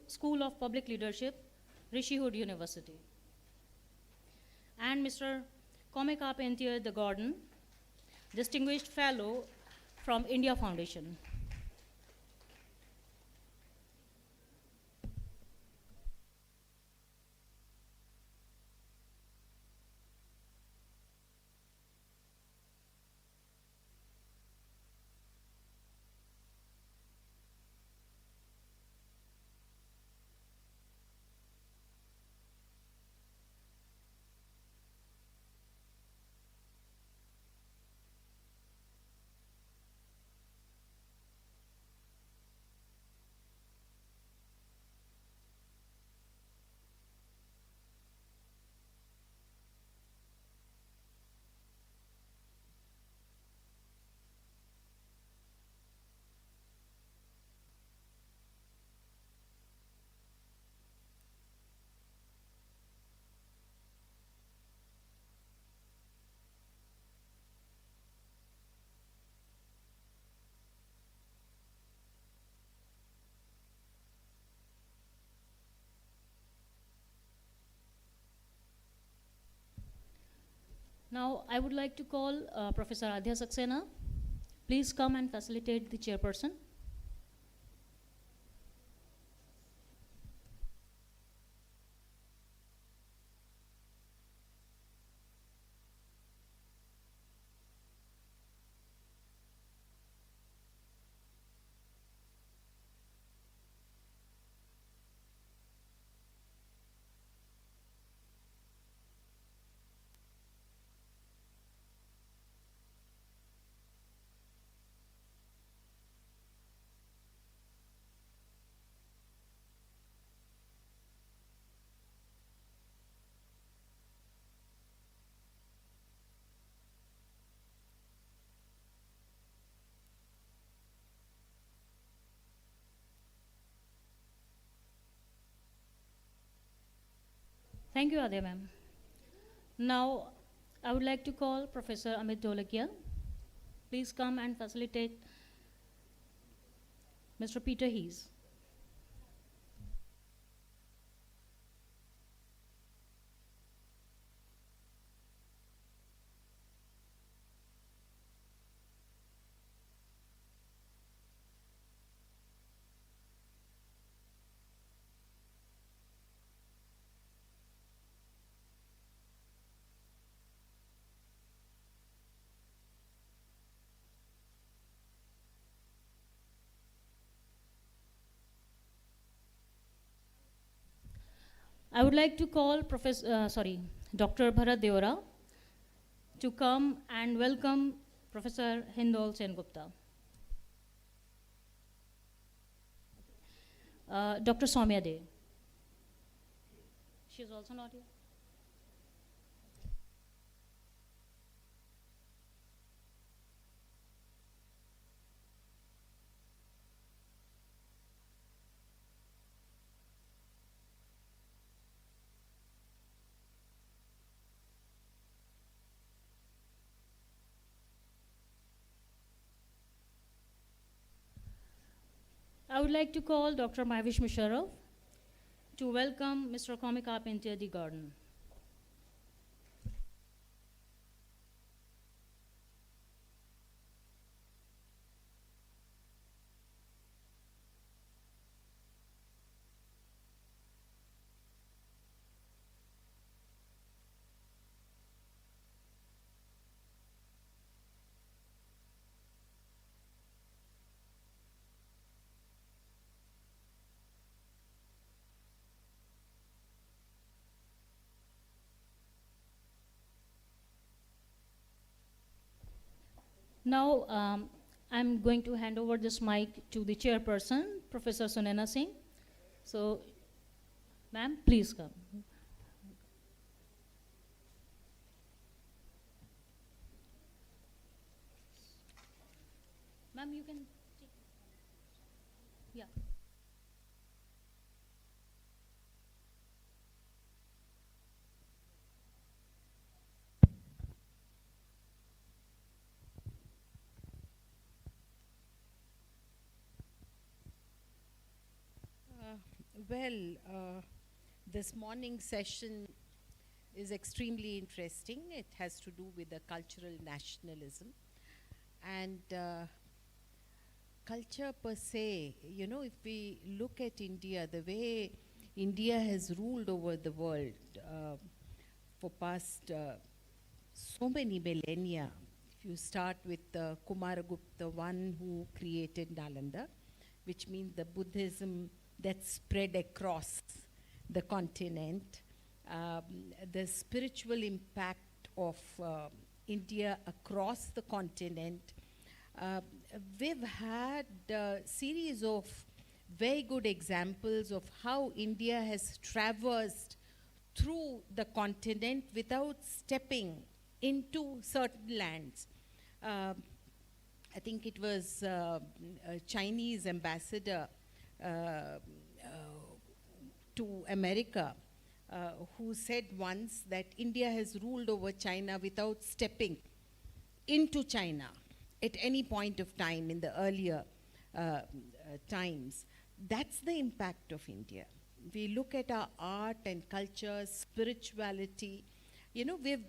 School of Public Leadership, Rishi Hood University. And Mr. Kome Carpentier the Gordon, Distinguished Fellow from India Foundation. Now, I would like to call Professor Adhya Saxena. Please come and facilitate the chairperson. Thank you, Adhya ma'am. Now, I would like to call Professor Amit Dholakia. Please come and facilitate Mr. Peter Hees. I would like to call Dr. Bharat Deora to come and welcome Professor Hindol Sengupta. Dr. Soumya De. She is also not here. I would like to call Dr. Mahavish Musharraf to welcome Mr. Kome Carpentier the Gordon. Now, I'm going to hand over this mic to the chairperson, Professor Sunena Singh. So, ma'am, please come. Ma'am, you can take. Yeah. Well, this morning's session is extremely interesting. It has to do with the cultural nationalism. And culture per se, you know, if we look at India, the way India has ruled over the world for past so many millennia. If you start with Kumaragupta, one who created Nalanda, which means the Buddhism that spread across the continent, um, the spiritual impact of India across the continent. Uh, we've had a series of very good examples of how India has traversed through the continent without stepping into certain lands. I think it was a Chinese ambassador to America who said once that India has ruled over China without stepping into China at any point of time in the earlier times. That's the impact of India. We look at our art and culture, spirituality. You know, we've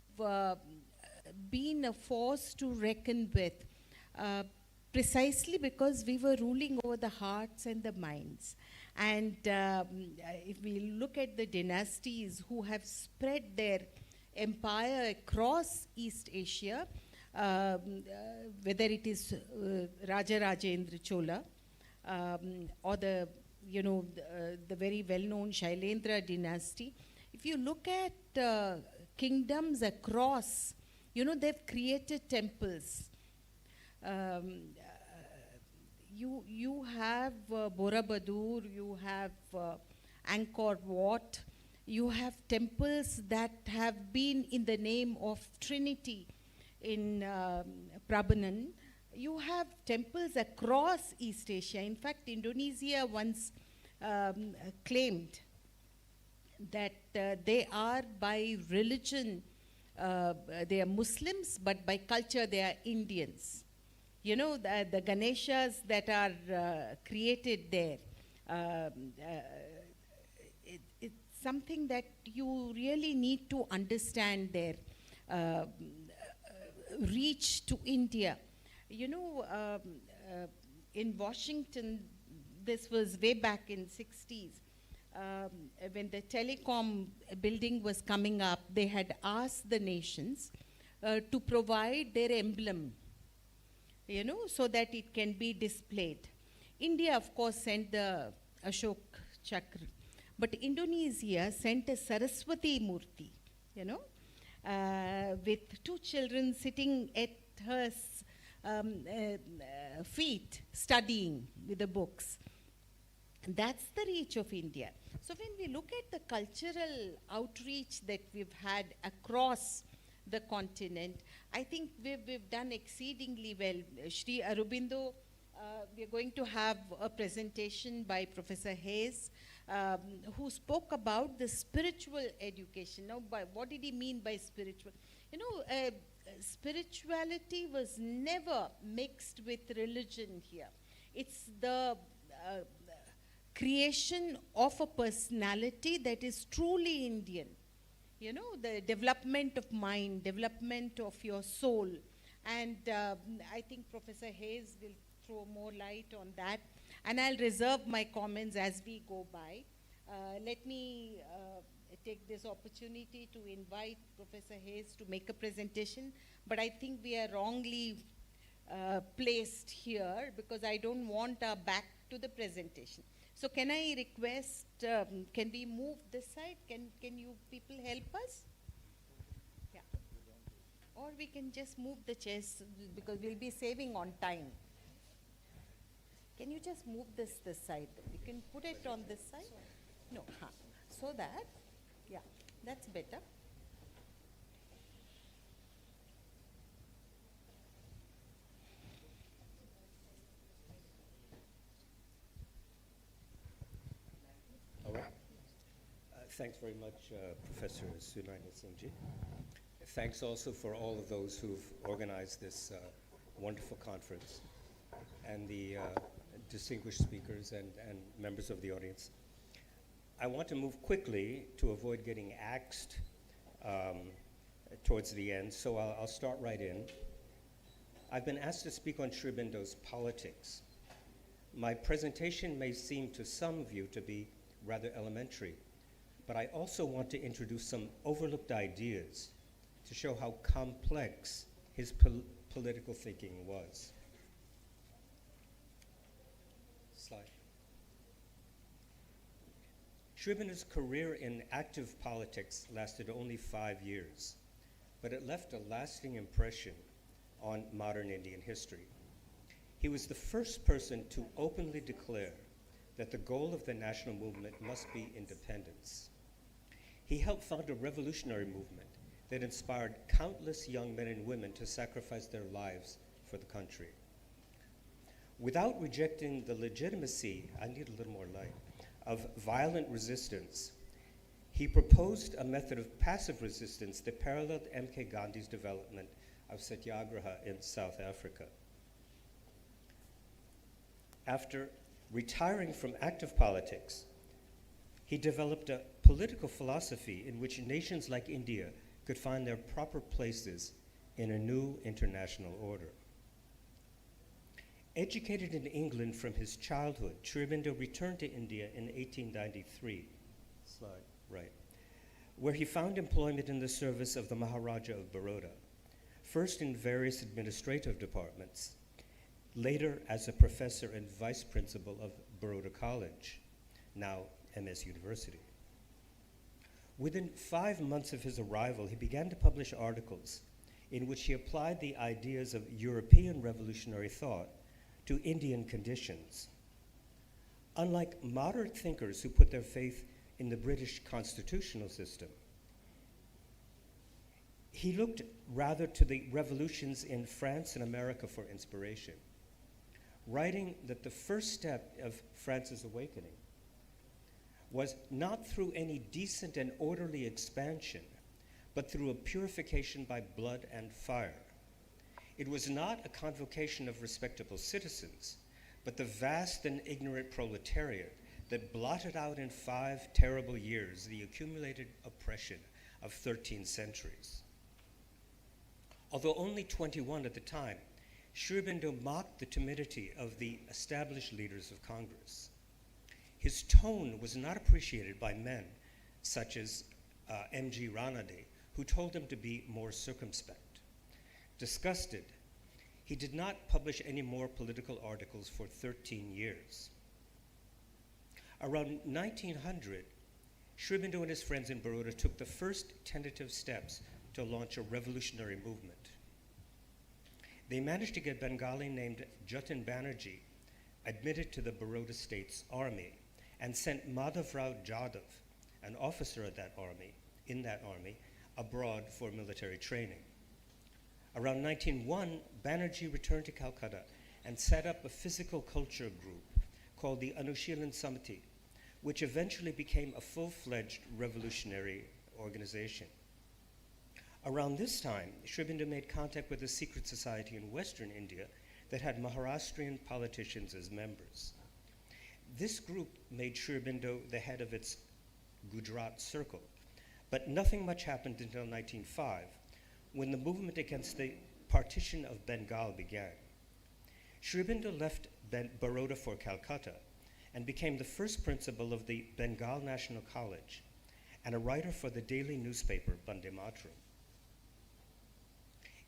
been a force to reckon with precisely because we were ruling over the hearts and the minds. And if we look at the dynasties who have spread their empire across East Asia, whether it is Raja Rajendra Chola or the very well-known Shailendra dynasty, if you look at kingdoms across, you know, they've created temples. You have Borobudur, you have Angkor Wat, you have temples that have been in the name of Trinity in Prabanan. You have temples across East Asia. In fact, Indonesia once claimed that they are by religion, they are Muslims, but by culture they are Indians. You know, the Ganeshas that are created there, it's something that you really need to understand their reach to India. You know, in Washington, this was way back in 60s, when the telecom building was coming up, they had asked the nations to provide their emblem, you know, so that it can be displayed. India, of course, sent the Ashok Chakra, but Indonesia sent a Saraswati Murti, you know, with two children sitting at her feet studying with the books. That's the reach of India. So when we look at the cultural outreach that we've had across the continent, I think we've done exceedingly well. Shri Aurobindo, we're going to have a presentation by Professor Hayes, who spoke about the spiritual education. Now, what did he mean by spiritual? You know, spirituality was never mixed with religion here. It's the creation of a personality that is truly Indian. You know, the development of mind, development of your soul. And I think Professor Hayes will throw more light on that. And I'll reserve my comments as we go by. Let me take this opportunity to invite Professor Hayes to make a presentation. But I think we are wrongly placed here because I don't want our back to the presentation. So can I request, can we move this side? Can you people help us? Yeah. Or we can just move the chairs because we'll be saving on time. Can you just move this side? You can put it on this side? No, so that, yeah, that's better. All right. Thanks very much, Professor Sunaina Singhji. Thanks also for all of those who've organized this wonderful conference and the distinguished speakers and members of the audience. I want to move quickly to avoid getting axed towards the end, so I'll start right in. I've been asked to speak on Sri Aurobido's politics. My presentation may seem to some of you to be rather elementary, but I also want to introduce some overlooked ideas to show how complex his political thinking was. Slide. Sri Aurobido's career in active politics lasted only 5 years, but it left a lasting impression on modern Indian history. He was the first person to openly declare that the goal of the national movement must be independence. He helped found a revolutionary movement that inspired countless young men and women to sacrifice their lives for the country. Without rejecting the legitimacy, I need a little more light, of violent resistance, he proposed a method of passive resistance that paralleled M.K. Gandhi's development of satyagraha in South Africa. After retiring from active politics, he developed a political philosophy in which nations like India could find their proper places in a new international order. Educated in England from his childhood, Sri Aurobindo returned to India in 1893, slide, right, where he found employment in the service of the Maharaja of Baroda, first in various administrative departments, later as a professor and vice principal of Baroda College, now MS University. Within 5 months of his arrival, he began to publish articles in which he applied the ideas of European revolutionary thought to Indian conditions. Unlike moderate thinkers who put their faith in the British constitutional system, he looked rather to the revolutions in France and America for inspiration, writing that the first step of France's awakening was not through any decent and orderly expansion, but through a purification by blood and fire. It was not a convocation of respectable citizens, but the vast and ignorant proletariat that blotted out in 5 terrible years the accumulated oppression of 13 centuries. Although only 21 at the time, Sri Aurobindo mocked the timidity of the established leaders of Congress. His tone was not appreciated by men such as M.G. Ranade, who told him to be more circumspect. Disgusted, he did not publish any more political articles for 13 years. Around 1900, Sri Aurobindo and his friends in Baroda took the first tentative steps to launch a revolutionary movement. They managed to get Bengali named Jatin Banerjee admitted to the Baroda State's army and sent Madhavrao Jadhav, an officer of that army, abroad for military training. Around 1901, Banerjee returned to Calcutta and set up a physical culture group called the Anushilan Samiti, which eventually became a full-fledged revolutionary organization. Around this time, Sri Aurobindo made contact with a secret society in Western India that had Maharashtrian politicians as members. This group made Sri Aurobindo the head of its Gujarat circle, but nothing much happened until 1905, when the movement against the partition of Bengal began. Sri Aurobindo left Baroda for Calcutta and became the first principal of the Bengal National College and a writer for the daily newspaper Bande Mataram.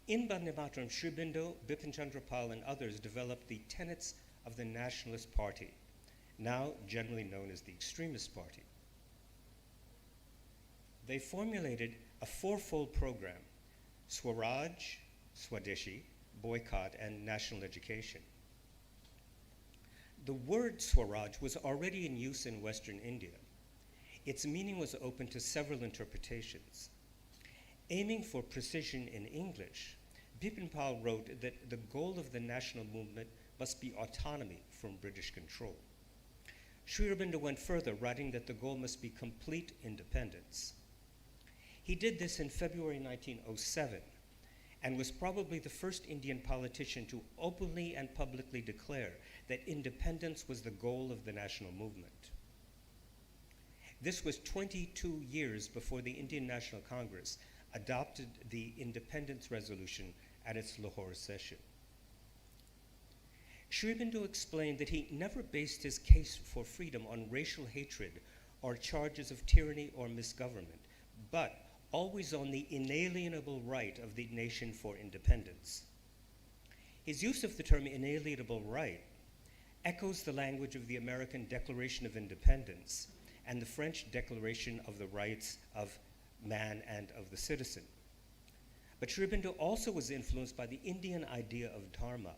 In Bande Mataram, Sri Aurobindo, Bipin Chandra Pal, and others developed the tenets of the Nationalist Party, now generally known as the Extremist Party. They formulated a 4-fold program: Swaraj, Swadeshi, boycott, and national education. The word Swaraj was already in use in Western India. Its meaning was open to several interpretations. Aiming for precision in English, Bipin Pal wrote that the goal of the national movement must be autonomy from British control. Sri Aurobindo went further, writing that the goal must be complete independence. He did this in February 1907 and was probably the first Indian politician to openly and publicly declare that independence was the goal of the national movement. This was 22 years before the Indian National Congress adopted the independence resolution at its Lahore session. Sri Aurobindo explained that he never based his case for freedom on racial hatred or charges of tyranny or misgovernment, but always on the inalienable right of the nation for independence. His use of the term inalienable right echoes the language of the American Declaration of Independence and the French Declaration of the Rights of Man and of the Citizen. But Sri Aurobindo also was influenced by the Indian idea of dharma,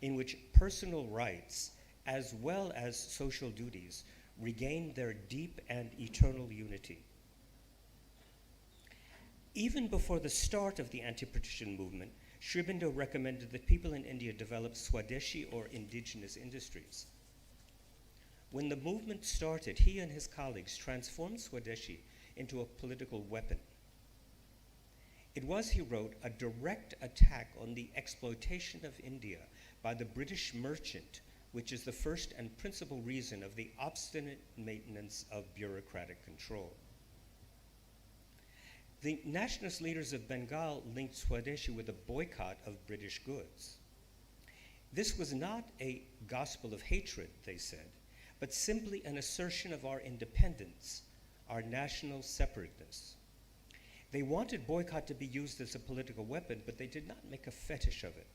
in which personal rights, as well as social duties, regained their deep and eternal unity. Even before the start of the anti-partition movement, Sri Aurobindo recommended that people in India develop Swadeshi or indigenous industries. When the movement started, he and his colleagues transformed Swadeshi into a political weapon. It was, he wrote, a direct attack on the exploitation of India by the British merchant, which is the first and principal reason of the obstinate maintenance of bureaucratic control. The nationalist leaders of Bengal linked Swadeshi with a boycott of British goods. This was not a gospel of hatred, they said, but simply an assertion of our independence, our national separateness. They wanted boycott to be used as a political weapon, but they did not make a fetish of it.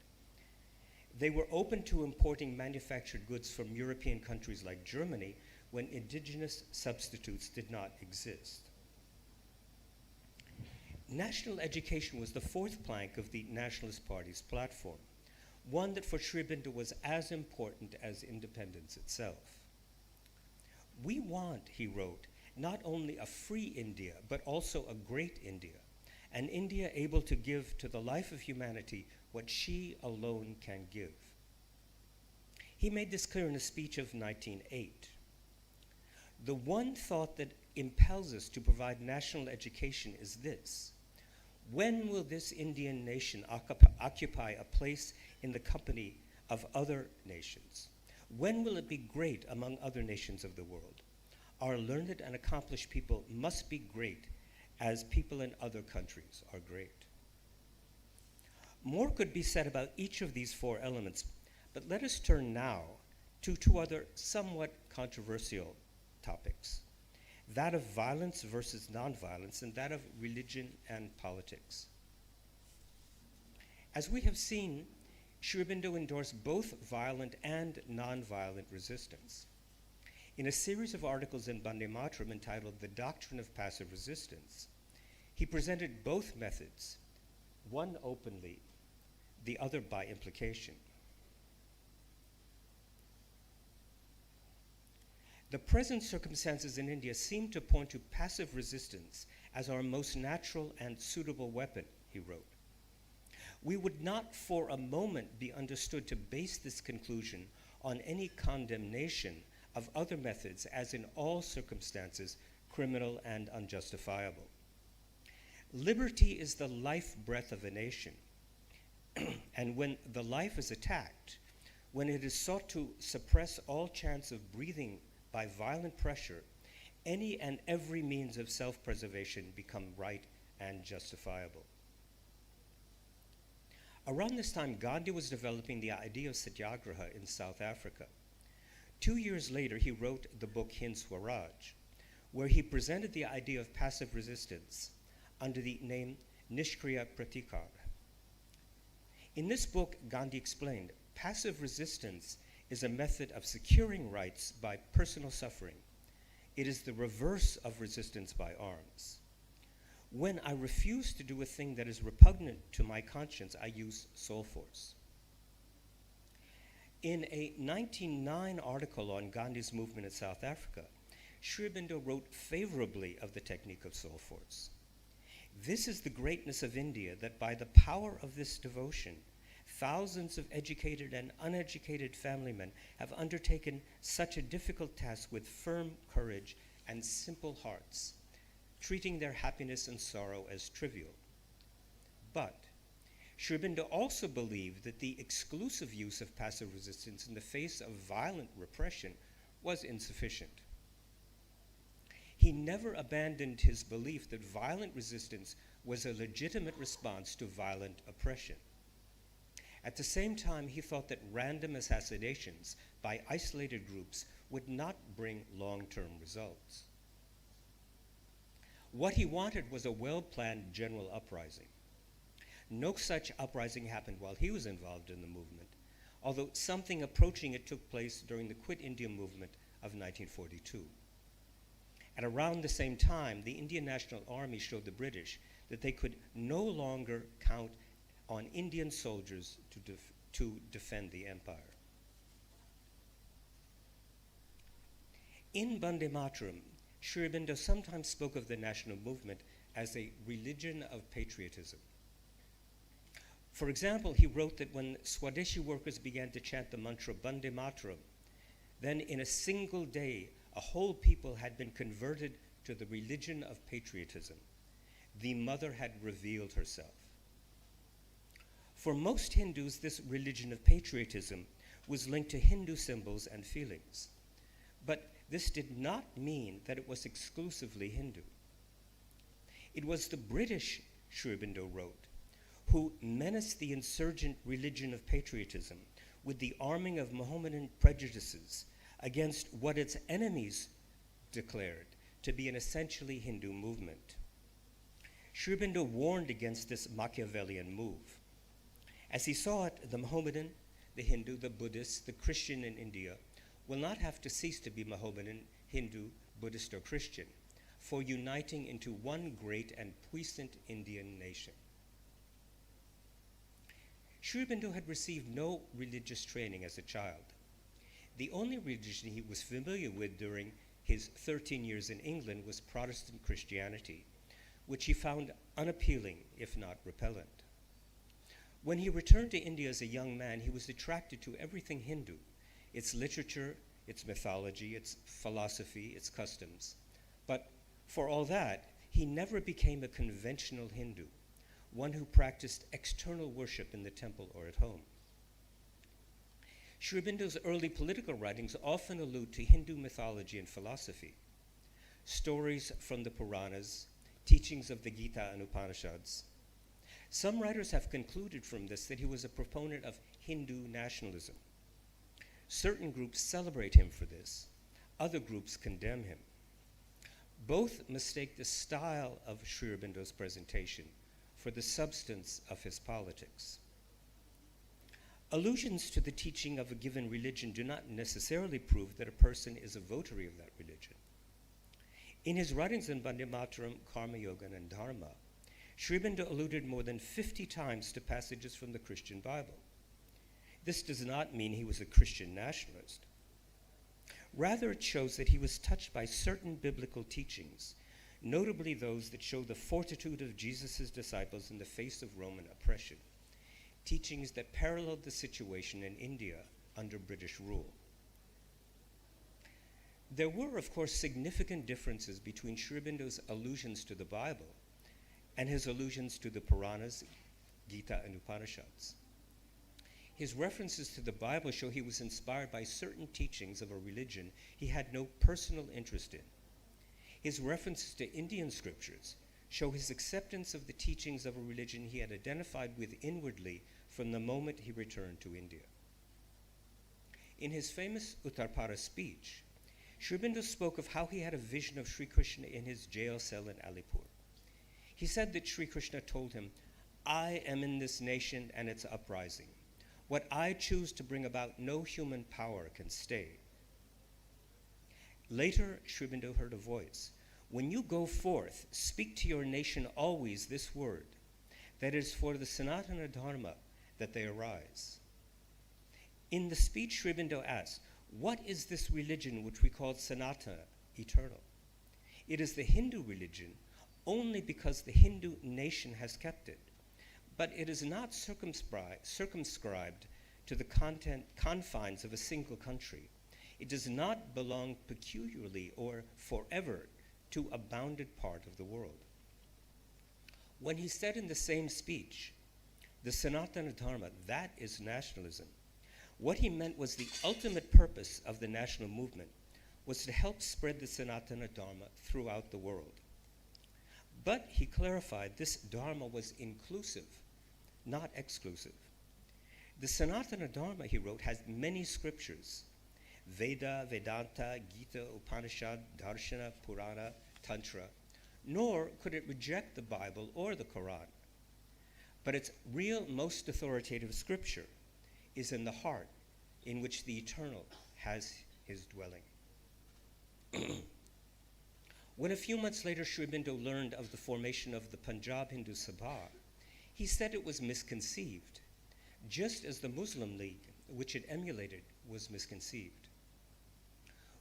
They were open to importing manufactured goods from European countries like Germany when indigenous substitutes did not exist. National education was the fourth plank of the Nationalist Party's platform, one that for Sri Aurobindo was as important as independence itself. We want, he wrote, not only a free India, but also a great India, an India able to give to the life of humanity what she alone can give. He made this clear in a speech of 1908. The one thought that impels us to provide national education is this: when will this Indian nation occupy a place in the company of other nations? When will it be great among other nations of the world? Our learned and accomplished people must be great as people in other countries are great. More could be said about each of these four elements, but let us turn now to two other somewhat controversial topics: that of violence versus nonviolence, and that of religion and politics. As we have seen, Sri Aurobindo endorsed both violent and nonviolent resistance. In a series of articles in Bande Mataram entitled The Doctrine of Passive Resistance, he presented both methods, one openly, the other by implication. The present circumstances in India seem to point to passive resistance as our most natural and suitable weapon, he wrote. We would not for a moment be understood to base this conclusion on any condemnation of other methods as in all circumstances criminal and unjustifiable. Liberty is the life breath of a nation, and when the life is attacked, when it is sought to suppress all chance of breathing by violent pressure, any and every means of self-preservation become right and justifiable. Around this time, Gandhi was developing the idea of satyagraha in South Africa. 2 years later, he wrote the book Hind Swaraj, where he presented the idea of passive resistance under the name Nishkriya Pratikar. In this book, Gandhi explained, passive resistance is a method of securing rights by personal suffering. It is the reverse of resistance by arms. When I refuse to do a thing that is repugnant to my conscience, I use soul force. In a 1909 article on Gandhi's movement in South Africa, Sri Aurobindo wrote favorably of the technique of soul force. This is the greatness of India, that by the power of this devotion, thousands of educated and uneducated family men have undertaken such a difficult task with firm courage and simple hearts, treating their happiness and sorrow as trivial. But Sri Aurobindo also believed that the exclusive use of passive resistance in the face of violent repression was insufficient. he never abandoned his belief that violent resistance was a legitimate response to violent oppression. At the same time, he thought that random assassinations by isolated groups would not bring long-term results. What he wanted was a well-planned general uprising. No such uprising happened while he was involved in the movement, although something approaching it took place during the Quit India movement of 1942. At around the same time, the Indian National Army showed the British that they could no longer count on Indian soldiers to defend the empire. In Bande Mataram, Sri Aurobindo sometimes spoke of the national movement as a religion of patriotism. For example, he wrote that when Swadeshi workers began to chant the mantra Bande Mataram, then in a single day, a whole people had been converted to the religion of patriotism. The mother had revealed herself. For most Hindus, this religion of patriotism was linked to Hindu symbols and feelings. But this did not mean that it was exclusively Hindu. It was the British, Sri Aurobindo wrote, who menaced the insurgent religion of patriotism with the arming of Mohammedan prejudices against what its enemies declared to be an essentially Hindu movement. Sri Aurobindo warned against this Machiavellian move. As he saw it, the Mohammedan, the Hindu, the Buddhist, the Christian in India will not have to cease to be Mohammedan, Hindu, Buddhist, or Christian for uniting into one great and puissant Indian nation. Sri Aurobindo had received no religious training as a child. The only religion he was familiar with during his 13 years in England was Protestant Christianity, which he found unappealing, if not repellent. When he returned to India as a young man, he was attracted to everything Hindu, its literature, its mythology, its philosophy, its customs. But for all that, he never became a conventional Hindu, one who practiced external worship in the temple or at home. Sri Aurobindo's early political writings often allude to Hindu mythology and philosophy. Stories from the Puranas, teachings of the Gita and Upanishads. Some writers have concluded from this that he was a proponent of Hindu nationalism. Certain groups celebrate him for this. Other groups condemn him. Both mistake the style of Sri Aurobindo's presentation for the substance of his politics. Allusions to the teaching of a given religion do not necessarily prove that a person is a votary of that religion. In his writings on Bande Mataram, Karma Yoga, and Dharma, Sri Aurobindo alluded more than 50 times to passages from the Christian Bible. This does not mean he was a Christian nationalist. Rather, it shows that he was touched by certain biblical teachings, notably those that show the fortitude of Jesus' disciples in the face of Roman oppression, teachings that paralleled the situation in India under British rule. There were, of course, significant differences between Sri Aurobindo's allusions to the Bible and his allusions to the Puranas, Gita, and Upanishads. His references to the Bible show he was inspired by certain teachings of a religion he had no personal interest in. His references to Indian scriptures show his acceptance of the teachings of a religion he had identified with inwardly from the moment he returned to India. In his famous Uttarpara speech, Sri Aurobindo spoke of how he had a vision of Sri Krishna in his jail cell in Alipur. He said that Sri Krishna told him, "I am in this nation and its uprising. What I choose to bring about, no human power can stay." Later, Sri Aurobindo heard a voice, "When you go forth, speak to your nation always this word, that it is for the Sanatana Dharma that they arise." In the speech, Sri Aurobindo asked, "What is this religion which we call Sanatana, eternal?" It is the Hindu religion only because the Hindu nation has kept it. But it is not circumscribed to the confines of a single country. It does not belong peculiarly or forever to a bounded part of the world. When he said in the same speech, the Sanatana Dharma, that is nationalism, what he meant was the ultimate purpose of the national movement was to help spread the Sanatana Dharma throughout the world. But he clarified this Dharma was inclusive, not exclusive. The Sanatana Dharma, he wrote, has many scriptures: Veda, Vedanta, Gita, Upanishad, Darshana, Purana, Tantra, nor could it reject the Bible or the Quran. But its real, most authoritative scripture is in the heart, in which the eternal has his dwelling. When a few months later Sri Aurobindo learned of the formation of the Punjab Hindu Sabha, he said it was misconceived, just as the Muslim League, which it emulated, was misconceived.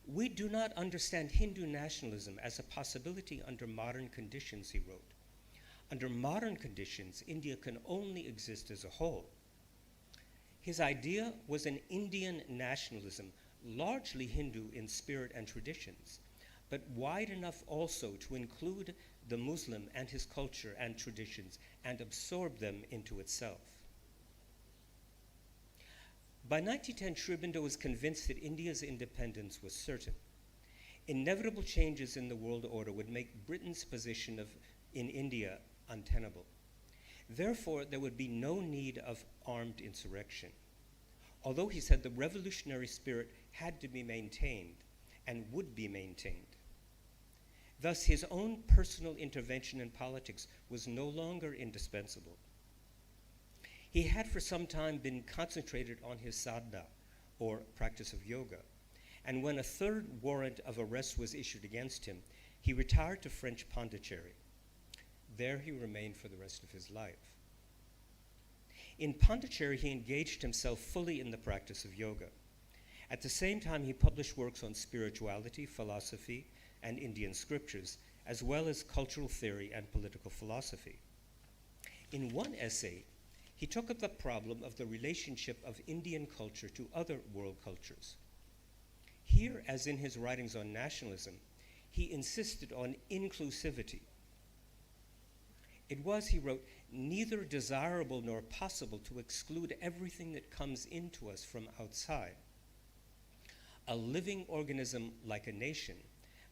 We do not understand Hindu nationalism as a possibility under modern conditions, he wrote. Under modern conditions, India can only exist as a whole. His idea was an Indian nationalism, largely Hindu in spirit and traditions, but wide enough also to include the Muslim and his culture and traditions and absorb them into itself. By 1910, Sri Aurobindo was convinced that India's independence was certain. Inevitable changes in the world order would make Britain's position in India untenable. Therefore, there would be no need of armed insurrection. Although, he said, the revolutionary spirit had to be maintained and would be maintained. Thus, his own personal intervention in politics was no longer indispensable. He had for some time been concentrated on his sadhana, or practice of yoga, and when a third warrant of arrest was issued against him, he retired to French Pondicherry. There he remained for the rest of his life. In Pondicherry, he engaged himself fully in the practice of yoga. At the same time, he published works on spirituality, philosophy, and Indian scriptures, as well as cultural theory and political philosophy. In one essay, he took up the problem of the relationship of Indian culture to other world cultures. Here, as in his writings on nationalism, he insisted on inclusivity. It was, he wrote, neither desirable nor possible to exclude everything that comes into us from outside. A living organism, like a nation,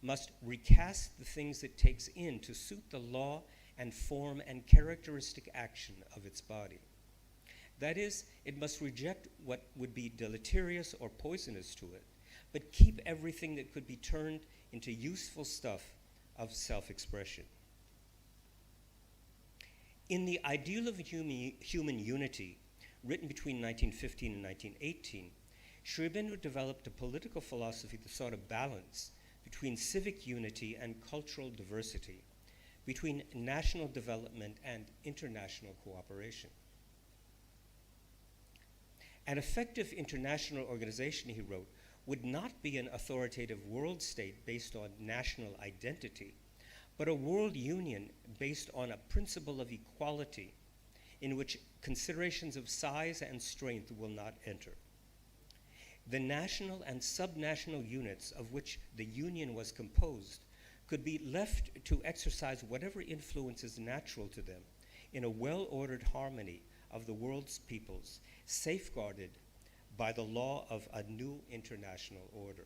must recast the things it takes in to suit the law and form and characteristic action of its body. That is, it must reject what would be deleterious or poisonous to it, but keep everything that could be turned into useful stuff of self-expression. In The Ideal of Human Unity, written between 1915 and 1918, Sri Aurobindo developed a political philosophy that sought a balance between civic unity and cultural diversity, between national development and international cooperation. An effective international organization, he wrote, would not be an authoritative world state based on national identity, but a world union based on a principle of equality in which considerations of size and strength will not enter. The national and subnational units of which the union was composed could be left to exercise whatever influence is natural to them in a well-ordered harmony of the world's peoples, safeguarded by the law of a new international order.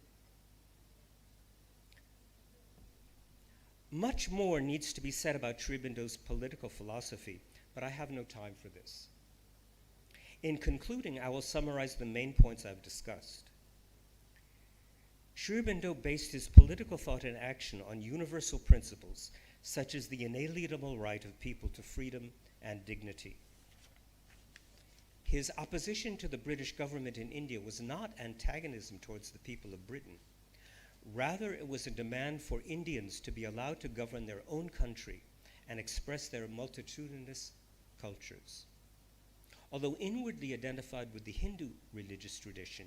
Much more needs to be said about Sri Aurobindo's political philosophy, but I have no time for this. In concluding, I will summarize the main points I've discussed. Sri Aurobindo based his political thought and action on universal principles, such as the inalienable right of people to freedom and dignity. His opposition to the British government in India was not antagonism towards the people of Britain. Rather, it was a demand for Indians to be allowed to govern their own country and express their multitudinous cultures. Although inwardly identified with the Hindu religious tradition,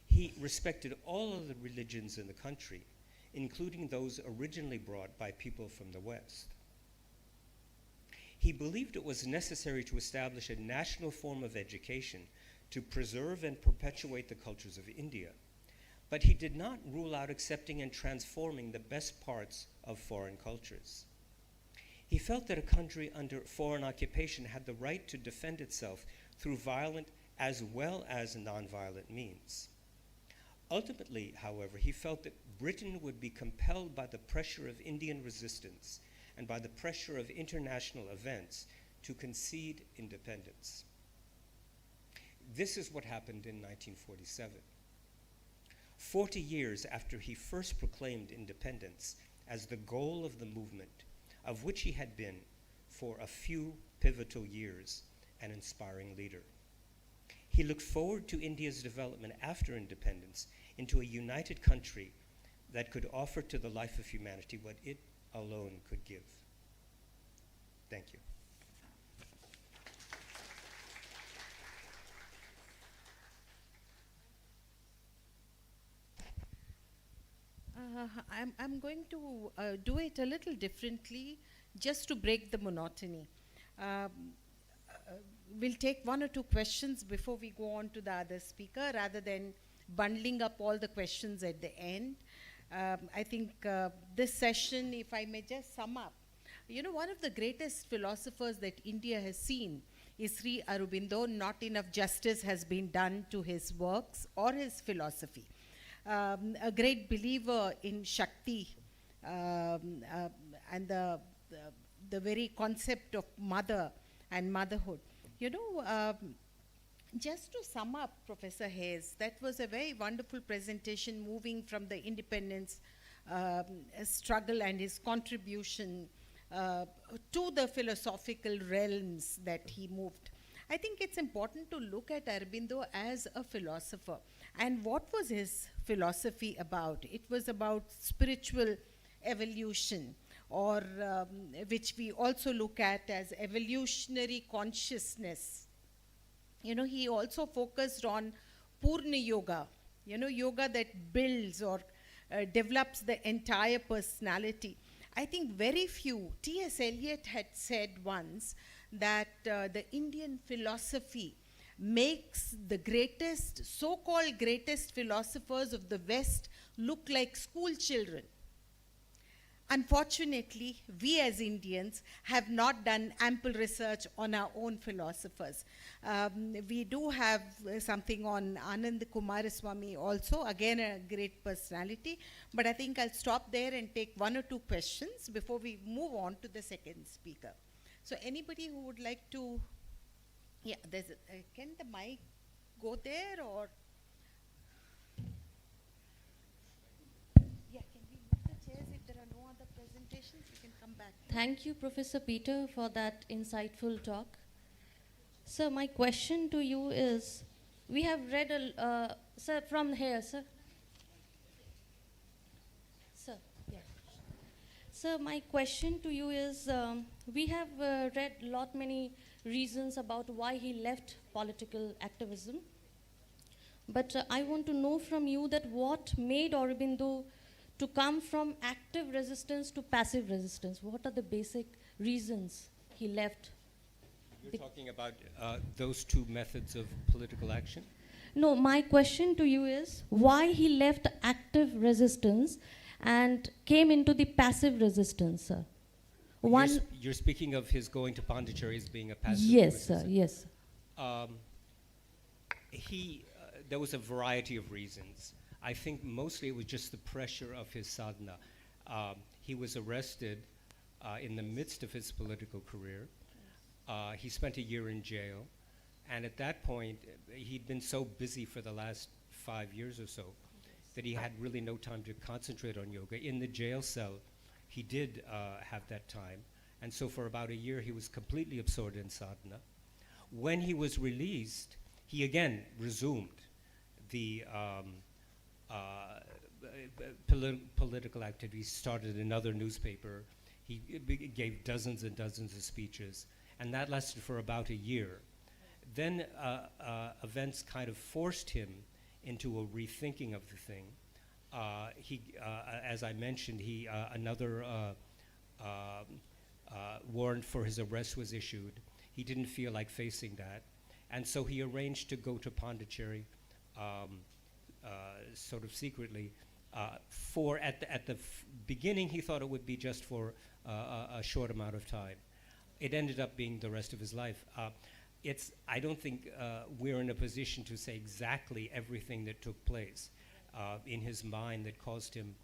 he respected all of the religions in the country, including those originally brought by people from the West. He believed it was necessary to establish a national form of education to preserve and perpetuate the cultures of India, but he did not rule out accepting and transforming the best parts of foreign cultures. He felt that a country under foreign occupation had the right to defend itself through violent as well as nonviolent means. Ultimately, however, he felt that Britain would be compelled by the pressure of Indian resistance and by the pressure of international events to concede independence. This is what happened in 1947. 40 years after he first proclaimed independence as the goal of the movement, of which he had been, for a few pivotal years, an inspiring leader. He looked forward to India's development after independence into a united country that could offer to the life of humanity what it alone could give. Thank you. I'm going to do it a little differently just to break the monotony. We'll take one or two questions before we go on to the other speaker rather than bundling up all the questions at the end. I think this session, if I may just sum up, you know, one of the greatest philosophers that India has seen is Sri Aurobindo. Not enough justice has been done to his works or his philosophy. A great believer in Shakti and the very concept of mother and motherhood. You know, just to sum up, Professor Hayes, that was a very wonderful presentation moving from the independence struggle and his contribution to the philosophical realms that he moved. I think it's important to look at Aurobindo as a philosopher. And what was his philosophy about? It was about spiritual evolution, or which we also look at as evolutionary consciousness. You know, he also focused on Purna Yoga, you know, yoga that builds or develops the entire personality. I think very few, T.S. Eliot had said once that the Indian philosophy makes the greatest, so-called greatest philosophers of the West look like school children. Unfortunately, we as Indians have not done ample research on our own philosophers. We do have something on Anand Kumaraswamy also, again a great personality, but I think I'll stop there and take one or two questions before we move on to the second speaker. So anybody who would like to, yeah, there's can the mic go there, or? Yeah, can we move the chairs if there are no other presentations? We can come back. Thank you, Professor Peter, for that insightful talk. Sir, my question to you is, we have read, sir, from here, sir. Sir, yeah. Sir, my question to you is, we have read many reasons about why he left political activism. But I want to know from you that what made Aurobindo to come from active resistance to passive resistance? What are the basic reasons he left? You're talking about those two methods of political action? No, my question to you is why he left active resistance and came into the passive resistance, sir? You're speaking of his going to Pondicherry as being a passive Yes, resistance. sir, yes. There was a variety of reasons. I think mostly it was just the pressure of his sadhana. He was arrested in the midst of his political career. He spent a year in jail. And at that point, he'd been so busy for the last 5 years or so that he had really no time to concentrate on yoga. In the jail cell, he did have that time. And so for about a year, he was completely absorbed in sadhana. When he was released, he again resumed the political activities, started another newspaper. He gave dozens and dozens of speeches. And that lasted for about a year. Then events kind of forced him into a rethinking of the thing. As I mentioned, another warrant for his arrest was issued. He didn't feel like facing that. And so he arranged to go to Pondicherry sort of secretly. At the beginning, he thought it would be just for a short amount of time. It ended up being the rest of his life. I don't think we're in a position to say exactly everything that took place in his mind that caused him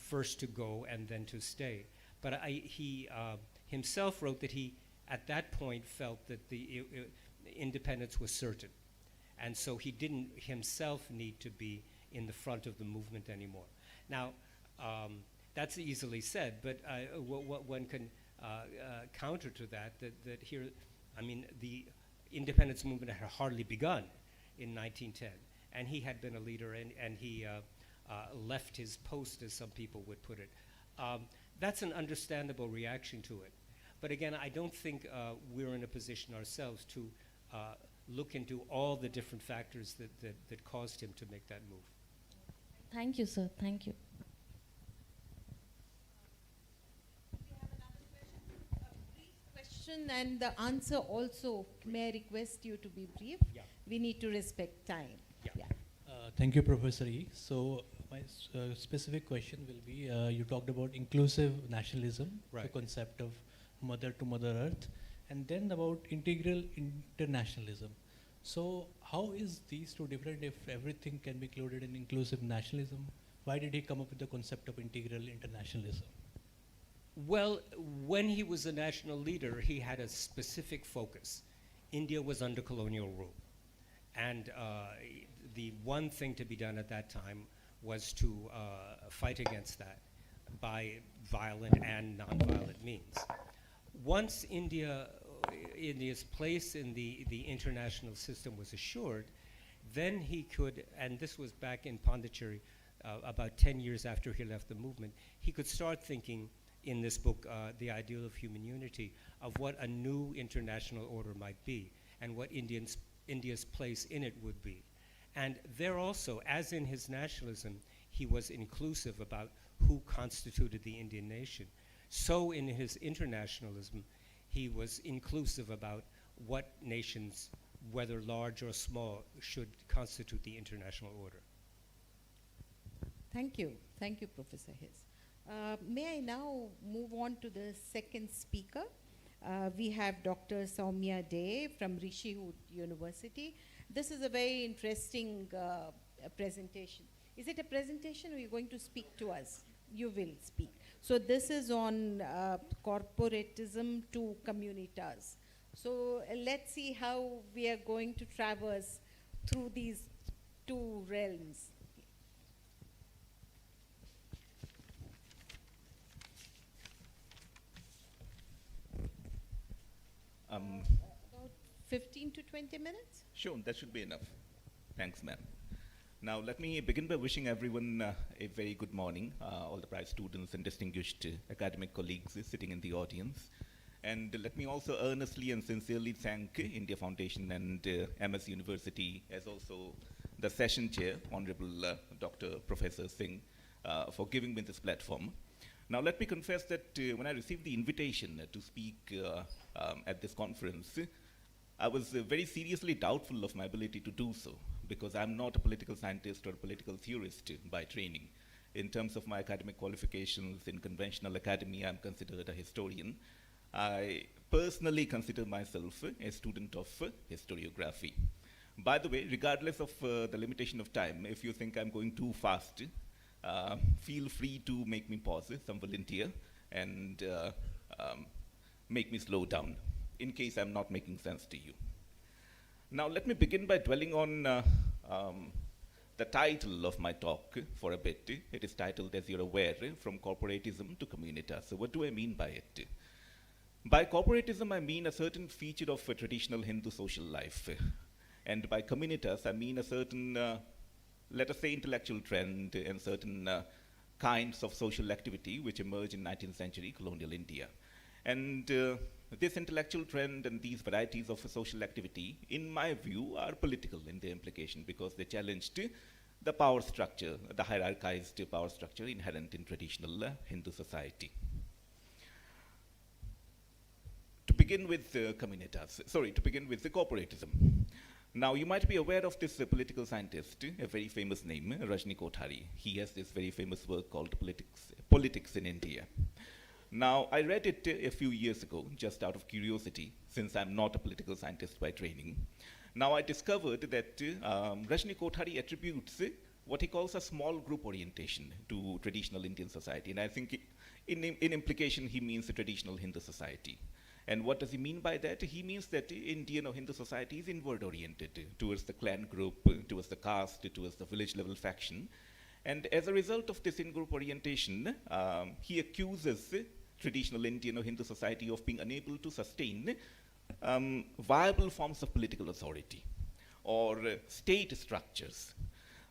first to go and then to stay. But he himself wrote that he, at that point, felt that the independence was certain. And so he didn't himself need to be in the front of the movement anymore. Now, that's easily said, but what one can counter to that here, I mean, the independence movement had hardly begun in 1910, and he had been a leader, and he left his post, as some people would put it. That's an understandable reaction to it. But again, I don't think we're in a position ourselves to look into all the different factors that caused him to make that move. Thank you, sir. Thank you. Question and the answer also, may I request you to be brief? Yeah. We need to respect time. Yeah. Thank you, Professor E. So my specific question will be, you talked about inclusive nationalism, the Right. concept of mother to mother earth, and then about integral internationalism. So how is these two different if everything can be included in inclusive nationalism? Why did he come up with the concept of integral internationalism? Well, when he was a national leader, he had a specific focus. India was under colonial rule. And the one thing to be done at that time was to fight against that by violent and nonviolent means. Once India's place in the international system was assured, then he could, and this was back in Pondicherry, about 10 years after he left the movement, he could start thinking in this book, The Ideal of Human Unity, of what a new international order might be and what India's place in it would be. And there also, as in his nationalism, he was inclusive about who constituted the Indian nation. So in his internationalism, he was inclusive about what nations, whether large or small, should constitute the international order. Thank you. Thank you, Professor Hiss. May I now move on to the second speaker? We have Dr. Soumya Dey from Rishihood University. This is a very interesting presentation. Is it a presentation or are you going to speak to us? You will speak. So this is on corporatism to communitas. So let's see how we are going to traverse through these two realms. About 15 to 20 minutes? Sure, that should be enough. Thanks, ma'am. Now, let me begin by wishing everyone a very good morning, all the prize students and distinguished academic colleagues sitting in the audience. And let me also earnestly and sincerely thank India Foundation and MS University, as also the session chair, Honorable Dr. Professor Singh, for giving me this platform. Now, let me confess that when I received the invitation to speak at this conference, I was very seriously doubtful of my ability to do so, because I'm not a political scientist or a political theorist by training. In terms of my academic qualifications in conventional academy, I'm considered a historian. I personally consider myself a student of historiography. By the way, regardless of the limitation of time, if you think I'm going too fast, feel free to make me pause, some volunteer, and make me slow down, in case I'm not making sense to you. Now, let me begin by dwelling on the title of my talk for a bit. It is titled, as you're aware, From Corporatism to Communitas. So what do I mean by it? By corporatism, I mean a certain feature of a traditional Hindu social life. And by communitas, I mean a certain, let us say, intellectual trend and certain kinds of social activity which emerged in 19th century colonial India. And this intellectual trend and these varieties of social activity, in my view, are political in their implication, because they challenged the power structure, the hierarchized power structure inherent in traditional Hindu society. To begin with communitas, to begin with the corporatism. Now, you might be aware of this political scientist, a very famous name, Rajni Kothari. He has this very famous work called Politics in India. Now, I read it a few years ago, just out of curiosity, since I'm not a political scientist by training. Now, I discovered that Rajni Kothari attributes what he calls a small group orientation to traditional Indian society. And I think in implication, he means the traditional Hindu society. And what does he mean by that? He means that Indian or Hindu society is inward oriented towards the clan group, towards the caste, towards the village level faction. And as a result of this in-group orientation, he accuses traditional Indian or Hindu society of being unable to sustain viable forms of political authority or state structures.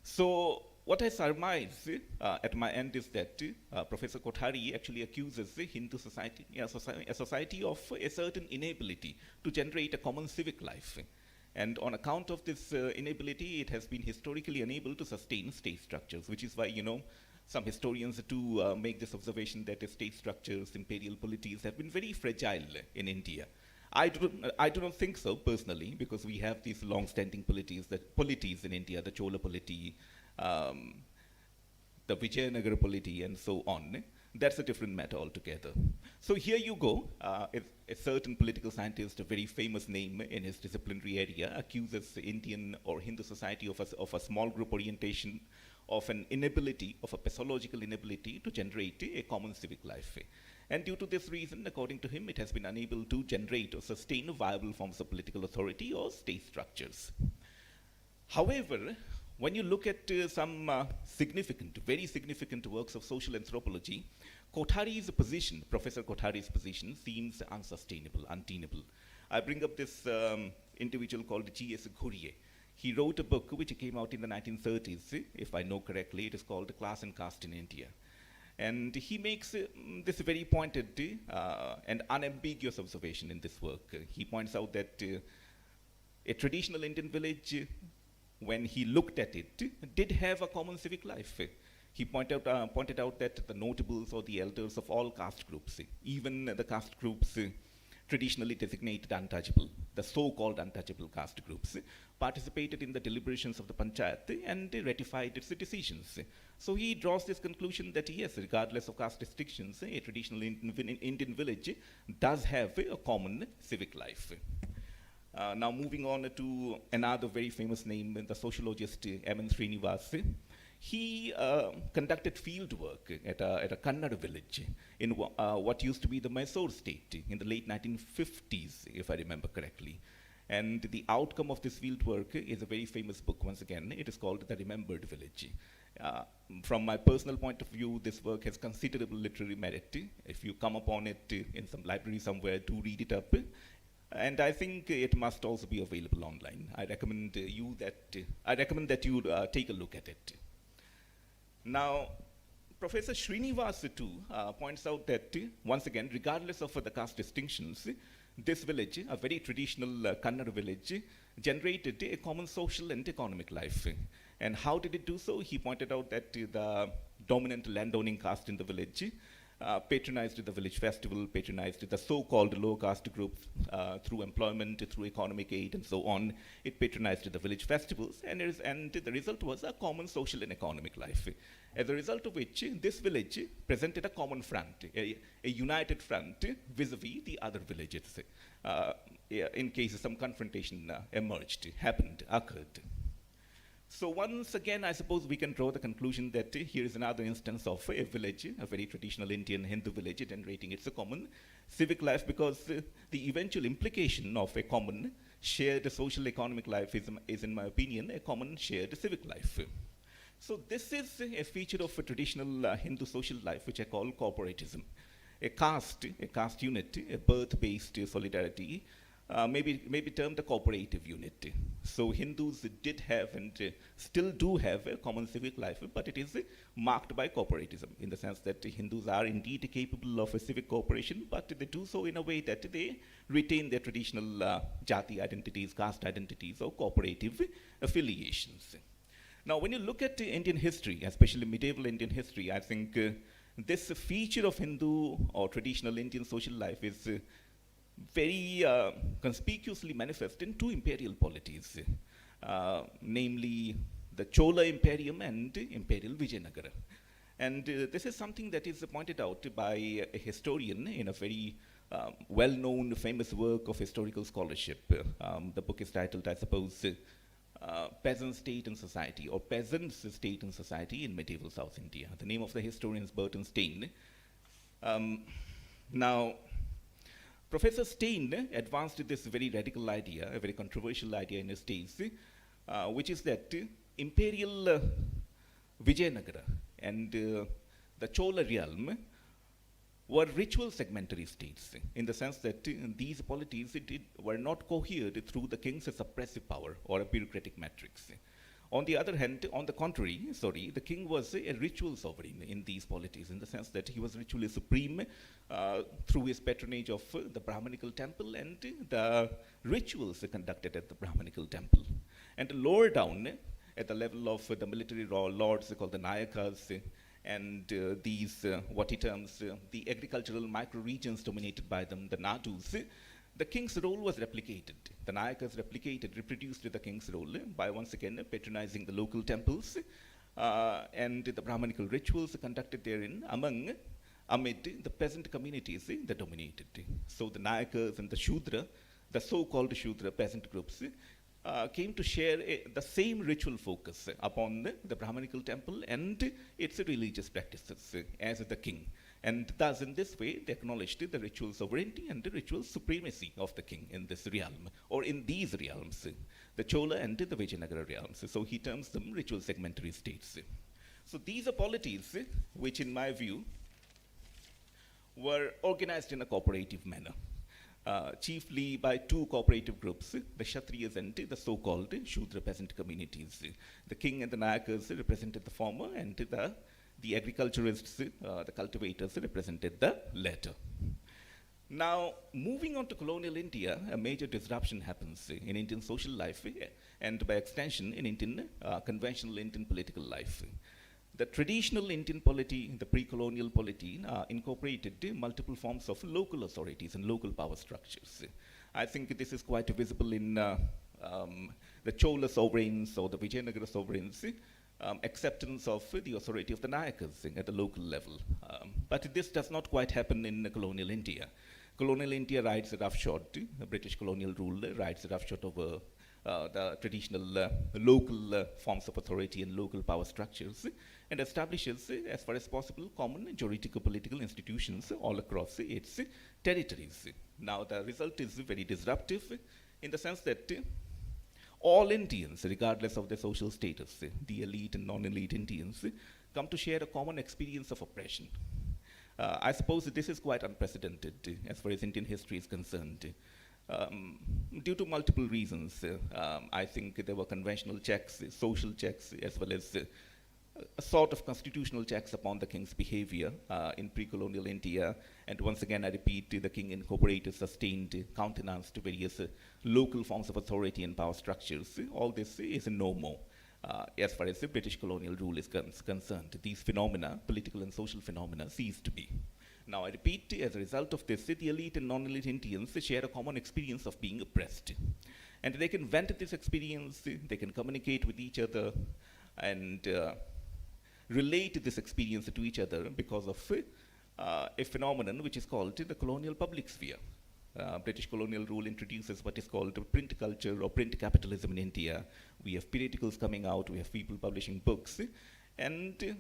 So what I surmise at my end is that Professor Kothari actually accuses the Hindu society, a society of a certain inability to generate a common civic life. And on account of this inability, it has been historically unable to sustain state structures, which is why, some historians do make this observation that the state structures, imperial polities, have been very fragile in India. I do not think so, personally, because we have these long-standing polities in India, the Chola polity, the Vijayanagara polity, and so on. That's a different matter altogether. So here you go, a certain political scientist, a very famous name in his disciplinary area, accuses Indian or Hindu society of a small group orientation, of an inability, of a pathological inability to generate a common civic life. And due to this reason, according to him, it has been unable to generate or sustain viable forms of political authority or state structures. However, when you look at some very significant works of social anthropology, Kothari's position, Professor Kothari's position, seems unsustainable, untenable. I bring up this individual called G.S. Ghurye. He wrote a book which came out in the 1930s, if I know correctly. It is called Class and Caste in India. And he makes this very pointed and unambiguous observation in this work. He points out that a traditional Indian village, when he looked at it, did have a common civic life. He pointed out that the notables or the elders of all caste groups, even the caste groups traditionally designated untouchable, the so-called untouchable caste groups, participated in the deliberations of the panchayat and ratified its decisions. So he draws this conclusion that yes, regardless of caste distinctions, a traditional Indian village does have a common civic life. Now moving on to another very famous name, the sociologist M.N. Srinivas. He conducted field work at a Kannada village in what used to be the Mysore state in the late 1950s, if I remember correctly. And the outcome of this field work is a very famous book, once again. It is called The Remembered Village. From my personal point of view, this work has considerable literary merit. If you come upon it in some library somewhere, do read it up. And I think it must also be available online. I recommend that you take a look at it. Now, Professor Srinivas too points out that, once again, regardless of the caste distinctions, this village, a very traditional Kannada village, generated a common social and economic life. And how did it do so? He pointed out that the dominant landowning caste in the village patronized the village festival, patronized the so-called low caste groups through employment, through economic aid, and so on. It patronized the village festivals, and the result was a common social and economic life. As a result of which, this village presented a common front, a united front vis-a-vis the other villages, in case some confrontation occurred. So once again, I suppose we can draw the conclusion that here is another instance of a village, a very traditional Indian Hindu village, generating its common civic life, because the eventual implication of a common shared social economic life is, in my opinion, a common shared civic life. So this is a feature of a traditional Hindu social life, which I call corporatism. A caste unit, a birth-based solidarity, maybe termed a cooperative unit. So Hindus did have and still do have a common civic life, but it is marked by corporatism, in the sense that Hindus are indeed capable of a civic cooperation, but they do so in a way that they retain their traditional jati identities, caste identities, or cooperative affiliations. Now, when you look at Indian history, especially medieval Indian history, I think this feature of Hindu or traditional Indian social life is very conspicuously manifest in two imperial polities, namely the Chola Imperium and Imperial Vijayanagara. And this is something that is pointed out by a historian in a very well-known, famous work of historical scholarship. The book is titled, I suppose, peasant state and society, or peasants' state and society in medieval South India. The name of the historian is Burton Stein. Now, Professor Stein advanced this very radical idea, a very controversial idea in his days, which is that imperial Vijayanagara and the Chola realm were ritual segmentary states, in the sense that these polities were not cohered through the king's suppressive power or a bureaucratic matrix. On the other hand, on the contrary, the king was a ritual sovereign in these polities, in the sense that he was ritually supreme through his patronage of the Brahmanical temple and the rituals conducted at the Brahmanical temple. And lower down, at the level of the military lords called the Nayakas, and these, what he terms, the agricultural micro-regions dominated by them, the Nadus, the king's role was replicated. The Nayakas reproduced the king's role by once again patronizing the local temples and the Brahmanical rituals conducted therein amid the peasant communities that dominated. So the Nayakas and the Shudra, the so-called Shudra peasant groups, came to share the same ritual focus upon the Brahmanical temple and its religious practices as the king. And thus, in this way, they acknowledged the ritual sovereignty and the ritual supremacy of the king in this realm, or in these realms, the Chola and the Vijayanagara realms. So he terms them ritual segmentary states. So these are polities which, in my view, were organized in a cooperative manner. Chiefly by two cooperative groups, the Kshatriyas and the so-called Shudra peasant communities. The king and the Nayakas represented the former, and the agriculturists, the cultivators, represented the latter. Now, moving on to colonial India, a major disruption happens in Indian social life and by extension in Indian, conventional Indian political life. The traditional Indian polity, the pre-colonial polity, incorporated multiple forms of local authorities and local power structures. I think this is quite visible in the Chola sovereigns or the Vijayanagara sovereigns, acceptance of the authority of the Nayakas at the local level. But this does not quite happen in colonial India. Colonial India rides roughshod, British colonial rule rides roughshod over the traditional local forms of authority and local power structures, and establishes, as far as possible, common juridical political institutions all across its territories. Now, the result is very disruptive in the sense that all Indians, regardless of their social status, the elite and non-elite Indians, come to share a common experience of oppression. I suppose that this is quite unprecedented as far as Indian history is concerned. Due to multiple reasons, I think there were conventional checks, social checks, as well as a sort of constitutional checks upon the king's behavior in pre-colonial India. And once again, I repeat, the king incorporated, sustained, countenanced various local forms of authority and power structures. All this is a no more as far as the British colonial rule is concerned. These phenomena, political and social phenomena, cease to be. Now, I repeat, as a result of this, the elite and non-elite Indians share a common experience of being oppressed. And they can vent this experience, they can communicate with each other, and relate this experience to each other because of a phenomenon which is called the colonial public sphere. British colonial rule introduces what is called print culture or print capitalism in India. We have periodicals coming out, we have people publishing books, and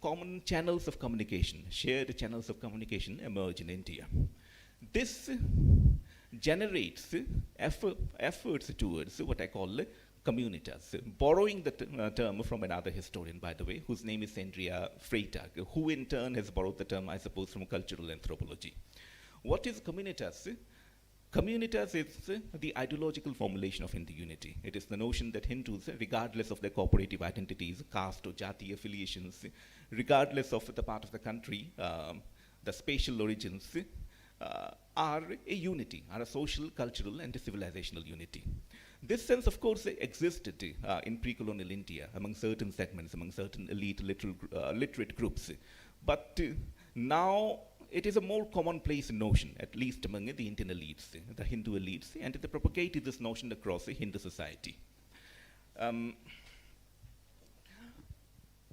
common channels of communication, shared channels of communication emerge in India. This generates efforts towards what I call communitas, borrowing the term from another historian, by the way, whose name is Andrea Freytag, who in turn has borrowed the term, I suppose, from cultural anthropology. What is communitas? Communitas is the ideological formulation of Hindu unity. It is the notion that Hindus, regardless of their cooperative identities, caste or jati affiliations, regardless of the part of the country, the spatial origins, are a unity, are a social, cultural, and a civilizational unity. This sense, of course, existed in pre-colonial India among certain segments, among certain elite literate groups. But now it is a more commonplace notion, at least among the Indian elites, the Hindu elites, and they propagated this notion across Hindu society.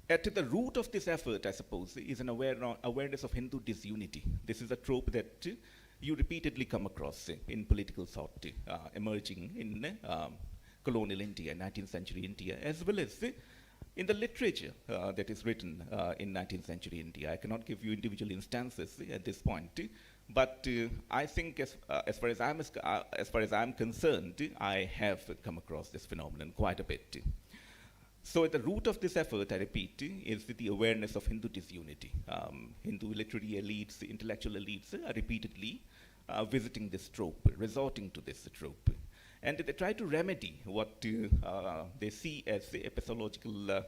At the root of this effort, I suppose, is an awareness of Hindu disunity. This is a trope that you repeatedly come across in political thought, emerging in colonial India, 19th century India, as well as in the literature that is written in 19th century India. I cannot give you individual instances at this point, but I think as far as I'm concerned, I have come across this phenomenon quite a bit. So at the root of this effort, I repeat, is the awareness of Hindu disunity. Hindu literary elites, intellectual elites are repeatedly visiting this trope, resorting to this trope. And they try to remedy what they see as the epistemological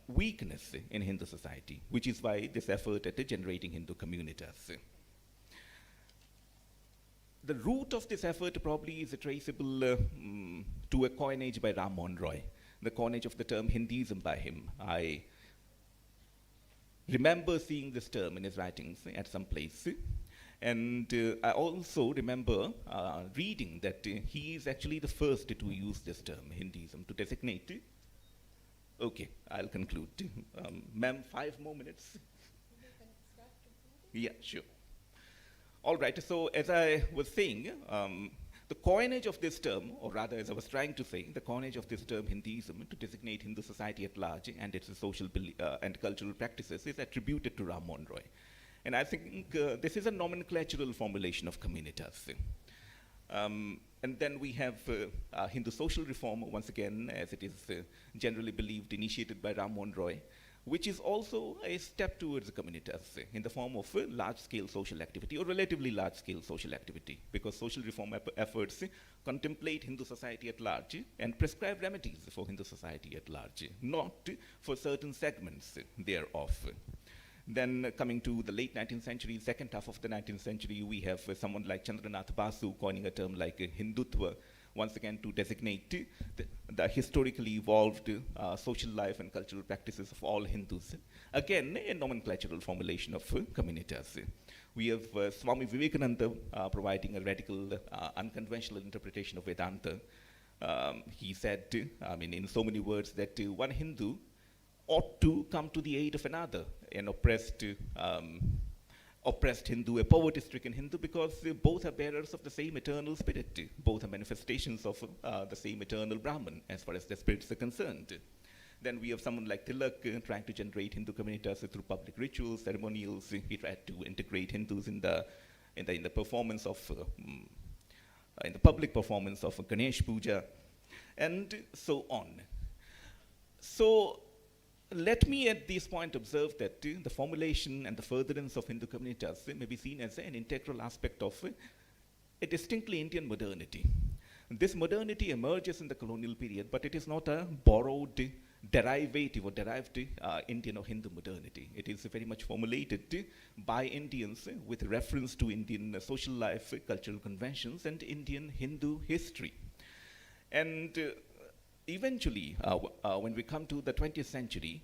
weakness in Hindu society, which is why this effort at generating Hindu communities. The root of this effort probably is traceable to a coinage by Ram Mohan Roy, the coinage of the term Hinduism by him. I remember seeing this term in his writings at some place. And I also remember reading that he is actually the first to use this term, Hinduism, to designate. Okay, I'll conclude. Ma'am, 5 more minutes. Yeah, sure. All right, so as I was saying, the coinage of this term, or rather as I was trying to say, the coinage of this term Hinduism to designate Hindu society at large and its social and cultural practices is attributed to Ram Mohan Roy. And I think this is a nomenclatural formulation of communitas. And then we have Hindu social reform, once again, as it is generally believed, initiated by Ram Mohan Roy, which is also a step towards the communitas in the form of large-scale social activity, or relatively large-scale social activity, because social reform efforts contemplate Hindu society at large and prescribe remedies for Hindu society at large, not for certain segments thereof. Then coming to the late 19th century, second half of the 19th century, we have someone like Chandranath Basu coining a term like Hindutva, once again to designate the historically evolved social life and cultural practices of all Hindus. Again, a nomenclatural formulation of communitas. We have Swami Vivekananda providing a radical, unconventional interpretation of Vedanta. He said, I mean, in so many words, that one Hindu ought to come to the aid of another, an oppressed Hindu, a poverty-stricken Hindu, because both are bearers of the same eternal spirit. Both are manifestations of the same eternal Brahman, as far as the spirits are concerned. Then we have someone like Tilak trying to generate Hindu communities through public rituals, ceremonials. He tried to integrate Hindus in the performance of, in the public performance of Ganesh Puja, and so on. So let me at this point observe that the formulation and the furtherance of Hindu communities may be seen as an integral aspect of a distinctly Indian modernity. This modernity emerges in the colonial period, but it is not a borrowed, derivative or derived Indian or Hindu modernity. It is very much formulated by Indians with reference to Indian social life, cultural conventions, and Indian Hindu history. And eventually, when we come to the 20th century,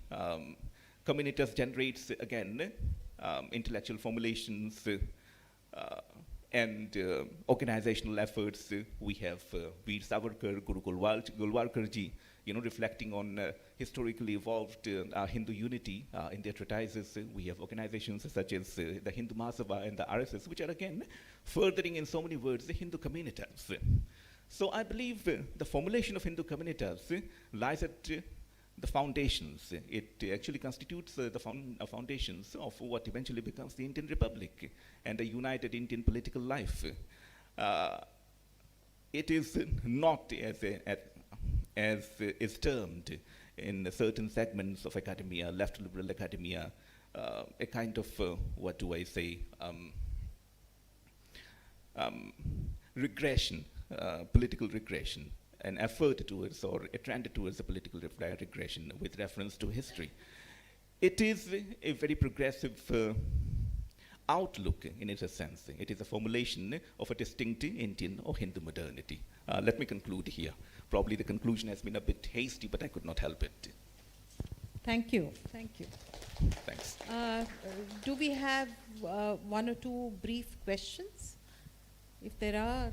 communitas generates again intellectual formulations and organizational efforts. We have Veer Savarkar, Guru Golwalkarji, reflecting on historically evolved Hindu unity in their treatises. We have organizations such as the Hindu Mahasabha and the RSS, which are again furthering in so many words the Hindu communitas. So I believe the formulation of Hindu communitas lies at the foundations. It actually constitutes the foundations of what eventually becomes the Indian Republic and a united Indian political life. It is not, as is termed in certain segments of academia, left liberal academia, a kind of, what do I say, regression. Political regression, an effort towards or a trend towards a political regression with reference to history. It is a very progressive outlook in its sense. It is a formulation of a distinct Indian or Hindu modernity. Let me conclude here. Probably the conclusion has been a bit hasty, but I could not help it. Thank you. Thank you. Thanks. Do we have 1 or 2 brief questions? If there are,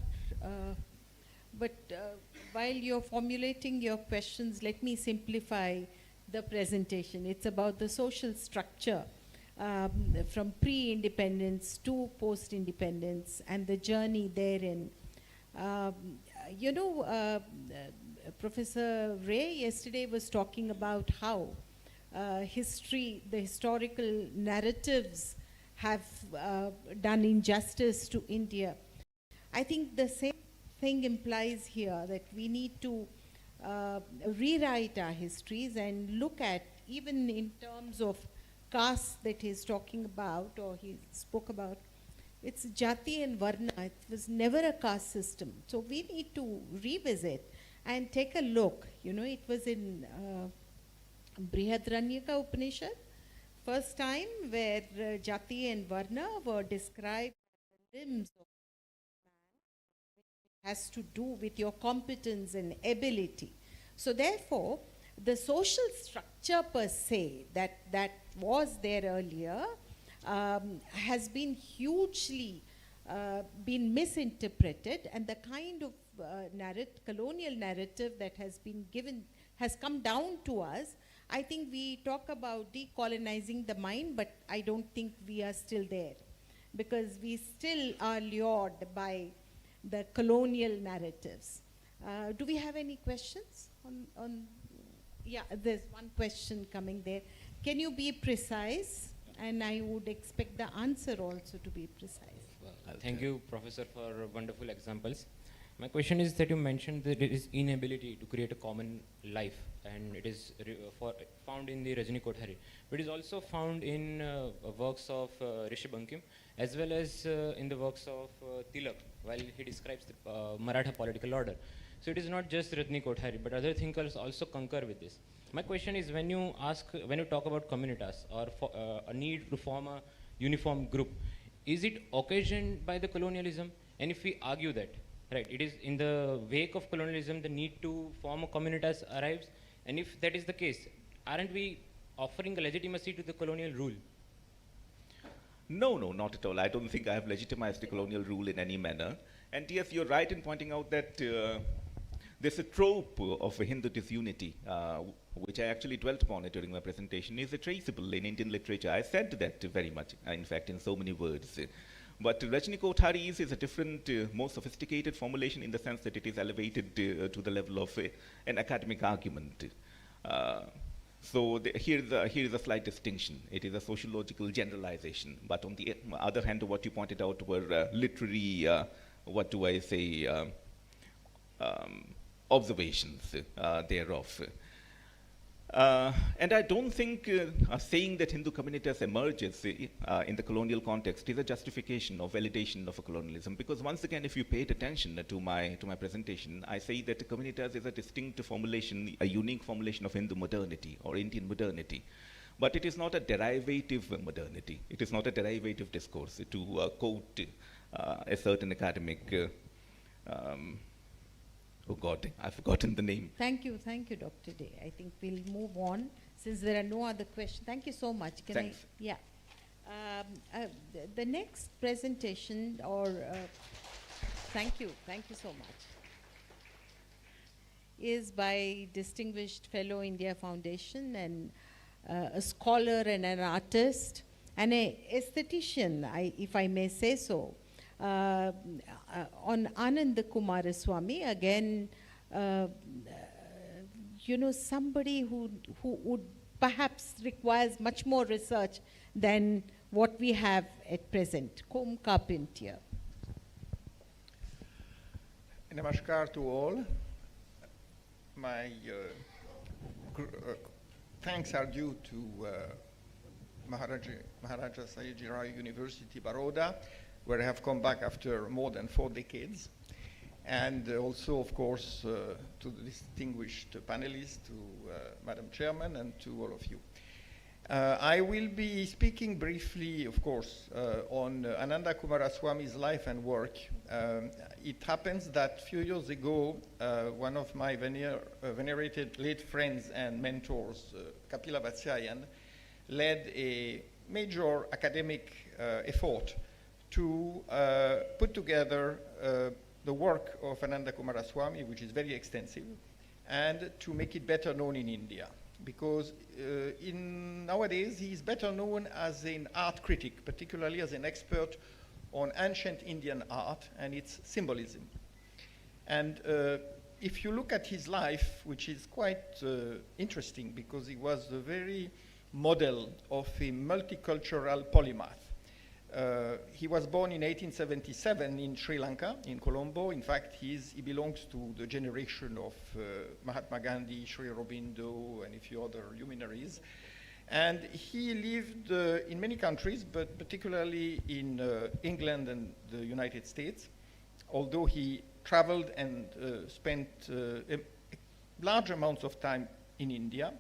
but while you're formulating your questions, let me simplify the presentation. It's about the social structure from pre-independence to post-independence and the journey therein. Professor Ray yesterday was talking about how the historical narratives have done injustice to India. I think the same thing implies here that we need to rewrite our histories and look at, even in terms of caste that he's talking about or he spoke about, it's Jati and Varna. It was never a caste system. So we need to revisit and take a look. You know, it was in Brihadaranyaka Upanishad, first time where Jati and Varna were described as the limbs of man, which has to do with your competence and ability. So therefore, the social structure per se that was there earlier has been hugely been misinterpreted, and the kind of colonial narrative that has been given has come down to us. I think we talk about decolonizing the mind, but I don't think we are still there, because we still are lured by the colonial narratives. Do we have any questions on yeah, there's one question coming there. Can you be precise? And I would expect the answer also to be precise. Well, thank you, Professor, for wonderful examples. My question is that you mentioned that it is inability to create a common life, and it is found in the Rajni Kothari, but it is also found in works of Rishi Bankim, as well as in the works of Tilak, while he describes the Maratha political order. So it is not just Rajni Kothari, but other thinkers also concur with this. My question is, when you talk about communitas or a need to form a uniform group, is it occasioned by the colonialism? And if we argue that, right, it is in the wake of colonialism the need to form a communitas arrives, and if that is the case, aren't we offering a legitimacy to the colonial rule? No, not at all. I don't think I have legitimized the colonial rule in any manner. And yes, you're right in pointing out that there's a trope of a Hindu disunity, which I actually dwelt upon during my presentation, is traceable in Indian literature. I said that very much, in fact, in so many words. But Rajni Kothari's is a different, more sophisticated formulation in the sense that it is elevated to the level of an academic argument. So here is a slight distinction. It is a sociological generalization. But on the other hand, what you pointed out were literary, observations thereof. And I don't think saying that Hindu communitas emerges in the colonial context is a justification or validation of a colonialism, because once again, if you paid attention to my presentation, I say that the communitas is a distinct formulation, a unique formulation of Hindu modernity or Indian modernity. But it is not a derivative modernity. It is not a derivative discourse. To quote a certain academic, oh God, I've forgotten the name. Thank you, Dr. Day. I think we'll move on since there are no other questions. Thank you so much. Thanks. The next presentation, thank you so much, is by distinguished fellow India Foundation and a scholar and an artist and an aesthetician, if I may say so. On Ananda Kumaraswamy, again, somebody who would perhaps requires much more research than what we have at present. Kom Carpentier. Namaskar to all. My thanks are due to Maharaja Sayajirao University, Baroda, where I have come back after more than 4 decades. And also, of course, to the distinguished panelists, to Madam Chairman, and to all of you. I will be speaking briefly, of course, on Ananda Kumaraswamy's life and work. It happens that a few years ago, one of my venerated late friends and mentors, Kapila Vatsyayan, led a major academic effort to put together the work of Ananda Kumaraswamy, which is very extensive, and to make it better known in India. Because nowadays he is better known as an art critic, particularly as an expert on ancient Indian art and its symbolism. And if you look at his life, which is quite interesting because he was the very model of a multicultural polymath. He was born in 1877 in Sri Lanka, in Colombo. In fact, he belongs to the generation of Mahatma Gandhi, Sri Aurobindo, and a few other luminaries. And he lived in many countries, but particularly in England and the United States, although he traveled and spent large amounts of time in India.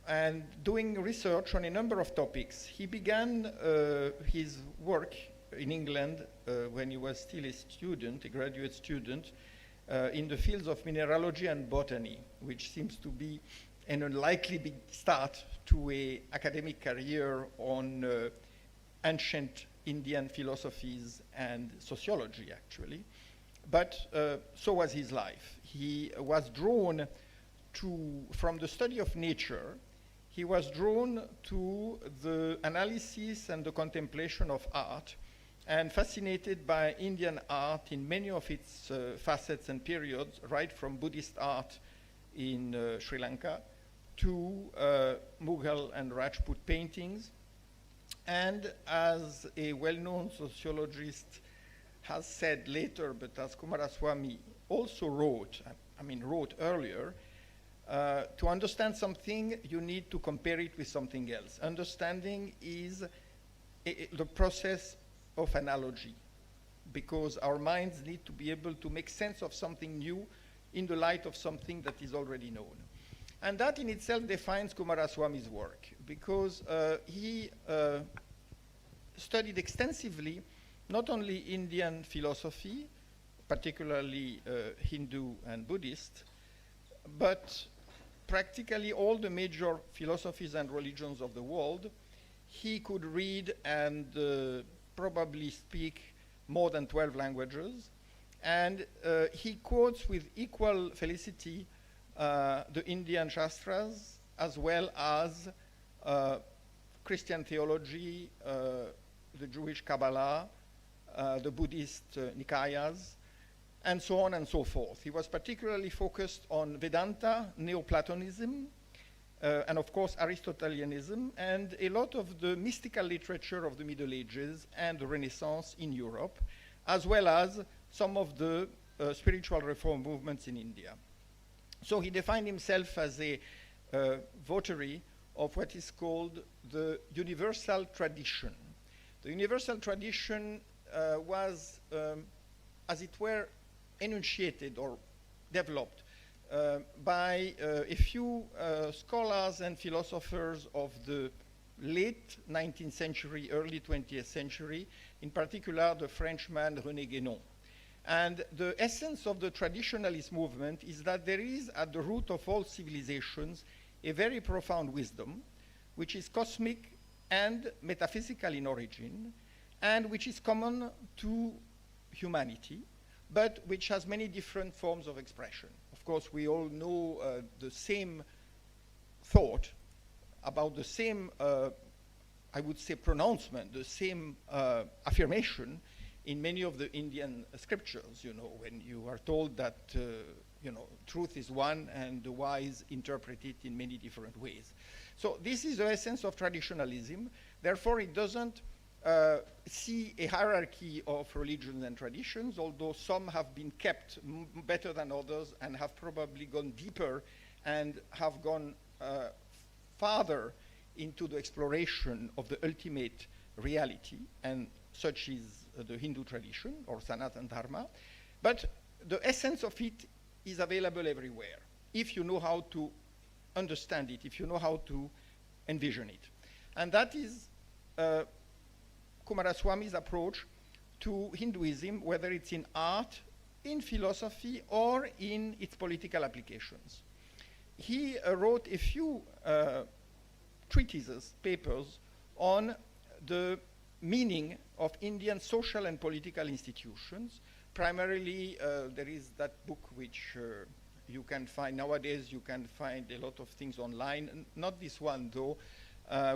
And doing research on a number of topics. He began his work in England when he was still a student, a graduate student, in the fields of mineralogy and botany, which seems to be an unlikely big start to an academic career on ancient Indian philosophies and sociology, actually. But so was his life. He was drawn from the study of nature. He was drawn to the analysis and the contemplation of art, and fascinated by Indian art in many of its facets and periods, right from Buddhist art in Sri Lanka to Mughal and Rajput paintings. And as a well-known sociologist has said later, but as Coomaraswamy also wrote earlier, to understand something, you need to compare it with something else. Understanding is the process of analogy, because our minds need to be able to make sense of something new in the light of something that is already known. And that in itself defines Coomaraswamy's work, because he studied extensively not only Indian philosophy, particularly Hindu and Buddhist, but practically all the major philosophies and religions of the world. He could read and probably speak more than 12 languages, and he quotes with equal felicity the Indian Shastras, as well as Christian theology, the Jewish Kabbalah, the Buddhist Nikayas, and so on and so forth. He was particularly focused on Vedanta, Neoplatonism, and of course Aristotelianism, and a lot of the mystical literature of the Middle Ages and the Renaissance in Europe, as well as some of the spiritual reform movements in India. So he defined himself as a votary of what is called the universal tradition. The universal tradition was, as it were, enunciated or developed by a few scholars and philosophers of the late 19th century, early 20th century, in particular the Frenchman René Guénon. And the essence of the traditionalist movement is that there is at the root of all civilizations a very profound wisdom, which is cosmic and metaphysical in origin, and which is common to humanity, but which has many different forms of expression. Of course, we all know the same thought about the same, I would say, pronouncement, the same affirmation in many of the Indian scriptures, when you are told that, truth is one and the wise interpret it in many different ways. So this is the essence of traditionalism. Therefore, it doesn't see a hierarchy of religions and traditions, although some have been kept better than others and have probably gone deeper and have gone farther into the exploration of the ultimate reality, and such is the Hindu tradition or Sanatana Dharma. But the essence of it is available everywhere, if you know how to understand it, if you know how to envision it. And that is Coomaraswamy's approach to Hinduism, whether it's in art, in philosophy, or in its political applications. He wrote a few treatises, papers, on the meaning of Indian social and political institutions. Primarily, there is that book which you can find nowadays. You can find a lot of things online, not this one though,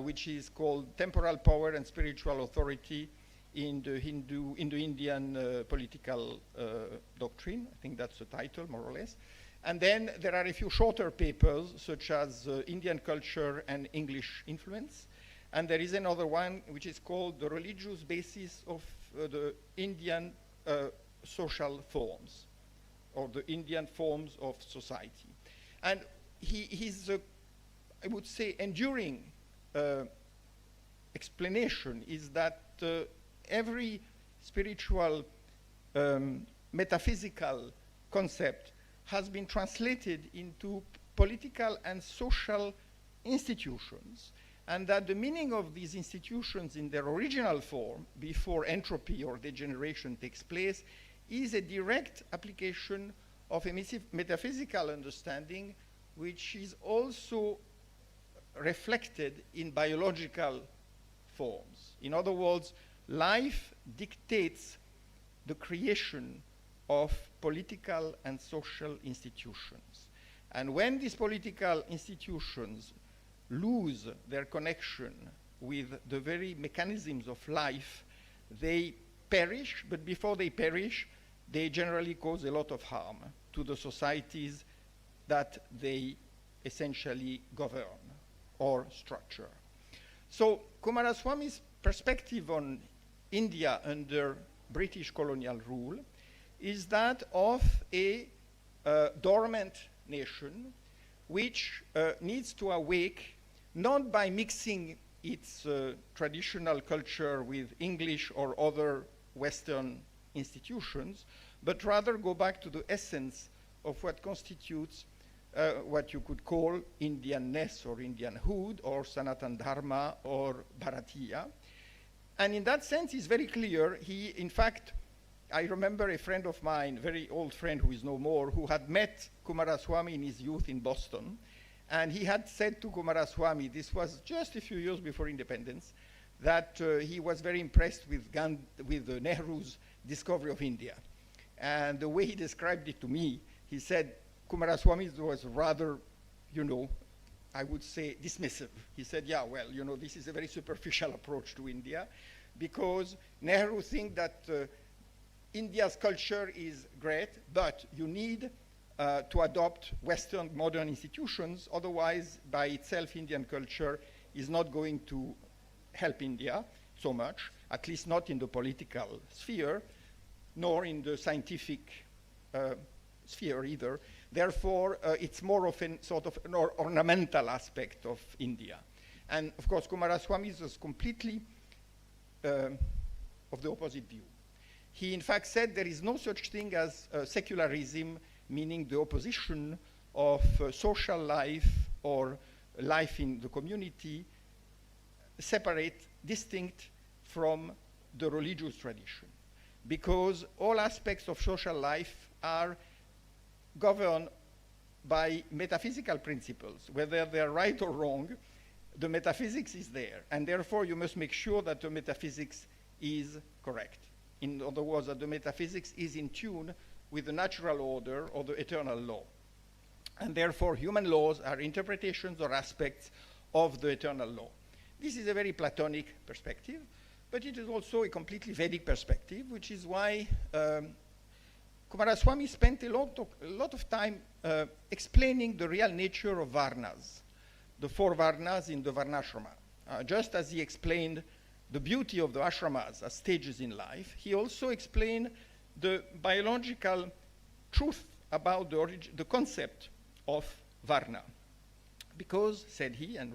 which is called Temporal Power and Spiritual Authority in the Indo-Indian political doctrine. I think that's the title, more or less. And then there are a few shorter papers, such as Indian Culture and English Influence. And there is another one which is called The Religious Basis of the Indian Social Forms, or the Indian Forms of Society. And his, I would say, enduring explanation is that every spiritual metaphysical concept has been translated into political and social institutions, and that the meaning of these institutions in their original form, before entropy or degeneration takes place, is a direct application of a metaphysical understanding, which is also reflected in biological forms. In other words, life dictates the creation of political and social institutions. And when these political institutions lose their connection with the very mechanisms of life, they perish, but before they perish, they generally cause a lot of harm to the societies that they essentially govern or structure. So Coomaraswamy's perspective on India under British colonial rule is that of a dormant nation which needs to awake not by mixing its traditional culture with English or other Western institutions, but rather go back to the essence of what constitutes what you could call Indianness or Indianhood or Sanatan Dharma or Bharatiya. And in that sense, it's very clear. He, in fact, I remember a friend of mine, very old friend who is no more, who had met Coomaraswamy in his youth in Boston. And he had said to Coomaraswamy, this was just a few years before independence, that he was very impressed with Nehru's discovery of India. And the way he described it to me, he said, Coomaraswamy was rather, I would say dismissive. He said, yeah, well, this is a very superficial approach to India, because Nehru thinks that India's culture is great, but you need to adopt Western modern institutions. Otherwise, by itself, Indian culture is not going to help India so much, at least not in the political sphere, nor in the scientific sphere either. Therefore, it's more of a sort of an ornamental aspect of India. And of course, Coomaraswamy is completely of the opposite view. He, in fact, said there is no such thing as secularism, meaning the opposition of social life or life in the community, separate, distinct from the religious tradition. Because all aspects of social life are governed by metaphysical principles. Whether they're right or wrong, the metaphysics is there. And therefore, you must make sure that the metaphysics is correct. In other words, that the metaphysics is in tune with the natural order or the eternal law. And therefore, human laws are interpretations or aspects of the eternal law. This is a very Platonic perspective, but it is also a completely Vedic perspective, which is why Coomaraswamy spent a lot of time explaining the real nature of Varnas, the 4 Varnas in the Varnashrama. Just as he explained the beauty of the ashramas as stages in life, he also explained the biological truth about the concept of Varna. Because, said he, and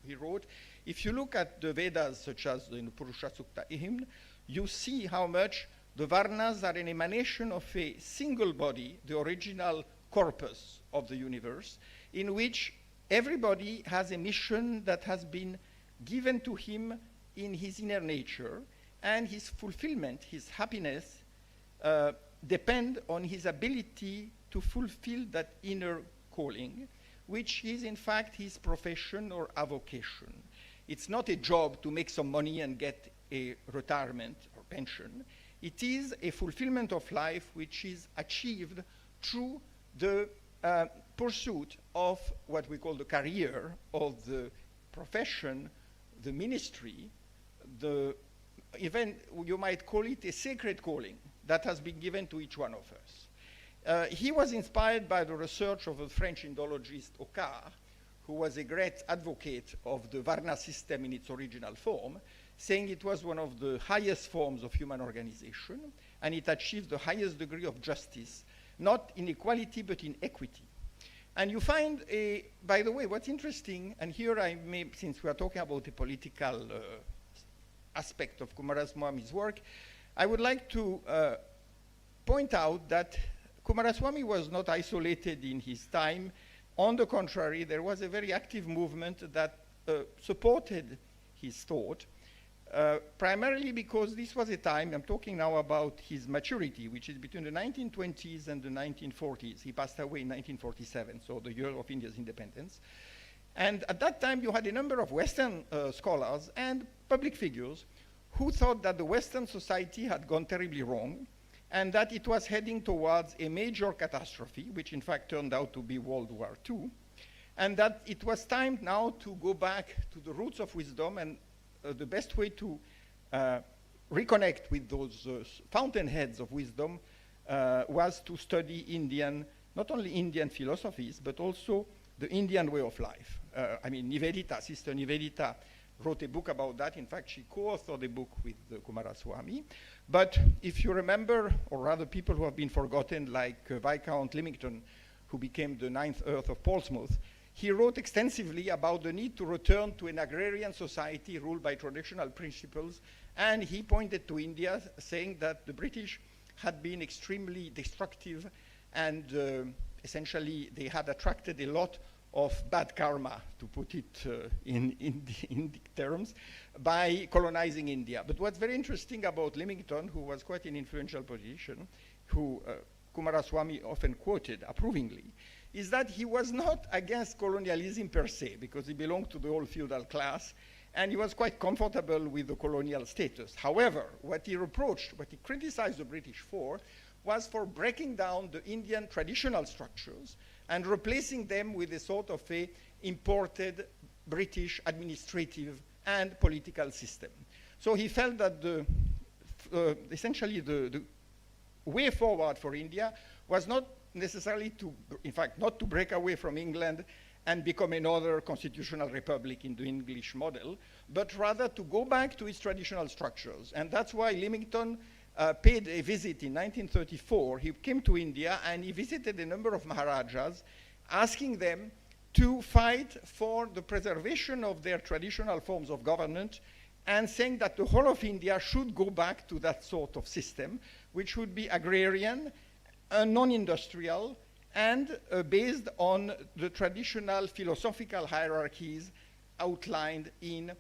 he wrote, if you look at the Vedas, such as in the Purusha Sukta hymn, you see how much the Varnas are an emanation of a single body, the original corpus of the universe, in which everybody has a mission that has been given to him in his inner nature, and his fulfillment, his happiness, depend on his ability to fulfill that inner calling, which is in fact his profession or avocation. It's not a job to make some money and get a retirement or pension. It is a fulfillment of life which is achieved through the pursuit of what we call the career, of the profession, the ministry, the even you might call it a sacred calling that has been given to each one of us. He was inspired by the research of the French Indologist Ocar, who was a great advocate of the Varna system in its original form, saying it was one of the highest forms of human organization, and it achieved the highest degree of justice, not in equality, but in equity. And you find, by the way, what's interesting, and here I may, since we are talking about the political aspect of Coomaraswamy's work, I would like to point out that Coomaraswamy was not isolated in his time. On the contrary, there was a very active movement that supported his thought, primarily because this was a time, I'm talking now about his maturity, which is between the 1920s and the 1940s. He passed away in 1947, so the year of India's independence. And at that time, you had a number of Western scholars and public figures who thought that the Western society had gone terribly wrong and that it was heading towards a major catastrophe, which in fact turned out to be World War II, and that it was time now to go back to the roots of wisdom, and the best way to reconnect with those fountainheads of wisdom was to study Indian, not only Indian philosophies, but also the Indian way of life. I mean, Nivedita, Sister Nivedita, wrote a book about that. In fact, she co-authored a book with Coomaraswamy. But if you remember, or rather people who have been forgotten, like Viscount Leamington, who became the ninth Earl of Portsmouth, he wrote extensively about the need to return to an agrarian society ruled by traditional principles, and he pointed to India, saying that the British had been extremely destructive, and essentially they had attracted a lot of bad karma, to put it in terms, by colonizing India. But what's very interesting about Leamington, who was quite an influential politician, who Coomaraswamy often quoted approvingly, is that he was not against colonialism per se, because he belonged to the old feudal class, and he was quite comfortable with the colonial status. However, what he reproached, what he criticized the British for, was for breaking down the Indian traditional structures and replacing them with a sort of a imported British administrative and political system. So he felt that essentially the way forward for India was not necessarily to, in fact, not to break away from England and become another constitutional republic in the English model, but rather to go back to its traditional structures. And that's why Leamington paid a visit in 1934. He came to India and he visited a number of Maharajas, asking them to fight for the preservation of their traditional forms of government, and saying that the whole of India should go back to that sort of system, which would be agrarian, non-industrial, and based on the traditional philosophical hierarchies outlined in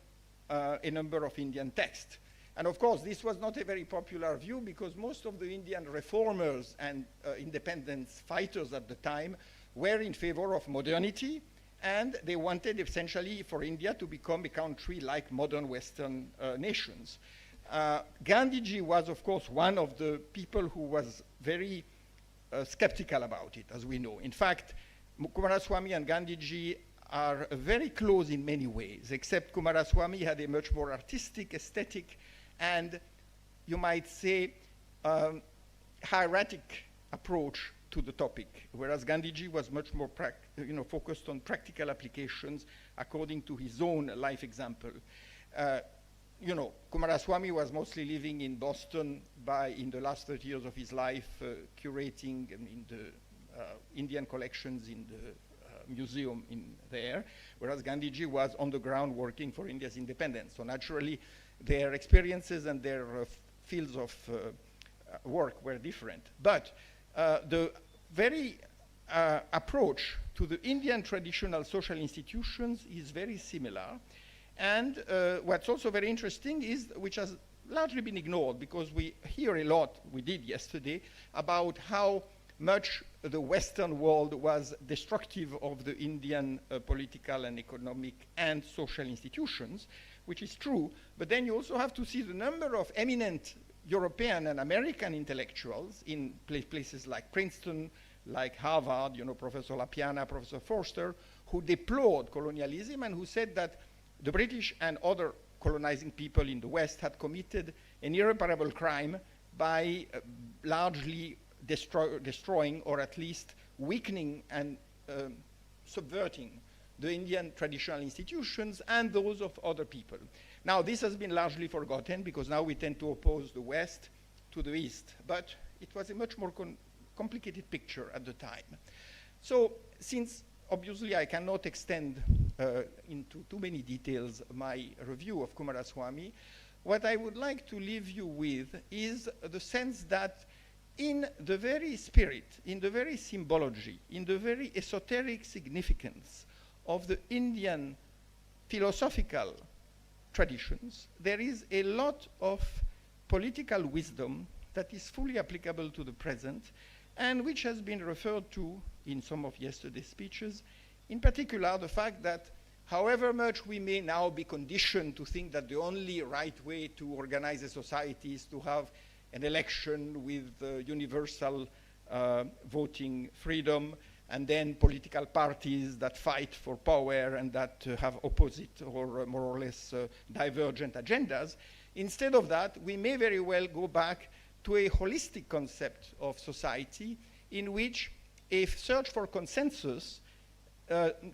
a number of Indian texts. And of course, this was not a very popular view, because most of the Indian reformers and independence fighters at the time were in favor of modernity, and they wanted essentially for India to become a country like modern Western nations. Gandhiji was, of course, one of the people who was very skeptical about it, as we know. In fact, Coomaraswamy and Gandhiji are very close in many ways, except Coomaraswamy had a much more artistic, aesthetic, and you might say hieratic approach to the topic, whereas Gandhiji was much more focused on practical applications according to his own life example. Coomaraswamy was mostly living in Boston in the last 30 years of his life, curating in the Indian collections in the museum there, whereas Gandhiji was on the ground working for India's independence. So naturally, their experiences and their fields of work were different. But the very approach to the Indian traditional social institutions is very similar. And what's also very interesting is, which has largely been ignored, because we hear a lot, we did yesterday, about how much the Western world was destructive of the Indian political and economic and social institutions, which is true. But then you also have to see the number of eminent European and American intellectuals in places like Princeton, like Harvard, Professor LaPiana, Professor Forster, who deplored colonialism and who said that the British and other colonizing people in the West had committed an irreparable crime by largely destroying or at least weakening and subverting the Indian traditional institutions and those of other people. Now, this has been largely forgotten because now we tend to oppose the West to the East, but it was a much more complicated picture at the time. So, since obviously I cannot extend into too many details my review of Coomaraswamy, what I would like to leave you with is the sense that in the very spirit, in the very symbology, in the very esoteric significance of the Indian philosophical traditions, there is a lot of political wisdom that is fully applicable to the present and which has been referred to in some of yesterday's speeches. In particular, the fact that however much we may now be conditioned to think that the only right way to organize a society is to have an election with universal voting freedom, and then political parties that fight for power and that have opposite or more or less divergent agendas. Instead of that, we may very well go back to a holistic concept of society in which a search for consensus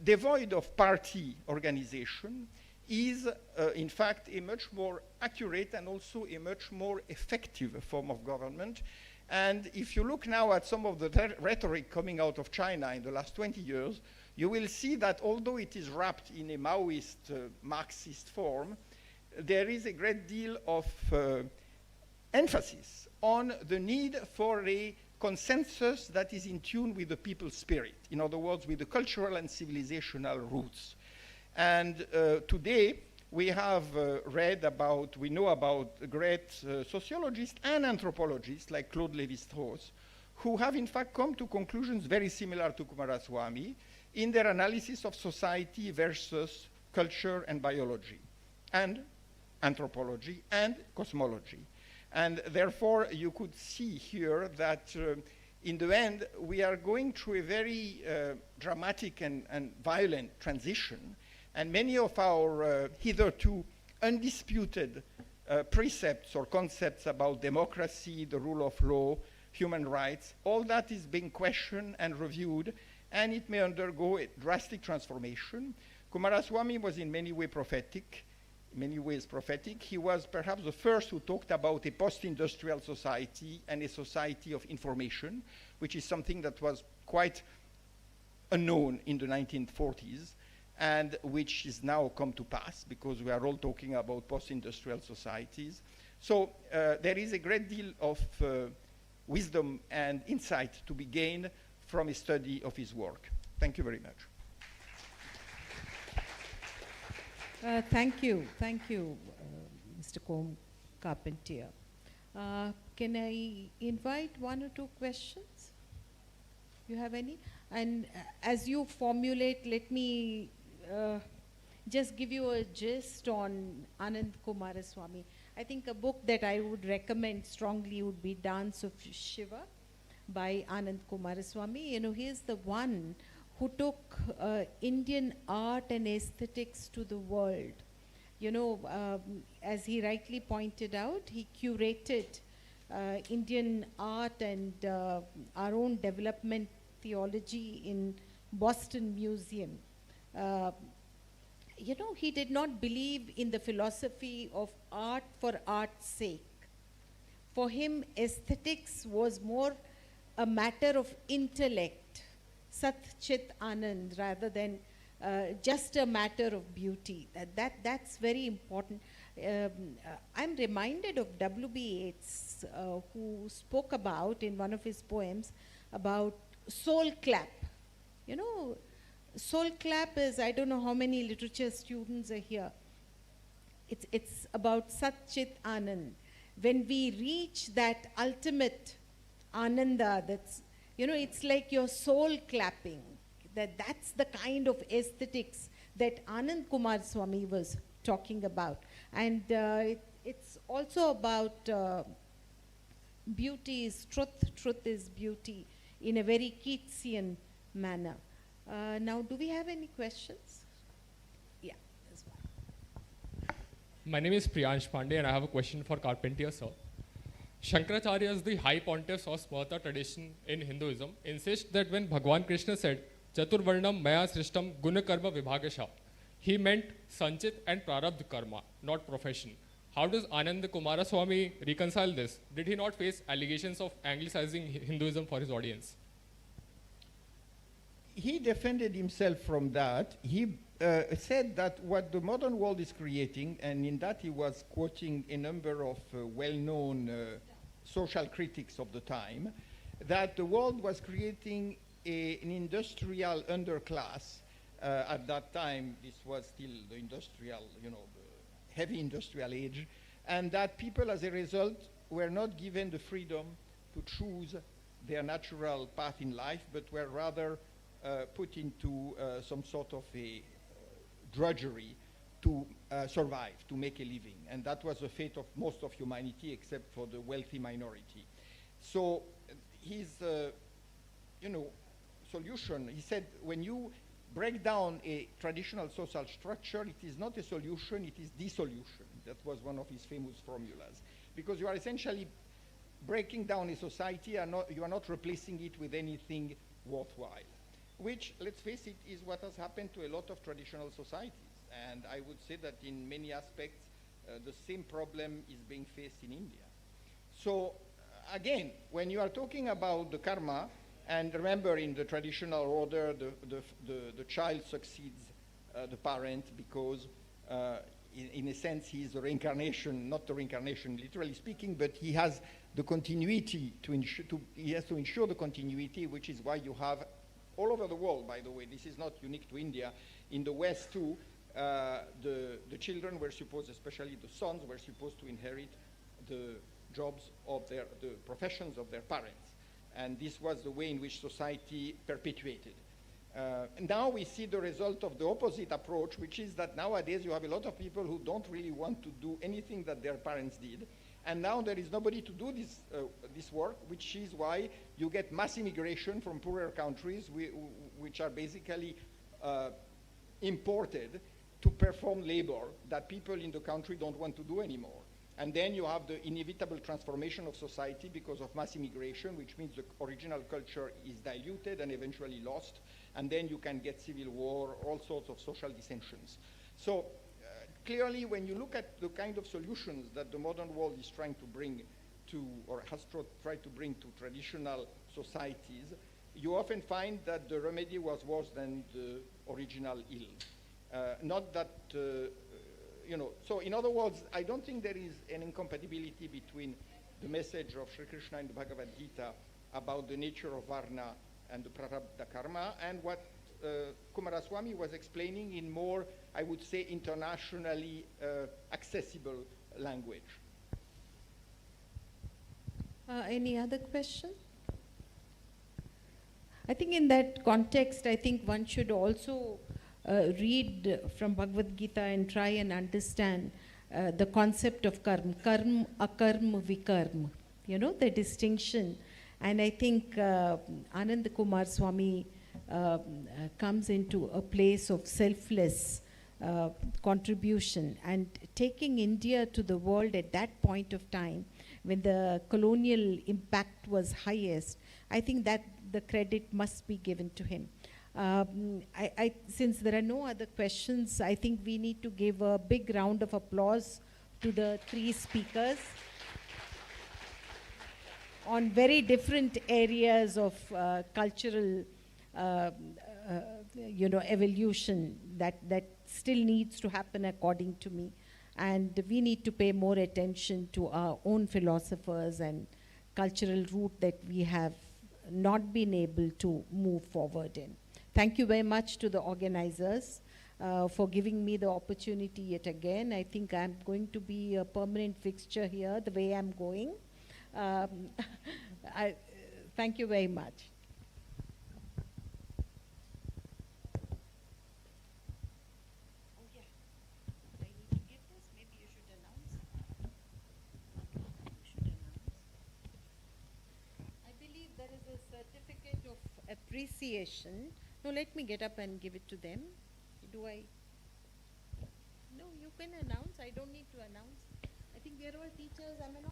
devoid of party organization is in fact a much more accurate and also a much more effective form of government. And if you look now at some of the rhetoric coming out of China in the last 20 years, you will see that although it is wrapped in a Maoist, Marxist form, there is a great deal of emphasis on the need for a consensus that is in tune with the people's spirit. In other words, with the cultural and civilizational roots. And today, we have we know about great sociologists and anthropologists like Claude Lévi-Strauss, who have in fact come to conclusions very similar to Coomaraswamy in their analysis of society versus culture and biology, and anthropology and cosmology. And therefore, you could see here that in the end, we are going through a very dramatic and violent transition. And many of our hitherto undisputed precepts or concepts about democracy, the rule of law, human rights, all that is being questioned and reviewed, and it may undergo a drastic transformation. Coomaraswamy was in many ways prophetic. He was perhaps the first who talked about a post-industrial society and a society of information, which is something that was quite unknown in the 1940s. And which is now come to pass because we are all talking about post-industrial societies. So there is a great deal of wisdom and insight to be gained from a study of his work. Thank you very much. Thank you, Mr. Carpentier. Can I invite one or two questions? You have any? And as you formulate, let me just give you a gist on Anand Coomaraswamy. I think a book that I would recommend strongly would be Dance of Shiva by Anand Coomaraswamy. You know, he is the one who took Indian art and aesthetics to the world. You know, as he rightly pointed out, he curated Indian art and our own development theology in Boston Museum. You know, he did not believe in the philosophy of art for art's sake. For him, aesthetics was more a matter of intellect, Sat Chit Anand, rather than just a matter of beauty. That's very important. I'm reminded of W.B. Yeats, who spoke about in one of his poems about soul clap. You know, soul clap is, I don't know how many literature students are here. It's about Sat Chit Anand. When we reach that ultimate Ananda, that's, you know, it's like your soul clapping. That's the kind of aesthetics that Anand Coomaraswamy was talking about. And it's also about beauty is truth is beauty in a very Keatsian manner. Now, do we have any questions? Yeah, there's one. My name is Priyansh Pandey, and I have a question for Carpentier, sir. Shankaracharya, the high pontiff of Smarta tradition in Hinduism, insists that when Bhagwan Krishna said, Chaturvarnam Maya Srishtam Guna Karma Vibhagasha, he meant Sanchit and Prarabdha Karma, not profession. How does Ananda Kumaraswamy reconcile this? Did he not face allegations of anglicizing Hinduism for his audience? He defended himself from that. He said that what the modern world is creating, and in that he was quoting a number of well-known social critics of the time, that the world was creating an industrial underclass. At that time, this was still the industrial, the heavy industrial age, and that people, as a result, were not given the freedom to choose their natural path in life, but were rather put into some sort of a drudgery to survive, to make a living. And that was the fate of most of humanity, except for the wealthy minority. So his, solution, he said, when you break down a traditional social structure, it is not a solution, it is dissolution. That was one of his famous formulas. Because you are essentially breaking down a society, and you are not replacing it with anything worthwhile. Which, let's face it, is what has happened to a lot of traditional societies. And I would say that in many aspects, the same problem is being faced in India. So, again, when you are talking about the karma, and remember in the traditional order, the child succeeds the parent because, in a sense, he is the reincarnation, not the reincarnation literally speaking, but he has the continuity he has to ensure the continuity, which is why you have all over the world, by the way, this is not unique to India. In the West, too, the children were supposed, especially the sons, were supposed to inherit the jobs of the professions of their parents. And this was the way in which society perpetuated. And now we see the result of the opposite approach, which is that nowadays you have a lot of people who don't really want to do anything that their parents did. And now there is nobody to do this work, which is why you get mass immigration from poorer countries, which are basically imported to perform labor that people in the country don't want to do anymore. And then you have the inevitable transformation of society because of mass immigration, which means the original culture is diluted and eventually lost. And then you can get civil war, all sorts of social dissensions. So clearly, when you look at the kind of solutions that the modern world is trying to bring to, or has tried to bring to traditional societies, you often find that the remedy was worse than the original ill. Not that, so in other words, I don't think there is an incompatibility between the message of Sri Krishna in the Bhagavad Gita about the nature of Varna and the Prarabdha Karma and what Kumaraswamy was explaining in more, I would say, internationally accessible language. Any other question? I think in that context, I think one should also read from Bhagavad Gita and try and understand the concept of karma, akarma, vikarma, the distinction. And I think Ananda Kumaraswamy comes into a place of selfless contribution and taking India to the world at that point of time when the colonial impact was highest. I think that the credit must be given to him. Since there are no other questions, I think we need to give a big round of applause to the three speakers on very different areas of cultural evolution that still needs to happen according to me. And we need to pay more attention to our own philosophers and cultural route that we have not been able to move forward in. Thank you very much to the organizers for giving me the opportunity yet again. I think I'm going to be a permanent fixture here the way I'm going. Thank you very much. Appreciation. No, let me get up and give it to them. Do I? No, you can announce. I don't need to announce. I think we are all teachers. I'm an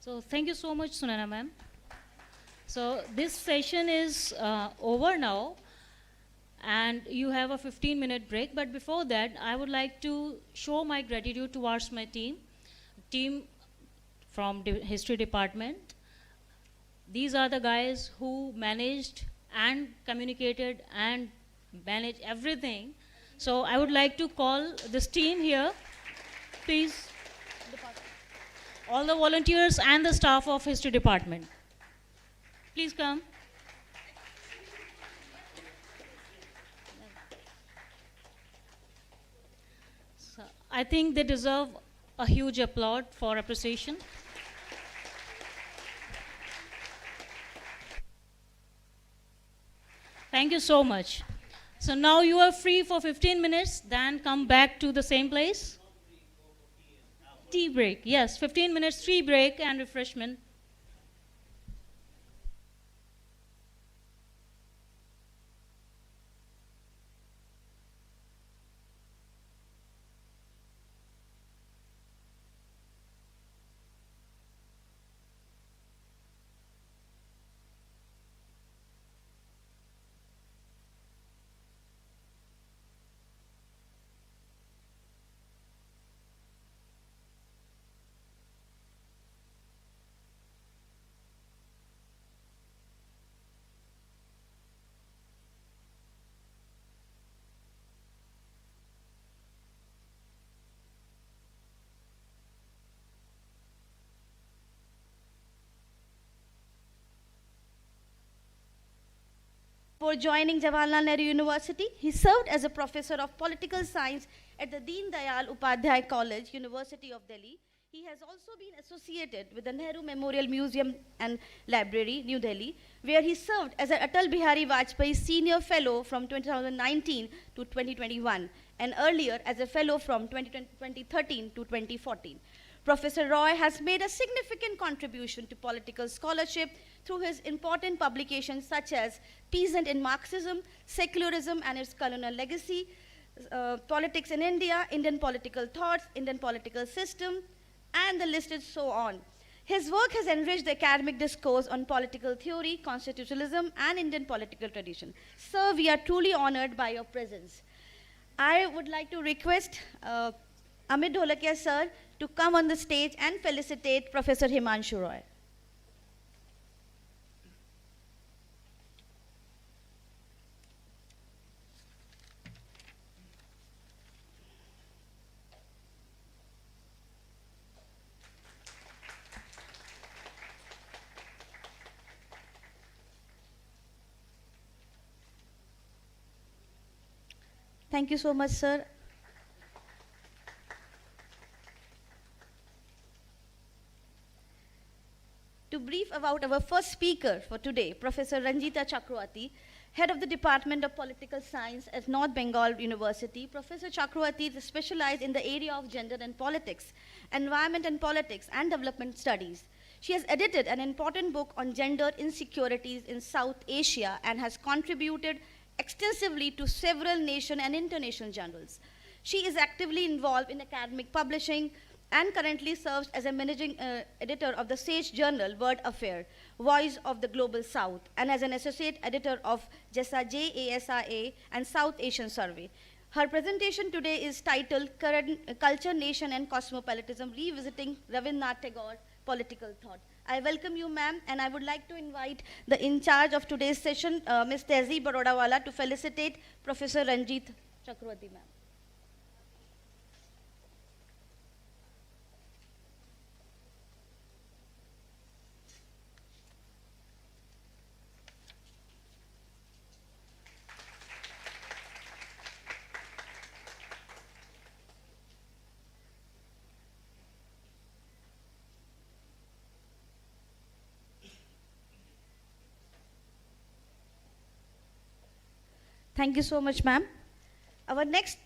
So thank you so much, Sunana ma'am. So this session is over now, and you have a 15-minute break. But before that, I would like to show my gratitude towards my team from the history department. These are the guys who managed and communicated and managed everything. So I would like to call this team here, please. All the volunteers and the staff of history department. Please come. So I think they deserve a huge applaud for appreciation. Thank you so much. So now you are free for 15 minutes, then come back to the same place. Tea break, yes, 15 minutes tea break and refreshment. Before joining Jawaharlal Nehru University, he served as a professor of political science at the Deen Dayal Upadhyay College, University of Delhi. He has also been associated with the Nehru Memorial Museum and Library, New Delhi, where he served as an Atal Bihari Vajpayee Senior Fellow from 2019 to 2021, and earlier as a fellow from 2013 to 2014. Professor Roy has made a significant contribution to political scholarship through his important publications such as Peasant in Marxism, Secularism and its Colonial Legacy, Politics in India, Indian Political Thoughts, Indian Political System, and the list is so on. His work has enriched the academic discourse on political theory, constitutionalism, and Indian political tradition. Sir, we are truly honored by your presence. I would like to request Amit Dholakia sir to come on the stage and felicitate Professor Himanshu Roy. Thank you so much, sir. To brief about our first speaker for today, Professor Ranjita Chakravarti, Head of the Department of Political Science at North Bengal University. Professor Chakravarti is specialized in the area of gender and politics, environment and politics, and development studies. She has edited an important book on gender insecurities in South Asia and has contributed extensively to several national and international journals. She is actively involved in academic publishing and currently serves as a managing editor of the Sage journal World Affair, Voice of the Global South, and as an associate editor of JASA and South Asian Survey. Her presentation today is titled Culture, Nation and Cosmopolitanism, Revisiting Rabindranath Tagore, political thought. I welcome you, ma'am, and I would like to invite the in charge of today's session, Ms. Tezi Barodawala, to felicitate Professor Ranjit Chakravarti, ma'am. Thank you so much, ma'am. Our next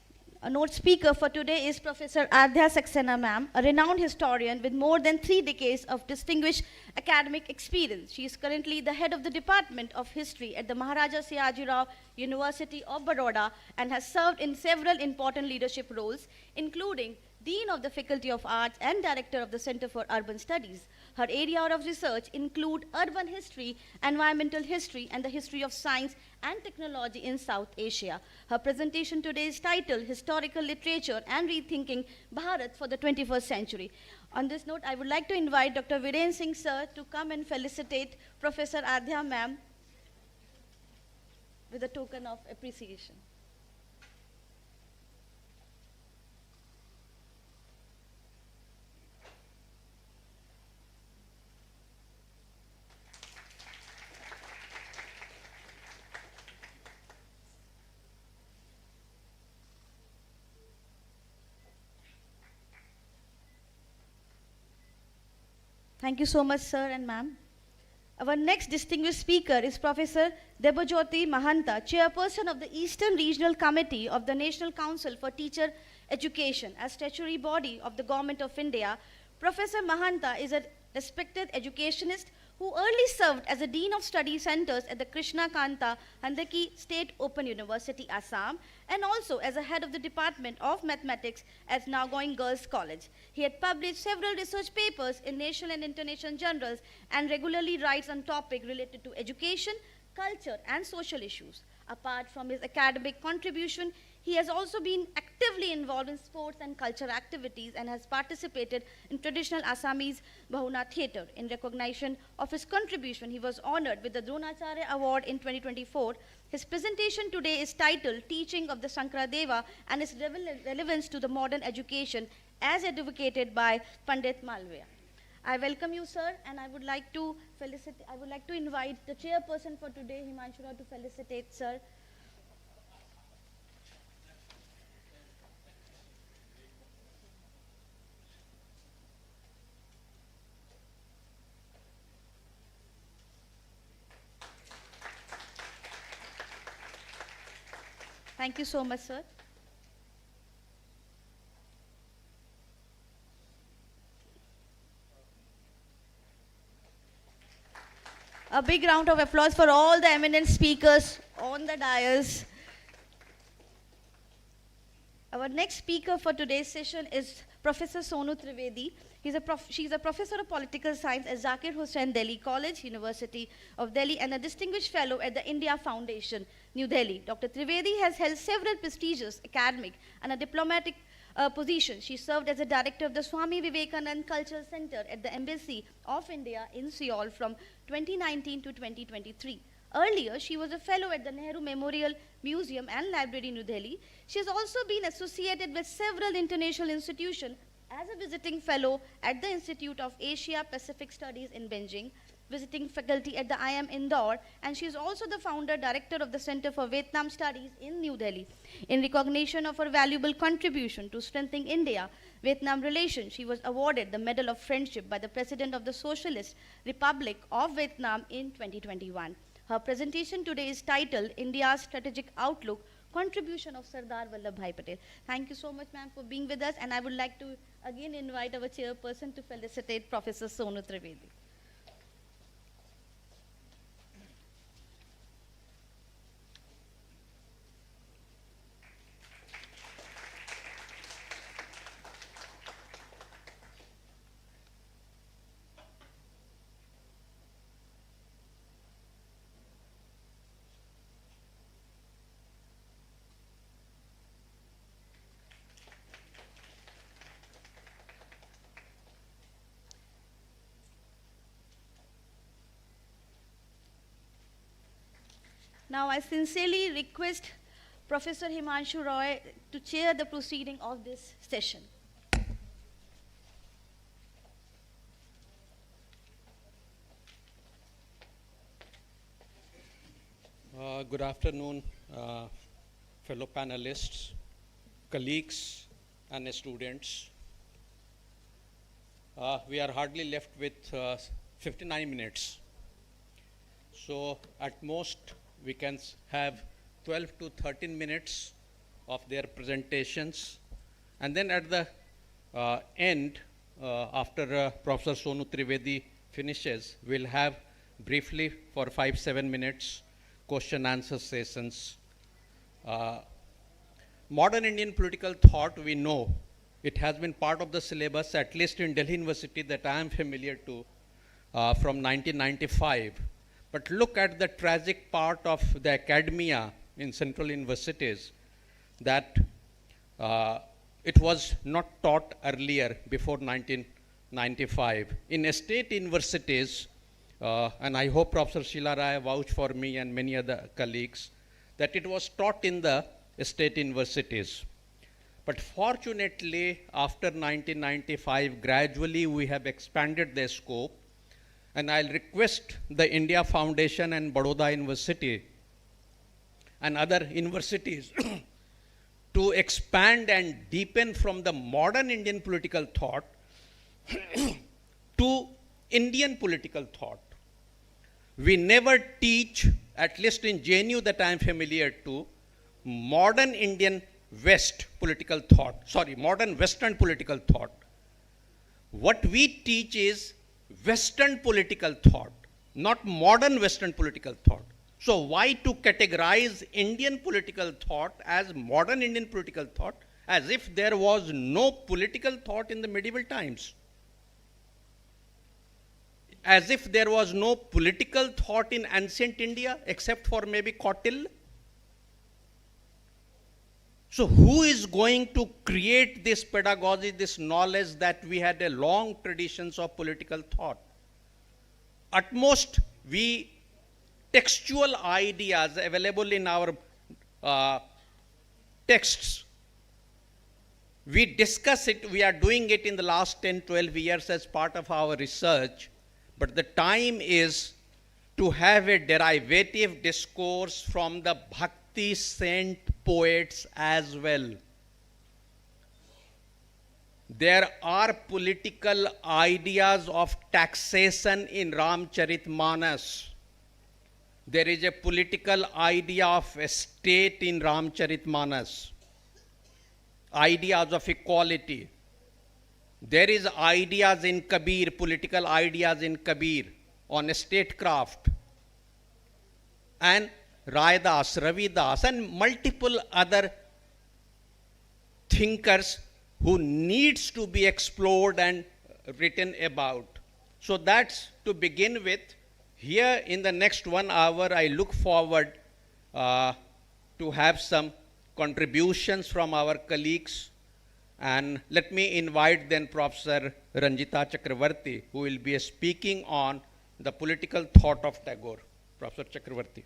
note speaker for today is Professor Adhya Saxena, ma'am, a renowned historian with more than 3 decades of distinguished academic experience. She is currently the head of the Department of History at the Maharaja Sayajirao University of Baroda and has served in several important leadership roles, including Dean of the Faculty of Arts and Director of the Center for Urban Studies. Her area of research include urban history, environmental history, and the history of science and technology in South Asia. Her presentation today is titled Historical Literature and Rethinking Bharat for the 21st Century. On this note, I would like to invite Dr. Viren Singh sir to come and felicitate Professor Adhya ma'am with a token of appreciation. Thank you so much, sir and ma'am. Our next distinguished speaker is Professor Debojyoti Mahanta, Chairperson of the Eastern Regional Committee of the National Council for Teacher Education, a statutory body of the Government of India. Professor Mahanta is a respected educationist who early served as a Dean of Study Centers at the Krishna Kanta Handaki State Open University, Assam, and also as a head of the Department of Mathematics at Nagoing Girls College. He had published several research papers in national and international journals and regularly writes on topics related to education, culture, and social issues. Apart from his academic contribution, he has also been actively involved in sports and cultural activities and has participated in traditional Assamese Bahuna theatre. In recognition of his contribution, he was honored with the Dronacharya Award in 2024. His presentation today is titled Teaching of the Sankaradeva and its relevance to the modern education as advocated by Pandit Malviya. I welcome you, sir, and I would like to invite the chairperson for today, Himanshura, to felicitate, sir. Thank you so much, sir. A big round of applause for all the eminent speakers on the dais. Our next speaker for today's session is Professor Sonu Trivedi. She's a professor of political science at Zakir Hussain Delhi College, University of Delhi, and a distinguished fellow at the India Foundation, New Delhi. Dr. Trivedi has held several prestigious academic and a diplomatic positions. She served as a director of the Swami Vivekanand Cultural Center at the Embassy of India in Seoul from 2019 to 2023. Earlier, she was a fellow at the Nehru Memorial Museum and Library, New Delhi. She has also been associated with several international institutions as a visiting fellow at the Institute of Asia Pacific Studies in Beijing, visiting faculty at the IIM Indore, and she is also the founder director of the Center for Vietnam Studies in New Delhi. In recognition of her valuable contribution to strengthening India-Vietnam relations, she was awarded the Medal of Friendship by the President of the Socialist Republic of Vietnam in 2021. Her presentation today is titled India's Strategic Outlook, Contribution of Sardar Vallabhbhai Patel. Thank you so much, ma'am, for being with us, and I would like to again invite our chairperson to felicitate Professor Sonu Trivedi. Now I sincerely request Professor Himanshu Roy to chair the proceeding of this session. Good afternoon, fellow panelists, colleagues, and students. We are hardly left with 59 minutes. So at most, we can have 12 to 13 minutes of their presentations. And then at the end, after Professor Sonu Trivedi finishes, we'll have briefly for 5-7 minutes question answer sessions. Modern Indian political thought, we know, it has been part of the syllabus, at least in Delhi University, that I am familiar to from 1995. But look at the tragic part of the academia in central universities, that it was not taught earlier before 1995. In state universities, and I hope Professor Sheila Rai vouch for me and many other colleagues, that it was taught in the state universities. But fortunately, after 1995, gradually we have expanded the scope. And I'll request the India Foundation and Baroda University and other universities to expand and deepen from the modern Indian political thought to Indian political thought. We never teach, at least in JNU that I am familiar to, modern Indian West political thought, modern Western political thought. What we teach is Western political thought, not modern Western political thought. So why to categorize Indian political thought as modern Indian political thought, as if there was no political thought in the medieval times? As if there was no political thought in ancient India, except for maybe Kautil? So who is going to create this pedagogy, this knowledge that we had a long traditions of political thought? At most, textual ideas available in our texts, we discuss it, we are doing it in the last 10, 12 years as part of our research, but the time is to have a derivative discourse from the Bhakti saint poets as well. There are political ideas of taxation in Ramcharitmanas. There is a political idea of a state in Ramcharitmanas. Ideas of equality. There is ideas in Kabir, political ideas in Kabir on statecraft. And Raidas, Ravidas, and multiple other thinkers who needs to be explored and written about. So that's to begin with. Here in the next 1 hour, I look forward to have some contributions from our colleagues. And let me invite then Professor Ranjita Chakravarti, who will be speaking on the political thought of Tagore. Professor Chakravarti.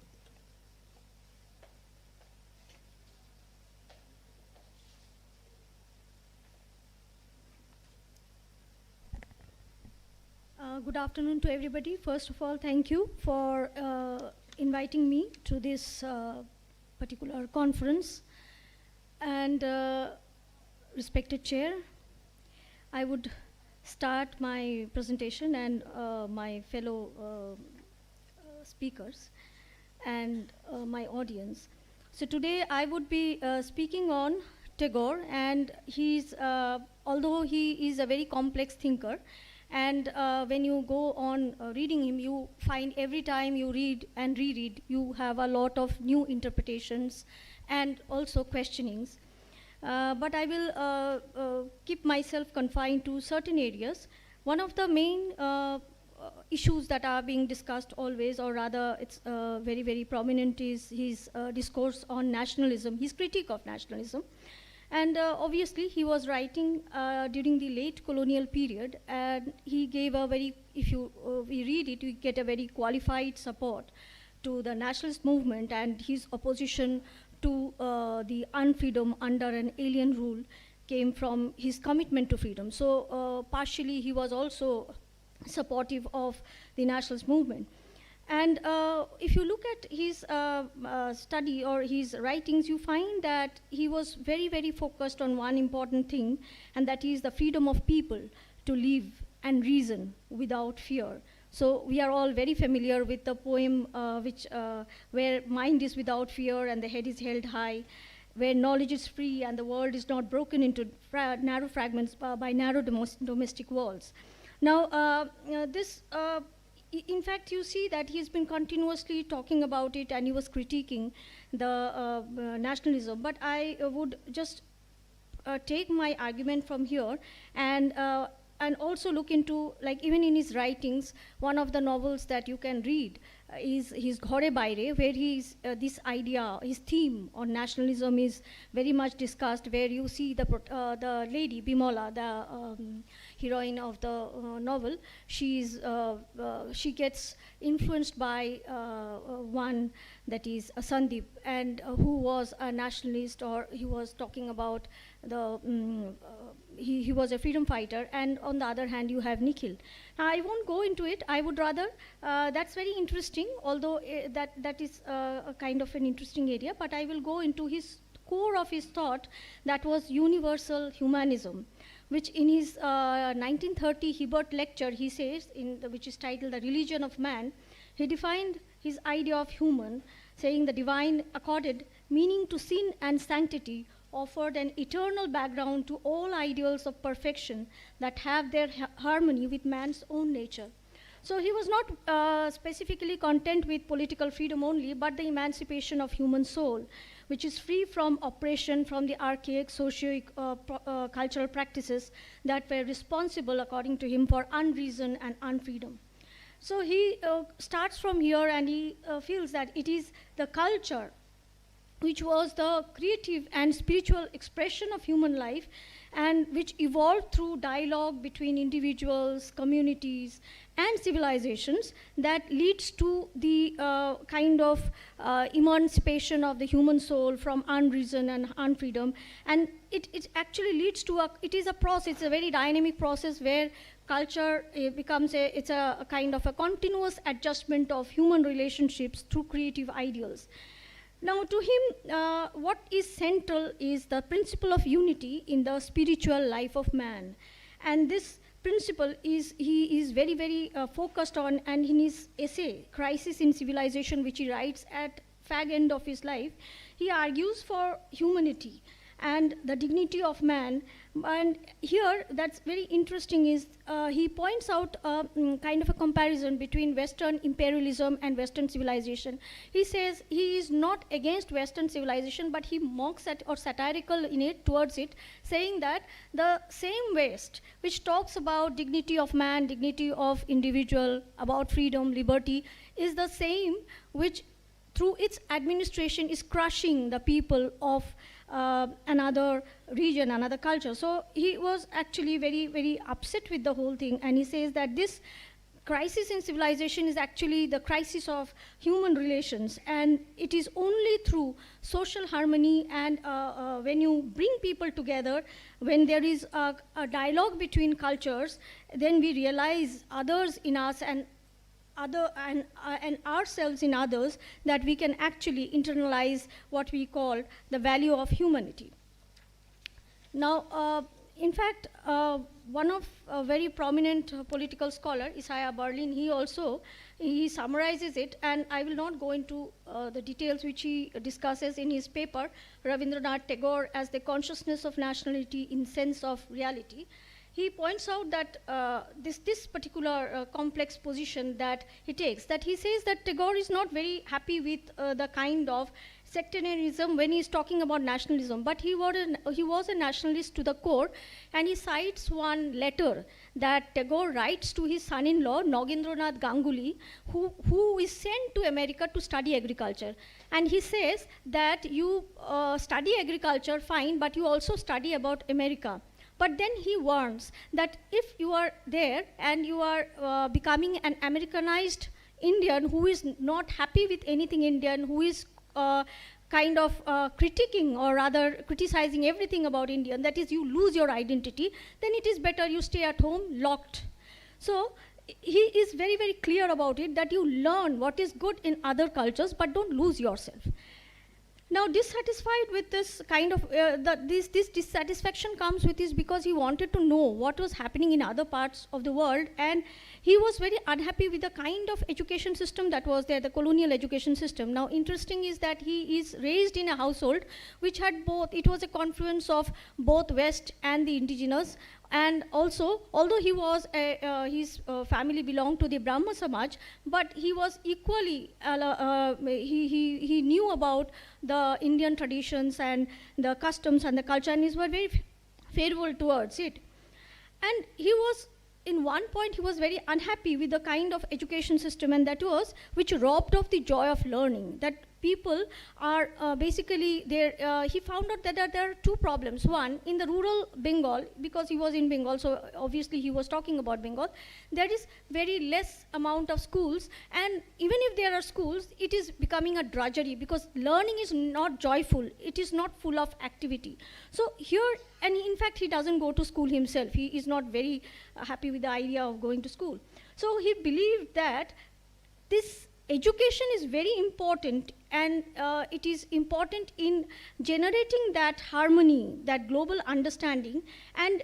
Good afternoon to everybody. First of all, thank you for inviting me to this particular conference. And respected chair, I would start my presentation and my fellow speakers and my audience. So today I would be speaking on Tagore, and he's, although he is a very complex thinker, and when you go on reading him, you find every time you read and reread, you have a lot of new interpretations and also questionings. But I will keep myself confined to certain areas. One of the main issues that are being discussed always, or rather it's very, very prominent, is his discourse on nationalism, his critique of nationalism. And obviously he was writing during the late colonial period, and he gave a very, if you we read it, you get a very qualified support to the nationalist movement and his opposition to the unfreedom under an alien rule came from his commitment to freedom. So partially he was also supportive of the nationalist movement. And if you look at his study or his writings, you find that he was very, very focused on one important thing, and that is the freedom of people to live and reason without fear. So we are all very familiar with the poem where mind is without fear and the head is held high, where knowledge is free and the world is not broken into narrow fragments by narrow domestic walls. Now, in fact, you see that he's been continuously talking about it and he was critiquing the nationalism. But I would just take my argument from here and also look into, like, even in his writings, one of the novels that you can read is his Ghore Baire, where he's, this idea, his theme on nationalism is very much discussed, where you see the lady, Bimola, the heroine of the novel, she gets influenced by one, that is Sandeep, and who was a nationalist, or he was talking about the he was a freedom fighter, and on the other hand you have Nikhil. Now I won't go into it. I would rather, that's very interesting, although that is a kind of an interesting area, but I will go into his core of his thought, that was universal humanism, which in his 1930 Hebert lecture he says, which is titled The Religion of Man, he defined his idea of human, saying the divine accorded meaning to sin and sanctity, offered an eternal background to all ideals of perfection that have their harmony with man's own nature. So he was not specifically content with political freedom only, but the emancipation of human soul, which is free from oppression from the archaic socio-cultural practices that were responsible, according to him, for unreason and unfreedom. So he starts from here, and he feels that it is the culture which was the creative and spiritual expression of human life, and which evolved through dialogue between individuals, communities, and civilizations, that leads to the kind of emancipation of the human soul from unreason and unfreedom. And it actually leads to it is a process, it's a very dynamic process, where culture becomes it's a kind of a continuous adjustment of human relationships through creative ideals. Now, to him, what is central is the principle of unity in the spiritual life of man. And this principle he is very, very focused on, and in his essay, Crisis in Civilization, which he writes at fag end of his life, he argues for humanity and the dignity of man. And here, that's very interesting, is he points out kind of a comparison between Western imperialism and Western civilization. He says he is not against Western civilization, but he mocks at or satirical in it towards it, saying that the same West, which talks about dignity of man, dignity of individual, about freedom, liberty, is the same which through its administration is crushing the people of another region, another culture. So he was actually very, very upset with the whole thing, and he says that this crisis in civilization is actually the crisis of human relations, and it is only through social harmony and when you bring people together, when there is a dialogue between cultures, then we realize others in us and ourselves in others, that we can actually internalize what we call the value of humanity. Now, in fact, one of a very prominent political scholar, Isaiah Berlin, he summarizes it, and I will not go into the details which he discusses in his paper, Rabindranath Tagore as the consciousness of nationality in sense of reality. He points out that this particular complex position that he takes, that he says that Tagore is not very happy with the kind of sectarianism when he's talking about nationalism, but he was a nationalist to the core, and he cites one letter that Tagore writes to his son-in-law, Nagendranath Ganguly, who is sent to America to study agriculture. And he says that you study agriculture, fine, but you also study about America. But then he warns that if you are there and you are becoming an Americanized Indian who is not happy with anything Indian, who is kind of critiquing or rather criticizing everything about Indian, that is, you lose your identity, then it is better you stay at home locked. So he is very, very clear about it, that you learn what is good in other cultures, but don't lose yourself. Now, dissatisfied with this kind of, this dissatisfaction comes with this because he wanted to know what was happening in other parts of the world, and he was very unhappy with the kind of education system that was there, the colonial education system. Now, interesting is that he is raised in a household which had both, it was a confluence of both West and the indigenous, and also, although he was his family belonged to the Brahma Samaj, but he was equally, he knew about the Indian traditions and the customs and the culture, and he was very favorable towards it. And he was, in one point, he was very unhappy with the kind of education system, and that was which robbed of the joy of learning. That people are basically there. He found out that there are two problems. One, in the rural Bengal, because he was in Bengal, so obviously he was talking about Bengal, there is very less amount of schools, and even if there are schools, it is becoming a drudgery because learning is not joyful, it is not full of activity. So here, and in fact he doesn't go to school himself, he is not very happy with the idea of going to school. So he believed that this education is very important, and it is important in generating that harmony, that global understanding. And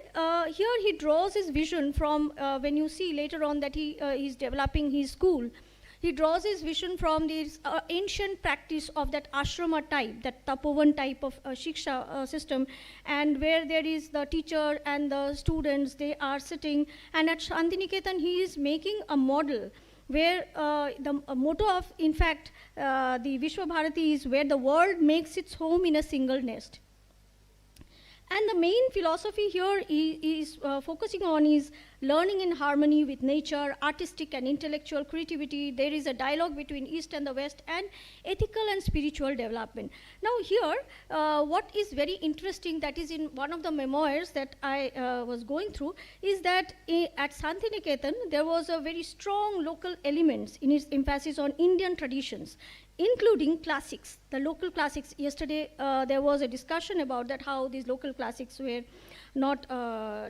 here he draws his vision from, when you see later on that he is developing his school, he draws his vision from this ancient practice of that ashrama type, that tapovan type of shiksha system, and where there is the teacher and the students, they are sitting, and at Shantiniketan he is making a model where the motto of, in fact, the Vishwa Bharati is where the world makes its home in a single nest. And the main philosophy here is focusing on is learning in harmony with nature, artistic and intellectual creativity. There is a dialogue between East and the West, and ethical and spiritual development. Now here, what is very interesting, that is in one of the memoirs that I was going through, is that at Shantiniketan, there was a very strong local elements in its emphasis on Indian traditions, including classics, the local classics. Yesterday, there was a discussion about that, how these local classics were not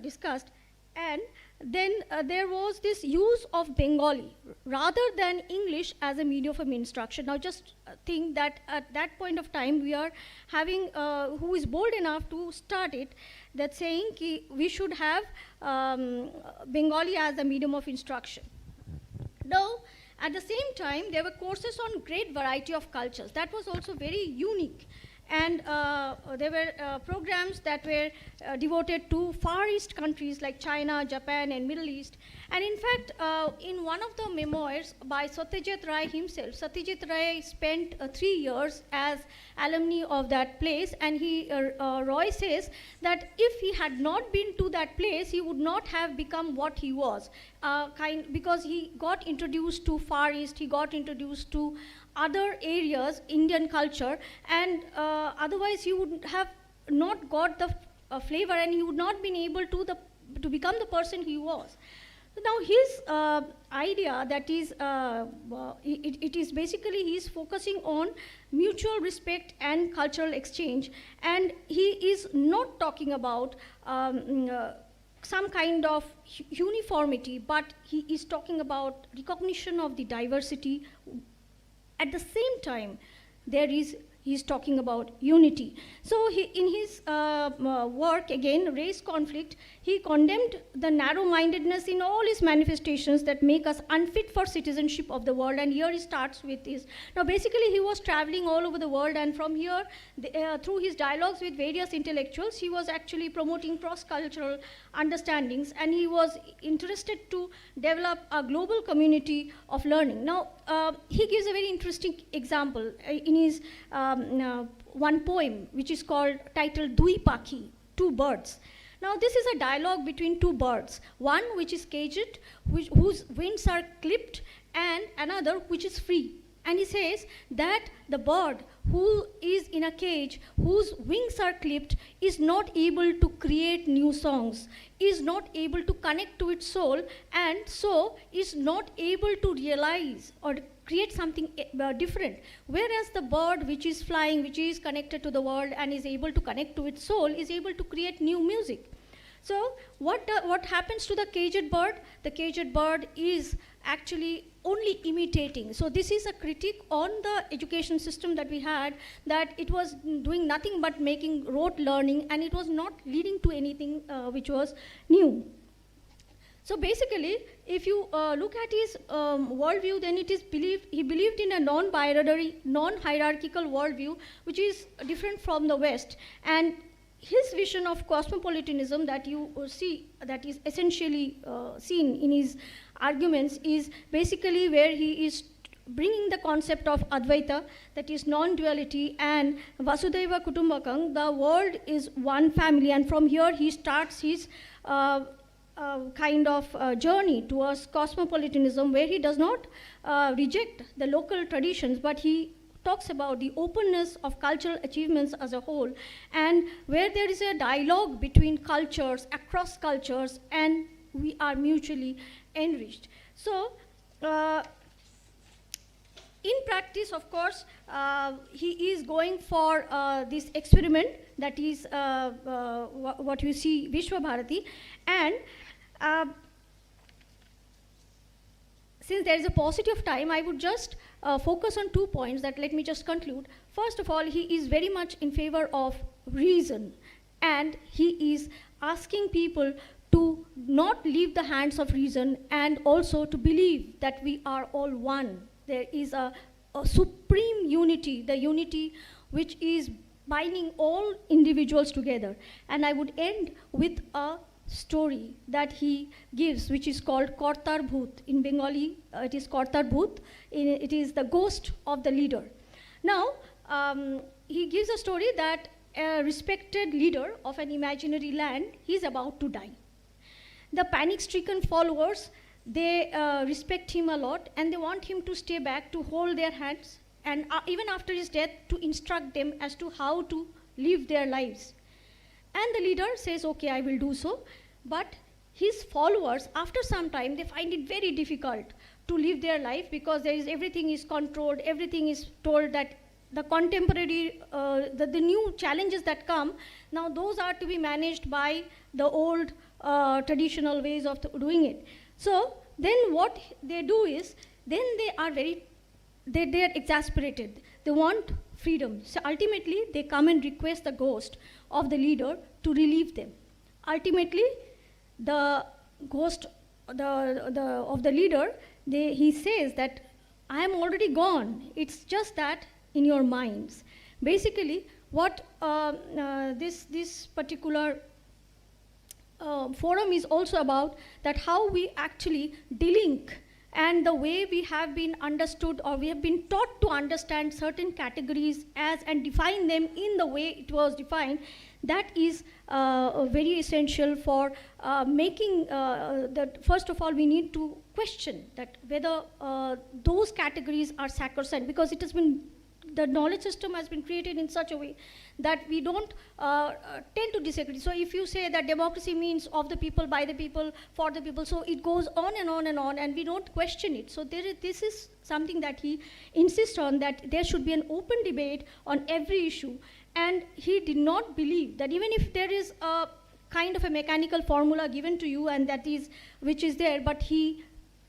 discussed. And then there was this use of Bengali rather than English as a medium of instruction. Now just think that at that point of time, we are having, who is bold enough to start it, that saying we should have Bengali as a medium of instruction. Now, at the same time, there were courses on great variety of cultures. That was also very unique. And there were programs that were devoted to Far East countries like China, Japan, and Middle East. And in fact, in one of the memoirs by Satyajit Ray himself, Satyajit Ray spent 3 years as alumni of that place, and Roy says that if he had not been to that place, he would not have become what he was, because he got introduced to Far East, he got introduced to other areas, Indian culture, and otherwise he would have not got the flavor, and he would not been able to become the person he was. Now his idea, that is, it is basically he's focusing on mutual respect and cultural exchange, and he is not talking about some kind of uniformity, but he is talking about recognition of the diversity. At the same time, he's talking about unity. So in his work, again, Race Conflict, he condemned the narrow-mindedness in all his manifestations that make us unfit for citizenship of the world. And here he starts with this. Now, basically, he was traveling all over the world, and from here, through his dialogues with various intellectuals, he was actually promoting cross-cultural understandings, and he was interested to develop a global community of learning. Now, he gives a very interesting example in his one poem, which is titled Dui Pakhi, Two Birds. Now, this is a dialogue between two birds, one which is caged, whose wings are clipped, and another which is free. And he says that the bird who is in a cage, whose wings are clipped, is not able to create new songs, is not able to connect to its soul, and so is not able to realize or create something different. Whereas the bird which is flying, which is connected to the world and is able to connect to its soul, is able to create new music. So what happens to the caged bird? The caged bird is actually only imitating. So this is a critique on the education system that we had, that it was doing nothing but making rote learning, and it was not leading to anything which was new. So basically, if you look at his worldview, then it is he believed in a non-binary, non-hierarchical worldview, which is different from the West. And his vision of cosmopolitanism that you see, that is essentially seen in his arguments, is basically where he is bringing the concept of Advaita, that is non-duality, and Vasudhaiva Kutumbakam, the world is one family, and from here he starts his kind of journey towards cosmopolitanism, where he does not reject the local traditions, but he talks about the openness of cultural achievements as a whole, and where there is a dialogue between cultures, across cultures, and we are mutually enriched. So, in practice, of course, he is going for this experiment, that is what you see, Vishwa Bharati, and since there is a paucity of time, I would just focus on 2 points that let me just conclude. First of all, he is very much in favor of reason, and he is asking people to not leave the hands of reason, and also to believe that we are all one. There is a supreme unity, the unity which is binding all individuals together. And I would end with a story that he gives, which is called Kortar Bhut. In Bengali, it is Kortar Bhut. It is the ghost of the leader. Now, he gives a story that a respected leader of an imaginary land, he is about to die. The panic-stricken followers, they respect him a lot, and they want him to stay back, to hold their hands, and even after his death, to instruct them as to how to live their lives. And the leader says, okay, I will do so. But his followers, after some time, they find it very difficult to live their life, because everything is controlled, everything is told that the contemporary, the new challenges that come, now those are to be managed by the old traditional ways of doing it. So then what they do is, then they are they are exasperated. They want freedom. So ultimately, they come and request the ghost of the leader to relieve them. Ultimately, the ghost of the leader, he says that I am already gone. It's just that in your minds. Basically, what this particular forum is also about, that how we actually delink, and the way we have been understood, or we have been taught to understand certain categories as and define them in the way it was defined, that is very essential for making that. First of all, we need to question that whether those categories are sacrosanct, because it has been, the knowledge system has been created in such a way that we don't tend to disagree. So if you say that democracy means of the people, by the people, for the people, so it goes on and on and on, and we don't question it. So this is something that he insists on, that there should be an open debate on every issue. And he did not believe that even if there is a kind of a mechanical formula given to you, and that is, which is there, but he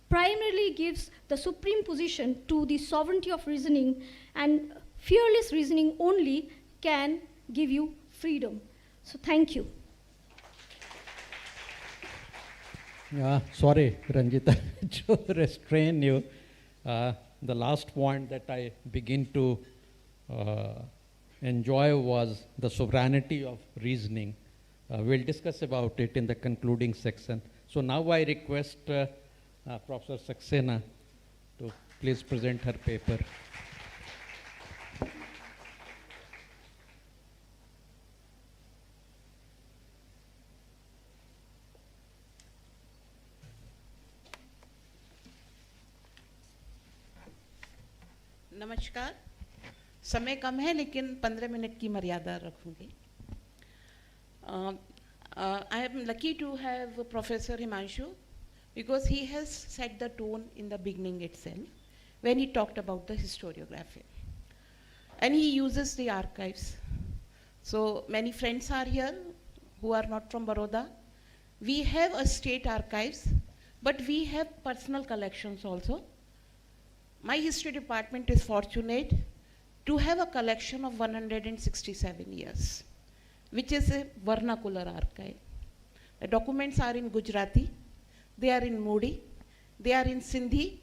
primarily gives the supreme position to the sovereignty of reasoning, and fearless reasoning only can give you freedom. So thank you. Sorry, Ranjita, to restrain you. The last point that I begin to enjoy was the sovereignty of reasoning. We'll discuss about it in the concluding section. So now I request Professor Saxena to please present her paper. नमस्कार. समय कम है लेकिन 15 minute की मर्यादा रखूंगी. I am lucky to have Professor Himanshu because he has set the tone in the beginning itself when he talked about the historiography. And he uses the archives. So many friends are here who are not from Baroda. We have a state archives, but we have personal collections also. My history department is fortunate to have a collection of 167 years, which is a vernacular archive. The documents are in Gujarati, they are in Modi, they are in Sindhi,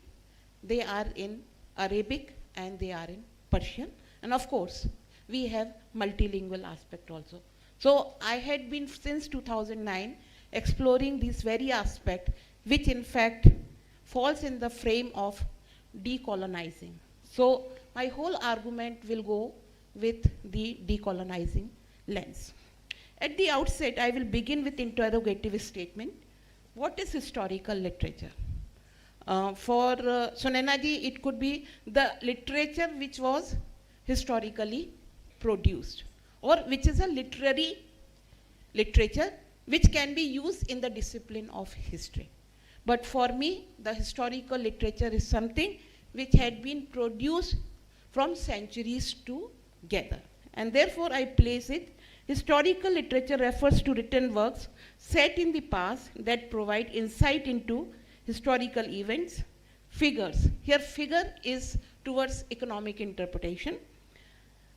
they are in Arabic, and they are in Persian. And of course, we have multilingual aspect also. So I had been since 2009 exploring this very aspect, which in fact falls in the frame of decolonizing. So my whole argument will go with the decolonizing lens. At the outset, I will begin with interrogative statement. What is historical literature? For Sunena ji, it could be the literature which was historically produced, or which is a literary literature which can be used in the discipline of history. But for me, the historical literature is something which had been produced from centuries together. And therefore, I place it. Historical literature refers to written works set in the past that provide insight into historical events, figures. Here, figure is towards economic interpretation,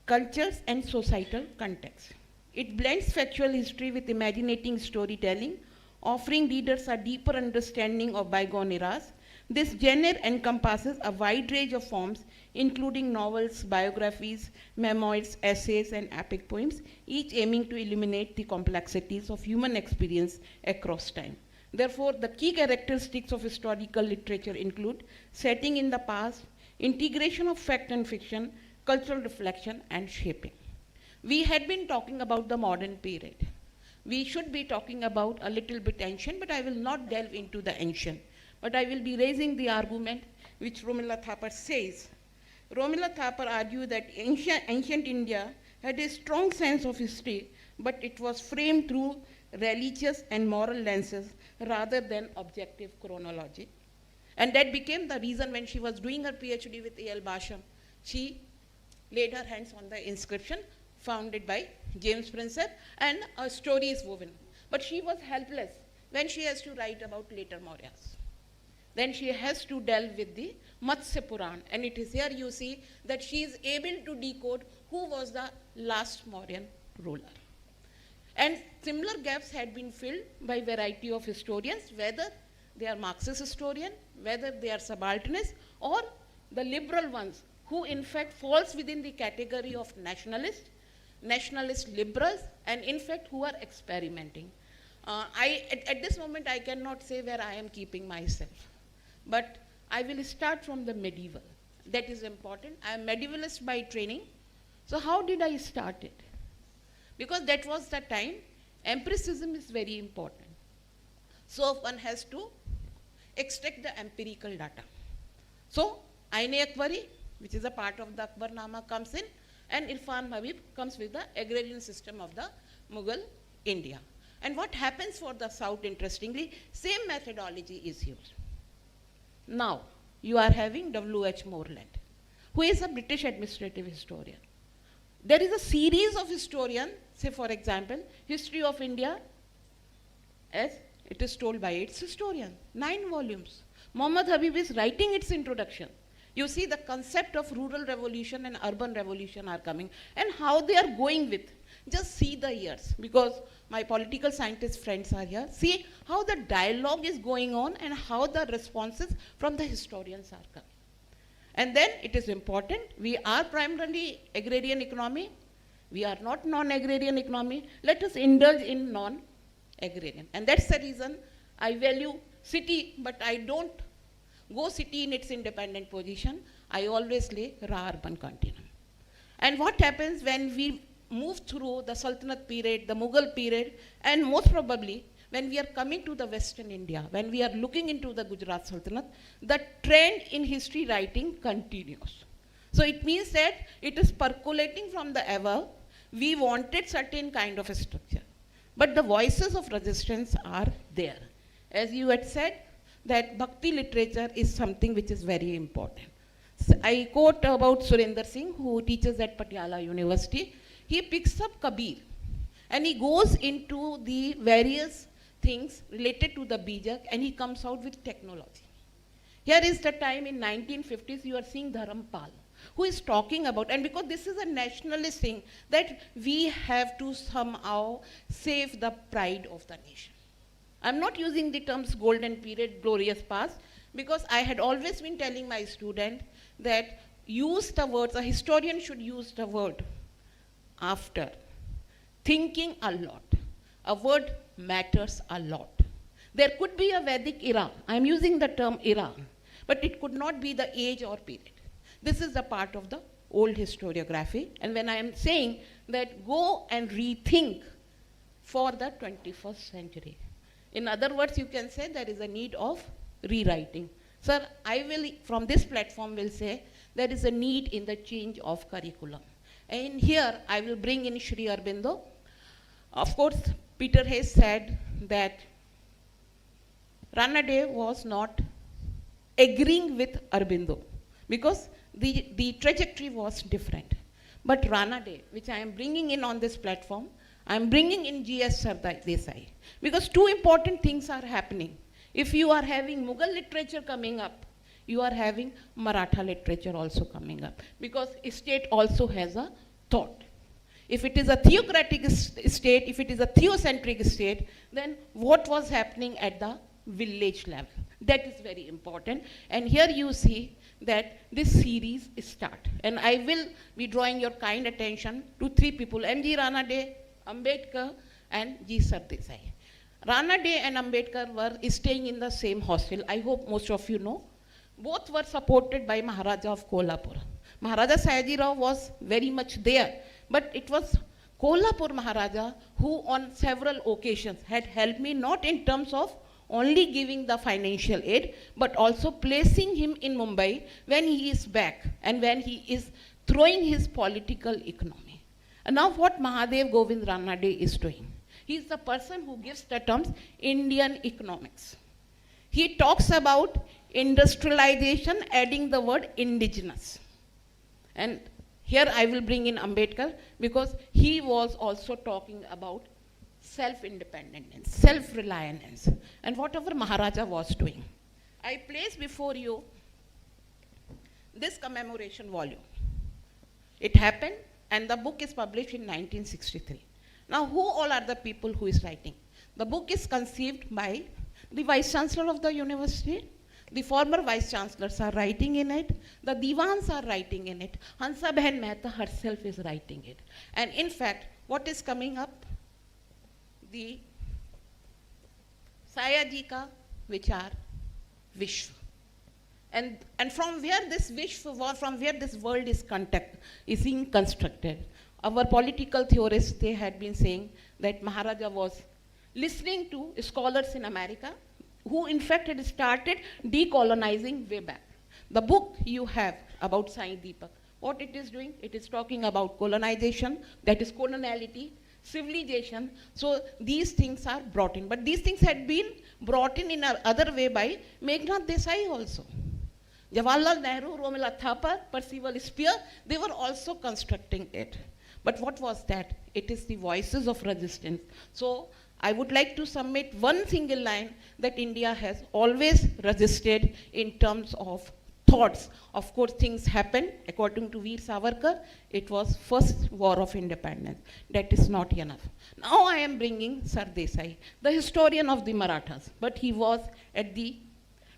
cultures, and societal context. It blends factual history with imaginating storytelling, offering readers a deeper understanding of bygone eras. This genre encompasses a wide range of forms, including novels, biographies, memoirs, essays, and epic poems, each aiming to illuminate the complexities of human experience across time. Therefore, the key characteristics of historical literature include setting in the past, integration of fact and fiction, cultural reflection, and shaping. We had been talking about the modern period. We should be talking about a little bit ancient, but I will not delve into the ancient. But I will be raising the argument which Romila Thapar says. Romila Thapar argued that ancient India had a strong sense of history, but it was framed through religious and moral lenses rather than objective chronology. And that became the reason when she was doing her PhD with A.L. Basham, she laid her hands on the inscription founded by James Prinsep, and a story is woven. But she was helpless when she has to write about later Mauryas. Then she has to delve with the Matsya Puran, and it is here you see that she is able to decode who was the last Mauryan ruler. And similar gaps had been filled by variety of historians, whether they are Marxist historian, whether they are subalternists, or the liberal ones, who in fact falls within the category of nationalist liberals, and in fact who are experimenting. At this moment I cannot say where I am keeping myself, but I will start from the medieval. That is important. I am medievalist by training. So how did I start it? Because that was the time empiricism is very important. So one has to extract the empirical data. So Aine Akbari, which is a part of the Akbarnama, comes in, and Irfan Habib comes with the agrarian system of the Mughal India. And what happens for the South, interestingly, same methodology is used. Now, you are having W.H. Moreland, who is a British administrative historian. There is a series of historians, say for example, History of India, as it is told by its historian, 9 volumes. Muhammad Habib is writing its introduction. You see the concept of rural revolution and urban revolution are coming, and how they are going with. Just see the years, because my political scientist friends are here. See how the dialogue is going on and how the responses from the historians are coming. And then it is important, we are primarily agrarian economy. We are not non-agrarian economy. Let us indulge in non-agrarian. And that's the reason I value city, but I don't go city in its independent position. I always lay raw urban continuum. And what happens when we move through the Sultanate period, the Mughal period, and most probably when we are coming to the Western India, when we are looking into the Gujarat Sultanate, the trend in history writing continues. So it means that it is percolating from the above. We wanted certain kind of a structure. But the voices of resistance are there. As you had said, that Bhakti literature is something which is very important. I quote about Surinder Singh, who teaches at Patiala University. He picks up Kabir and he goes into the various things related to the Bijak and he comes out with technology. Here is the time in 1950s you are seeing Dharampal, who is talking about, and because this is a nationalist thing, that we have to somehow save the pride of the nation. I'm not using the terms golden period, glorious past, because I had always been telling my student that use the words, a historian should use the word after thinking a lot. A word matters a lot. There could be a Vedic era. I'm using the term era, but it could not be the age or period. This is a part of the old historiography. And when I am saying that go and rethink for the 21st century. In other words, you can say there is a need of rewriting. Sir, I will, from this platform, will say there is a need in the change of curriculum. And here, I will bring in Sri Aurobindo. Of course, Peter Hayes said that Ranade was not agreeing with Aurobindo because the trajectory was different. But Ranade, which I am bringing in on this platform, I am bringing in G.S. Sardesai because two important things are happening. If you are having Mughal literature coming up, you are having Maratha literature also coming up because state also has a thought. If it is a theocratic state, if it is a theocentric state, then what was happening at the village level? That is very important. And here you see that this series start. And I will be drawing your kind attention to three people, M.G. Ranade, Ambedkar, and G. Sardesai. Ranade and Ambedkar were staying in the same hostel. I hope most of you know. Both were supported by Maharaja of Kolhapur. Maharaja Sayaji Rao was very much there, but it was Kolhapur Maharaja who on several occasions had helped me, not in terms of only giving the financial aid, but also placing him in Mumbai when he is back and when he is throwing his political economy. And now what Mahadev Govind Ranade is doing. He is the person who gives the terms Indian economics. He talks about industrialization, adding the word indigenous. And here I will bring in Ambedkar because he was also talking about self-independence, self-reliance, and whatever Maharaja was doing. I place before you this commemoration volume. It happened and the book is published in 1963. Now who all are the people who is writing? The book is conceived by the Vice Chancellor of the university. The former Vice Chancellors are writing in it. The Divans are writing in it. Hansa Behan Mehta herself is writing it. And in fact, what is coming up? The Sayaji ka Vichar Vishwa. And from where this Vishwa, from where this world is being constructed. Our political theorists, they had been saying that Maharaja was listening to scholars in America who in fact had started decolonizing way back. The book you have about Sai Deepak, what it is doing, it is talking about colonization, that is coloniality, civilization. So these things are brought in. But these things had been brought in another way by Meghnath Desai also. Jawaharlal Nehru, Romila Thapar, Percival Spear, they were also constructing it. But what was that? It is the voices of resistance. So I would like to submit one single line that India has always resisted in terms of thoughts. Of course, things happen. According to Veer Savarkar, it was first war of independence. That is not enough. Now I am bringing Sardesai, the historian of the Marathas, but he was at the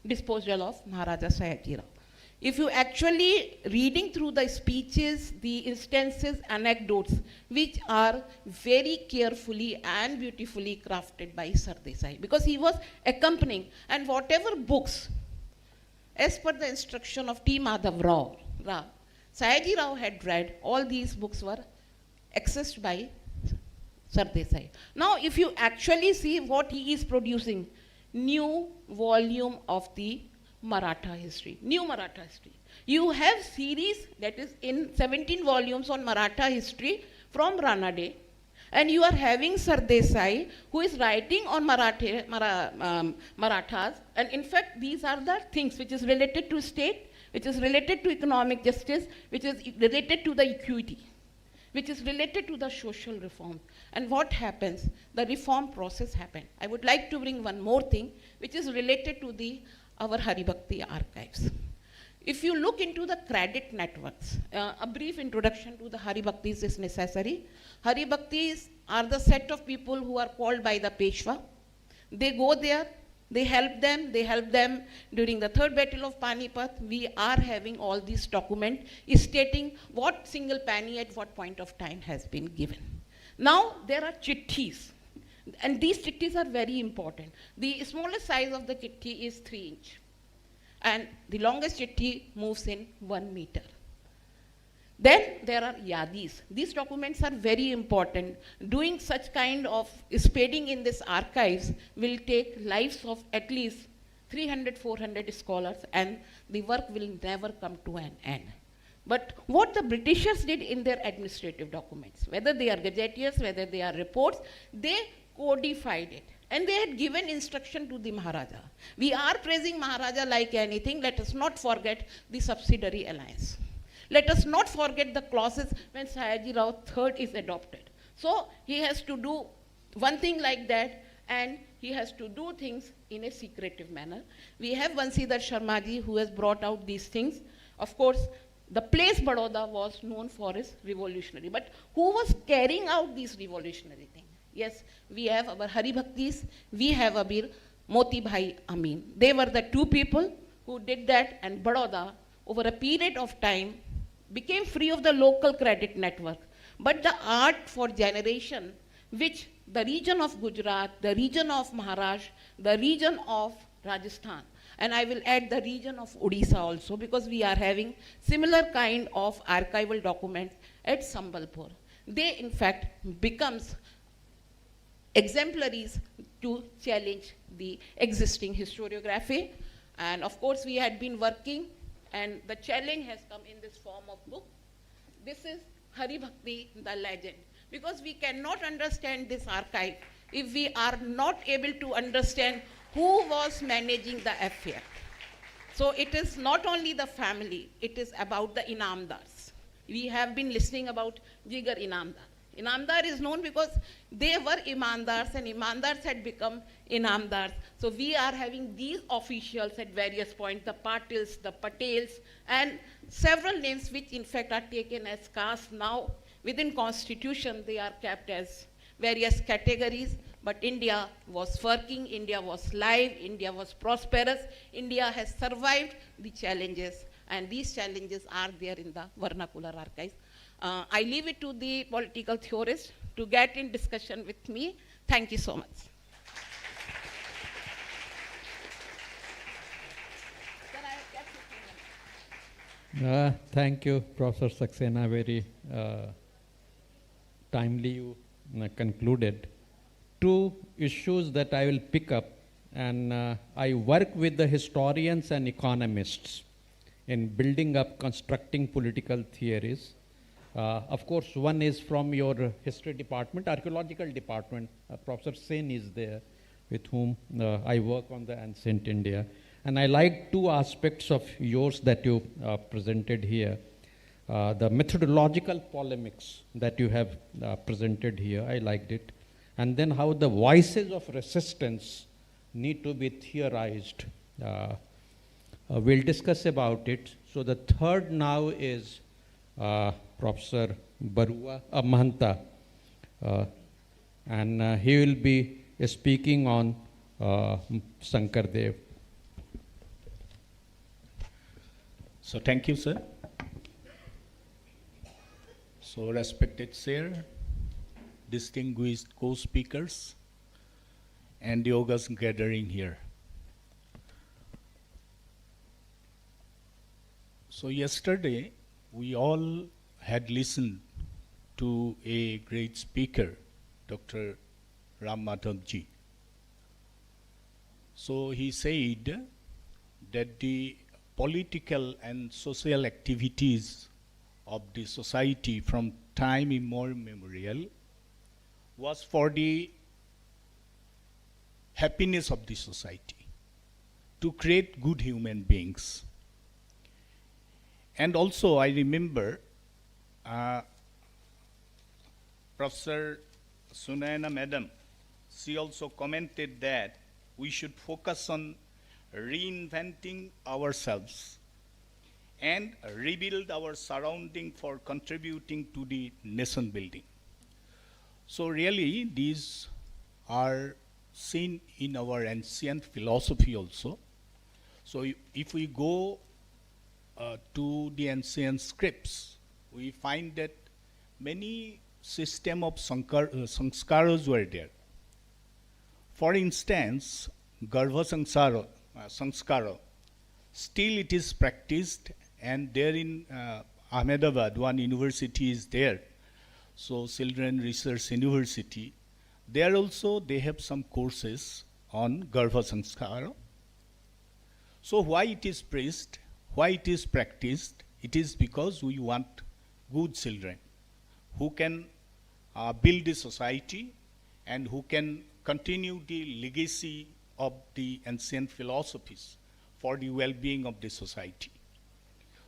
disposal of Maharaja Sayaji Rao. If you actually reading through the speeches, the instances, anecdotes, which are very carefully and beautifully crafted by Sardesai, because he was accompanying, and whatever books, as per the instruction of T. Madhav Rao, Sayaji Rao had read, all these books were accessed by Sardesai. Now, if you actually see what he is producing, new volume of the Maratha history, new Maratha history. You have series that is in 17 volumes on Maratha history from Ranade, and you are having Sardesai, who is writing on Marathas, and in fact, these are the things which is related to state, which is related to economic justice, which is related to the equity, which is related to the social reform. And what happens? The reform process happened. I would like to bring one more thing, which is related to our Haribhakti archives. If you look into the credit networks, a brief introduction to the Haribhaktis is necessary. Haribhaktis are the set of people who are called by the Peshwa. They go there, they help them during the third battle of Panipat. We are having all these documents stating what single penny at what point of time has been given. Now there are chittis, and these chittis are very important. The smallest size of the chitti is 3 inch. And the longest chitti moves in 1 meter. Then there are yadis. These documents are very important. Doing such kind of spading in this archives will take lives of at least 300, 400 scholars, and the work will never come to an end. But what the Britishers did in their administrative documents, whether they are gazetteers, whether they are reports, they codified it. And they had given instruction to the Maharaja. We are praising Maharaja like anything. Let us not forget the subsidiary alliance. Let us not forget the clauses when Sayaji Rao III is adopted. So he has to do one thing like that, and he has to do things in a secretive manner. We have Vansidhar Sharmaji who has brought out these things. Of course, the place Baroda was known for its revolutionary. But who was carrying out these revolutionary things? Yes, we have our Haribhaktis, we have Abir Moti Bhai Amin. They were the two people who did that, and Baroda, over a period of time, became free of the local credit network. But the art for generation, which the region of Gujarat, the region of Maharashtra, the region of Rajasthan, and I will add the region of Odisha also, because we are having similar kind of archival documents at Sambalpur. They, in fact, becomes exemplaries to challenge the existing historiography. And of course, we had been working, and the challenge has come in this form of book. This is Hari Bhakti, the legend. Because we cannot understand this archive if we are not able to understand who was managing the affair. So it is not only the family, it is about the Inamdars. We have been listening about Jigar Inamdar. Inamdar is known because they were Imandars, and Imandars had become Inamdars. So we are having these officials at various points, the Patils, the Patels, and several names which in fact are taken as caste. Now within constitution they are kept as various categories, but India was working, India was live, India was prosperous, India has survived the challenges, and these challenges are there in the vernacular archives. I leave it to the political theorists to get in discussion with me. Thank you so much. Thank you, Professor Saxena. Very timely you concluded. Two issues that I will pick up, and I work with the historians and economists in building up, constructing political theories. Of course, one is from your history department, archaeological department. Professor Sen is there, with whom I work on the ancient India. And I like two aspects of yours that you presented here. The methodological polemics that you have presented here, I liked it. And then how the voices of resistance need to be theorized. We'll discuss about it. So the third now is Professor Barua Mahanta, and he will be speaking on Sankardev. So thank you, sir. So respected sir, distinguished co-speakers, and the august gathering here. So yesterday, we all had listened to a great speaker, Dr. Ram Madhavji. So he said that the political and social activities of the society from time immemorial was for the happiness of the society, to create good human beings. And also I remember Professor Sunayana Madam, she also commented that we should focus on reinventing ourselves and rebuild our surrounding for contributing to the nation building. So really these are seen in our ancient philosophy also. So if we go to the ancient scripts, we find that many system of sanskaras were there. For instance, Garbha Sanskara, still it is practiced, and there in Ahmedabad, one university is there. So Children Research University, there also they have some courses on Garbha Sanskara. So why it is praised, why it is practiced? It is because we want good children who can build the society and who can continue the legacy of the ancient philosophies for the well-being of the society.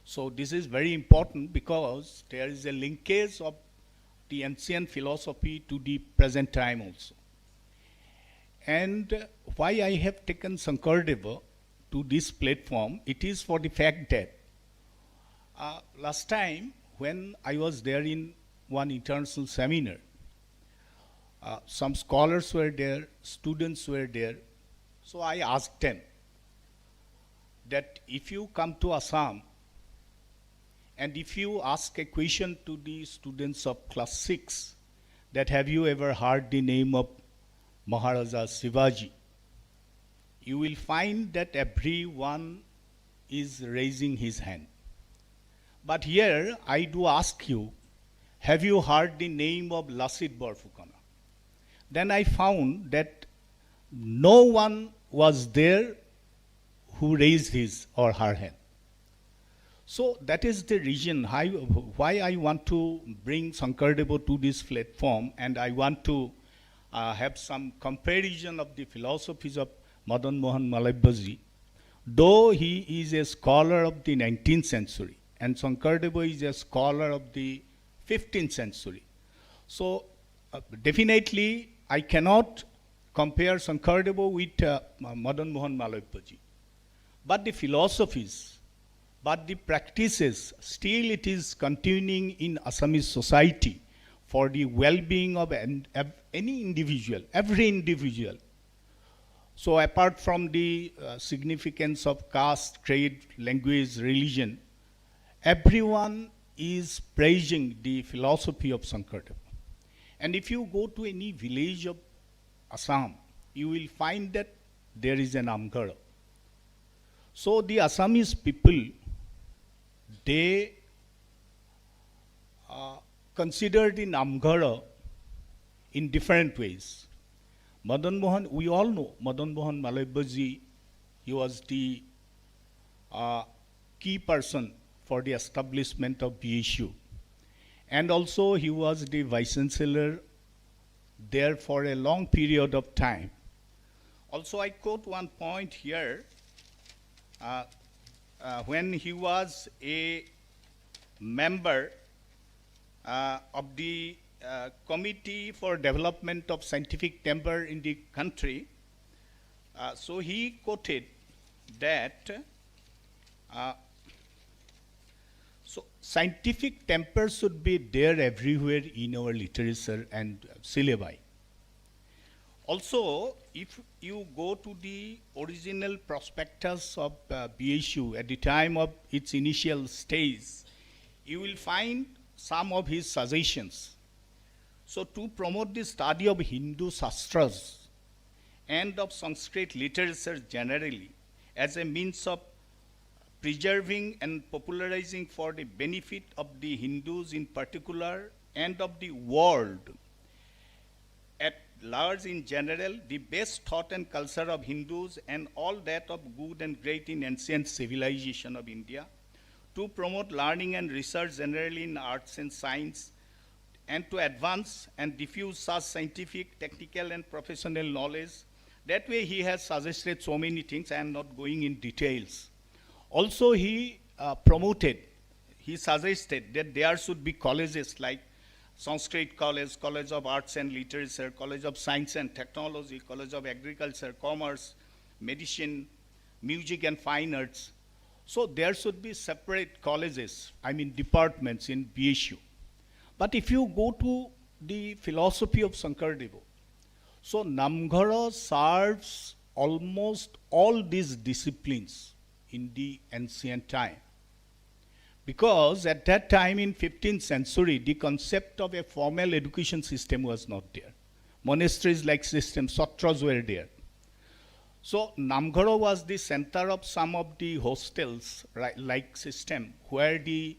So this is very important because there is a linkage of the ancient philosophy to the present time also. And why I have taken Shankardeva to this platform, it is for the fact that last time when I was there in one international seminar, some scholars were there, students were there. So I asked them that if you come to Assam and if you ask a question to the students of class 6, that have you ever heard the name of Maharaja Shivaji, you will find that everyone is raising his hand. But here I do ask you, have you heard the name of Lasit Borfukana? Then I found that no one was there who raised his or her hand. So that is the reason why I want to bring Shankardeva to this platform, and I want to have some comparison of the philosophies of Madan Mohan Malabhaji. Though he is a scholar of the 19th century and Shankardeva is a scholar of the 15th century. So definitely I cannot compare Shankardeva with Madan Mohan Malabhaji. But the philosophies, but the practices, still it is continuing in Assamese society for the well-being of any individual, every individual. So apart from the significance of caste, creed, language, religion, everyone is praising the philosophy of Shankardeva. And if you go to any village of Assam, you will find that there is an Amgara. So the Assamese people, they considered in Amgara in different ways. Madan Mohan, we all know Madan Mohan Malabhaji, he was the key person for the establishment of BSU. And also he was the vice chancellor there for a long period of time. Also I quote one point here, when he was a member of the Committee for Development of Scientific Temper in the country, so he quoted that so scientific temper should be there everywhere in our literature and syllabi. Also, if you go to the original prospectus of BSU at the time of its initial stage, you will find some of his suggestions. So to promote the study of Hindu Shastras and of Sanskrit literature generally as a means of preserving and popularizing for the benefit of the Hindus in particular and of the world, at large in general, the best thought and culture of Hindus and all that of good and great in ancient civilization of India, to promote learning and research generally in arts and science, and to advance and diffuse such scientific, technical, and professional knowledge. That way he has suggested so many things. I am not going in details. Also he he suggested that there should be colleges like Sanskrit College, College of Arts and Literature, College of Science and Technology, College of Agriculture, Commerce, Medicine, Music and Fine Arts. So there should be separate colleges, departments in BSU. But if you go to the philosophy of Shankardeva, so Namghara serves almost all these disciplines in the ancient time. Because at that time in 15th century, the concept of a formal education system was not there. Monasteries like system, satras were there. So Namghara was the center of some of the hostels, right, like system, where the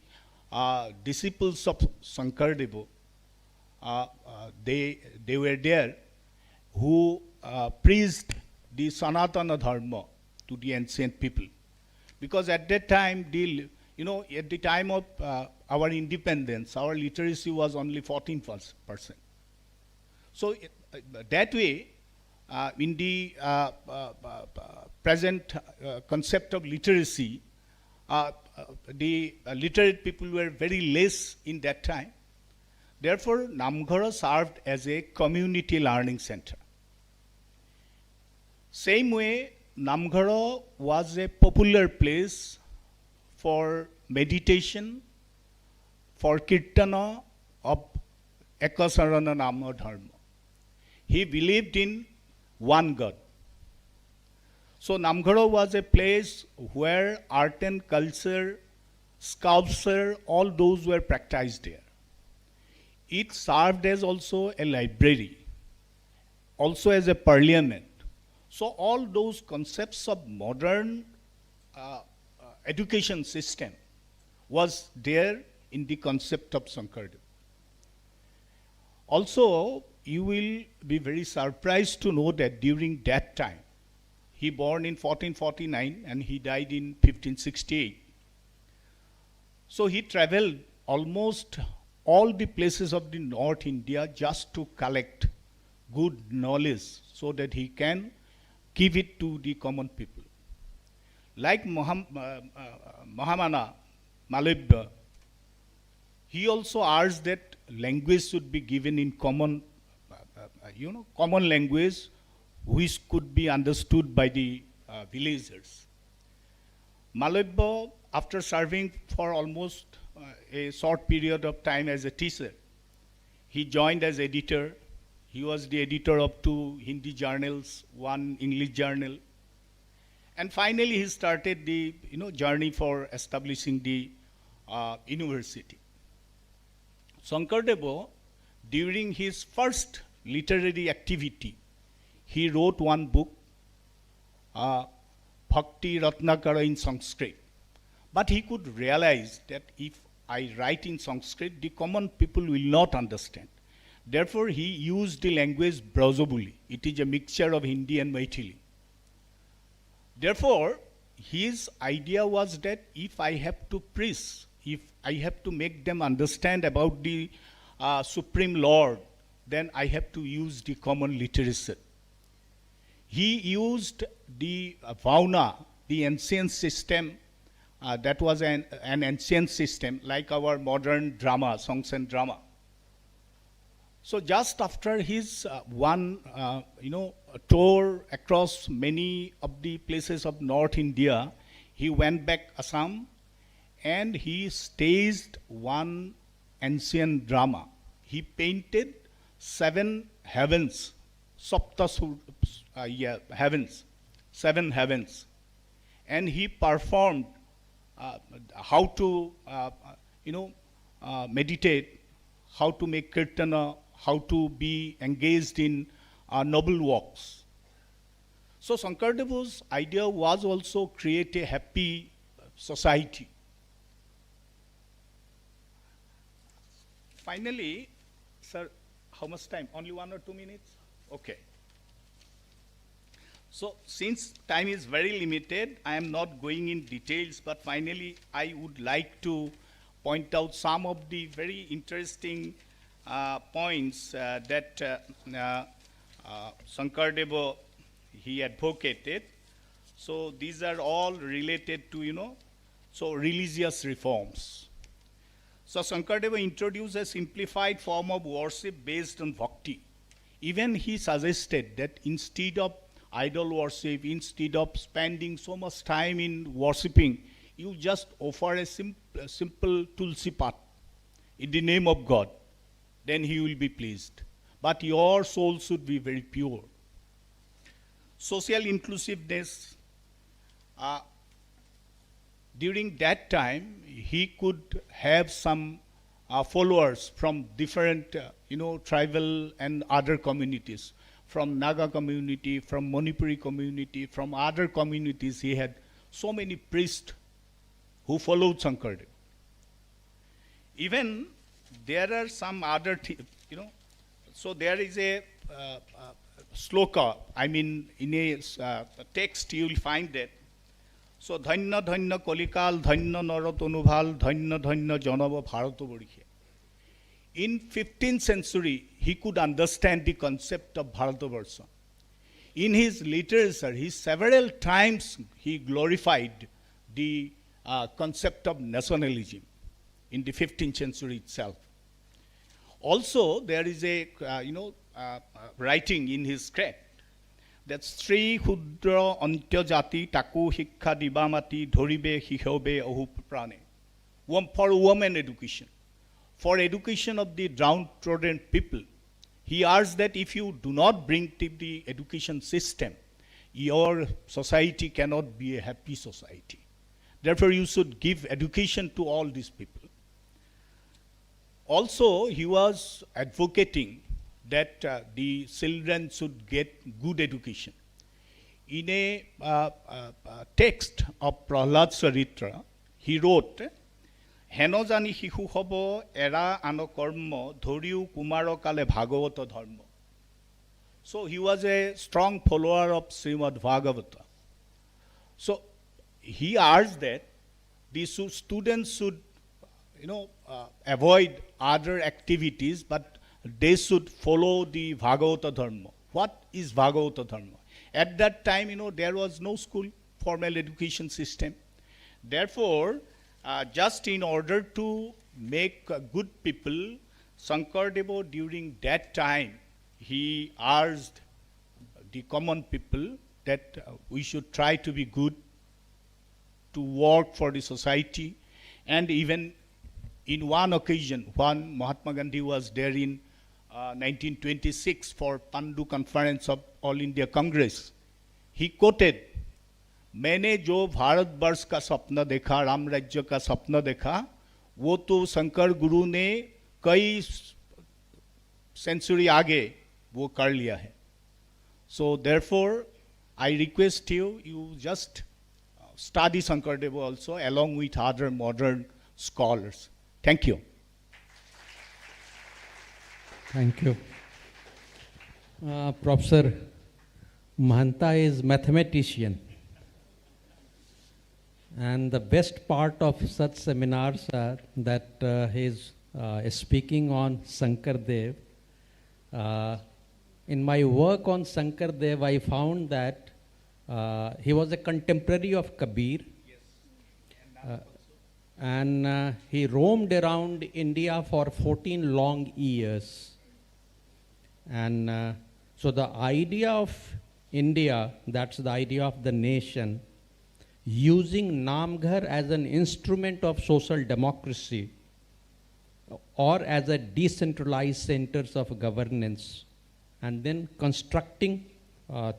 disciples of Shankardeva, they were there, who preached the Sanatana Dharma to the ancient people. Because at that time, at the time of our independence, our literacy was only 14%. So that way, in the present concept of literacy, the literate people were very less in that time. Therefore, Namghara served as a community learning center. Same way, Namghara was a popular place for meditation, for kirtana of Ekasarana Nama Dharma. He believed in one God. So Namghara was a place where art and culture, sculpture, all those were practiced there. It served as also a library, also as a parliament. So all those concepts of modern education system was there in the concept of Shankardeva. Also, you will be very surprised to know that during that time, he born in 1449 and he died in 1568. So he traveled almost all the places of the North India just to collect good knowledge so that he can give it to the common people. Like Mahamana Malabya, he also urged that language should be given in common, common language which could be understood by the villagers. Malabya, after serving for almost a short period of time as a teacher, he joined as editor. He was the editor of 2 Hindi journals, 1 English journal. And finally, he started the journey for establishing the university. Shankardeva, during his first literary activity, he wrote one book, Bhakti Ratnakara in Sanskrit. But he could realize that if I write in Sanskrit, the common people will not understand. Therefore, he used the language Brajabuli. It is a mixture of Hindi and Maithili. Therefore, his idea was that if I have to preach, if I have to make them understand about the Supreme Lord, then I have to use the common literature. He used the Vauna, the ancient system, that was an ancient system like our modern drama, songs and drama. So just after his tour across many of the places of North India, he went back Assam and he staged one ancient drama. He painted 7 heavens, heavens, 7 heavens, and he performed how to meditate, how to make kirtana, how to be engaged in noble walks. So Shankardeva's idea was also create a happy society. Finally, sir, how much time? Only 1 or 2 minutes? Okay. So since time is very limited, I am not going in details, but finally I would like to point out some of the very interesting points that Shankardeva he advocated. So these are all related to, so religious reforms. So Shankardeva introduced a simplified form of worship based on bhakti. Even he suggested that instead of idol worship, instead of spending so much time in worshipping, you just offer a simple tulsi path in the name of God. Then he will be pleased. But your soul should be very pure. Social inclusiveness. During that time, he could have some followers from different, tribal and other communities. From Naga community, from Manipuri community, from other communities, he had so many priests who followed Shankardeva. Even there are some other, so there is a sloka, in a text you will find that. So, dhanya dhanya kolikal, dhanya naratonubhal, dhanya dhanya janava bharatavarikhe. In 15th century, he could understand the concept of Bharatavarsha. In his literature, he several times he glorified the concept of nationalism in the 15th century itself. Also, there is a writing in his script that Sri Hudra Antya Jati Taku Hikha Dibamati Dhoribe Hihobe Ahuprane. For women education. For education of the downtrodden people, he urged that if you do not bring to the education system, your society cannot be a happy society. Therefore, you should give education to all these people. Also, he was advocating that the children should get good education. In a text of Prahlad Charitra, he wrote, Heno jani hihu hobo era ano karma dhoriu kumaro kale bhagavata dharma. So he was a strong follower of Srimad Bhagavata. So he urged that the students should, avoid other activities, but they should follow the Bhagavata dharma. What is Bhagavata dharma? At that time, there was no school, formal education system. Therefore, just in order to make good people, Shankardeva during that time, he urged the common people that we should try to be good, to work for the society, and even in one occasion, when Mahatma Gandhi was there in 1926 for Pandu Conference of All India Congress, he quoted, मैंने जो भारतवर्ष का सपना देखा, राम राज्य का सपना देखा, वो तो शंकर गुरु ने कई सेंचुरी आगे वो कर लिया है. So therefore, I request you, you just study Shankardeva also along with other modern scholars. Thank you. Thank you. Professor Mahanta is mathematician. And the best part of such seminars are that he is speaking on Shankardev. In my work on Shankardev, I found that he was a contemporary of Kabir. And he roamed around India for 14 long years. And so the idea of India, that's the idea of the nation, using Namghar as an instrument of social democracy or as a decentralized centers of governance, and then constructing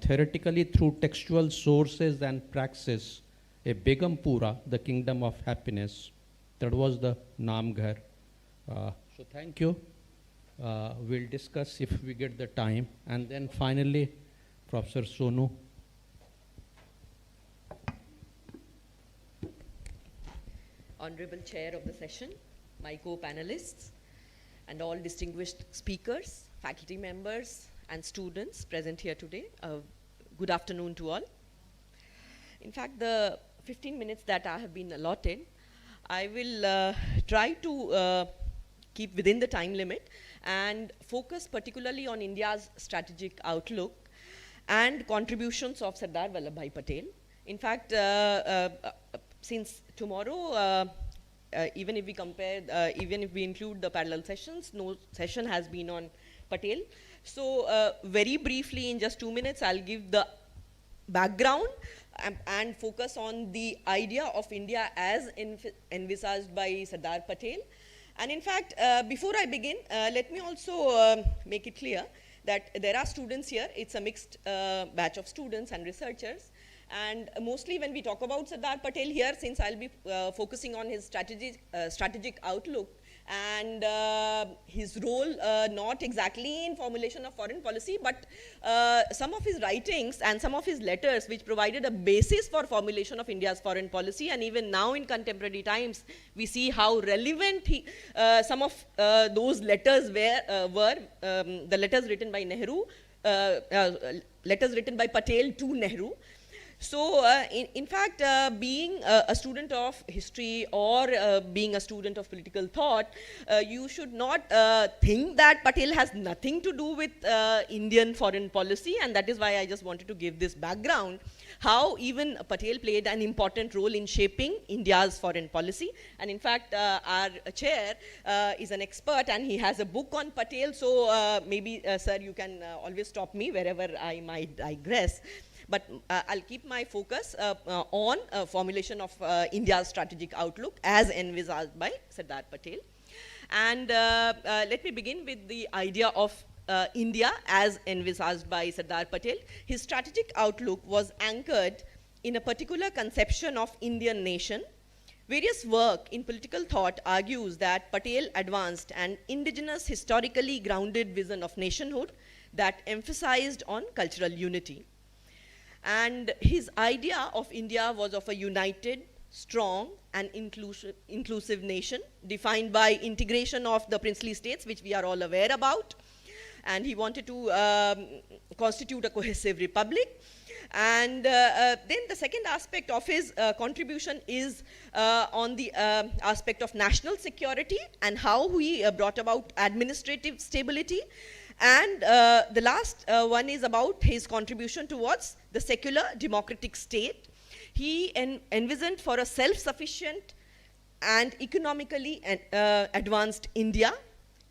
theoretically through textual sources and praxis a Begumpura, the kingdom of happiness. That was the Namghar. So thank you. We'll discuss if we get the time. And then finally, Professor Sonu. Honorable Chair of the session, my co-panelists, and all distinguished speakers, faculty members, and students present here today. Good afternoon to all. In fact, the 15 minutes that I have been allotted, I will try to keep within the time limit and focus particularly on India's strategic outlook and contributions of Sardar Vallabhbhai Patel. In fact, since tomorrow, even if we compare, even if we include the parallel sessions, no session has been on Patel. So very briefly, in just 2 minutes, I'll give the background and focus on the idea of India as envisaged by Sardar Patel. And in fact, before I begin, let me also make it clear that there are students here. It's a mixed batch of students and researchers. And mostly when we talk about Sardar Patel here, since I'll be focusing on his strategic outlook and his role not exactly in formulation of foreign policy, but some of his writings and some of his letters which provided a basis for formulation of India's foreign policy. And even now in contemporary times, we see how relevant some of those letters were the letters written by Nehru, letters written by Patel to Nehru. So, in fact, being a student of history or being a student of political thought, you should not think that Patel has nothing to do with Indian foreign policy, and that is why I just wanted to give this background, how even Patel played an important role in shaping India's foreign policy. And in fact, our chair is an expert and he has a book on Patel, so maybe, sir, you can always stop me wherever I might digress. But I'll keep my focus on formulation of India's strategic outlook as envisaged by Sardar Patel. And let me begin with the idea of India as envisaged by Sardar Patel. His strategic outlook was anchored in a particular conception of Indian nation. Various work in political thought argues that Patel advanced an indigenous, historically grounded vision of nationhood that emphasized on cultural unity. And his idea of India was of a united, strong, and inclusive nation, defined by integration of the princely states, which we are all aware about. And he wanted to constitute a cohesive republic. And then the second aspect of his contribution is on the aspect of national security and how he brought about administrative stability. And the last one is about his contribution towards the secular democratic state. He envisioned for a self-sufficient and economically advanced India.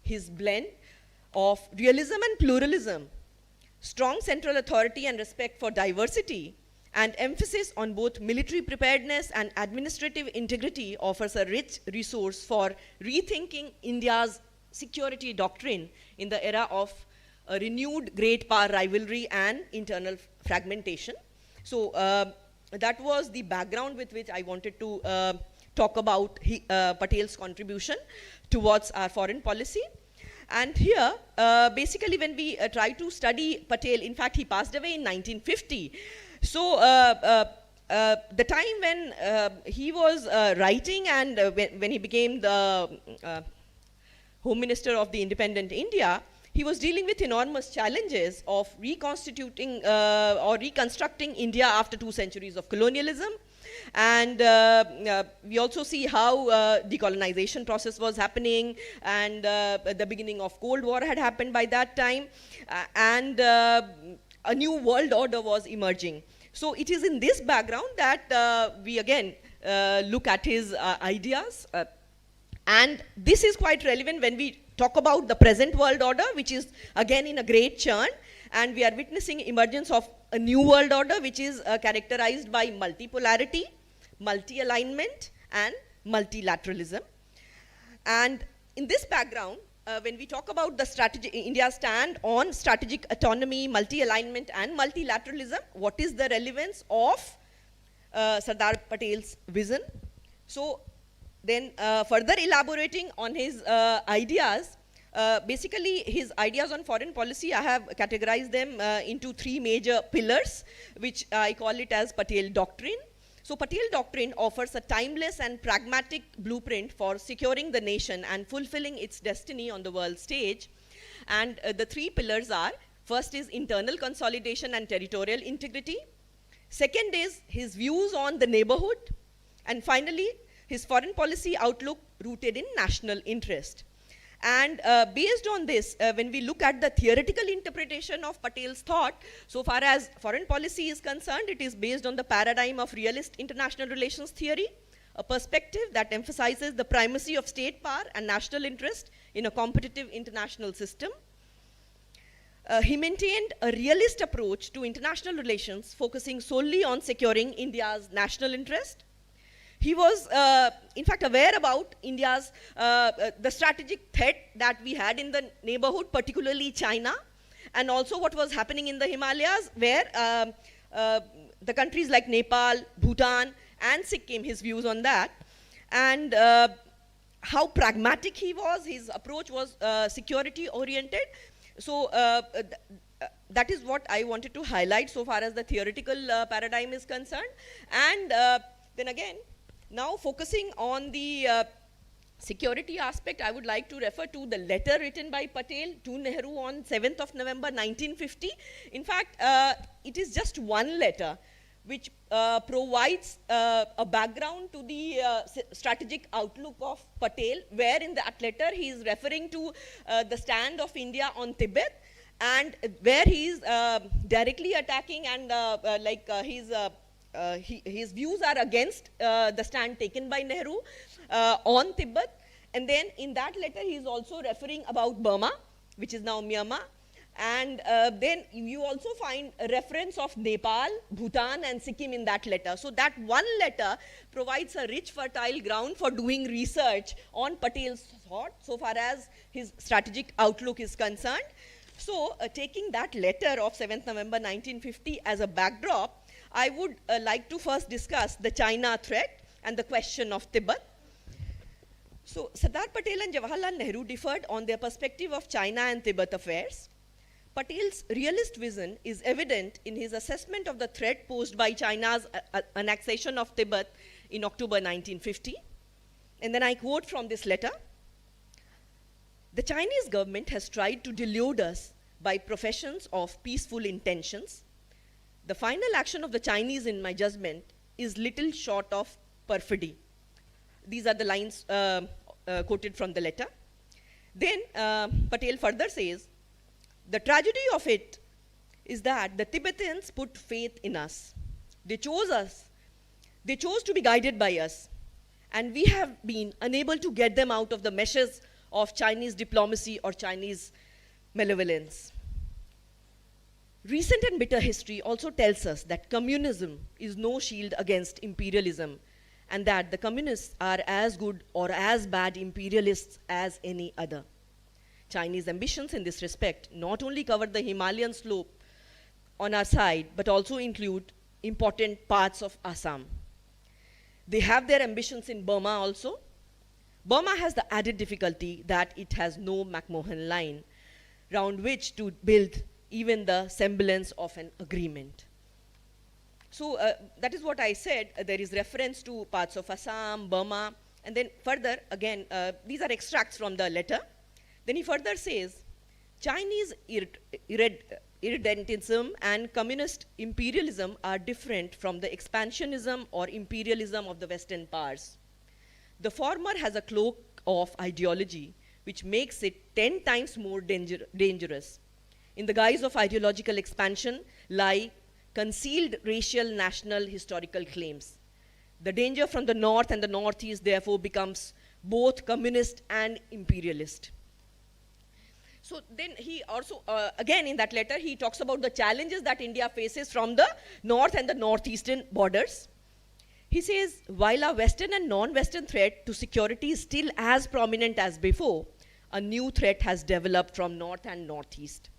His blend of realism and pluralism, strong central authority and respect for diversity, and emphasis on both military preparedness and administrative integrity offers a rich resource for rethinking India's security doctrine in the era of a renewed great power rivalry and internal fragmentation. So that was the background with which I wanted to talk about Patel's contribution towards our foreign policy. And here, basically when we try to study Patel, in fact he passed away in 1950. So the time when he was writing and when he became the Home Minister of the independent India, he was dealing with enormous challenges of reconstituting or reconstructing India after 2 centuries of colonialism. And we also see how decolonization process was happening, and the beginning of Cold War had happened by that time, and a new world order was emerging. So it is in this background that we again look at his ideas. And this is quite relevant when we talk about the present world order, which is again in a great churn, and we are witnessing emergence of a new world order which is characterized by multipolarity, multi-alignment, and multilateralism. And in this background, when we talk about the strategy, India's stand on strategic autonomy, multi-alignment, and multilateralism, what is the relevance of Sardar Patel's vision? So then further elaborating on his ideas, basically his ideas on foreign policy, I have categorized them into 3 major pillars, which I call it as Patel Doctrine. So Patel Doctrine offers a timeless and pragmatic blueprint for securing the nation and fulfilling its destiny on the world stage. And the 3 pillars are First is internal consolidation and territorial integrity. Second is his views on the neighborhood. And finally, his foreign policy outlook rooted in national interest. And based on this, when we look at the theoretical interpretation of Patel's thought, so far as foreign policy is concerned, it is based on the paradigm of realist international relations theory, a perspective that emphasizes the primacy of state power and national interest in a competitive international system. He maintained a realist approach to international relations, focusing solely on securing India's national interest. He was, in fact, aware about India's, the strategic threat that we had in the neighborhood, particularly China, and also what was happening in the Himalayas, where the countries like Nepal, Bhutan, and Sikkim, his views on that, and how pragmatic he was. His approach was security-oriented. So that is what I wanted to highlight so far as the theoretical paradigm is concerned. And then again, now focusing on the security aspect, I would like to refer to the letter written by Patel to Nehru on 7th of November 1950. In fact, it is just one letter which provides a background to the strategic outlook of Patel, where in that letter he is referring to the stand of India on Tibet, and where he is directly attacking and his views are against the stand taken by Nehru on Tibet. And then in that letter he is also referring about Burma, which is now Myanmar. And then you also find a reference of Nepal, Bhutan, and Sikkim in that letter. So that one letter provides a rich, fertile ground for doing research on Patel's thought so far as his strategic outlook is concerned. So taking that letter of 7th November 1950 as a backdrop, I would like to first discuss the China threat and the question of Tibet. So Sardar Patel and Jawaharlal Nehru differed on their perspective of China and Tibet affairs. Patel's realist vision is evident in his assessment of the threat posed by China's annexation of Tibet in October 1950. And then I quote from this letter: "The Chinese government has tried to delude us by professions of peaceful intentions. The final action of the Chinese, in my judgment, is little short of perfidy." These are the lines quoted from the letter. Then Patel further says, "The tragedy of it is that the Tibetans put faith in us. They chose us. They chose to be guided by us. And we have been unable to get them out of the meshes of Chinese diplomacy or Chinese malevolence. Recent and bitter history also tells us that communism is no shield against imperialism, and that the communists are as good or as bad imperialists as any other. Chinese ambitions in this respect not only cover the Himalayan slope on our side, but also include important parts of Assam. They have their ambitions in Burma also. Burma has the added difficulty that it has no McMahon line round which to build even the semblance of an agreement." So that is what I said. There is reference to parts of Assam, Burma, and then further, again, these are extracts from the letter. Then he further says, "Chinese irredentism and communist imperialism are different from the expansionism or imperialism of the Western powers. The former has a cloak of ideology which makes it 10 times more dangerous. In the guise of ideological expansion lie concealed racial, national, historical claims. The danger from the north and the northeast therefore becomes both communist and imperialist." So then he also, again in that letter, he talks about the challenges that India faces from the north and the northeastern borders. He says, "While our Western and non-Western threat to security is still as prominent as before, a new threat has developed from north and northeast.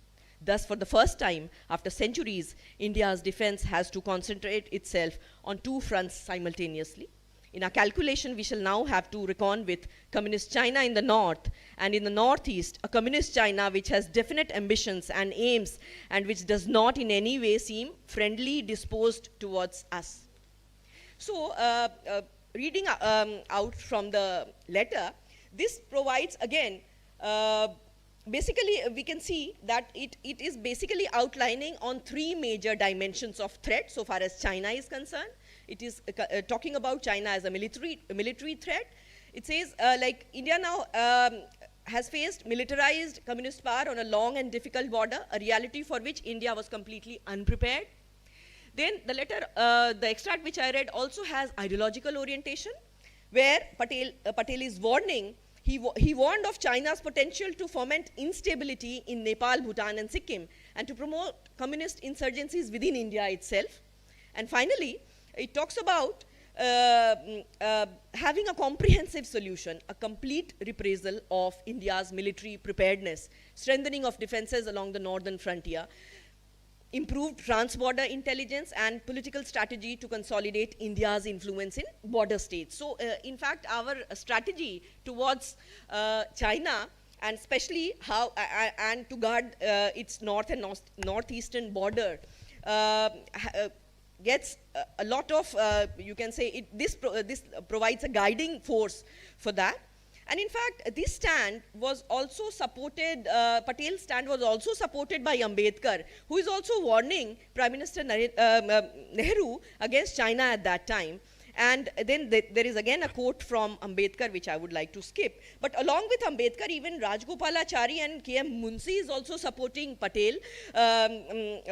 Thus, for the first time after centuries, India's defense has to concentrate itself on two fronts simultaneously. In our calculation, we shall now have to reckon with communist China in the north, and in the northeast, a communist China which has definite ambitions and aims and which does not in any way seem friendly disposed towards us." So, reading out from the letter, this provides again basically, we can see that it is basically outlining on three major dimensions of threat so far as China is concerned. It is talking about China as a military threat. It says like India now has faced militarized communist power on a long and difficult border, a reality for which India was completely unprepared. Then the letter, the extract which I read also has ideological orientation, where Patel is warning, he warned of China's potential to foment instability in Nepal, Bhutan and Sikkim, and to promote communist insurgencies within India itself. And finally, it talks about having a comprehensive solution, a complete reprisal of India's military preparedness, strengthening of defenses along the northern frontier, improved trans-border intelligence and political strategy to consolidate India's influence in border states. So, in fact, our strategy towards China, and especially how and to guard its north and northeastern border, gets a lot of, you can say, this provides a guiding force for that. And in fact, this stand was also supported, Patel's stand was also supported by Ambedkar, who is also warning Prime Minister Nehru against China at that time. And then there is again a quote from Ambedkar, which I would like to skip. But along with Ambedkar, even Rajgopalachari and K.M. Munshi is also supporting Patel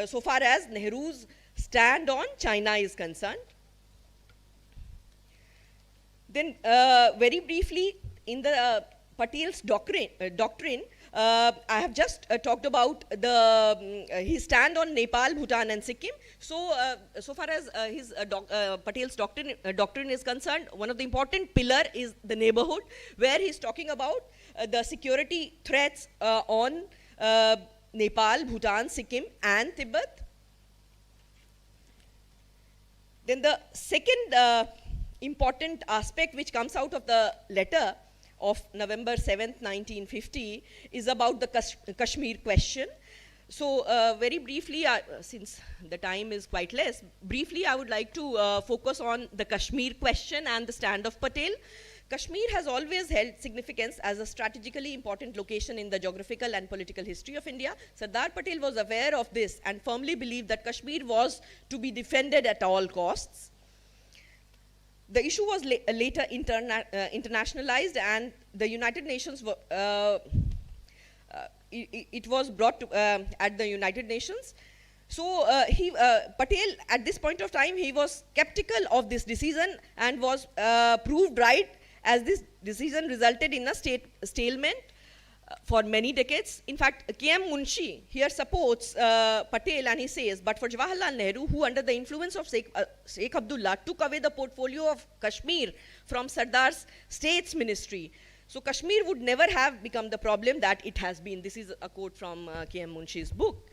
so far as Nehru's stand on China is concerned. Then very briefly, in the Patel's doctrine, I have just talked about his stand on Nepal, Bhutan and Sikkim. So, so far as his Patel's doctrine is concerned, one of the important pillar is the neighborhood, where he's talking about the security threats on Nepal, Bhutan, Sikkim and Tibet. Then the second important aspect which comes out of the letter of November 7th, 1950 is about the Kashmir question. So very briefly, since the time is quite less, briefly I would like to focus on the Kashmir question and the stand of Patel. Kashmir has always held significance as a strategically important location in the geographical and political history of India. Sardar Patel was aware of this and firmly believed that Kashmir was to be defended at all costs. The issue was later internationalized, and the United Nations it was brought to, at the United Nations. So Patel, at this point of time, he was skeptical of this decision and was proved right, as this decision resulted in a stalemate for many decades. In fact, K.M. Munshi here supports Patel, and he says, but for Jawaharlal Nehru, who under the influence of Sheikh Abdullah took away the portfolio of Kashmir from Sardar's states ministry, so Kashmir would never have become the problem that it has been. This is a quote from K.M. Munshi's book.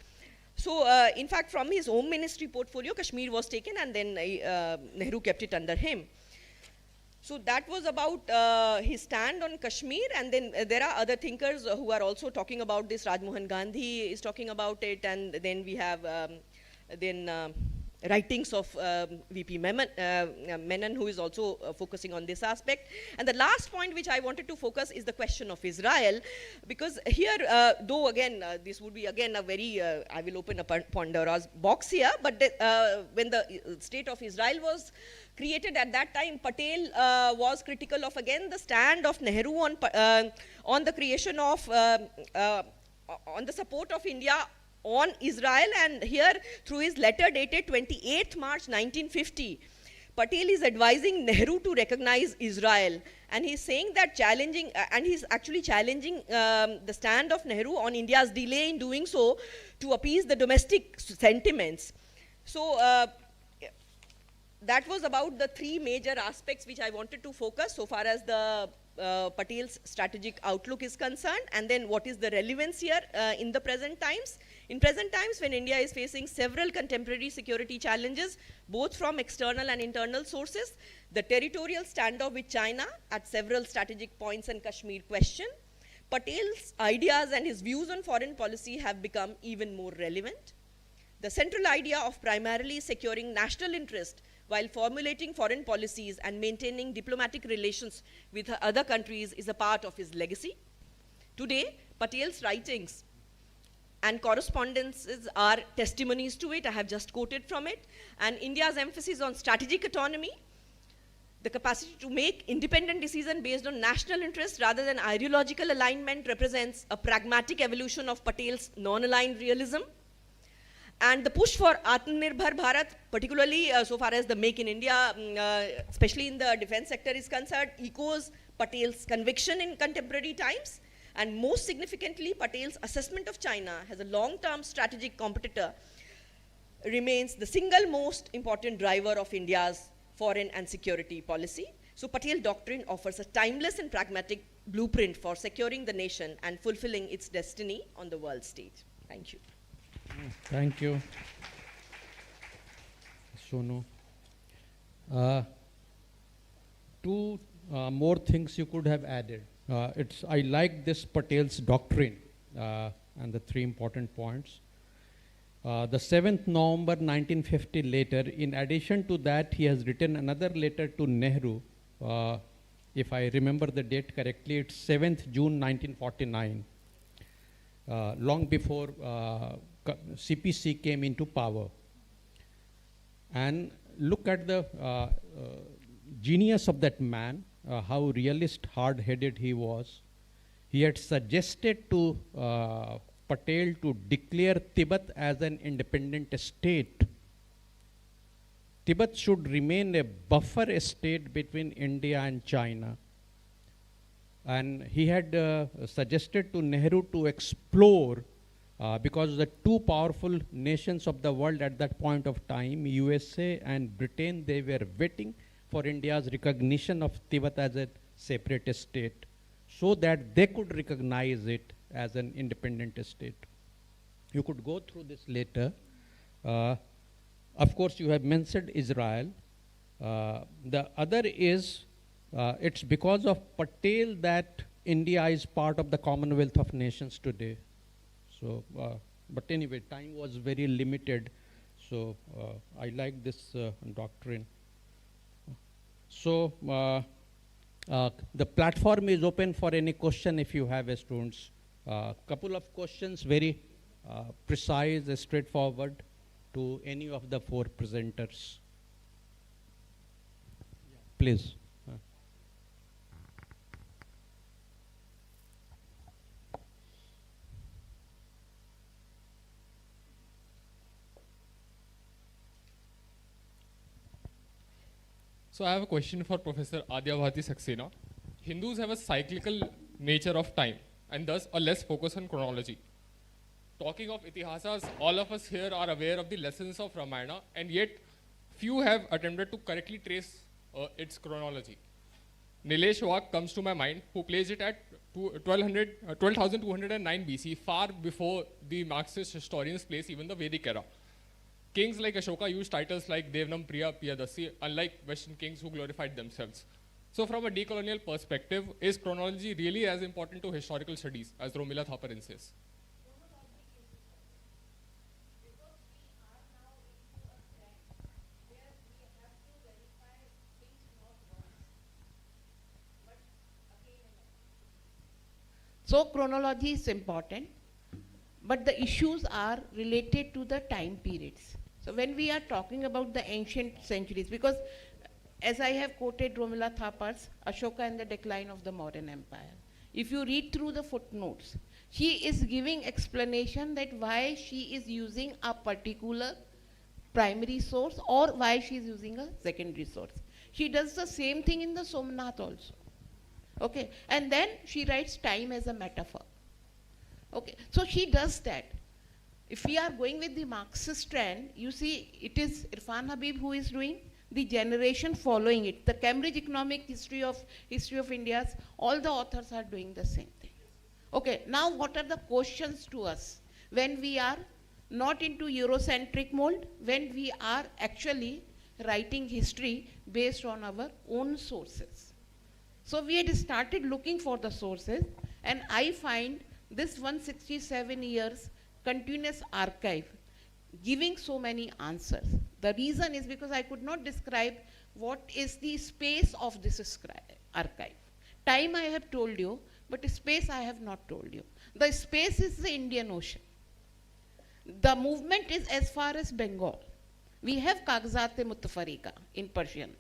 So in fact, from his home ministry portfolio, Kashmir was taken, and then Nehru kept it under him. So that was about his stand on Kashmir, and then there are other thinkers who are also talking about this. Rajmohan Gandhi is talking about it, and then we have writings of V.P. Menon, who is also focusing on this aspect. And the last point which I wanted to focus is the question of Israel, because here, though again, this would be again a very, I will open a Pandora's box here, but when the state of Israel was created at that time, Patel was critical of again the stand of Nehru on the creation of, on the support of India on Israel. And here, through his letter dated 28th March 1950, Patel is advising Nehru to recognize Israel, and he's saying that challenging, and he's actually challenging the stand of Nehru on India's delay in doing so to appease the domestic sentiments. So that was about the three major aspects which I wanted to focus so far as the Patel's strategic outlook is concerned, and then what is the relevance here in the present times. In present times, when India is facing several contemporary security challenges, both from external and internal sources, the territorial standoff with China at several strategic points in Kashmir question, Patel's ideas and his views on foreign policy have become even more relevant. The central idea of primarily securing national interest while formulating foreign policies and maintaining diplomatic relations with other countries is a part of his legacy. Today, Patel's writings and correspondences are testimonies to it. I have just quoted from it. And India's emphasis on strategic autonomy, the capacity to make independent decisions based on national interests rather than ideological alignment, represents a pragmatic evolution of Patel's non-aligned realism. And the push for Atmanirbhar Bharat, particularly so far as the Make in India, especially in the defense sector is concerned, echoes Patel's conviction in contemporary times. And most significantly, Patel's assessment of China as a long-term strategic competitor remains the single most important driver of India's foreign and security policy. So Patel doctrine offers a timeless and pragmatic blueprint for securing the nation and fulfilling its destiny on the world stage. Thank you. Thank you, Sonu. Two more things you could have added. I like this Patel's doctrine and the three important points. The 7th November 1950 letter, in addition to that, he has written another letter to Nehru. If I remember the date correctly, it's 7th June 1949, long before CPC came into power. And look at the genius of that man, how realist, hard-headed he was. He had suggested to Patel to declare Tibet as an independent state. Tibet should remain a buffer state between India and China. And he had suggested to Nehru to explore, because the two powerful nations of the world at that point of time, USA and Britain, they were waiting for India's recognition of Tibet as a separate state, so that they could recognize it as an independent state. You could go through this later. Of course, you have mentioned Israel. The other is, it's because of Patel that India is part of the Commonwealth of Nations today. So, but anyway, time was very limited, so I like this doctrine. So, the platform is open for any question if you have, students. Couple of questions, very precise, straightforward, to any of the four presenters. Please. So I have a question for Professor Adyabhati Saxena. Hindus have a cyclical nature of time and thus a less focus on chronology. Talking of itihasas, all of us here are aware of the lessons of Ramayana, and yet few have attempted to correctly trace its chronology. Nilesh Wagh comes to my mind, who placed it at 12,209 BC, far before the Marxist historians place even the Vedic era. Kings like Ashoka used titles like Devanam Priya Piyadasi, unlike Western kings who glorified themselves. So from a decolonial perspective, is chronology really as important to historical studies as Romila Thapar insists? So chronology is important, but the issues are related to the time periods. So when we are talking about the ancient centuries, because as I have quoted Romila Thapar's Ashoka and the Decline of the Mauryan Empire, if you read through the footnotes, she is giving explanation that why she is using a particular primary source or why she is using a secondary source. She does the same thing in the Somnath also. Okay, and then she writes time as a metaphor. Okay, so she does that. If we are going with the Marxist trend, you see it is Irfan Habib who is doing, the generation following it. The Cambridge Economic History of India's, all the authors are doing the same thing. Okay, now what are the questions to us when we are not into Eurocentric mold, when we are actually writing history based on our own sources? So we had started looking for the sources, and I find this 167 years continuous archive giving so many answers. The reason is because I could not describe what is the space of this archive. Time I have told you, But space I have not told you. The space is the Indian Ocean. The movement is as far as Bengal. We have Kagzat-e Mutafarika in Persian.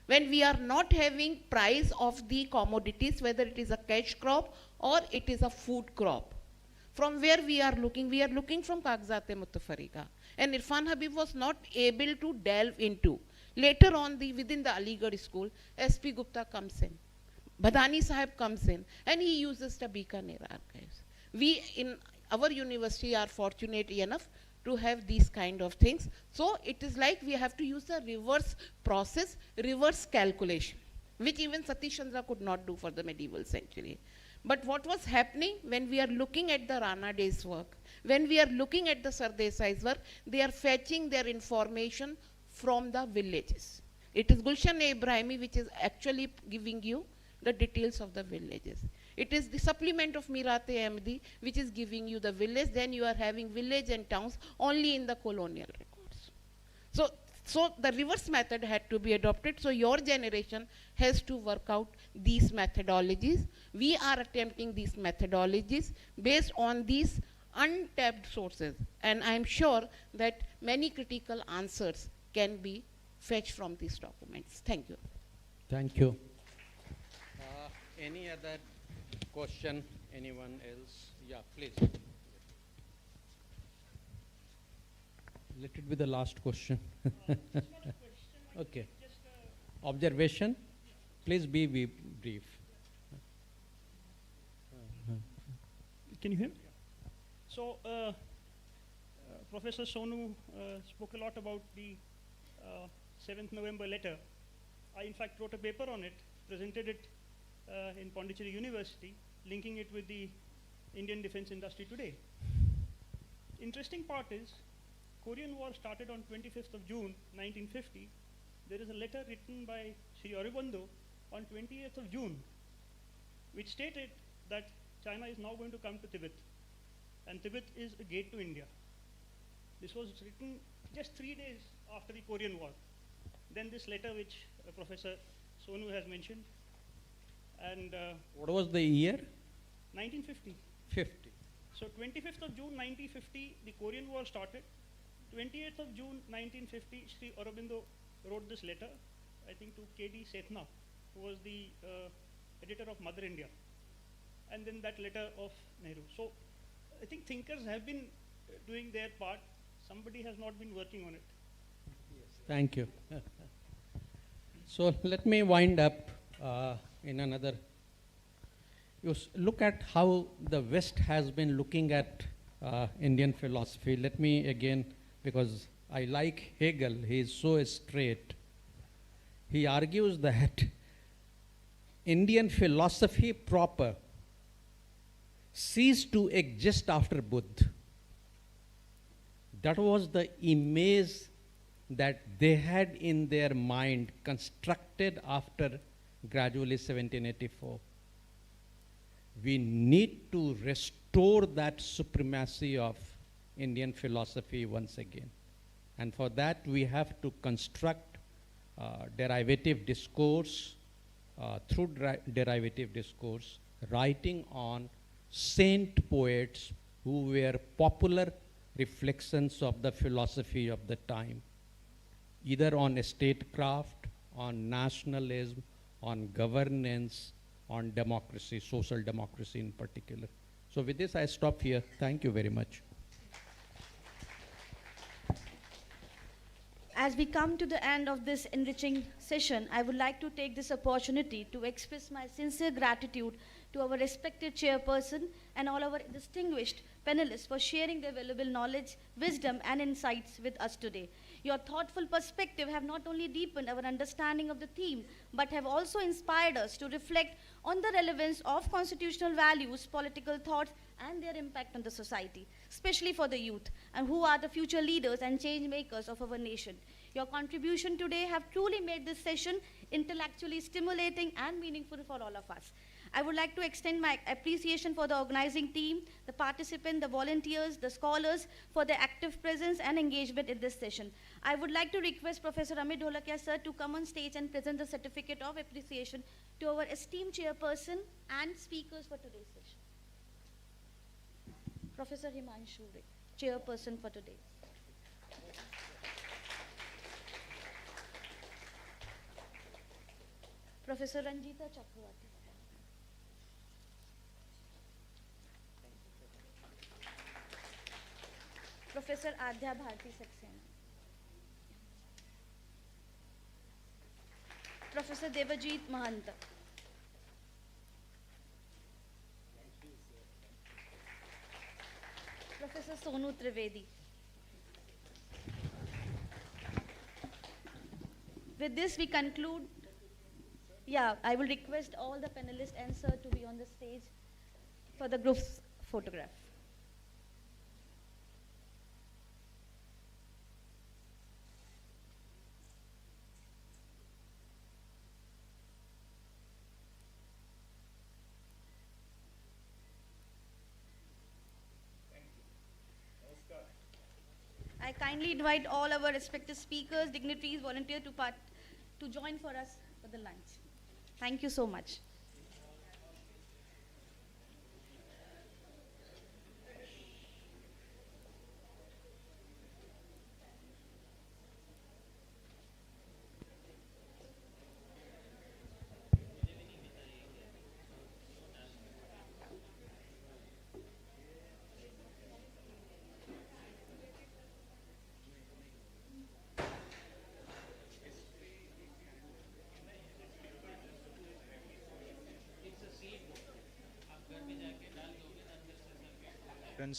When we are not having price of the commodities, whether it is a cash crop or it is a food crop, from where we are looking from Kagzat-e Mutafarika. And Irfan Habib was not able to delve into. Later on, within the Aligarh school, SP Gupta comes in. Badani Sahib comes in and he uses the Bikaner archives. We in our university are fortunate enough to have these kind of things. So it is like we have to use the reverse process, reverse calculation, which even Satish Chandra could not do for the medieval century. But what was happening when we are looking at the Rana Day's work, when we are looking at the Sardesai's work, they are fetching their information from the villages. It is Gulshan-e Ibrahimi which is actually giving you the details of the villages. It is the supplement of Mirate Ahmadi which is giving you the village. Then you are having village and towns only in the colonial records. So the reverse method had to be adopted. So your generation has to work out these methodologies. We are attempting these methodologies based on these untapped sources. And I am sure that many critical answers can be fetched from these documents. Thank you. Thank you. Any other question? Anyone else? Yeah, please. Let it be the last question. Okay. Observation? Please be brief. Can you hear me? So, Professor Sonu spoke a lot about the 7th November letter. I, in fact, wrote a paper on it, presented it in Pondicherry University, linking it with the Indian defense industry today. Interesting part is, Korean War started on 25th of June 1950. There is a letter written by Sri Aurobindo on 28th of June, which stated that China is now going to come to Tibet, and Tibet is a gate to India. This was written just 3 days after the Korean War. Then this letter which Professor Sonu has mentioned. And what was the year? 1950. 50. So 25th of June 1950, the Korean War started. 28th of June 1950, Sri Aurobindo wrote this letter, I think to K.D. Sethna, who was the editor of Mother India. And then that letter of Nehru. So I think thinkers have been doing their part. Somebody has not been working on it. Thank you. So let me wind up in another. You look at how the West has been looking at Indian philosophy. Let me again, because I like Hegel, he is so straight. He argues that Indian philosophy proper ceased to exist after Buddha. That was the image that they had in their mind constructed after gradually 1784. We need to restore that supremacy of Indian philosophy once again. And for that we have to construct derivative discourse, through derivative discourse, writing on saint poets who were popular reflections of the philosophy of the time, either on statecraft, on nationalism, on governance, on democracy, social democracy in particular. So with this I stop here. Thank you very much. As we come to the end of this enriching session, I would like to take this opportunity to express my sincere gratitude to our respected chairperson and all our distinguished panelists for sharing their valuable knowledge, wisdom, and insights with us today. Your thoughtful perspective have not only deepened our understanding of the theme, but have also inspired us to reflect on the relevance of constitutional values, political thoughts, and their impact on the society, especially for the youth, and who are the future leaders and change makers of our nation. Your contribution today have truly made this session intellectually stimulating and meaningful for all of us. I would like to extend my appreciation for the organizing team, the participants, the volunteers, the scholars for their active presence and engagement in this session. I would like to request Professor Amit Dholakia sir to come on stage and present the certificate of appreciation to our esteemed chairperson and speakers for today's session. Professor Himanshu Ray, chairperson for today. Professor Ranjita Chakravarti. Professor Adya Bharti Saxena. Professor Devajit Mahanta. Professor Sonu Trivedi. With this, we conclude. Yeah, I will request all the panelists and sir to be on the stage for the group's photograph. I kindly invite all our respected speakers, dignitaries, volunteers to join for us for the lunch. Thank you so much.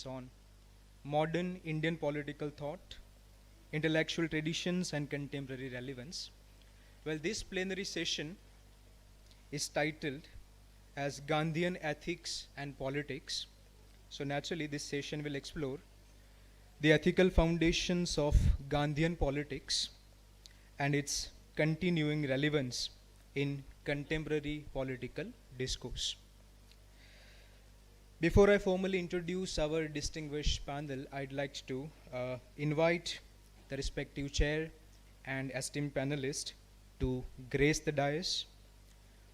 On modern Indian political thought, intellectual traditions and contemporary relevance. Well, this plenary session is titled as Gandhian Ethics and Politics. So naturally this session will explore the ethical foundations of Gandhian politics and its continuing relevance in contemporary political discourse. Before I formally introduce our distinguished panel, I'd like to invite the respective chair and esteemed panelists to grace the dais.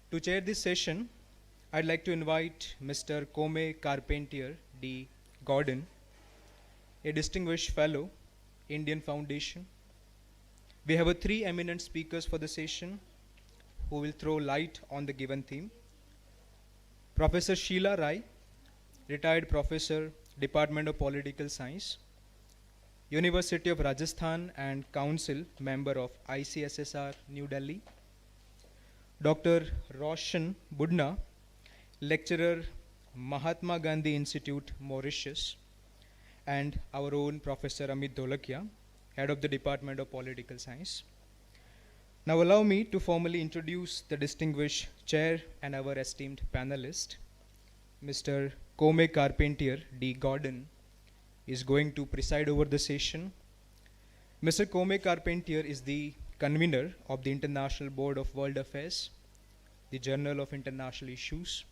To chair this session, I'd like to invite Mr. Kome Carpentier D. Gordon, a distinguished fellow, Indian Foundation. We have three eminent speakers for the session who will throw light on the given theme. Professor Sheila Rai, retired professor, Department of Political Science, University of Rajasthan and Council member of ICSSR, New Delhi. Dr. Roshan Budna, lecturer, Mahatma Gandhi Institute, Mauritius, and our own Professor Amit Dholakia, head of the Department of Political Science. Now allow me to formally introduce the distinguished chair and our esteemed panelist. Mr. Kome Carpentier D. Gordon is going to preside over the session. Mr. Kome Carpentier is the convener of the International Board of World Affairs, the Journal of International Issues.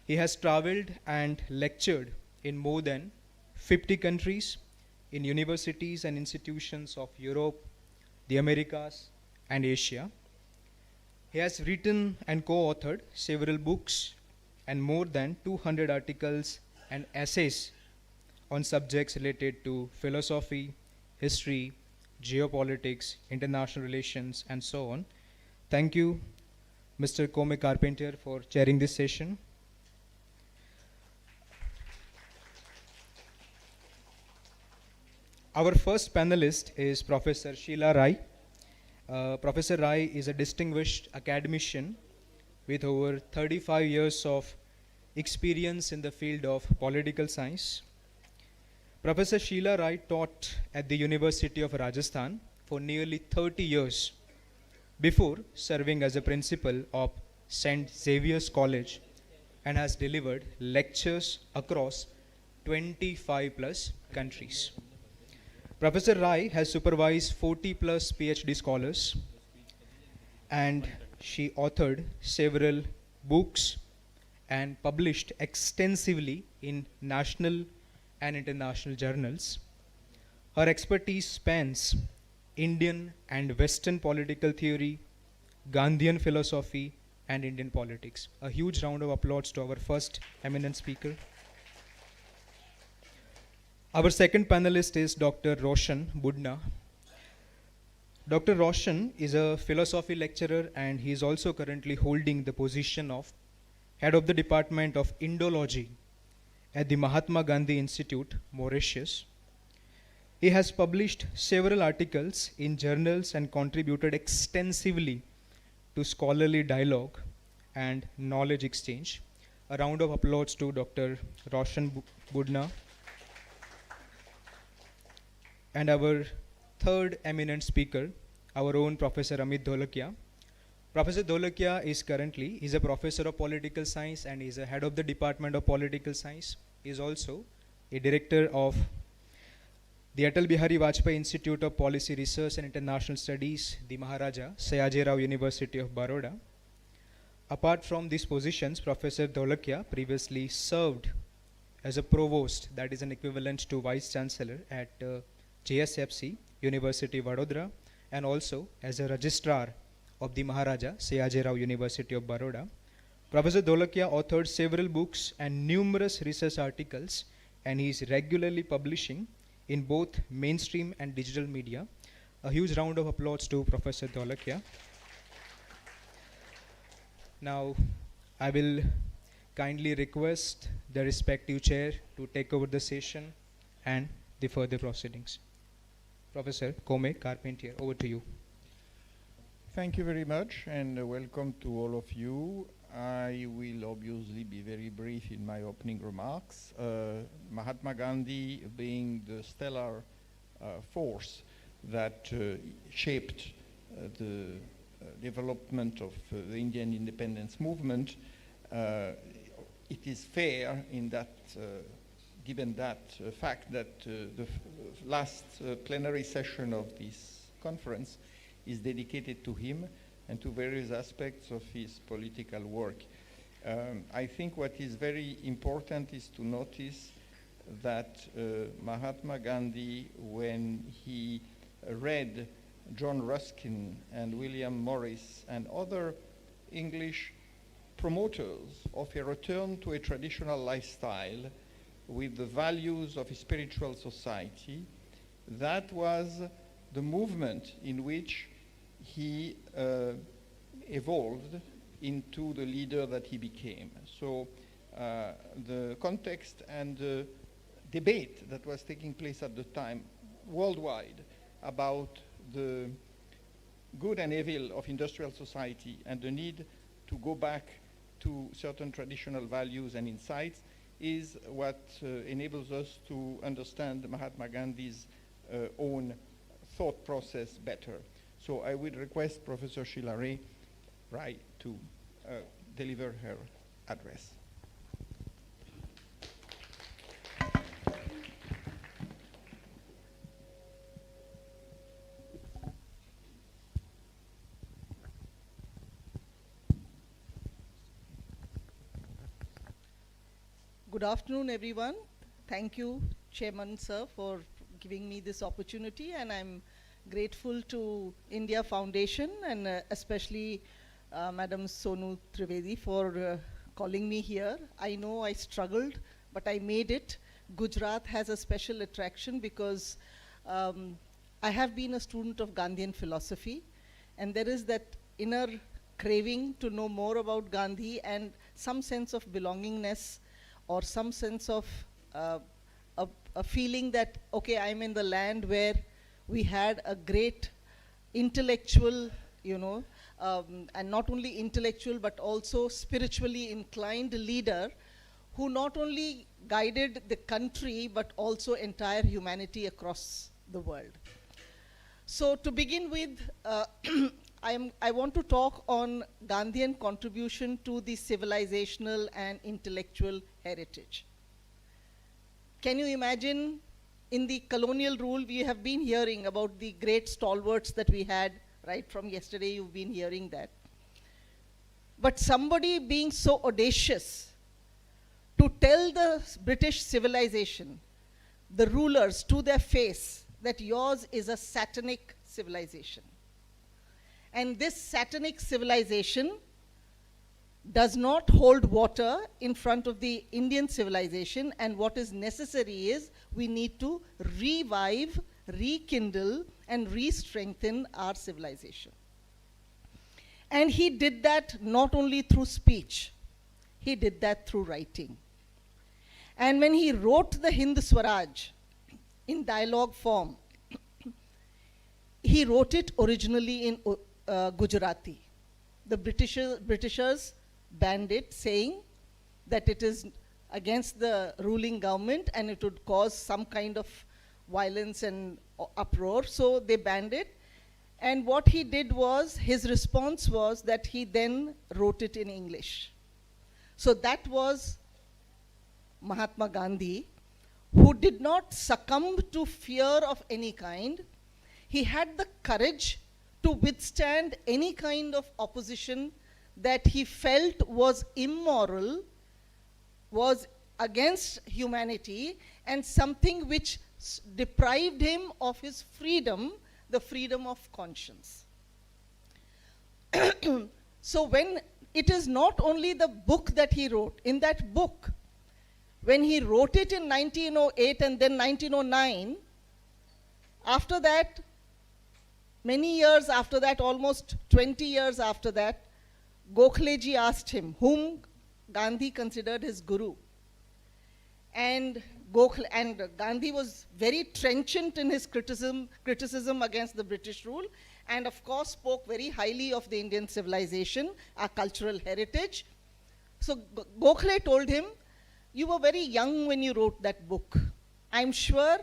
He has traveled and lectured in more than 50 countries in universities and institutions of Europe, the Americas, and Asia. He has written and co-authored several books and more than 200 articles and essays on subjects related to philosophy, history, geopolitics, international relations, and so on. Thank you, Mr. Kome Carpentier, for chairing this session. Our first panelist is Professor Sheila Rai. Professor Rai is a distinguished academician with over 35 years of experience in the field of political science. Professor Sheila Rai taught at the University of Rajasthan for nearly 30 years before serving as a principal of St. Xavier's College and has delivered lectures across 25 plus countries. Professor Rai has supervised 40 plus PhD scholars and she authored several books and published extensively in national and international journals. Her expertise spans Indian and Western political theory, Gandhian philosophy, and Indian politics. A huge round of applause to our first eminent speaker. Our second panelist is Dr. Roshan Budna. Dr. Roshan is a philosophy lecturer and he is also currently holding the position of Head of the Department of Indology at the Mahatma Gandhi Institute, Mauritius. He has published several articles in journals and contributed extensively to scholarly dialogue and knowledge exchange. A round of applause to Dr. Roshan Budna. And our third eminent speaker, our own Professor Amit Dholakia. Professor Dholakia is currently, he's a professor of political science and he's a head of the Department of Political Science. He is also a director of the Atal Bihari Vajpayee Institute of Policy Research and International Studies, the Maharaja Sayajirao Rao University of Baroda. Apart from these positions, Professor Dholakia previously served as a provost, that is an equivalent to vice chancellor at JSFC, University of Baroda, and also as a registrar of the Maharaja Sayajirao Rao University of Baroda. Professor Dholakia authored several books and numerous research articles, and he is regularly publishing in both mainstream and digital media. A huge round of applause to Professor Dholakia. Now, I will kindly request the respective chair to take over the session and the further proceedings. Professor Kome Carpentier, over to you. Thank you very much, and welcome to all of you. I will obviously be very brief in my opening remarks. Mahatma Gandhi being the stellar force that shaped the development of the Indian independence movement, it is fair in that, given that fact that the last plenary session of this conference is dedicated to him and to various aspects of his political work. I think what is very important is to notice that Mahatma Gandhi, when he read John Ruskin and William Morris and other English promoters of a return to a traditional lifestyle with the values of a spiritual society, that was the movement in which he evolved into the leader that he became. So the context and the debate that was taking place at the time worldwide about the good and evil of industrial society and the need to go back to certain traditional values and insights is what enables us to understand Mahatma Gandhi's own thought process better. So I would request Professor Sheila Rai to deliver her address. Good afternoon, everyone. Thank you, Chairman Sir, for giving me this opportunity, and I'm grateful to India Foundation and especially Madam Sonu Trivedi for calling me here. I know I struggled, but I made it. Gujarat has a special attraction because I have been a student of Gandhian philosophy, and there is that inner craving to know more about Gandhi and some sense of belongingness or some sense of a feeling that, okay, I'm in the land where we had a great intellectual, and not only intellectual but also spiritually inclined leader who not only guided the country but also entire humanity across the world. So to begin with, I want to talk on Gandhian contribution to the civilizational and intellectual heritage. Can you imagine, in the colonial rule, we have been hearing about the great stalwarts that we had, right from yesterday you've been hearing that. But somebody being so audacious to tell the British civilization, the rulers to their face, that yours is a satanic civilization. And this satanic civilization does not hold water in front of the Indian civilization, and what is necessary is we need to revive, rekindle, and re-strengthen our civilization. And he did that not only through speech, he did that through writing. And when he wrote the Hind Swaraj in dialogue form, he wrote it originally in Gujarati. The Britishers banned it, saying that it is against the ruling government and it would cause some kind of violence and uproar, so they banned it. And what he did was, his response was that he then wrote it in English. So that was Mahatma Gandhi, who did not succumb to fear of any kind. He had the courage to withstand any kind of opposition that he felt was immoral, was against humanity, and something which deprived him of his freedom, the freedom of conscience. So when it is not only the book that he wrote, in that book, when he wrote it in 1908 and then 1909, after that, many years after that, almost 20 years after that, Gokhale ji asked him, whom Gandhi considered his guru. And Gandhi was very trenchant in his criticism against the British rule, and of course spoke very highly of the Indian civilization, our cultural heritage. So Gokhale told him, you were very young when you wrote that book. I'm sure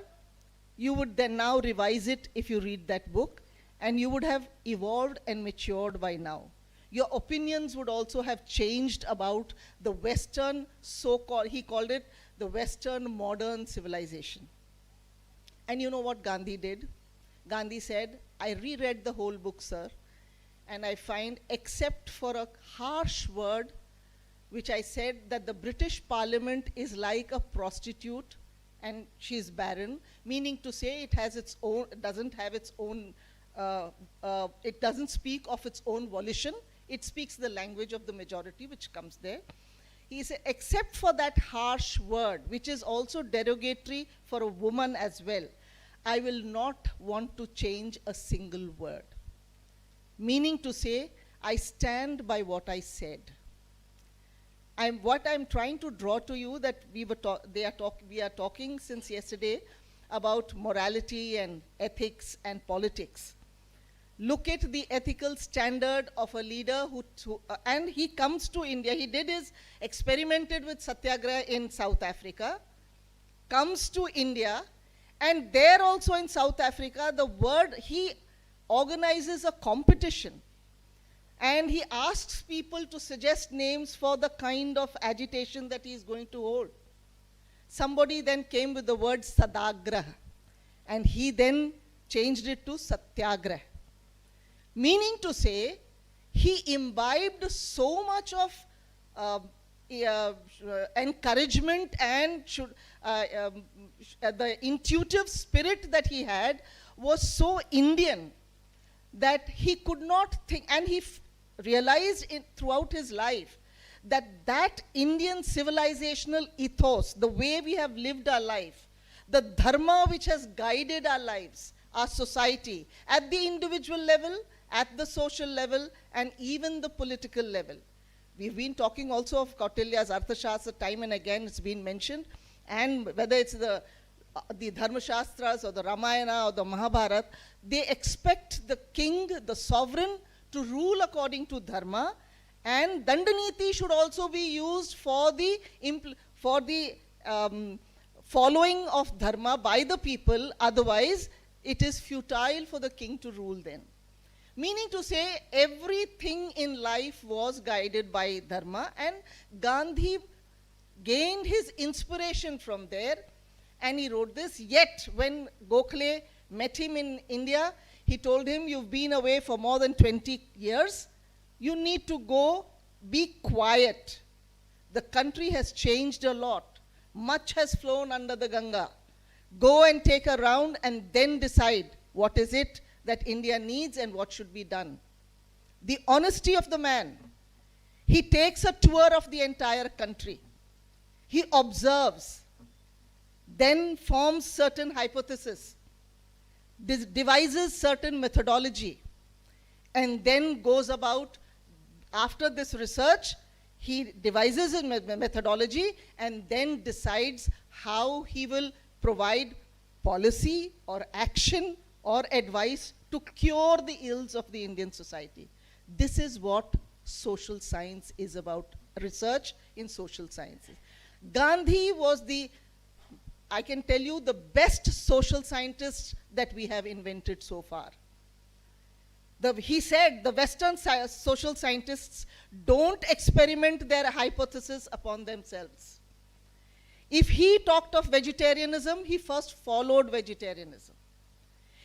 you would then now revise it if you read that book, and you would have evolved and matured by now. Your opinions would also have changed about the Western so-called, he called it the Western modern civilization. And you know what Gandhi did? Gandhi said, I reread the whole book, sir, and I find, except for a harsh word, which I said that the British Parliament is like a prostitute and she's barren, meaning to say it has its own, doesn't have its own, it doesn't speak of its own volition. It speaks the language of the majority, which comes there. He said, except for that harsh word, which is also derogatory for a woman as well, I will not want to change a single word. Meaning to say, I stand by what I said. What I'm trying to draw to you, that we are talking since yesterday about morality and ethics and politics. Look at the ethical standard of a leader and he comes to India. He experimented with Satyagraha in South Africa, comes to India, and there also in South Africa, he organizes a competition. And he asks people to suggest names for the kind of agitation that he is going to hold. Somebody then came with the word Sadagraha, and he then changed it to Satyagraha. Meaning to say, he imbibed so much of encouragement and the intuitive spirit that he had was so Indian that he could not think, and he realized throughout his life that Indian civilizational ethos, the way we have lived our life, the dharma which has guided our lives, our society, at the individual level, at the social level, and even the political level. We've been talking also of Kautilya's Arthashastra, time and again it's been mentioned, and whether it's the Dharma Shastras or the Ramayana or the Mahabharata, they expect the king, the sovereign, to rule according to dharma, and Dandaniti should also be used for the following of dharma by the people, otherwise it is futile for the king to rule then. Meaning to say, everything in life was guided by dharma, and Gandhi gained his inspiration from there, and he wrote this. Yet, when Gokhale met him in India, he told him, you've been away for more than 20 years. You need to go, be quiet. The country has changed a lot. Much has flown under the Ganga. Go and take a round and then decide what is it that India needs and what should be done. The honesty of the man. He takes a tour of the entire country. He observes, then forms certain hypotheses, devises certain methodology, and then goes about, after this research, he devises a methodology and then decides how he will provide policy or action or advice to cure the ills of the Indian society. This is what social science is about, research in social sciences. Gandhi was I can tell you, the best social scientist that we have invented so far. He said the Western social scientists don't experiment their hypothesis upon themselves. If he talked of vegetarianism, he first followed vegetarianism.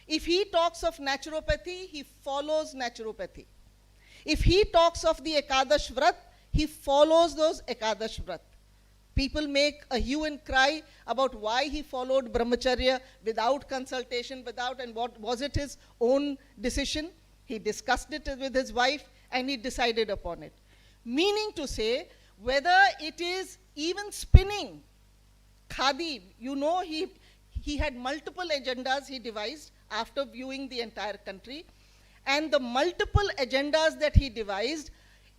If he talks of naturopathy, he follows naturopathy. If he talks of the Ekadash Vrat, he follows those Ekadash Vrat. People make a hue and cry about why he followed brahmacharya without consultation, and what was it his own decision? He discussed it with his wife and he decided upon it. Meaning to say, whether it is even spinning, khadi, you know, he had multiple agendas he devised after viewing the entire country. And the multiple agendas that he devised,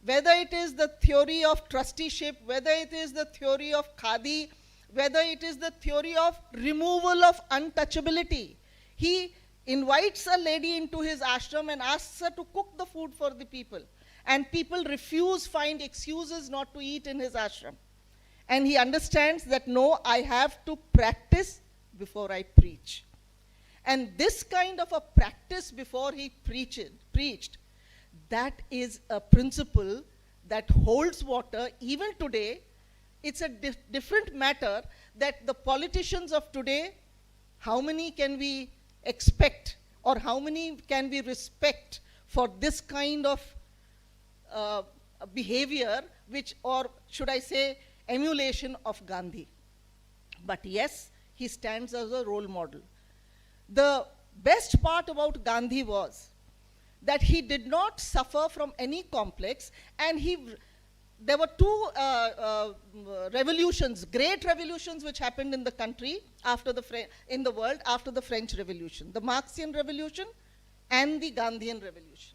whether it is the theory of trusteeship, whether it is the theory of khadi, whether it is the theory of removal of untouchability. He invites a lady into his ashram and asks her to cook the food for the people. And people refuse, find excuses not to eat in his ashram. And he understands that, no, I have to practice before I preach. And this kind of a practice before he preached, that is a principle that holds water even today. It's a different matter that the politicians of today, how many can we expect or how many can we respect for this kind of behavior, or should I say emulation of Gandhi. But yes, he stands as a role model. The best part about Gandhi was that he did not suffer from any complex, and there were two revolutions, great revolutions, which happened in the country in the world after the French Revolution, the Marxian Revolution and the Gandhian Revolution.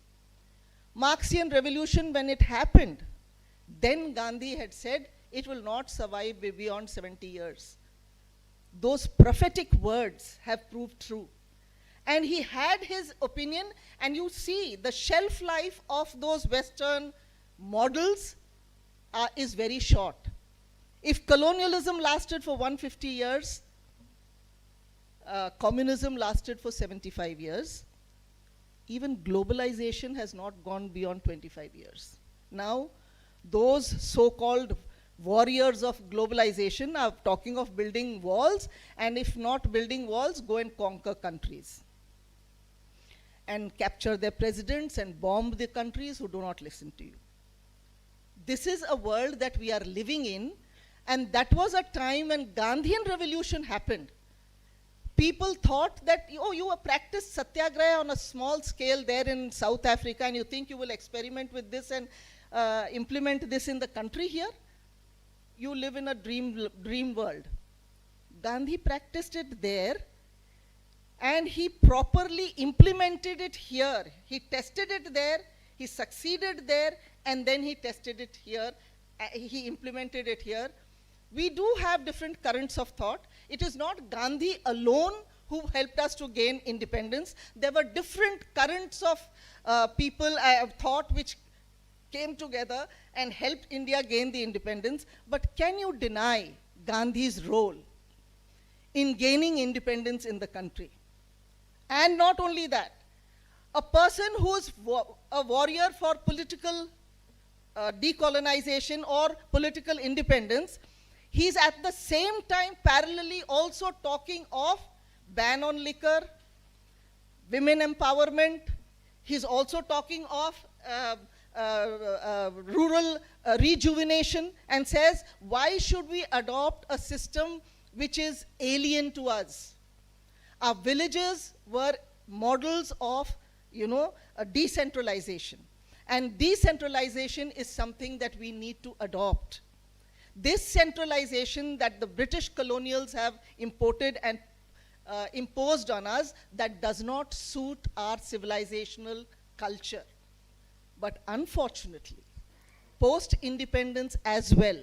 Marxian Revolution, when it happened, then Gandhi had said it will not survive beyond 70 years. Those prophetic words have proved true. And he had his opinion, and you see the shelf life of those Western models is very short. If colonialism lasted for 150 years, communism lasted for 75 years. Even globalization has not gone beyond 25 years. Now, those so-called warriors of globalization are talking of building walls, and if not building walls, go and conquer countries and capture their presidents and bomb the countries who do not listen to you. This is a world that we are living in, and that was a time when Gandhian revolution happened. People thought that, oh, you practice satyagraha on a small scale there in South Africa, and you think you will experiment with this and implement this in the country here? You live in a dream world. Gandhi practiced it there, and he properly implemented it here. He tested it there, he succeeded there, and then he tested it here, he implemented it here. We do have different currents of thought. It is not Gandhi alone who helped us to gain independence. There were different currents of people of thought which came together and helped India gain the independence. But can you deny Gandhi's role in gaining independence in the country? And not only that, a person who is a warrior for political decolonization or political independence, he's at the same time parallelly also talking of ban on liquor, women empowerment. He's also talking of rural rejuvenation and says, why should we adopt a system which is alien to us? Our villages were models of, a decentralization. And decentralization is something that we need to adopt. This centralization that the British colonials have imported and imposed on us, that does not suit our civilizational culture. But unfortunately, post-independence as well,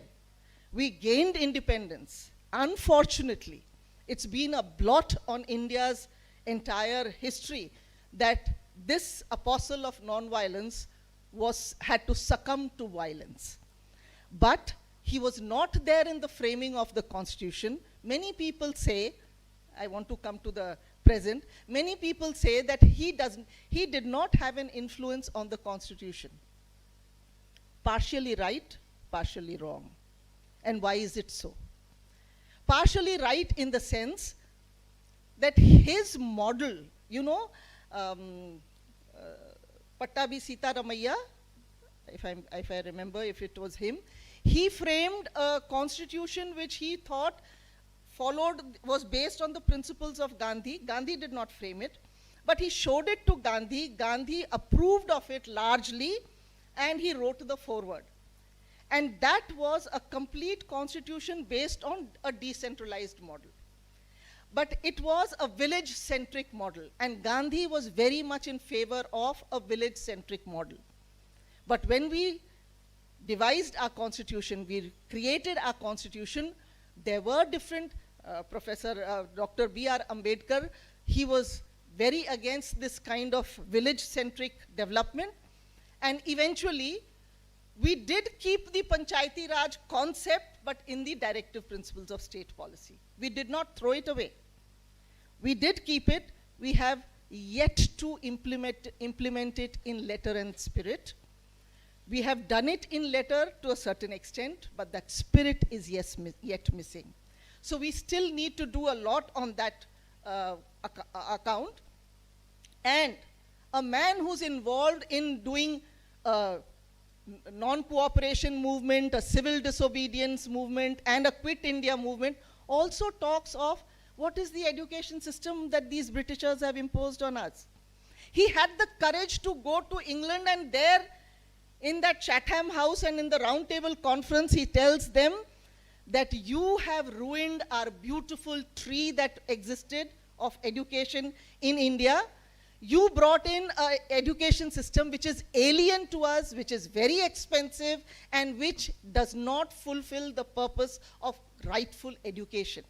we gained independence. Unfortunately, it's been a blot on India's entire history that this apostle of non-violence had to succumb to violence. But he was not there in the framing of the Constitution. Many people say, I want to come to the present, many people say that he did not have an influence on the Constitution. Partially right, partially wrong. And why is it so? Partially right in the sense that his model, Pattabi Sitaramaiah, if I remember, if it was him, he framed a constitution which he thought was based on the principles of Gandhi. Gandhi did not frame it, but he showed it to Gandhi. Gandhi approved of it largely, and he wrote the foreword. And that was a complete constitution based on a decentralized model. But it was a village-centric model, and Gandhi was very much in favor of a village-centric model. But when we devised our constitution, we created our constitution, there were different, Dr. B.R. Ambedkar, he was very against this kind of village-centric development, and eventually, we did keep the Panchayati Raj concept, but in the directive principles of state policy. We did not throw it away. We did keep it. We have yet to implement it in letter and spirit. We have done it in letter to a certain extent, but that spirit is yet missing. So we still need to do a lot on that account. And a man who's involved in doing non-cooperation movement, a civil disobedience movement, and a Quit India movement also talks of what is the education system that these Britishers have imposed on us. He had the courage to go to England, and there in that Chatham House and in the Round Table Conference, he tells them that you have ruined our beautiful tree that existed of education in India. You brought in an education system which is alien to us, which is very expensive, and which does not fulfill the purpose of rightful education.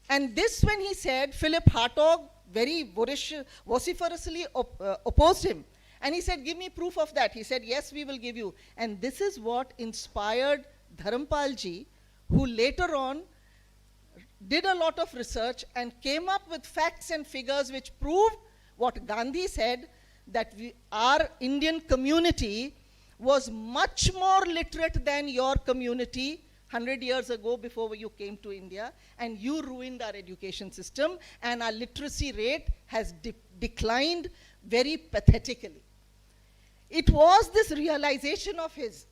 And this, when he said, Philip Hartog very vociferously opposed him. And he said, give me proof of that. He said, yes, we will give you. And this is what inspired Dharampal ji, who later on did a lot of research and came up with facts and figures which proved what Gandhi said, that our Indian community was much more literate than your community 100 years ago before you came to India, and you ruined our education system, and our literacy rate has declined very pathetically. It was this realization of his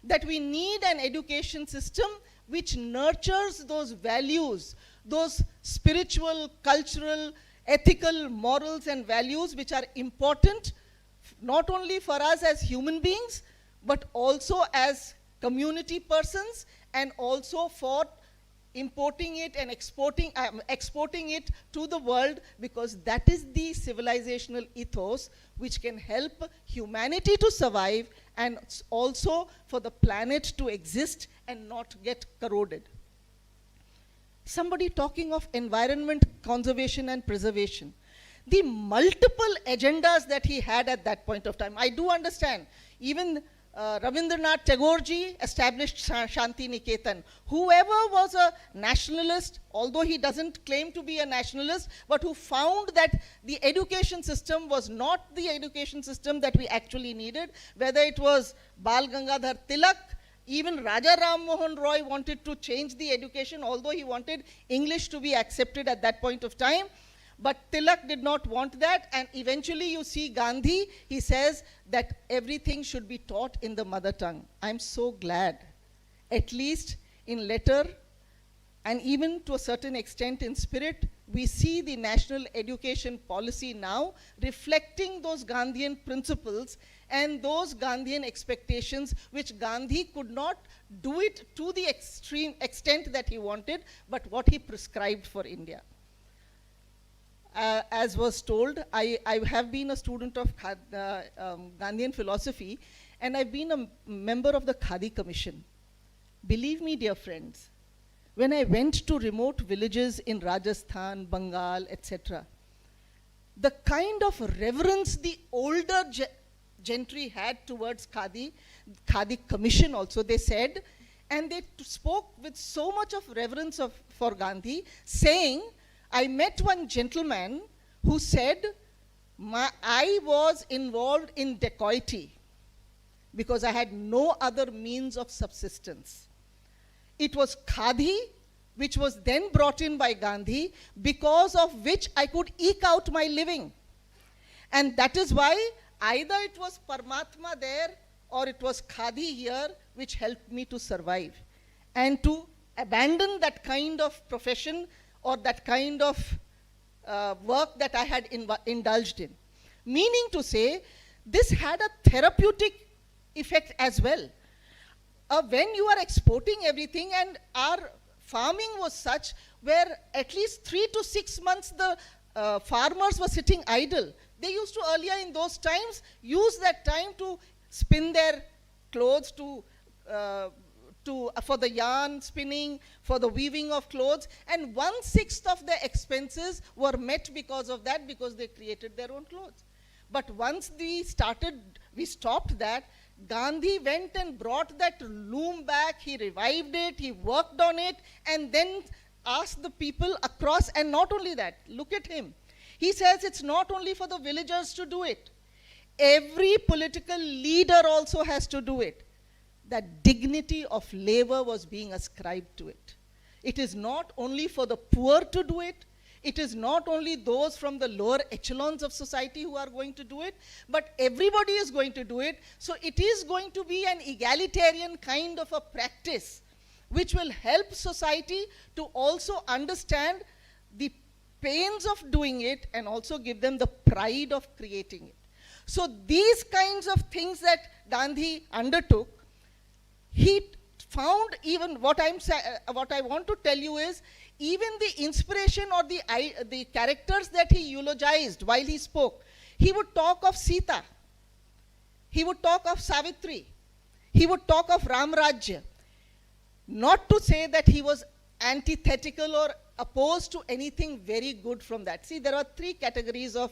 that we need an education system which nurtures those values, those spiritual, cultural, ethical morals and values which are important not only for us as human beings, but also as community persons, and also for importing it and exporting it to the world, because that is the civilizational ethos which can help humanity to survive and also for the planet to exist and not get corroded. Somebody talking of environment conservation and preservation. The multiple agendas that he had at that point of time, I do understand. Even Rabindranath Tagore ji established Shanti Niketan. Whoever was a nationalist, although he doesn't claim to be a nationalist, but who found that the education system was not the education system that we actually needed, whether it was Bal Gangadhar Tilak, even Raja Ram Mohan Roy wanted to change the education, although he wanted English to be accepted at that point of time. But Tilak did not want that, and eventually you see Gandhi, he says that everything should be taught in the mother tongue. I'm so glad, at least in letter, and even to a certain extent in spirit, we see the national education policy now reflecting those Gandhian principles and those Gandhian expectations, which Gandhi could not do it to the extreme extent that he wanted, but what he prescribed for India. As was told, I have been a student of Gandhian philosophy, and I've been a member of the Khadi Commission. Believe me, dear friends, when I went to remote villages in Rajasthan, Bengal, etc., the kind of reverence the older gentry had towards Khadi Commission also, they said, and they spoke with so much of reverence for Gandhi, saying, I met one gentleman who said, I was involved in dacoity because I had no other means of subsistence. It was khadi, which was then brought in by Gandhi, because of which I could eke out my living. And that is why either it was Paramatma there or it was khadi here which helped me to survive and to abandon that kind of profession or that kind of work that I had indulged in. Meaning to say, this had a therapeutic effect as well. When you are exporting everything, and our farming was such where at least 3 to 6 months the farmers were sitting idle. They used to earlier in those times use that time to spin their clothes, for the yarn spinning, for the weaving of clothes, and 1/6 of their expenses were met because of that, because they created their own clothes. But once we stopped that, Gandhi went and brought that loom back, he revived it, he worked on it, and then asked the people across, and not only that, look at him. He says it's not only for the villagers to do it. Every political leader also has to do it. That dignity of labor was being ascribed to it. It is not only for the poor to do it, it is not only those from the lower echelons of society who are going to do it, but everybody is going to do it. So it is going to be an egalitarian kind of a practice, which will help society to also understand the pains of doing it and also give them the pride of creating it. So these kinds of things that Gandhi undertook, he found, even what I want to tell you is, even the inspiration or the characters that he eulogized while he spoke, he would talk of Sita, he would talk of Savitri, he would talk of Ramrajya. Not to say that he was antithetical or opposed to anything very good from that. See, there are 3 categories of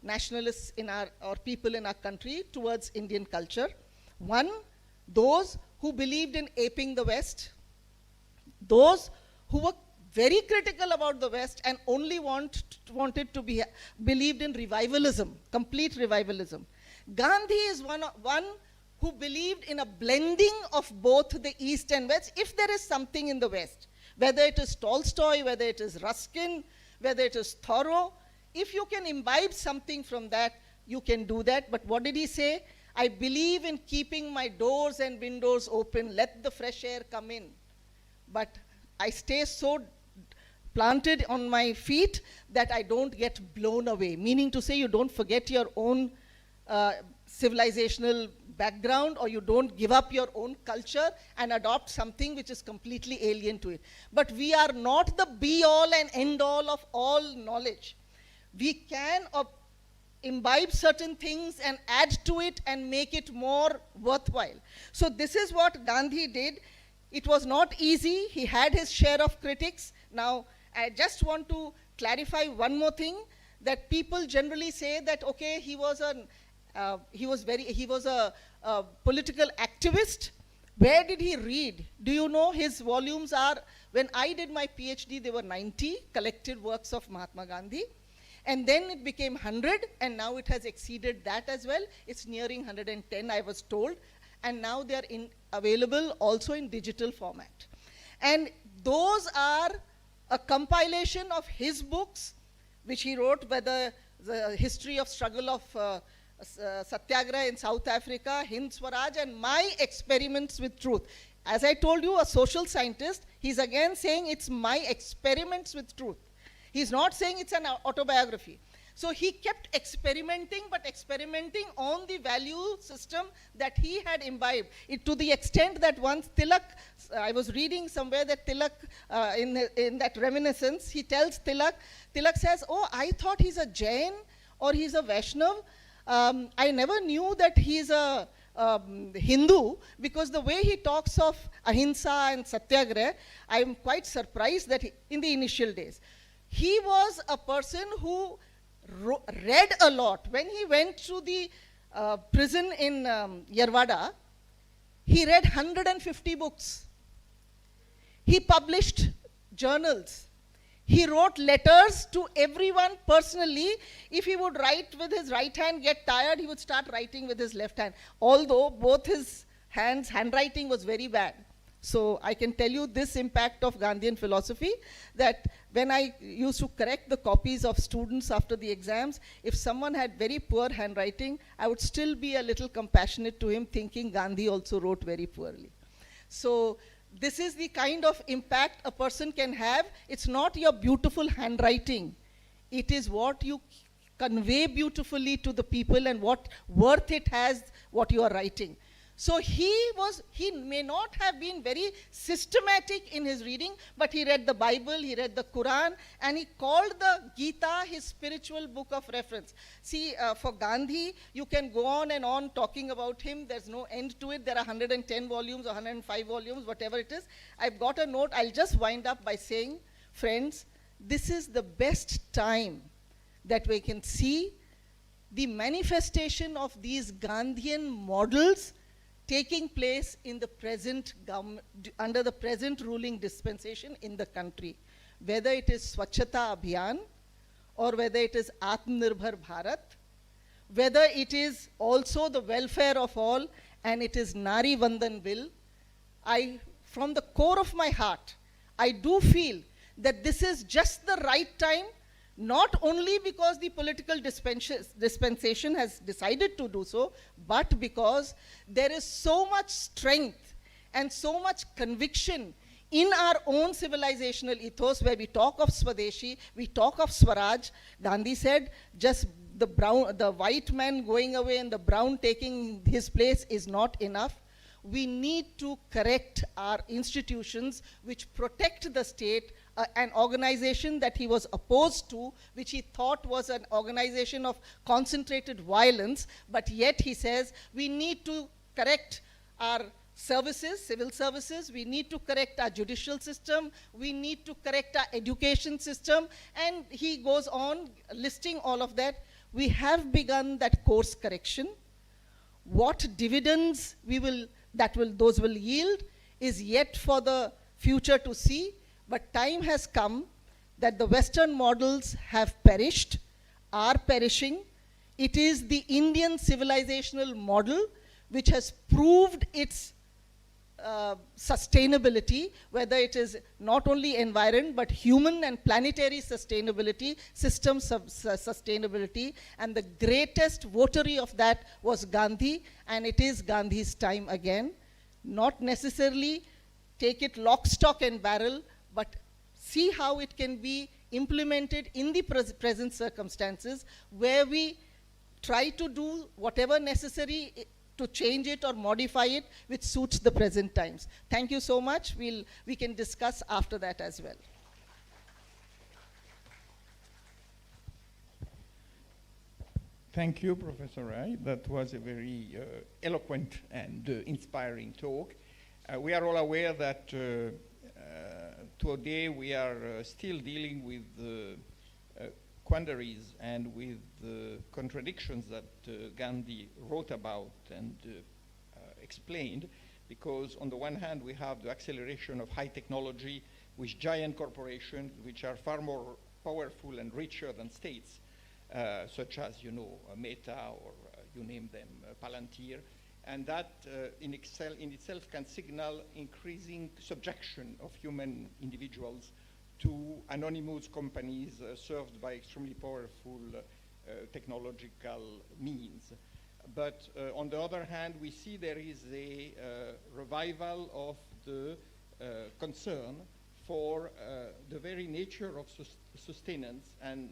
nationalists or people in our country towards Indian culture. One, those who believed in aping the West, those who were very critical about the West and only wanted to be believed in revivalism, complete revivalism. Gandhi is one who believed in a blending of both the East and West, if there is something in the West, whether it is Tolstoy, whether it is Ruskin, whether it is Thoreau. If you can imbibe something from that, you can do that. But what did he say? I believe in keeping my doors and windows open, let the fresh air come in. But I stay so planted on my feet that I don't get blown away. Meaning to say, you don't forget your own civilizational background, or you don't give up your own culture and adopt something which is completely alien to it. But we are not the be-all and end-all of all knowledge. We can imbibe certain things and add to it and make it more worthwhile. So this is what Gandhi did. It was not easy. He had his share of critics. Now, I just want to clarify one more thing, that people generally say that, okay, he was a political activist. Where did he read? Do you know his volumes are, when I did my PhD, there were 90 collected works of Mahatma Gandhi. And then it became 100, and now it has exceeded that as well. It's nearing 110, I was told. And now they are available also in digital format. And those are a compilation of his books, which he wrote, whether the history of struggle of Satyagraha in South Africa, Hind Swaraj, and my experiments with truth. As I told you, a social scientist, he's again saying it's my experiments with truth. He's not saying it's an autobiography. So he kept experimenting, but experimenting on the value system that he had imbibed. To the extent that once Tilak, I was reading somewhere that Tilak, in that reminiscence, he tells Tilak says, oh, I thought he's a Jain or he's a Vaishnav. I never knew that he's a Hindu, because the way he talks of ahimsa and satyagraha, I'm quite surprised that in the initial days. He was a person who read a lot. When he went to the prison in Yerwada, he read 150 books. He published journals. He wrote letters to everyone personally. If he would write with his right hand, get tired, he would start writing with his left hand. Although both his hands' handwriting was very bad. So I can tell you this impact of Gandhian philosophy, that when I used to correct the copies of students after the exams, if someone had very poor handwriting, I would still be a little compassionate to him, thinking Gandhi also wrote very poorly. So this is the kind of impact a person can have. It's not your beautiful handwriting. It is what you convey beautifully to the people and what worth it has, what you are writing. So he may not have been very systematic in his reading, but he read the Bible, he read the Quran, and he called the Gita his spiritual book of reference. See, for Gandhi, you can go on and on talking about him. There's no end to it. There are 110 volumes or 105 volumes, whatever it is. I've got a note. I'll just wind up by saying, friends, this is the best time that we can see the manifestation of these Gandhian models taking place in the present government, under the present ruling dispensation in the country. Whether it is Swachhata Abhiyan, or whether it is Atmanirbhar Bharat, whether it is also the welfare of all, and it is Nari Vandan Bill, from the core of my heart, I do feel that this is just the right time, not only because the political dispensation has decided to do so, but because there is so much strength and so much conviction in our own civilizational ethos, where we talk of Swadeshi, we talk of Swaraj. Gandhi said, just the white man going away and the brown taking his place is not enough. We need to correct our institutions which protect the state, an organization that he was opposed to, which he thought was an organization of concentrated violence, but yet he says we need to correct our services, civil services, we need to correct our judicial system, we need to correct our education system, and he goes on listing all of that. We have begun that course correction. What dividends those will yield is yet for the future to see. But time has come that the Western models have perished, are perishing. It is the Indian civilizational model which has proved its sustainability, whether it is not only environment, but human and planetary sustainability, system sustainability. And the greatest votary of that was Gandhi, and it is Gandhi's time again. Not necessarily take it lock, stock, and barrel, but see how it can be implemented in the present circumstances, where we try to do whatever necessary to change it or modify it which suits the present times. Thank you so much. We can discuss after that as well. Thank you, Professor Rai. That was a very eloquent and inspiring talk. We are all aware that today we are still dealing with quandaries and with contradictions that Gandhi wrote about and explained, because on the one hand we have the acceleration of high technology with giant corporations which are far more powerful and richer than states, such as, Meta or you name them, Palantir, and that in itself can signal increasing subjection of human individuals to anonymous companies served by extremely powerful technological means. But on the other hand, we see there is a revival of the concern for the very nature of sustenance and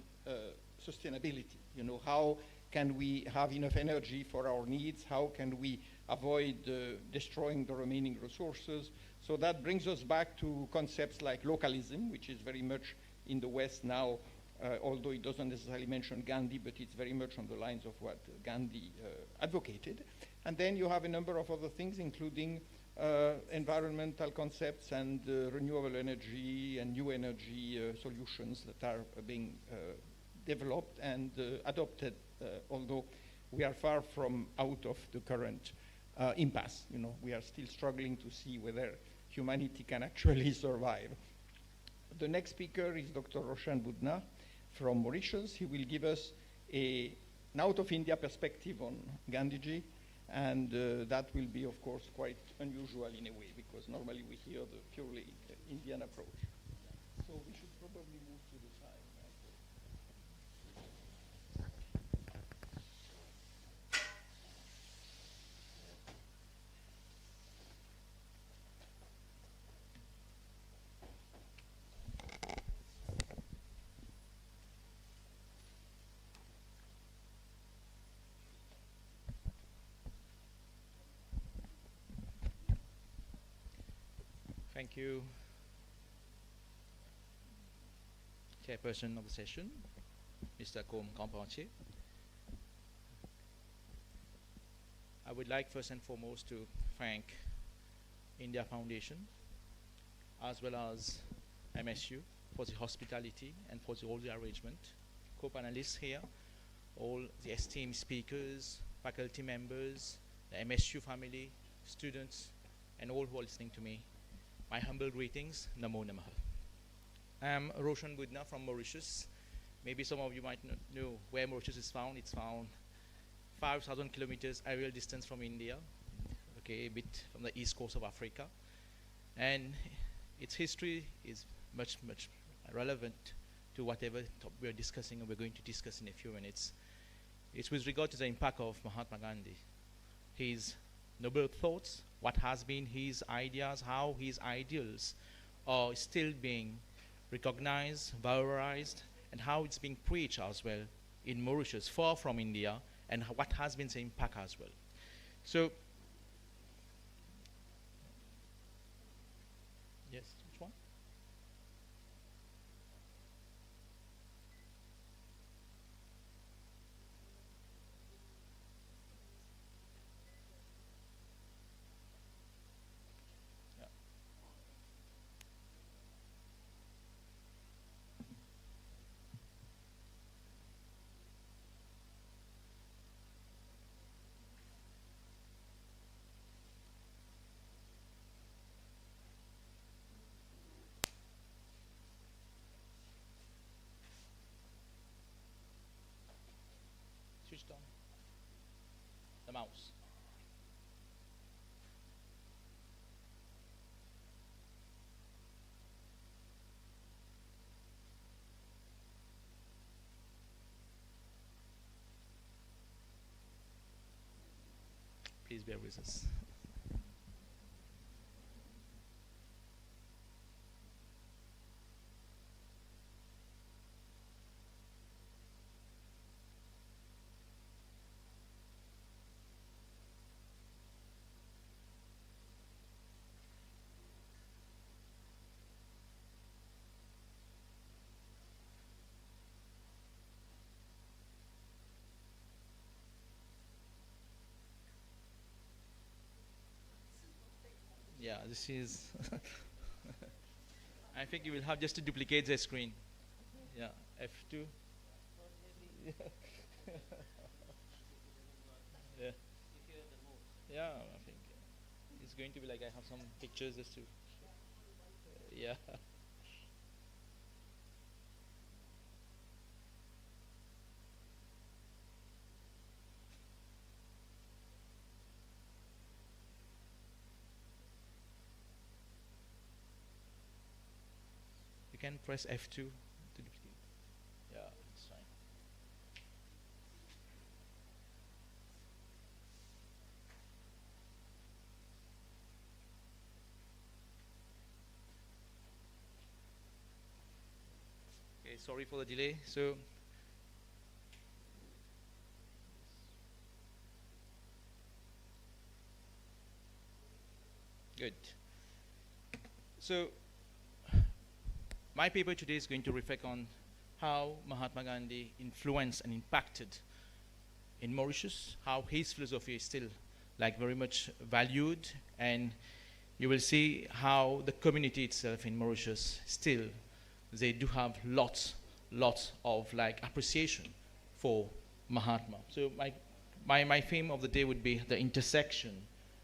sustainability. You know, how can we have enough energy for our needs? How can we avoid destroying the remaining resources? So that brings us back to concepts like localism, which is very much in the West now, although it doesn't necessarily mention Gandhi, but it's very much on the lines of what Gandhi advocated. And then you have a number of other things, including environmental concepts and renewable energy and new energy solutions that are being developed and adopted, although we are far from out of the current impasse. You know, we are still struggling to see whether humanity can actually survive. The next speaker is Dr. Roshan Budna from Mauritius. He will give us an out-of-India perspective on Gandhiji, and that will be, of course, quite unusual in a way, because normally we hear the purely Indian approach. So we should probably move to the side. Thank you, Chairperson of the session, Mr. Kom Kampache. I would like first and foremost to thank India Foundation as well as MSU for the hospitality and for all the arrangement, co-panelists here, all the esteemed speakers, faculty members, the MSU family, students, and all who are listening to me. My humble greetings, Namo Namaha. I am Roshan Budna from Mauritius. Maybe some of you might not know where Mauritius is found. It's found 5,000 kilometers aerial distance from India, okay, a bit from the east coast of Africa. And its history is much, much relevant to whatever we're discussing and we're going to discuss in a few minutes. It's with regard to the impact of Mahatma Gandhi, his noble thoughts, what has been his ideas, how his ideals are still being recognized, valorized, and how it's being preached as well in Mauritius, far from India, and what has been the impact as well. So, yes, which one? Switched on the mouse. Please bear with us. Yeah, this is I think you will have just to duplicate the screen. Yeah, F2. Yeah. Yeah. Yeah, I think it's going to be like I have some pictures just to yeah. You can press F2 to duplicate. Yeah, it's fine. Okay, sorry for the delay. So, good. So, my paper today is going to reflect on how Mahatma Gandhi influenced and impacted in Mauritius, how his philosophy is still like very much valued, and you will see how the community itself in Mauritius still, they do have lots of like appreciation for Mahatma. So my theme of the day would be the intersection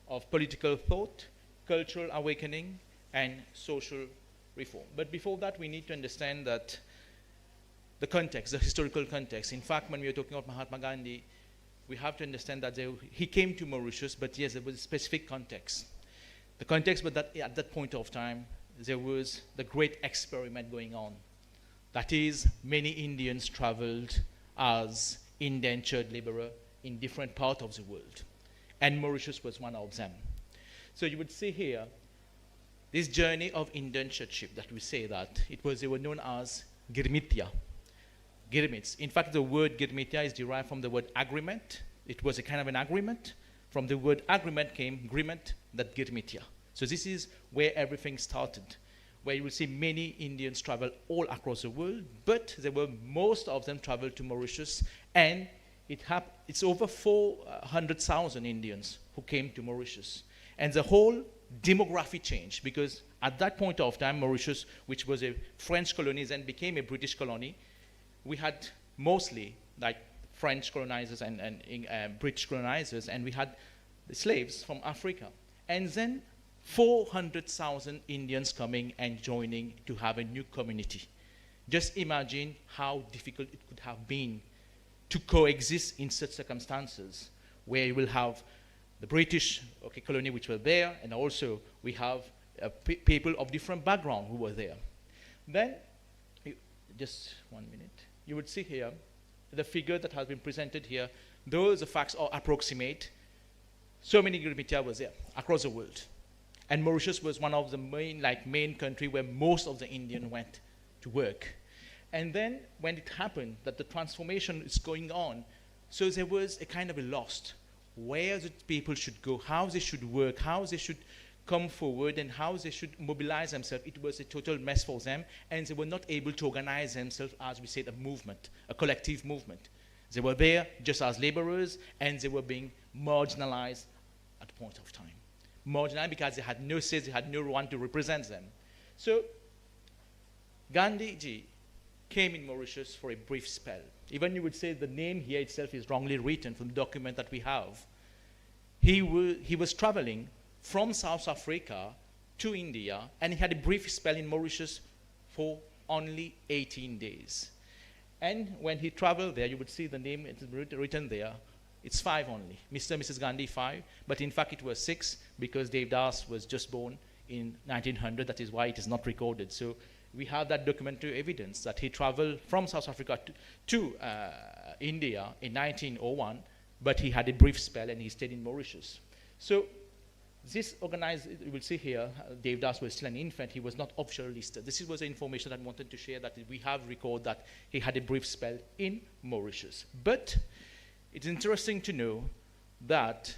of political thought, cultural awakening, and social reform. But before that, we need to understand that the context, the historical context. In fact, when we are talking about Mahatma Gandhi, we have to understand that he came to Mauritius, but yes, there was a specific context. The context was that at that point of time, there was the great experiment going on. That is, many Indians traveled as indentured laborer in different parts of the world. And Mauritius was one of them. So you would see here, this journey of indentureship that we say that, they were known as girmitya. Girmits. In fact, the word girmitya is derived from the word agreement. It was a kind of an agreement. From the word agreement came agreement, that girmitya. So this is where everything started, where you will see many Indians travel all across the world, but most of them traveled to Mauritius, and it's over 400,000 Indians who came to Mauritius. And the whole demography changed, because at that point of time, Mauritius, which was a French colony, then became a British colony. We had mostly like French colonizers and British colonizers, and we had the slaves from Africa. And then 400,000 Indians coming and joining to have a new community. Just imagine how difficult it could have been to coexist in such circumstances, where you will have the British colony which were there, and also we have people of different background who were there. Then, just 1 minute, you would see here the figure that has been presented here. Those the facts are approximate. So many girmitya was there across the world. And Mauritius was one of the main country where most of the Indians went to work. And then when it happened that the transformation is going on, so there was a kind of a lost, where the people should go, how they should work, how they should come forward, and how they should mobilize themselves. It was a total mess for them, and they were not able to organize themselves, as we said, a movement, a collective movement. They were there just as laborers, and they were being marginalized at the point of time. Marginalized because they had no say, they had no one to represent them. So Gandhi ji came in Mauritius for a brief spell. Even you would say the name here itself is wrongly written from the document that we have. He was traveling from South Africa to India, and he had a brief spell in Mauritius for only 18 days. And when he traveled there, you would see the name, it's written there, it's 5 only. Mr. and Mrs. Gandhi 5, but in fact it was 6, because Devdas was just born in 1900, that is why it is not recorded. So we have that documentary evidence that he traveled from South Africa to India in 1901, but he had a brief spell and he stayed in Mauritius. So this organized, you will see here, Devdas was still an infant, he was not officially listed. This was the information that I wanted to share, that we have record that he had a brief spell in Mauritius. But it's interesting to know that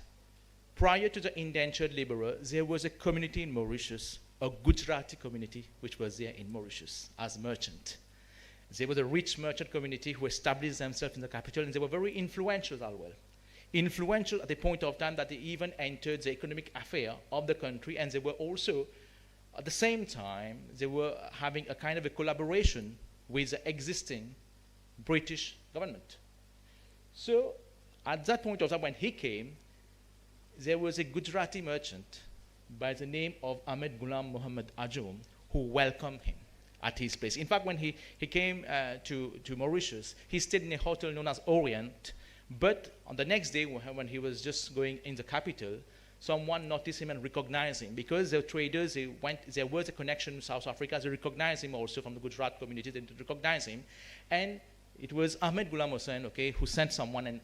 prior to the indentured laborer, there was a community in Mauritius, a Gujarati community, which was there in Mauritius as merchant. There was a rich merchant community who established themselves in the capital, and they were very influential as well. Influential at the point of time that they even entered the economic affair of the country, and they were also, at the same time, they were having a kind of a collaboration with the existing British government. So at that point of time when he came, there was a Gujarati merchant by the name of Ahmed Ghulam Muhammad Ajum who welcomed him at his place. In fact, when he came to Mauritius, he stayed in a hotel known as Orient, but on the next day when he was just going in the capital, someone noticed him and recognized him. Because the traders, there was a connection with South Africa, they recognized him also from the Gujarat community, they recognized him. And it was Ahmed Ghulam Hussain, okay, who sent someone and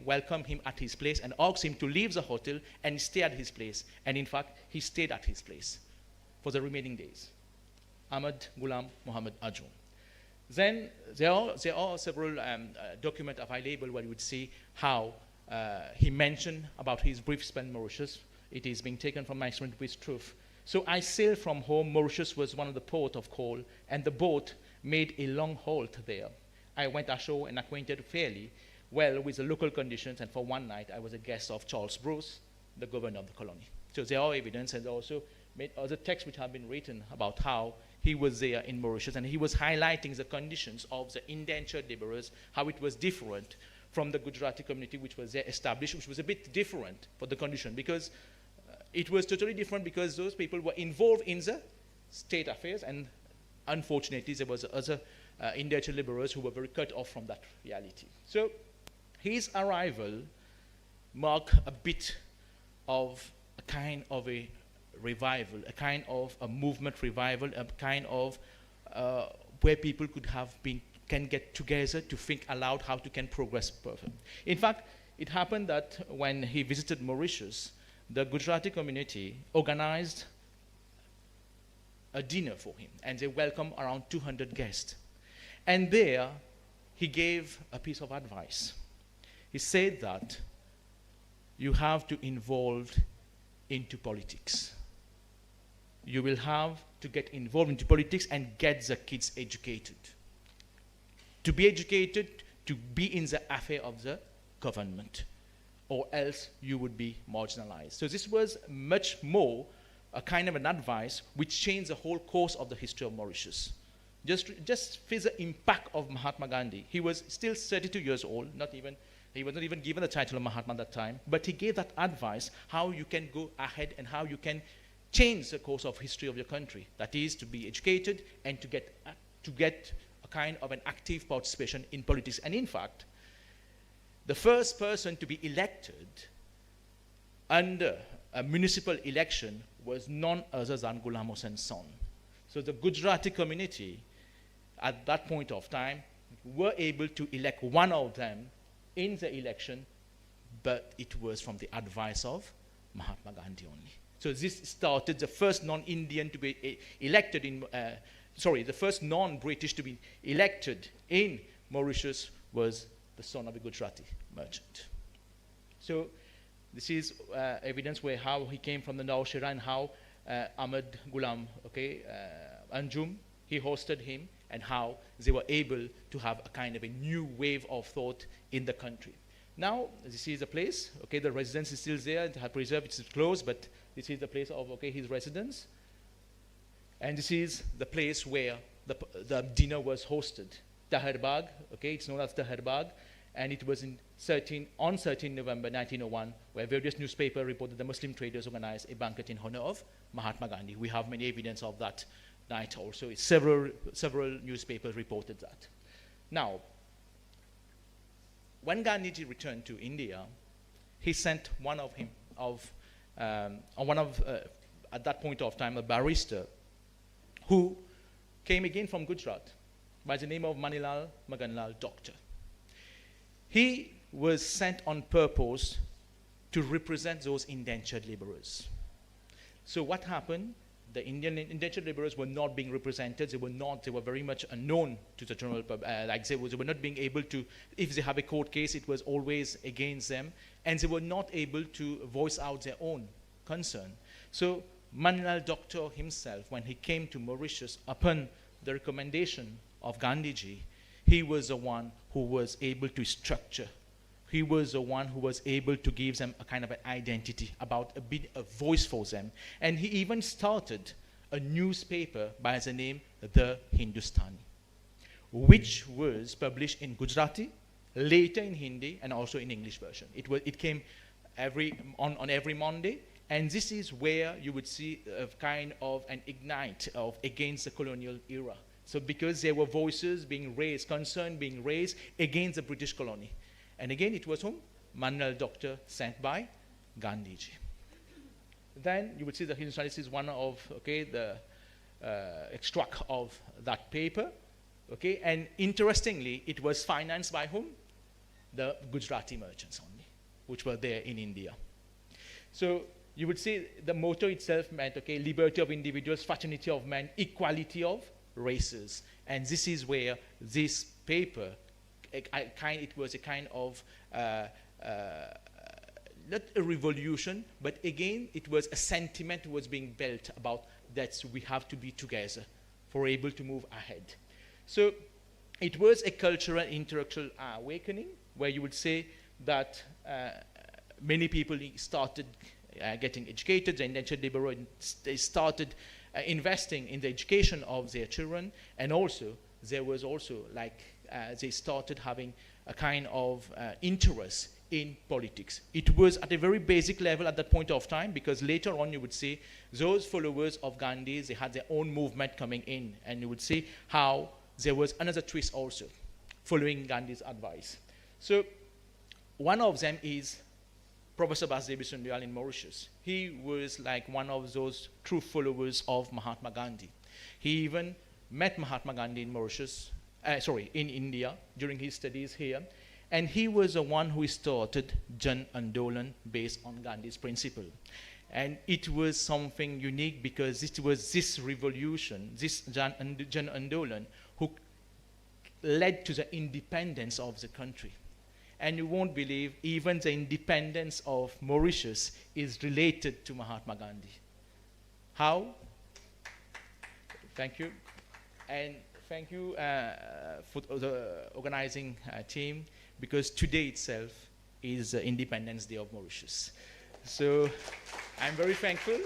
welcome him at his place and asked him to leave the hotel and stay at his place. And in fact, he stayed at his place for the remaining days. Ahmed Ghulam Muhammad Ajum. Then there are several documents available where you would see how he mentioned about his brief spell in Mauritius. It is being taken from my experience with truth. So I sailed from home. Mauritius was one of the port of call, and the boat made a long halt there. I went ashore and acquainted fairly well with the local conditions, and for one night I was a guest of Charles Bruce, the governor of the colony. So there are evidence, and also made other texts which have been written about how he was there in Mauritius, and he was highlighting the conditions of the indentured laborers, how it was different from the Gujarati community which was there established, which was a bit different for the condition, because it was totally different because those people were involved in the state affairs, and unfortunately there was other indentured laborers who were very cut off from that reality. So his arrival marked a bit of a kind of a revival, a kind of a movement revival, a kind of where people can get together to think aloud how to can progress further. In fact, it happened that when he visited Mauritius, the Gujarati community organized a dinner for him, and they welcomed around 200 guests. And there, he gave a piece of advice. He said that you have to involve into politics. You will have to get involved into politics and get the kids educated. To be educated, to be in the affair of the government, or else you would be marginalized. So this was much more a kind of an advice which changed the whole course of the history of Mauritius. Just feel the impact of Mahatma Gandhi. He was still 32 years old, he was not even given the title of Mahatma at that time, but he gave that advice how you can go ahead and how you can change the course of history of your country. That is, to be educated and to get a kind of an active participation in politics. And in fact, the first person to be elected under a municipal election was none other than Ghulam Hussein's son. So the Gujarati community at that point of time were able to elect one of them in the election, but it was from the advice of Mahatma Gandhi only. So this started the first non-Indian to be elected in, the first non-British to be elected in Mauritius was the son of a Gujarati merchant. So this is evidence where how he came from the Naushera and how Ahmed Ghulam, Anjum, he hosted him, and how they were able to have a kind of a new wave of thought in the country. Now, this is the place, the residence is still there, it has preserved, it's closed, but this is the place of, his residence. And this is the place where the dinner was hosted. Tahir Bagh, it's known as Tahir Bagh, and it was on 13 November 1901, where various newspapers reported the Muslim traders organized a banquet in honor of Mahatma Gandhi. We have many evidence of that night also. Several newspapers reported that. Now, when Gandhiji returned to India, he sent at that point of time, a barrister who came again from Gujarat by the name of Manilal Maganlal Doctor. He was sent on purpose to represent those indentured laborers. So what happened? The Indian indentured laborers were not being represented. They were very much unknown to the general public. They were not being able to, if they have a court case, it was always against them. And they were not able to voice out their own concern. So Manilal Doctor himself, when he came to Mauritius upon the recommendation of Gandhiji, he was the one who was able to structure. He was the one who was able to give them a kind of an identity, about a voice for them. And he even started a newspaper by the name The Hindustani, which was published in Gujarati, later in Hindi, and also in English version. It came on every Monday, and this is where you would see a kind of an ignite of against the colonial era. So because there were voices being raised, concern being raised against the British colony. And again, it was whom? Manilal Doctor, sent by Gandhiji. then you would see the Hindu nationalist is one of, okay, the extract of that paper, okay, and interestingly, it was financed by whom? The Gujarati merchants only, which were there in India. So you would see the motto itself meant, okay, liberty of individuals, fraternity of men, equality of races. And this is where this paper, it was a kind of, not a revolution, but again, it was a sentiment was being built about that we have to be together for able to move ahead. So it was a cultural intellectual awakening where you would say that many people started getting educated, the indentured laborer, they started investing in the education of their children, and also there was also like they started having a kind of interest in politics. It was at a very basic level at that point of time, because later on you would see those followers of Gandhi, they had their own movement coming in, and you would see how there was another twist also following Gandhi's advice. So one of them is Professor Basdev Sundial in Mauritius. He was like one of those true followers of Mahatma Gandhi. He even met Mahatma Gandhi in Mauritius, in India during his studies here. And he was the one who started Jan Andolan based on Gandhi's principle. And it was something unique because it was this revolution, this Jan Andolan, who led to the independence of the country. And you won't believe, even the independence of Mauritius is related to Mahatma Gandhi. How? Thank you. And thank you for the organizing team, because today itself is Independence Day of Mauritius. So I'm very thankful.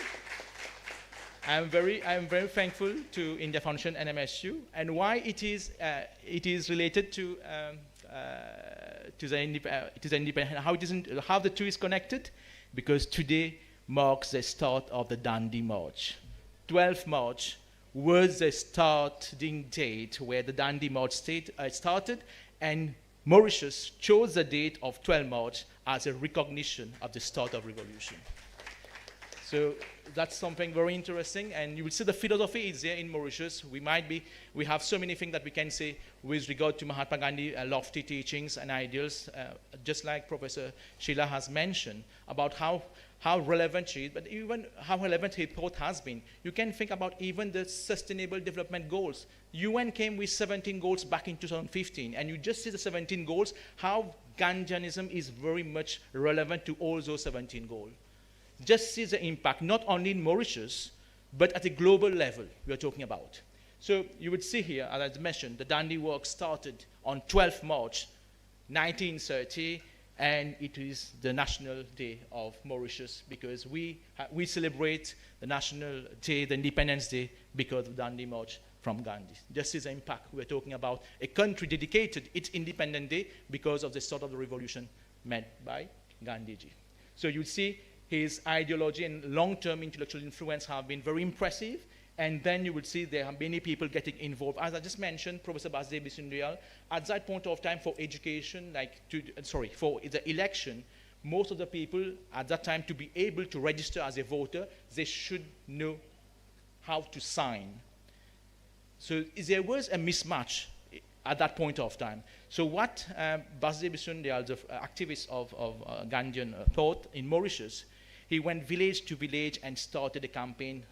I'm very thankful to India Foundation and MSU. And why it is related to the independence, how the two is connected? Because today marks the start of the Dandi March. 12th March was the starting date where the Dandi March started, and Mauritius chose the date of 12 March as a recognition of the start of revolution. So that's something very interesting, and you will see the philosophy is there in Mauritius. We have so many things that we can say with regard to Mahatma Gandhi, lofty teachings and ideals, just like Professor Sheila has mentioned about how relevant she is, but even how relevant her thought has been. You can think about even the Sustainable Development Goals. UN came with 17 goals back in 2015, and you just see the 17 goals, how Gandhianism is very much relevant to all those 17 goals. Just see the impact, not only in Mauritius, but at a global level we are talking about. So you would see here, as I mentioned, the Dandi work started on 12th March 1930, and it is the National Day of Mauritius because we celebrate the National Day, the Independence Day, because of Dandi March from Gandhi. This is the impact. We're talking about a country dedicated its Independence Day because of the start of the revolution made by Gandhiji. So you see his ideology and long-term intellectual influence have been very impressive. And then you will see there are many people getting involved. As I just mentioned, Professor Basdev Sundial, at that point of time for education, for the election, most of the people at that time to be able to register as a voter, they should know how to sign. So there was a mismatch at that point of time. So what Basdev Sundial, the activist of Gandhian thought in Mauritius, he went village to village and started a campaign,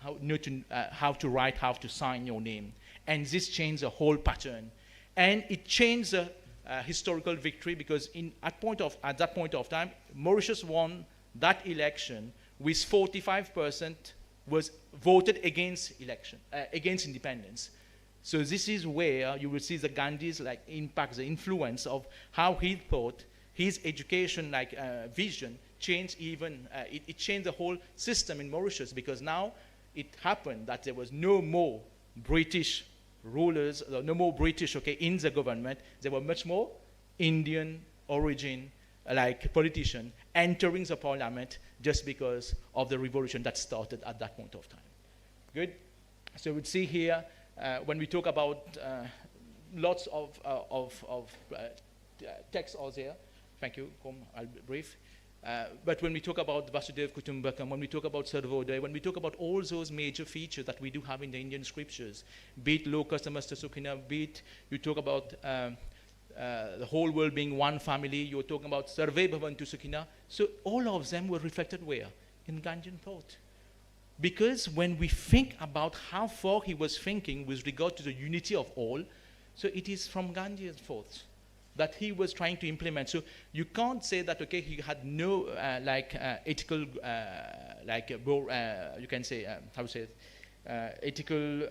how to write, how to sign your name. And this changed the whole pattern. And it changed the historical victory because at that point of time, Mauritius won that election with 45% was voted against independence. So this is where you will see the Gandhi's impact, the influence of how he thought, his education vision changed it changed the whole system in Mauritius, because now it happened that there was no more British rulers, no more British in the government. There were much more Indian origin politicians entering the parliament just because of the revolution that started at that point of time. Good. So we'd see here when we talk about lots of text out there. Thank you. I'll be brief. But when we talk about Vasudev Kutumbakam, when we talk about Sarvodaya, when we talk about all those major features that we do have in the Indian scriptures, be it Loka Samasta Sukhina, be it you talk about the whole world being one family, you're talking about Sarve Bhavantu Sukhina. So all of them were reflected where? In Gandhian thought. Because when we think about how far he was thinking with regard to the unity of all, so it is from Gandhian thoughts that he was trying to implement. So you can't say that, okay, he had no ethical, you can say, how to say it, ethical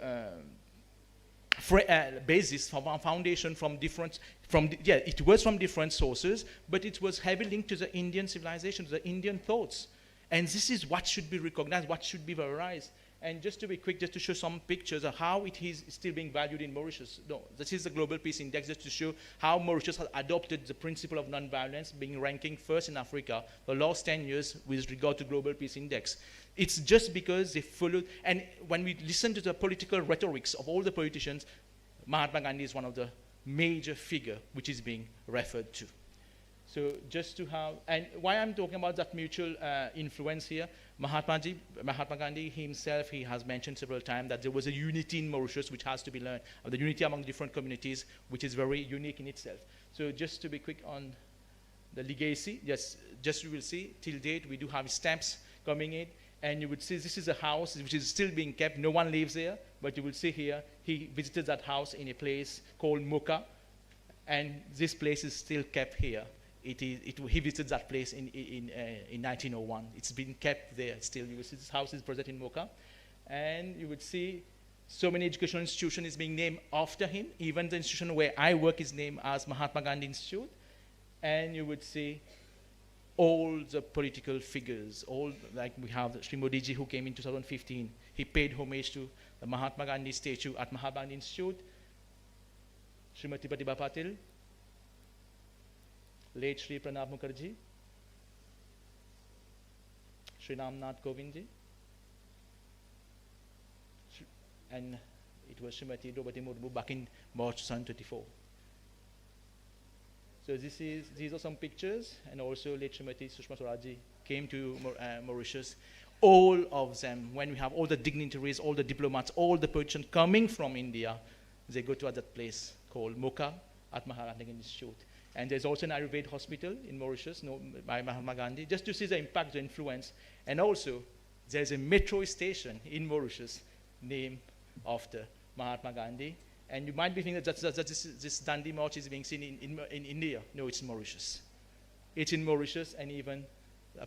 basis from our foundation from different, it was from different sources, but it was heavily linked to the Indian civilization, to the Indian thoughts. And this is what should be recognized, what should be valorized. And just to be quick, just to show some pictures of how it is still being valued in Mauritius. No, this is the Global Peace Index, just to show how Mauritius has adopted the principle of non-violence, being ranking first in Africa the last 10 years with regard to Global Peace Index. It's just because they followed, and when we listen to the political rhetorics of all the politicians, Mahatma Gandhi is one of the major figure which is being referred to. So just to have, and why I'm talking about that mutual influence here, Mahatma Gandhi himself, he has mentioned several times that there was a unity in Mauritius which has to be learned, the unity among different communities, which is very unique in itself. So just to be quick on the legacy, just you will see, till date, we do have stamps coming in, and you would see this is a house which is still being kept. No one lives there, but you will see here, he visited that house in a place called Mocha, and this place is still kept here. He visited that place in 1901. It's been kept there still. You will see this house is present in Mocha. And you would see so many educational institutions is being named after him. Even the institution where I work is named as Mahatma Gandhi Institute. And you would see all the political figures, all like we have Sri Modi ji who came in 2015. He paid homage to the Mahatma Gandhi statue at Mahatma Gandhi Institute. Srimati Pratibha Patil, late Sri Pranab Mukherjee, Sri Ramnath Kovind ji, and it was Srimati Draupadi Murmu back in March 2024. So these are some pictures, and also late Srimati Sushma Swaraj ji came to Mauritius. All of them, when we have all the dignitaries, all the diplomats, all the politicians coming from India, they go to that place called Mocha at Mahatma Gandhi Institute. And there's also an Ayurveda hospital in Mauritius by Mahatma Gandhi, just to see the impact, the influence. And also, there's a metro station in Mauritius named after Mahatma Gandhi. And you might be thinking that this Dandi March is being seen in India. No, it's in Mauritius. It's in Mauritius, and even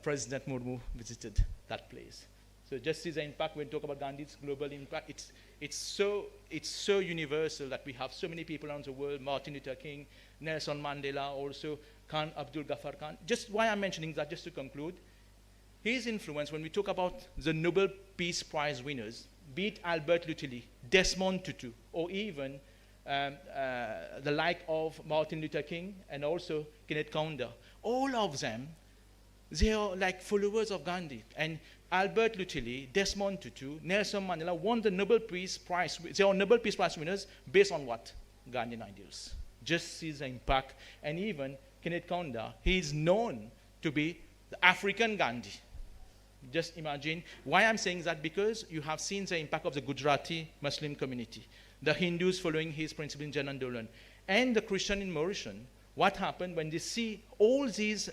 President Murmu visited that place. So just see the impact when we talk about Gandhi's global impact. It's so universal that we have so many people around the world, Martin Luther King, Nelson Mandela, also Khan Abdul Ghaffar Khan. Just why I'm mentioning that, just to conclude, his influence when we talk about the Nobel Peace Prize winners, be it Albert Lutili, Desmond Tutu, or even the like of Martin Luther King and also Kenneth Kaunda, all of them, they are like followers of Gandhi. And Albert Lutili, Desmond Tutu, Nelson Mandela won the Nobel Peace Prize. They are Nobel Peace Prize winners based on what? Gandhian ideals. Just sees the impact. And even Kenneth Kaunda, he is known to be the African Gandhi. Just imagine why I'm saying that, because you have seen the impact of the Gujarati Muslim community, the Hindus following his principle in Jan Andolan, and the Christian in Mauritius. What happened when they see all these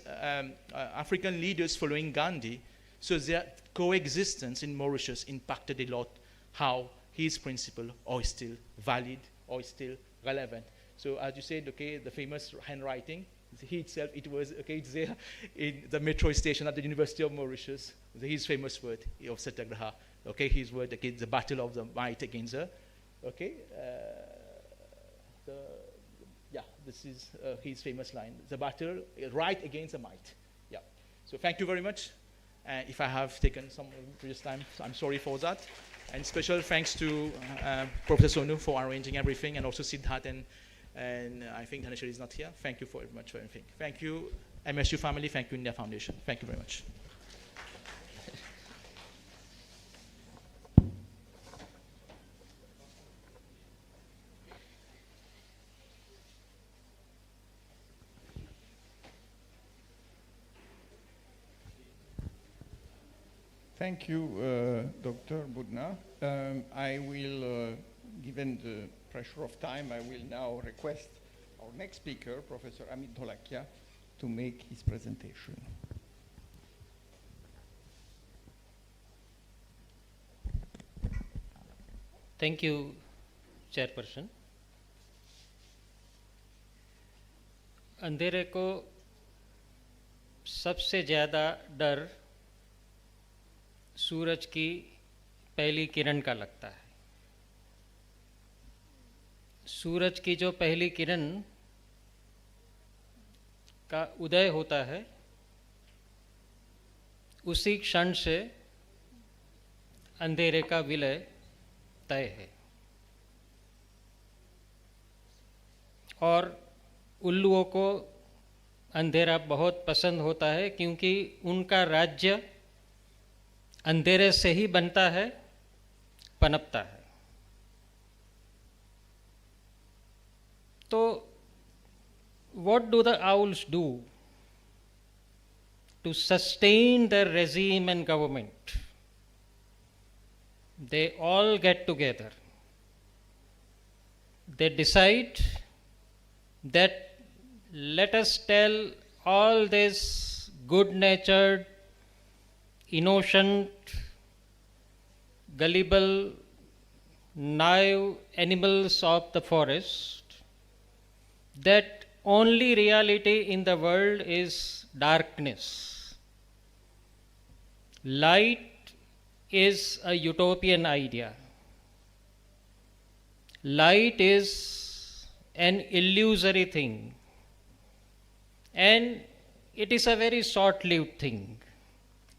African leaders following Gandhi? So their coexistence in Mauritius impacted a lot how his principle are still valid or still relevant. So as you said, okay, the famous handwriting, he itself, it was, okay, it's there in the metro station at the University of Mauritius, his famous word of Satyagraha, okay, his word against the battle of the might against her, okay, this is his famous line, the battle right against the might. Yeah. So thank you very much. If I have taken some previous time, I'm sorry for that. And special thanks to Professor Sonu for arranging everything, and also Siddharth, and I think Dhaneshwari is not here. Thank you very much for everything. Thank you, MSU family. Thank you, India Foundation. Thank you very much. Thank you, Dr. Budna. I will, given the pressure of time, I will now request our next speaker, Professor Amit Dholakia, to make his presentation. Thank you, Chairperson. अंधेरे को सबसे ज़्यादा डर सूरज की पहली किरण का लगता है। सूरज की जो पहली किरण का उदय होता है, उसी क्षण से अंधेरे का विलय तय है। और उल्लुओं को अंधेरा बहुत पसंद होता है, क्योंकि उनका राज्य अंधेरे से ही बनता है, पनपता है। तो what do the owls do to sustain their regime and government? They all get together. They decide that let us tell all these good-natured, innocent, gullible, naive animals of the forest that only reality in the world is darkness. Light is a utopian idea. Light is an illusory thing, and it is a very short-lived thing.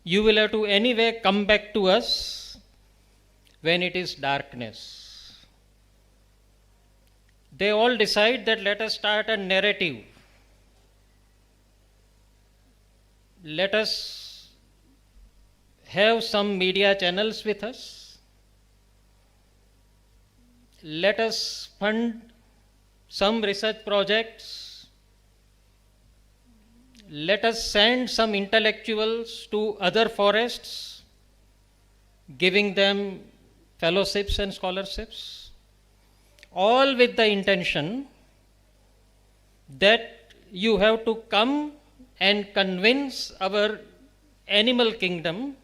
You will have to anyway come back to us when it is darkness. They all decide that let us start a narrative. Let us have some media channels with us. Let us fund some research projects. Let us send some intellectuals to other forests, giving them fellowships and scholarships, all with the intention that you have to come and convince our animal kingdom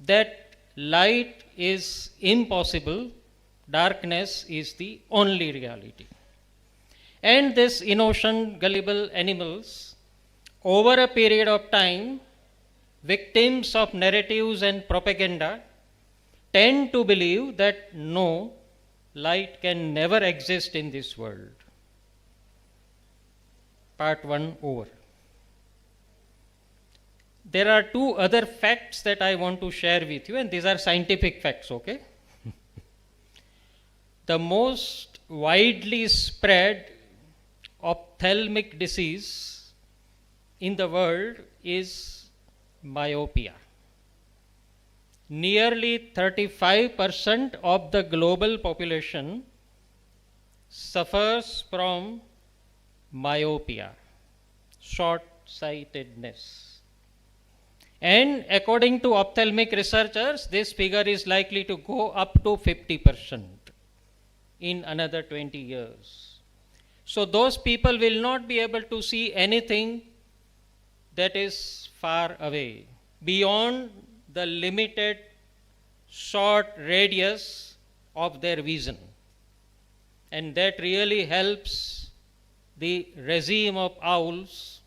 that light is impossible, darkness is the only reality. And this innocent, gullible animals, over a period of time, victims of narratives and propaganda, tend to believe that no, light can never exist in this world. Part 1 over. There are two other facts that I want to share with you, and these are scientific facts, okay? The most widely spread ophthalmic disease in the world is myopia. Nearly 35% of the global population suffers from myopia, short-sightedness. And according to ophthalmic researchers, this figure is likely to go up to 50% in another 20 years. So those people will not be able to see anything that is far away, beyond the limited short radius of their vision. And that really helps the regime of owls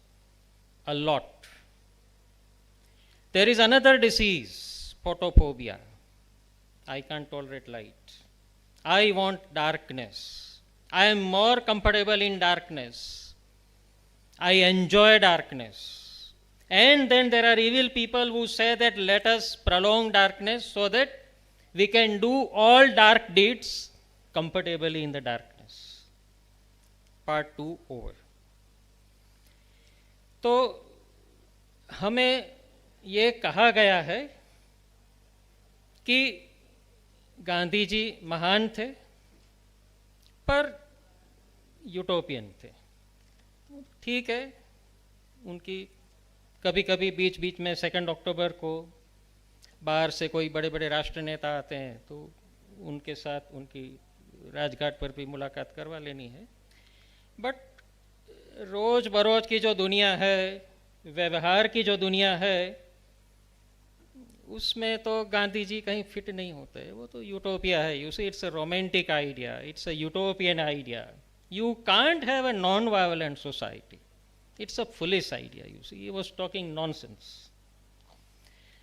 a lot. There is another disease, photophobia. I can't tolerate light. I want darkness. I am more comfortable in darkness. I enjoy darkness. And then there are evil people who say that let us prolong darkness so that we can do all dark deeds comfortably in the darkness. Part 2 over. तो हमें ये कहा गया है कि गांधी जी महान थे, पर यूटोपियन थे। ठीक है, उनकी कभी कभी बीच बीच में 2 अक्टूबर को बाहर से कोई बड़े बड़े राष्ट्र नेता आते हैं तो उनके साथ उनकी राजघाट पर भी मुलाकात करवा लेनी है। बट रोज बरोज की जो दुनिया है, व्यवहार की जो दुनिया है, उसमें तो गांधी जी कहीं फिट नहीं होते। वो तो यूटोपिया है। You see, it's a romantic idea, it's a utopian idea. You can't have a non violent society, it's a foolish idea. You see, he was talking nonsense.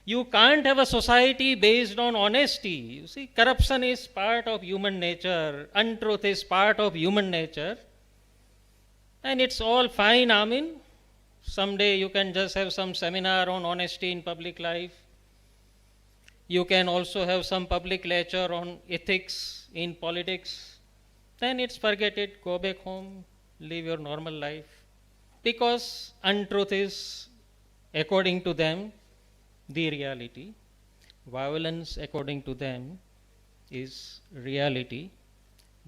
You can't have a society based on honesty. You see, corruption is part of human nature, untruth is part of human nature, and it's all fine. I mean, someday you can just have some seminar on honesty in public life. You can also have some public lecture on ethics in politics. Then it's forget it, go back home, live your normal life. Because untruth is, according to them, the reality. Violence, according to them, is reality.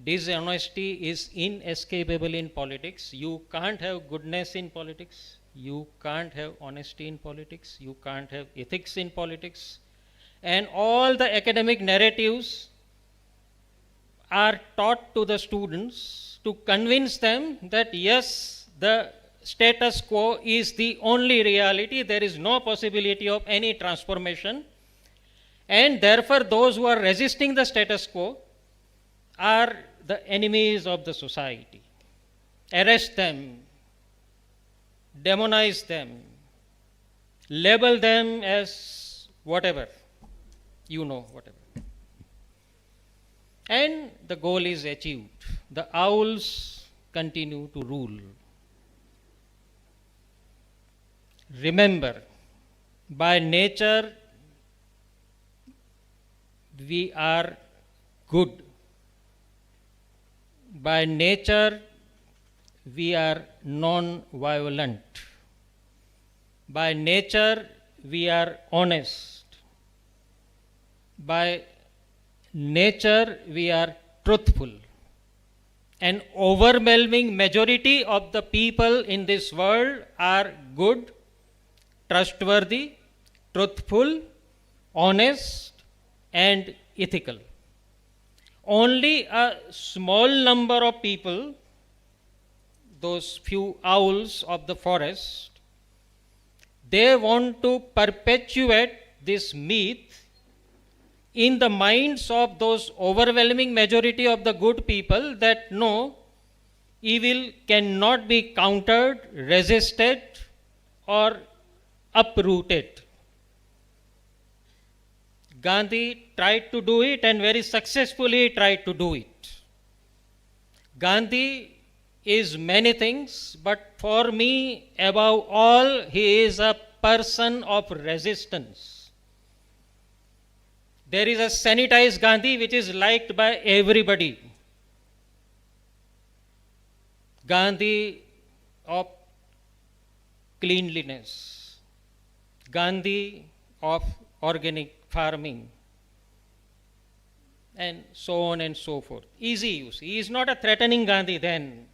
Dishonesty is inescapable in politics. You can't have goodness in politics. You can't have honesty in politics. You can't have ethics in politics. And all the academic narratives are taught to the students to convince them that yes, the status quo is the only reality, there is no possibility of any transformation, and therefore those who are resisting the status quo are the enemies of the society. Arrest them, demonize them, label them as whatever, you know, whatever. And the goal is achieved. The owls continue to rule. Remember, by nature we are good. By nature we are non-violent. By nature we are honest. By nature we are truthful. An overwhelming majority of the people in this world are good, trustworthy, truthful, honest, and ethical. Only a small number of people, those few owls of the forest, they want to perpetuate this myth in the minds of those overwhelming majority of the good people that no, evil cannot be countered, resisted, or uprooted. Gandhi tried to do it and very successfully tried to do it. Gandhi is many things, but for me, above all, he is a person of resistance. There is a sanitized Gandhi which is liked by everybody. Gandhi of cleanliness, Gandhi of organic farming, and so on and so forth. Easy, you see. He is not a threatening Gandhi then.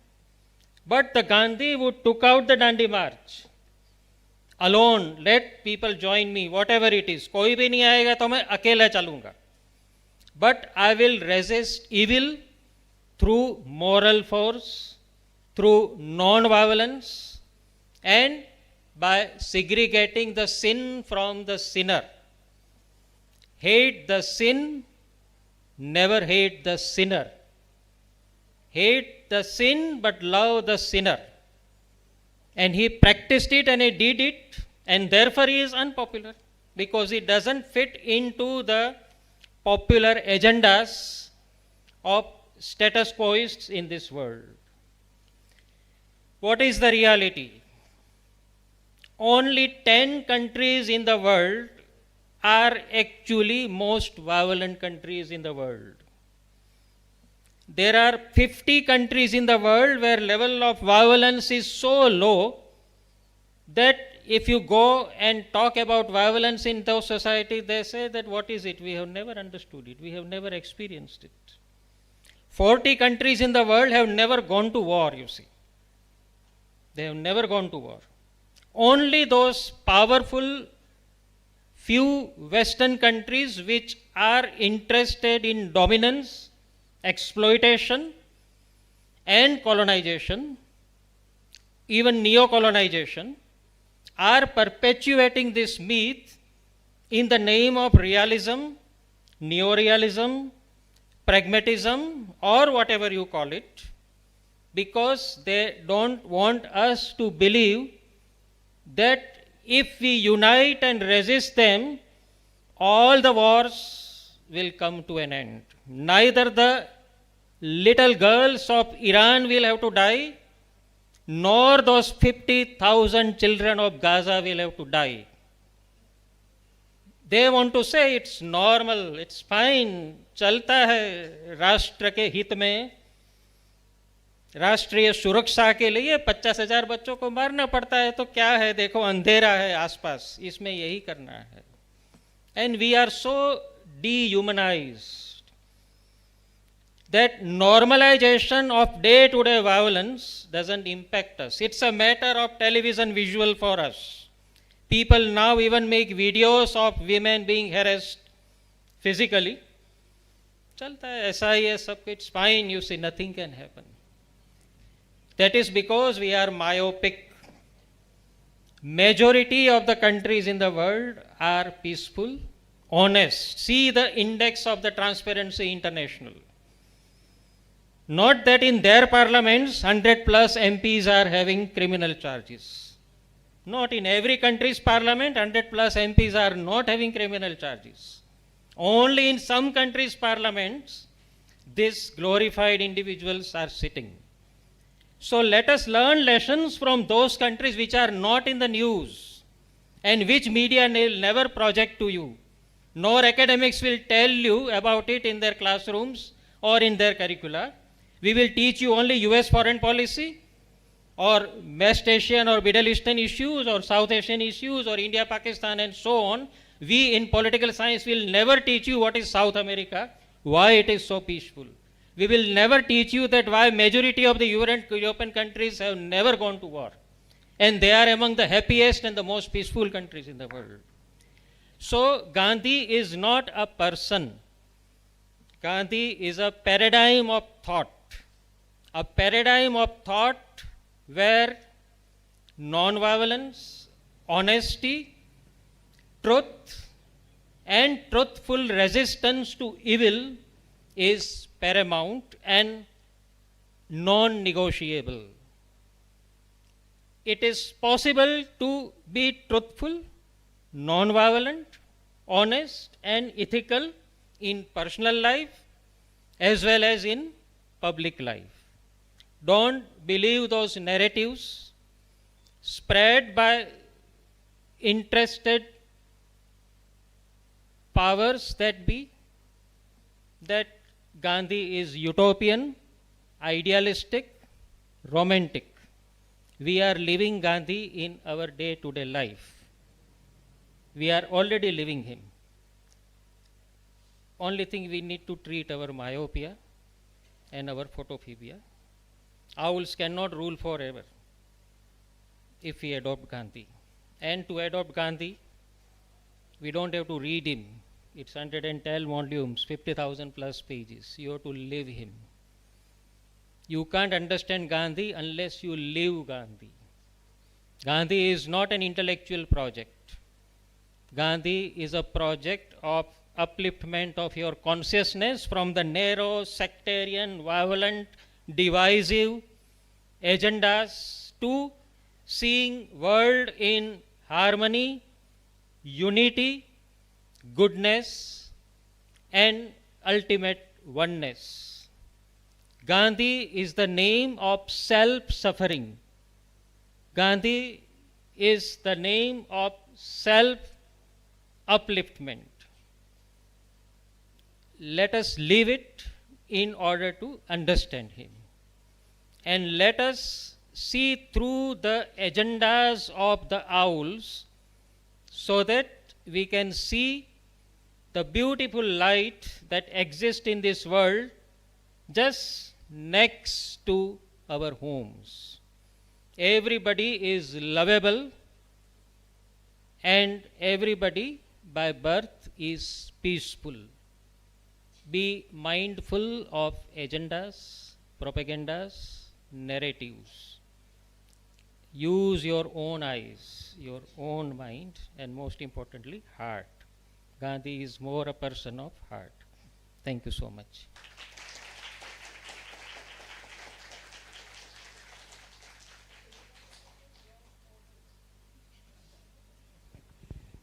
But the Gandhi who took out the Dandi March, alone, let people join me, whatever it is. कोई भी नहीं आएगा तो मैं अकेला चलूंगा. But I will resist evil through moral force, through non-violence, and by segregating the sin from the sinner. Hate the sin, never hate the sinner. Hate the sin but love the sinner. And he practiced it and he did it, and therefore he is unpopular because he doesn't fit into the popular agendas of status quoists in this world. What is the reality? Only 10 countries in the world are actually most violent countries in the world. There are 50 countries in the world where level of violence is so low that if you go and talk about violence in those societies, they say that what is it? We have never understood it. We have never experienced it. 40 countries in the world have never gone to war, you see. They have never gone to war. Only those powerful few Western countries which are interested in dominance, exploitation, and colonization, even neo-colonization, are perpetuating this myth in the name of realism, neorealism, pragmatism, or whatever you call it, because they don't want us to believe that if we unite and resist them, all the wars will come to an end. Neither the little girls of Iran will have to die, nor those 50,000 children of Gaza will have to die. They want to say it's normal, it's fine, चलता है राष्ट्र के हित में, राष्ट्रीय सुरक्षा के लिए 50,000 बच्चों को मारना पड़ता है, तो क्या है, देखो अंधेरा है आसपास, इसमें यही करना है. And we are so dehumanized that normalization of day-to-day violence doesn't impact us. It's a matter of television visual for us. People now even make videos of women being harassed physically. चलता है ऐसा ही है सब कुछ, fine, you see, nothing can happen. That is because we are myopic. Majority of the countries in the world are peaceful, honest. See the index of the Transparency International. Not that in their parliaments 100 plus MPs are having criminal charges. Not in every country's parliament 100 plus MPs are not having criminal charges. Only in some countries' parliaments these glorified individuals are sitting. So let us learn lessons from those countries which are not in the news and which media will never project to you, nor academics will tell you about it in their classrooms or in their curricula. We will teach you only US foreign policy or West Asian or Middle Eastern issues or South Asian issues or India, Pakistan and so on. We in political science will never teach you what is South America, why it is so peaceful. We will never teach you that why majority of the European countries have never gone to war. And they are among the happiest and the most peaceful countries in the world. So Gandhi is not a person. Gandhi is a paradigm of thought. A paradigm of thought where non-violence, honesty, truth, and truthful resistance to evil is paramount and non-negotiable. It is possible to be truthful, non-violent, honest, and ethical in personal life as well as in public life. Don't believe those narratives spread by interested powers that be, that Gandhi is utopian, idealistic, romantic. We are living Gandhi in our day-to-day life. We are already living him. Only thing we need to treat our myopia and our photophobia. Owls cannot rule forever if we adopt Gandhi. And to adopt Gandhi, we don't have to read him. It's 110 volumes, 50,000 plus pages. You have to live him. You can't understand Gandhi unless you live Gandhi. Gandhi is not an intellectual project. Gandhi is a project of upliftment of your consciousness from the narrow, sectarian, violent, divisive agendas to seeing world in harmony, unity, goodness, and ultimate oneness. Gandhi is the name of self-suffering. Gandhi is the name of self-upliftment. Let us live it in order to understand him. And let us see through the agendas of the owls so that we can see the beautiful light that exists in this world just next to our homes. Everybody is lovable and everybody by birth is peaceful. Be mindful of agendas, propagandas, narratives. Use your own eyes, your own mind, and most importantly, heart. Gandhi is more a person of heart. Thank you so much.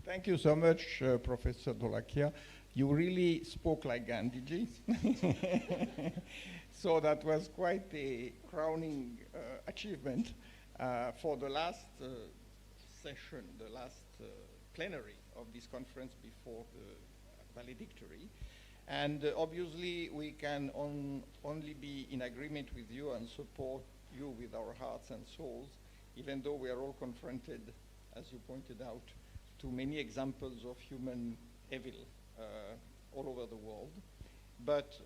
Thank you so much, Professor Dholakia. You really spoke like Gandhiji. So that was quite a crowning achievement for the last session, the last plenary of this conference before the valedictory. And obviously, we can only be in agreement with you and support you with our hearts and souls, even though we are all confronted, as you pointed out, to many examples of human evil all over the world. But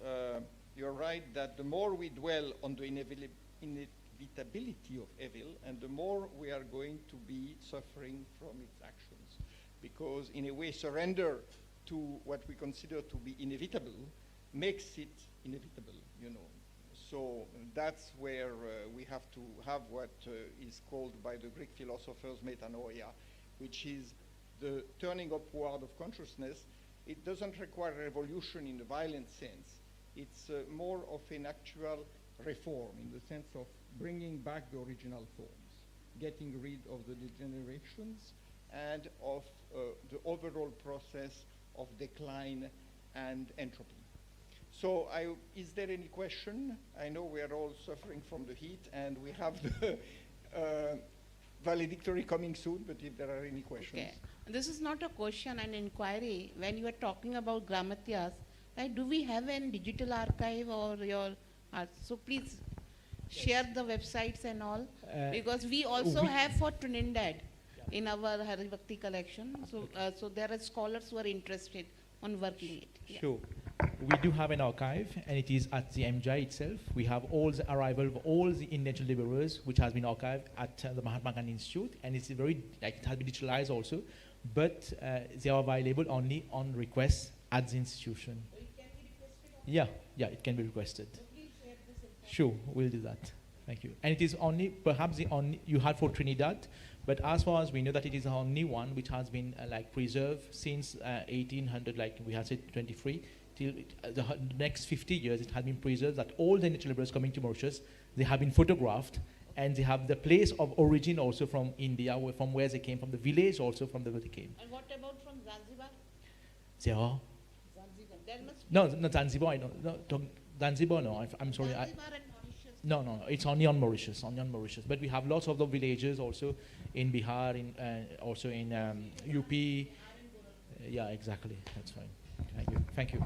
you're right that the more we dwell on the inevitability of evil, and the more we are going to be suffering from its actions. Because in a way, surrender to what we consider to be inevitable makes it inevitable, you know. So that's where we have to have what is called by the Greek philosophers metanoia, which is the turning upward of consciousness. It doesn't require revolution in the violent sense. It's more of an actual reform in the sense of bringing back the original forms, getting rid of the degenerations and of the overall process of decline and entropy. So is there any question? I know we are all suffering from the heat and we have the valedictory coming soon, but if there are any questions. Okay. This is not a question, an inquiry. When you are talking about Gramatyas, right, do we have a digital archive or your so please share the websites and all, because we also have for Trinidad in our Hari Bhakti collection. So, so there are scholars who are interested on working it. Yeah. Sure. We do have an archive, and it is at the MJ itself. We have all the arrival of all the indentured laborers, which has been archived at the Mahatma Gandhi Institute, and it's very, like, it has been digitalized also, but they are available only on request at the institution. So it can be requested? Yeah, it can be requested. So please share this. Sure, we'll do that. Thank you. And it is only, perhaps the only you had for Trinidad, but as far as we know that it is the only one which has been like preserved since 1800, like we had said 23, till the next 50 years it has been preserved, that all the nature laborers coming to Mauritius, they have been photographed, and they have the place of origin also from India, from where they came, from the village also from where they came. And what about from Zanzibar? They are? Zanzibar. There must No, not Zanzibar, I know. No, Zanzibar, no, I'm sorry. Zanzibar and Mauritius. No, it's only on Mauritius, But we have lots of the villages also in Bihar, in also in UP. Yeah, exactly. That's fine. Thank you.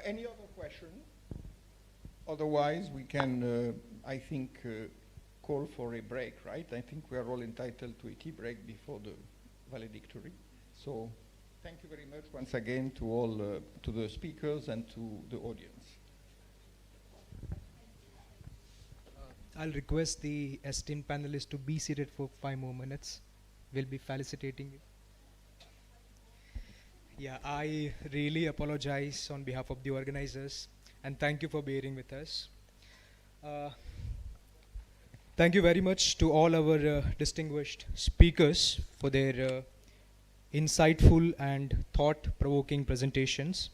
Any other question? Otherwise, we can, I think, call for a break, right? I think we are all entitled to a tea break before the valedictory. So thank you very much once again to all, to the speakers and to the audience. I'll request the esteemed panelists to be seated for 5 more minutes. We'll be felicitating you. Yeah, I really apologize on behalf of the organizers, and thank you for bearing with us. Thank you very much to all our distinguished speakers for their insightful and thought-provoking presentations.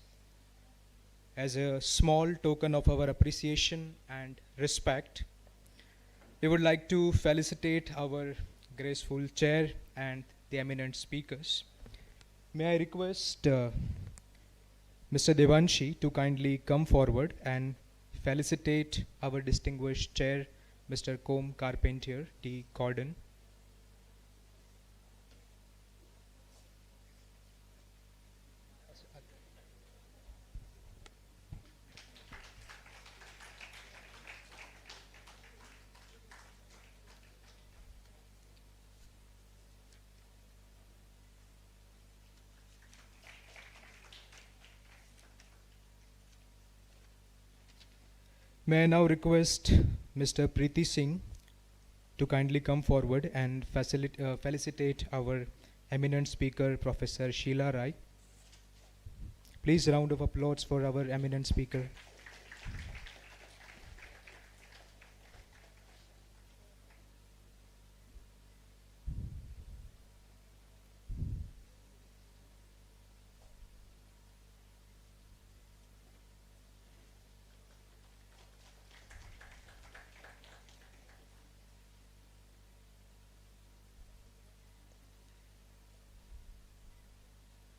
As a small token of our appreciation and respect, we would like to felicitate our graceful chair and the eminent speakers. May I request Mr. Devanshi to kindly come forward and felicitate our distinguished chair, Mr. Com Carpentier T. Gordon. May I now request Mr. Preeti Singh to kindly come forward and felicitate our eminent speaker, Professor Sheila Rai. Please, round of applause for our eminent speaker.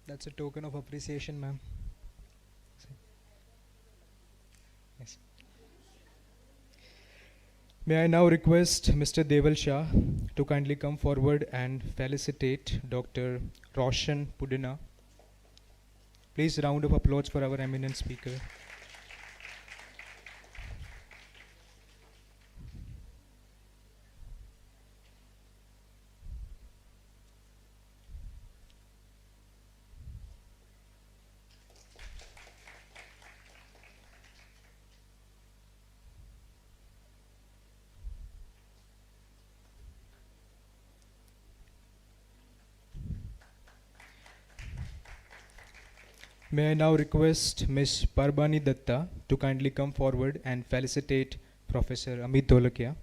That's a token of appreciation, ma'am. Yes. May I now request Mr. Deval Shah to kindly come forward and felicitate Dr. Roshan Pudina. Please, round of applause for our eminent speaker. May I now request Ms. Parbani Datta to kindly come forward and felicitate Professor Amit Dholakia.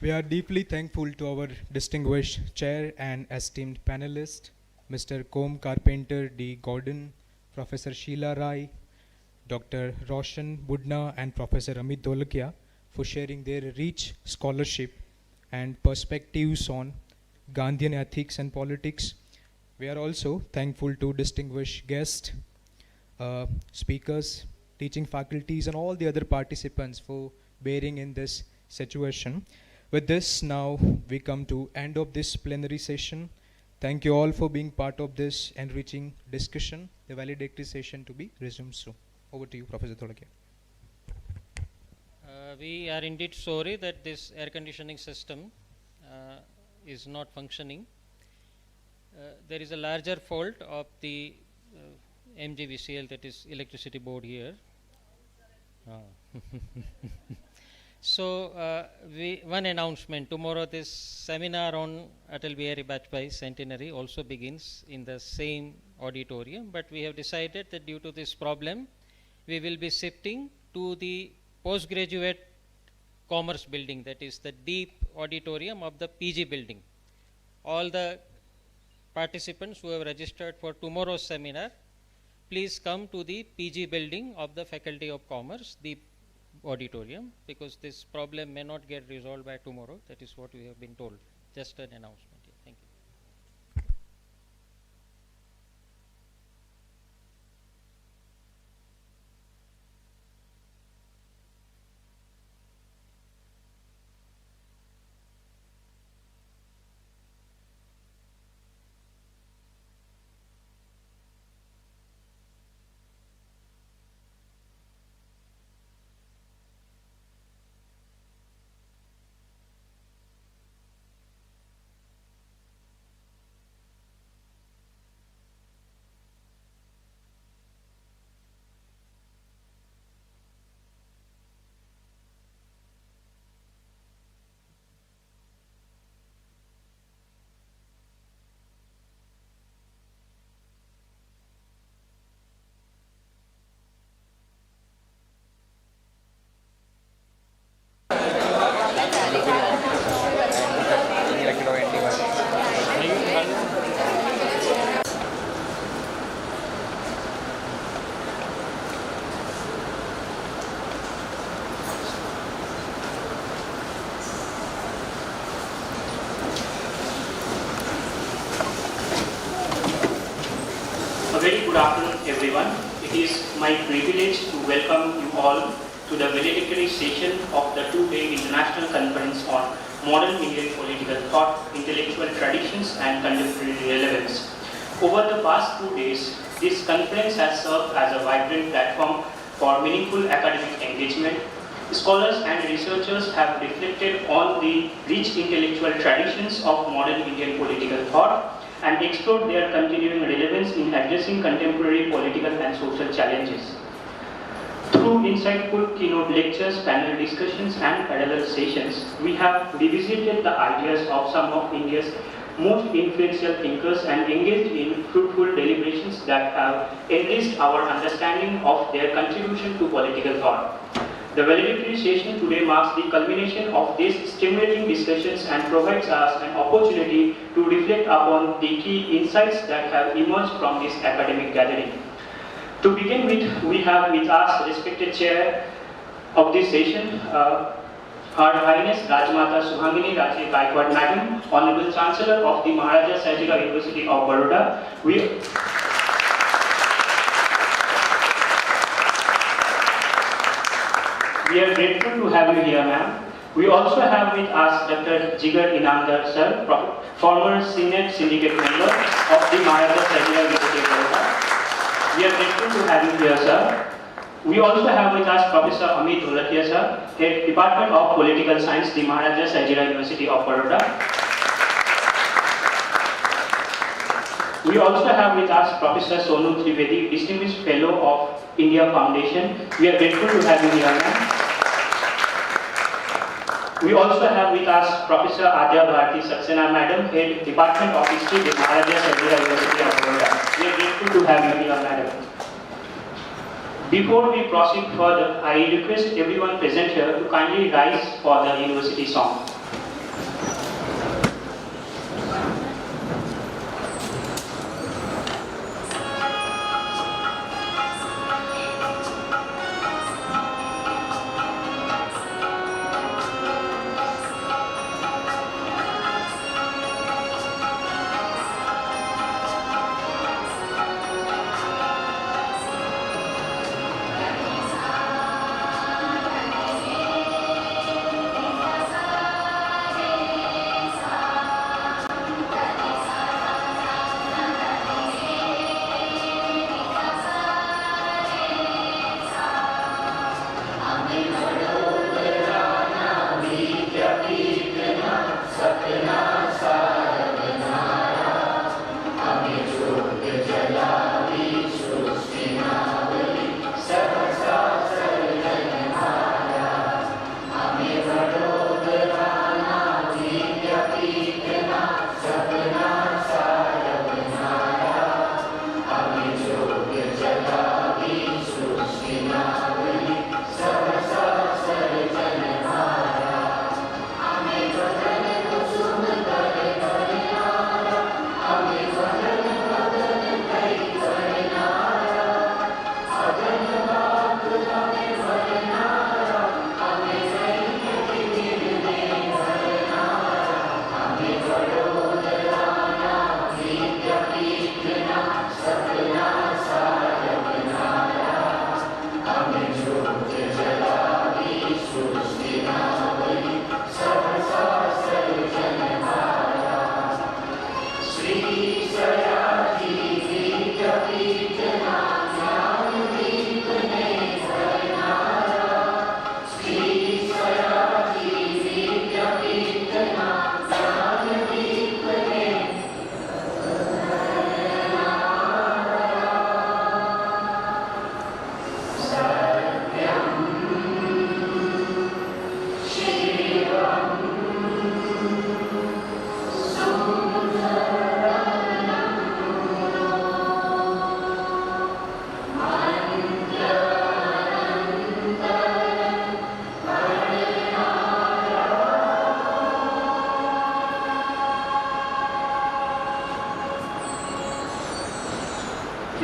We are deeply thankful to our distinguished chair and esteemed panelist, Mr. Com Carpenter D. Gordon, Professor Sheila Rai, Dr. Roshan Budna, and Professor Amit Dholakia for sharing their rich scholarship and perspectives on Gandhian ethics and politics. We are also thankful to distinguished guests, speakers, teaching faculties, and all the other participants for bearing in this situation. With this, now we come to end of this plenary session. Thank you all for being part of this enriching discussion. The valedictory session to be resumed soon. Over to you, Professor Dholakia. We are indeed sorry that this air conditioning system is not functioning. There is a larger fault of the MGVCL, that is electricity board here. So, one announcement. Tomorrow this seminar on Atal Bihari Vajpayee centenary also begins in the same auditorium, but we have decided that due to this problem, we will be shifting to the postgraduate commerce building, that is the deep auditorium of the PG building. All the participants who have registered for tomorrow's seminar, please come to the PG building of the Faculty of Commerce, the auditorium, because this problem may not get resolved by tomorrow. That is what we have been told. Just an announcement. Yeah, thank you. very good afternoon, everyone. It is my privilege to welcome you all to the valedictory session of the two-day International Conference on Modern Indian Political Thought, Intellectual Traditions and Contemporary Relevance. Over the past 2 days, this conference has served as a vibrant platform for meaningful academic engagement, Scholars and researchers have reflected on the rich intellectual traditions of modern Indian political thought and explored their continuing relevance in addressing contemporary political and social challenges. Through insightful keynote lectures, panel discussions, and parallel sessions, we have revisited the ideas of some of India's most influential thinkers and engaged in fruitful deliberations that have enriched our understanding of their contribution to political thought. The valedictory session today marks the culmination of these stimulating discussions and provides us an opportunity to reflect upon the key insights that have emerged from this academic gathering. To begin with, we have with us respected chair of this session, Her Highness Rajmata Subhangini Raje Gaikwad Madam, Honorable Chancellor of the Maharaja Sajira University of Baroda. We are grateful to have you here, ma'am. We also have with us Dr. Jigar Inamdar, sir, former Senate Syndicate member of the Maharaja Sajira University of Baroda. We are grateful to have you here, sir. We also have with us Professor Amit Dholakia, sir, Head Department of Political Science, the Maharaja Sajira University of Baroda. We also have with us Professor Sonu Trivedi, Distinguished Fellow of India Foundation. We are grateful to have you here, ma'am. We also have with us Professor Adya Bharti Saxena, Madam, Head Department of History, the Maharaja Sajira University of Baroda. We are grateful to have you here, madam. Before we proceed further, I request everyone present here to kindly rise for the university song.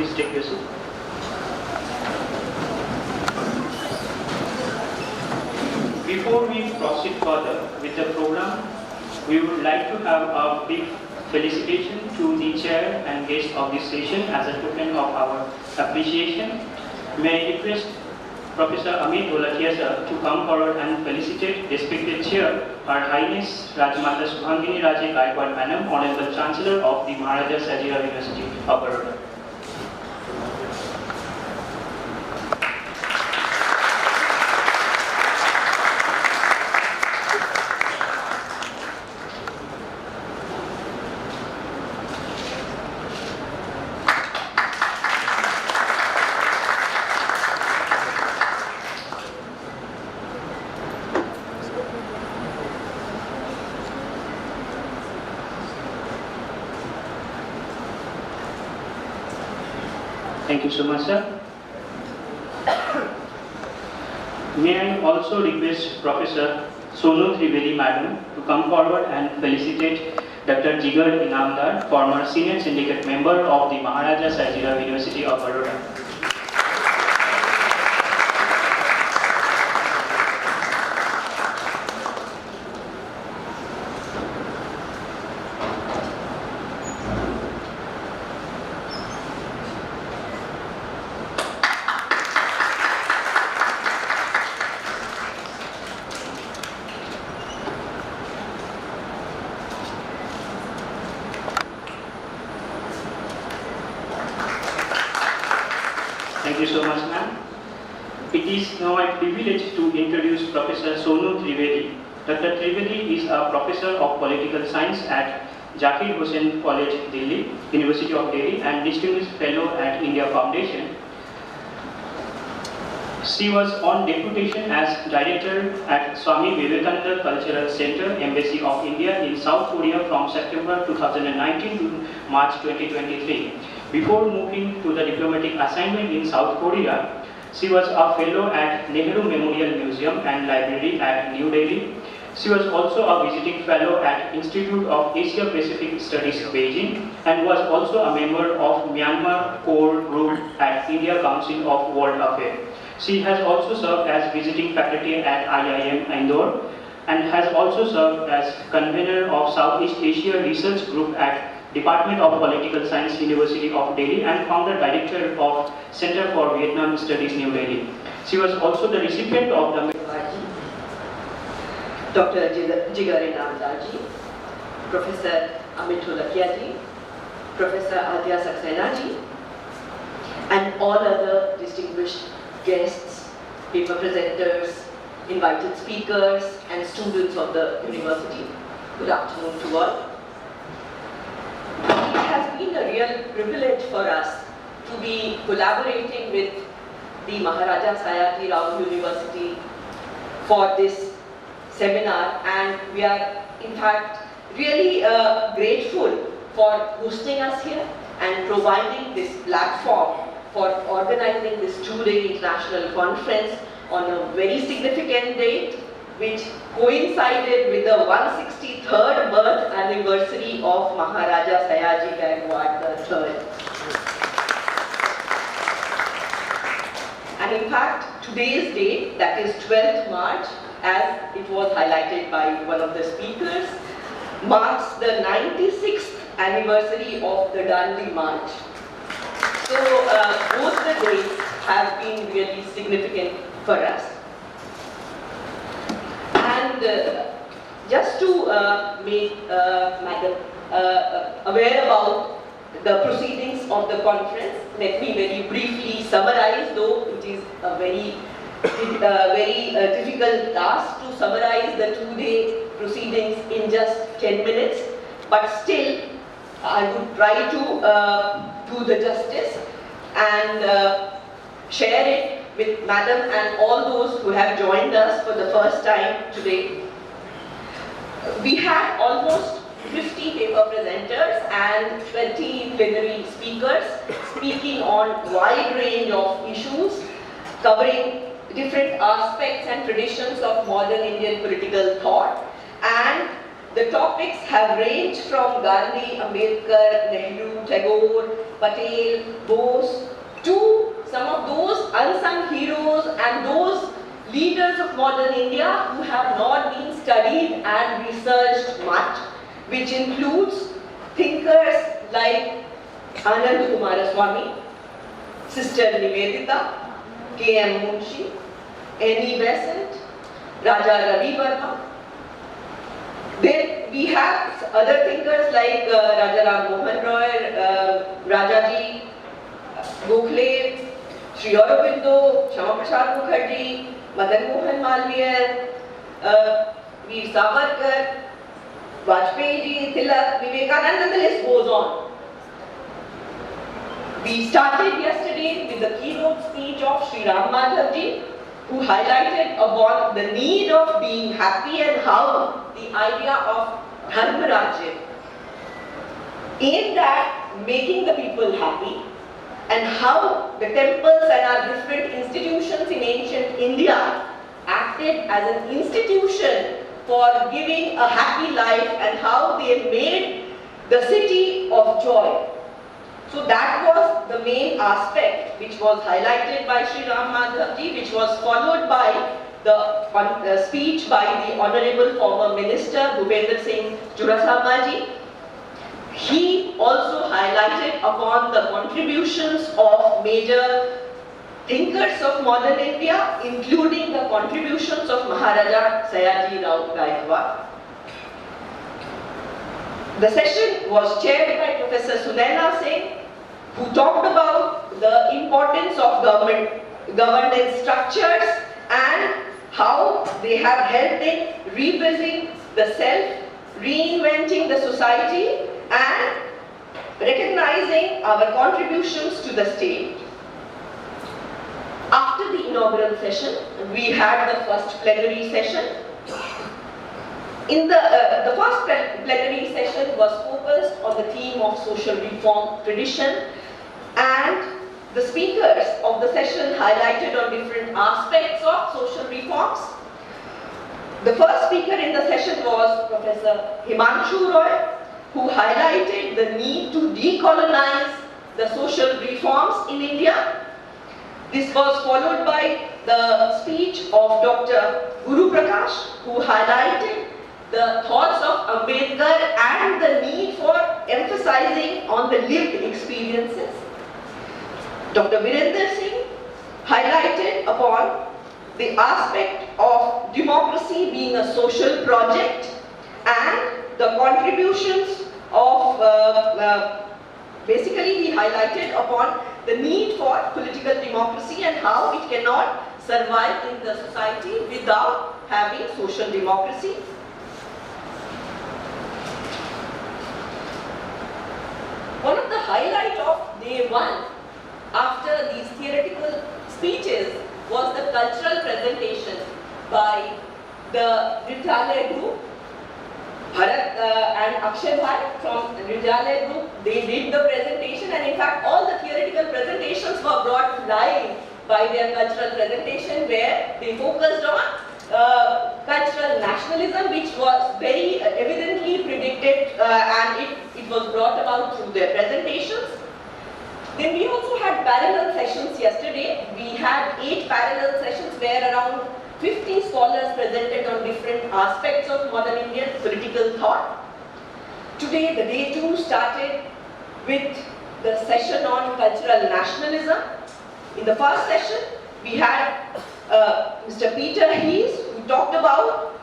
Please take your seat. Before we proceed further with the program, we would like to have a big felicitation to the chair and guest of this session as a token of our appreciation. May I request Professor Amit Dholakia sir to come forward and felicitate respected chair, Her Highness Rajmata Subhangini Raje Gaikwad Madam, Honorable Chancellor of the Maharaja Sajira University of Baroda. Thank you so much, sir. May I also request Professor Sonu Trivedi Madam to come forward and felicitate Dr. Jigar Inamdar, former Senior Syndicate Member of the Maharaja Sahajirao University of Baroda. Thank you so much, ma'am. It is now my privilege to introduce Professor Sonu Trivedi. Dr. Trivedi is a professor of political science at Zakir Hussain College, Delhi, University of Delhi, and distinguished fellow at India Foundation. She was on deputation as director at Swami Vivekananda Cultural Center, Embassy of India in South Korea from September 2019 to March 2023. Before moving to the diplomatic assignment in South Korea, she was a fellow at Nehru Memorial Museum and Library at New Delhi. She was also a visiting fellow at Institute of Asia Pacific Studies, Beijing, and was also a member of Myanmar Core Group at India Council of World Affairs. She has also served as visiting faculty at IIM Indore and has also served as convener of Southeast Asia Research Group at Department of Political Science, University of Delhi, and founder director of Center for Vietnam Studies, New Delhi. She was also the recipient of the Dr. Jigar Inamdar ji, Professor Amit Holakia ji, Professor Adya Saxena ji, and all other distinguished guests, paper presenters, invited speakers, and students of the university. Good afternoon to all. It has been a real privilege for us to be collaborating with the Maharaja Sahajirao University for this seminar, and we are in fact really grateful for hosting us here and providing this platform for organizing this two-day international conference on a very significant date which coincided with the 163rd birth anniversary of Maharaja Sayaji Gaikwad III. And in fact, today's date, that is 12th March, as it was highlighted by one of the speakers, marks the 96th anniversary of the Dandi March. So both the days have been really significant for us. And just to make Madam aware about the proceedings of the conference, let me very briefly summarize, though it is a very difficult task to summarize the two-day proceedings in just 10 minutes, but still I would try to do the justice and share it with Madam and all those who have joined us for the first time today. We had almost 50 paper presenters and 20 plenary speakers speaking on wide range of issues covering different aspects and traditions of modern Indian political thought, and the topics have ranged from Gandhi, Ambedkar, Nehru, Tagore, Patel, Bose, to some of those unsung heroes and those leaders of modern India who have not been studied and researched much, which includes thinkers like Anand Kumaraswamy, Sister Nivedita, K.M. Munshi, N.E. Besant, Raja Ravi Verma. Then we have other thinkers like Raja Ram Mohan Roy, Rajaji Gokhale, Sri Aurobindo, Shama Prasad Mukherjee, Madan Mohan Malviya, Veer Savarkar, Vajpayee ji, Tilak, Vivekananda, and the list goes on. We started yesterday with the keynote speech of Sri Ram Madhav ji, who highlighted upon the need of being happy and how the idea of Dharma Rajya aimed at making the people happy and how the temples and our different institutions in ancient India acted as an institution for giving a happy life and how they made the city of joy. So that was the main aspect which was highlighted by Sri Ram Madhavji, which was followed by the speech by the Honorable former Minister Bhupender Singh Churasama ji. He also highlighted upon the contributions of major thinkers of modern India, including the contributions of Maharaja Sayaji Rao Gaikwad. The session was chaired by Professor Sunaina Singh, who talked about the importance of governance structures and how they have helped in rebuilding the self, reinventing the society, and recognizing our contributions to the state. After the inaugural session, we had the first plenary session. In the first plenary session was focused on the theme of social reform tradition, and the speakers of the session highlighted on different aspects of social reforms. The first speaker in the session was Professor Himanshu Roy, who highlighted the need to decolonize the social reforms in India. This was followed by the speech of Dr. Guru Prakash, who highlighted the thoughts of Ambedkar and the need for emphasizing on the lived experiences. Dr. Virender Singh highlighted upon the aspect of democracy being a social project and the contributions of, basically he highlighted upon the need for political democracy and how it cannot survive in the society without having social democracy. One of the highlights of day one after these theoretical speeches was the cultural presentation by the Vidyalaya group. Bharat and Akshay Bhai from Vidyalaya group, they did the presentation, and in fact all the theoretical presentations were brought live by their cultural presentation, where they focused on cultural nationalism, which was very evidently predicted and it was brought about through their presentations. Then we also had parallel sessions yesterday. We had 8 parallel sessions where around 50 scholars presented on different aspects of modern Indian political thought. Today, the day 2 started with the session on cultural nationalism. In the first session, we had Mr. Peter Hees, who talked about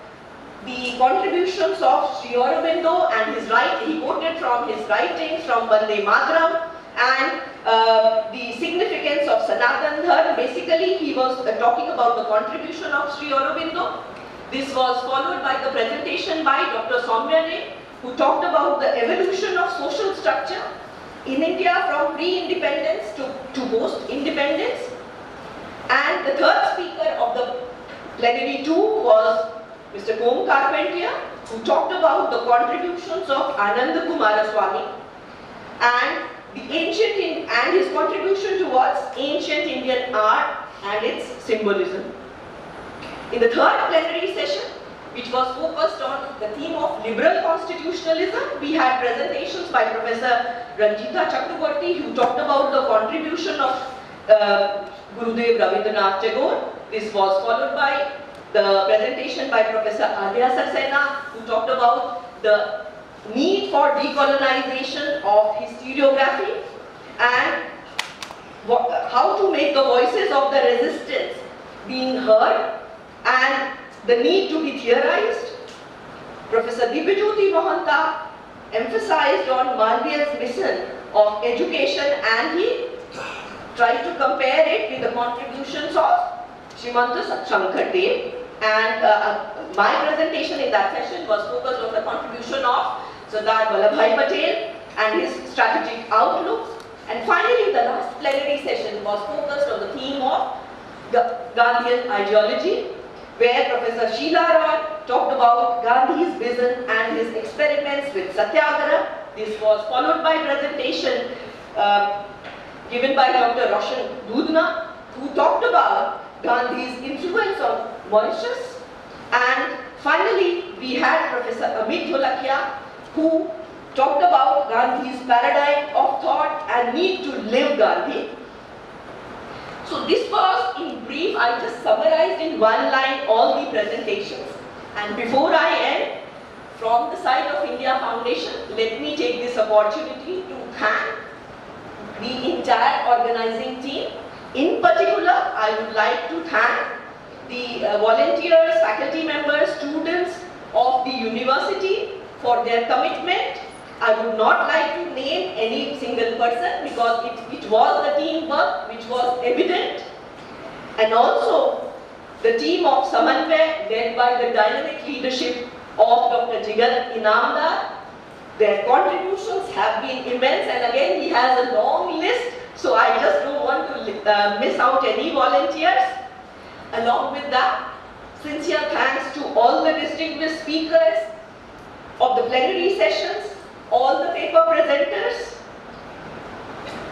the contributions of Sri Aurobindo and his he quoted from his writings from Vande Mataram and the significance of Sanatan Dharma. Basically, he was talking about the contribution of Sri Aurobindo. This was followed by the presentation by Dr. Soumya, who talked about the evolution of social structure in India from pre-independence to post-independence. And the third speaker of the plenary 2 was Mr. Kom Carpentier, who talked about the contributions of Ananda Kumaraswamy and his contribution towards ancient Indian art and its symbolism. In the third plenary session, which was focused on the theme of liberal constitutionalism, we had presentations by Professor Ranjita Chakraborty, who talked about the contribution of Gurudev Rabindranath Tagore. This was followed by the presentation by Professor Adya Saxena, who talked about the need for decolonization of historiography and how to make the voices of the resistance being heard and the need to be theorized. Professor Dibyajyoti Mohanta emphasized on Malviya's mission of education, and he tried to compare it with the contributions of Srimanta Shankar Dev. And my presentation in that session was focused on the contribution of Sardar Vallabhbhai Patel and his strategic outlook. And finally, the last plenary session was focused on the theme of Gandhian ideology, where Professor Sheila Roy talked about Gandhi's vision and his experiments with Satyagraha. This was followed by presentation given by Dr. Roshan Dudna, who talked about Gandhi's influence on Mauritius. And finally, we had Professor Amit Dholakia, who talked about Gandhi's paradigm of thought and need to live Gandhi. So this was, in brief, I just summarized in one line all the presentations. And before I end, from the side of India Foundation, let me take this opportunity to thank the entire organizing team. In particular, I would like to thank the volunteers, faculty members, students of the university for their commitment. I would not like to name any single person because it was the teamwork which was evident. And also the team of Samanvay led by the dynamic leadership of Dr. Jigar Inamdar. Their contributions have been immense, and again he has a long list, so I just don't want to miss out any volunteers. Along with that, sincere thanks to all the distinguished speakers of the plenary sessions, all the paper presenters,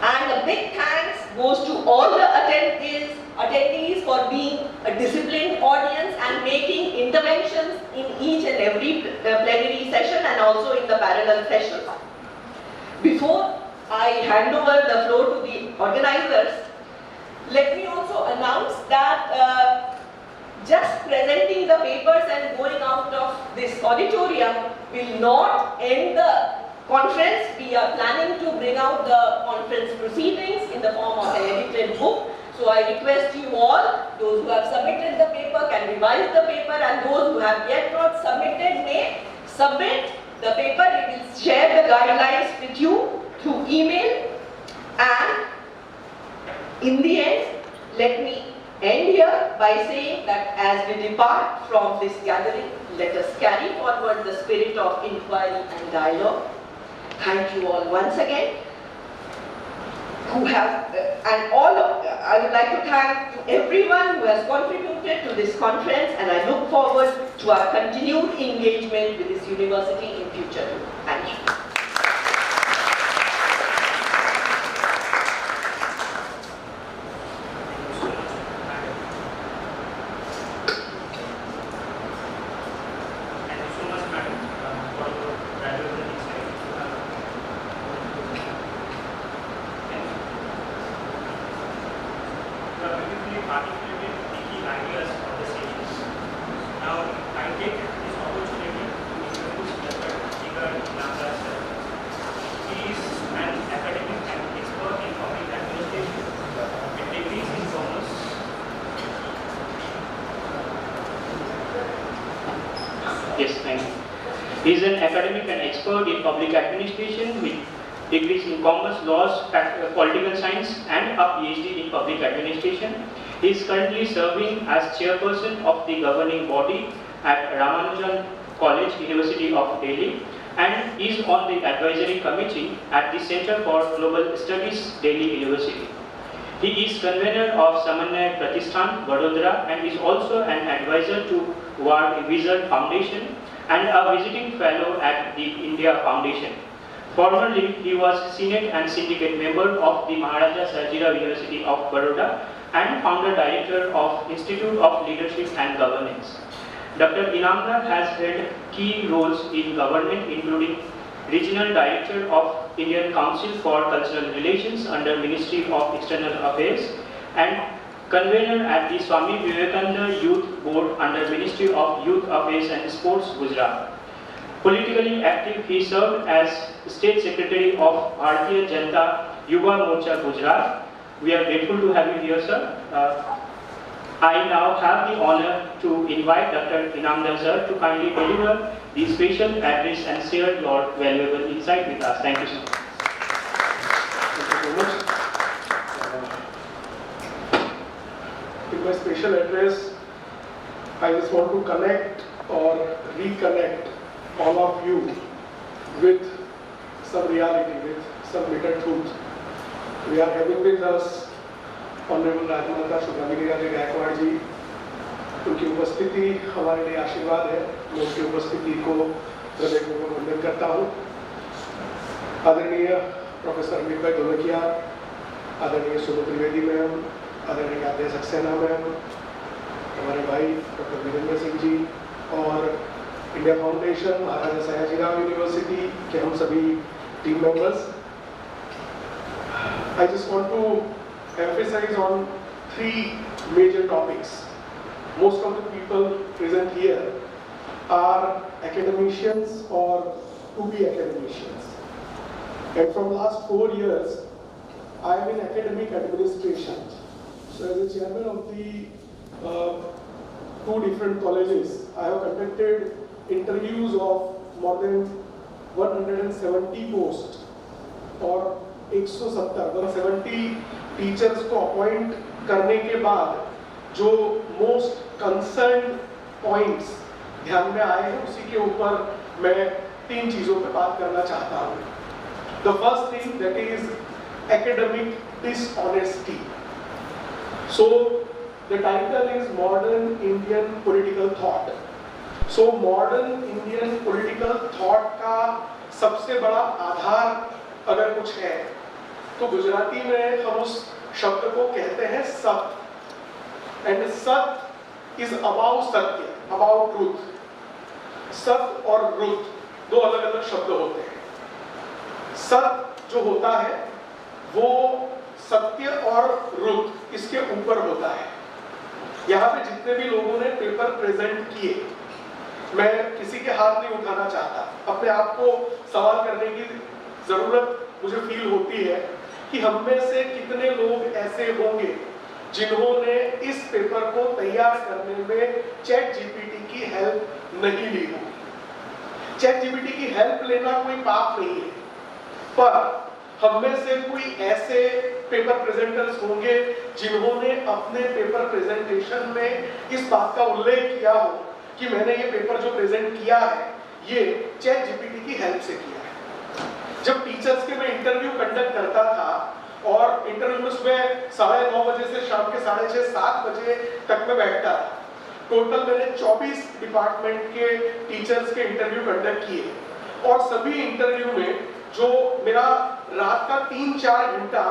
and a big thanks goes to all the attendees for being a disciplined audience and making interventions in each and every plenary session and also in the parallel sessions. Before I hand over the floor to the organizers, let me also announce that just presenting the papers and going out of this auditorium will not end the conference. We are planning to bring out the conference proceedings in the form of an edited book. So I request you all, those who have submitted the paper can revise the paper, and those who have yet not submitted may submit the paper. We will share the guidelines with you through email. And in the end, let me end here by saying that as we depart from this gathering, let us carry forward the spirit of inquiry and dialogue. Thank you all once again. I would like to thank everyone who has contributed to this conference, and I look forward to our continued engagement with this university in future too. Thank you. Yes, thank you. He is an academic and expert in public administration with degrees in commerce, laws, political science, and a PhD in public administration. He is currently serving as chairperson of the governing body at Ramanujan College, University of Delhi, and is on the advisory committee at the Center for Global Studies, Delhi University. He is convener of Samanvay Pratishthan, Baroda, and is also an advisor to World Vision Foundation and a visiting fellow at the India Foundation. Formerly, he was Senate and Syndicate member of the Maharaja Sarjirao University of Baroda and founder director of Institute of Leadership and Governance. Dr. Inamdar has held key roles in government, including Regional Director of Indian Council for Cultural Relations under Ministry of External Affairs and convener at the Swami Vivekananda Youth Board under Ministry of Youth Affairs and Sports, Gujarat. Politically active, he served as State Secretary of Bharatiya Janata Yuva Morcha, Gujarat. We are grateful to have you here, sir. I now have the honor to invite Dr. Inamdar sir to kindly deliver the special address and share your valuable insight with us. Thank you, sir. Thank you so much. In my special address, I just want to connect or reconnect all of you with some reality, with some bitter truth. We are having with us honourable Rajmata Subramanya Gaikwad ji. उनकी उपस्थिति हमारे लिए आशीर्वाद है. मैं उनकी उपस्थिति को हृदयपूर्वक वंदन करता हूँ. आदरणीय प्रोफेसर अमित भाई ढोलकिया, आदरणीय सुमित त्रिवेदी मैम, आदरणीय आद्या सक्सेना मैम, हमारे भाई डॉक्टर वीरेंद्र सिंह जी और इंडिया फाउंडेशन, महाराजा सयाजीराव यूनिवर्सिटी के हम सभी team members. I just want to emphasize on 3 major topics. Most of the people present here are academicians or to be academicians. And from last 4 years, I am in academic administration. So as a chairman of the 2 different colleges, I have conducted interviews of more than 170 posts or 170 teachers को appoint करने के बाद जो most concern points ध्यान में आए हैं उसी के ऊपर मैं 3 चीजों पे बात करना चाहता हूँ. The first thing that is academic dishonesty. So the title is modern Indian political thought. So modern Indian political thought का सबसे बड़ा आधार अगर कुछ है तो गुजराती में हम उस शब्द को कहते हैं सत. एंड सत इज अबाउट सत्य, अबाउट ट्रूथ. सत और रुत 2 अलग अलग शब्द होते हैं. सत जो होता है वो सत्य और रुत इसके ऊपर होता है. यहाँ पे जितने भी लोगों ने पेपर प्रेजेंट किए, मैं किसी के हाथ नहीं उठाना चाहता. अपने आप को सवाल करने की जरूरत मुझे फील होती है कि हम में से कितने लोग ऐसे होंगे जिन्होंने इस पेपर को तैयार करने में चैट जीपीटी की हेल्प नहीं ली होगी. चैट जीपीटी की हेल्प लेना कोई पाप नहीं है, पर हम में से कोई ऐसे पेपर प्रेजेंटर्स होंगे जिन्होंने अपने पेपर प्रेजेंटेशन में इस बात का उल्लेख किया हो कि मैंने ये पेपर जो प्रेजेंट किया है ये चैट जीपीटी की हेल्प से किया है. जब टीचर्स के मैं इंटरव्यू कंडक्ट करता था और इंटरव्यू में सुबह 9:30 बजे से शाम के 6:30-7 बजे तक मैं बैठता था. टोटल मैंने 24 डिपार्टमेंट के टीचर्स के इंटरव्यू कंडक्ट किए और सभी इंटरव्यू में जो मेरा रात का 3-4 घंटा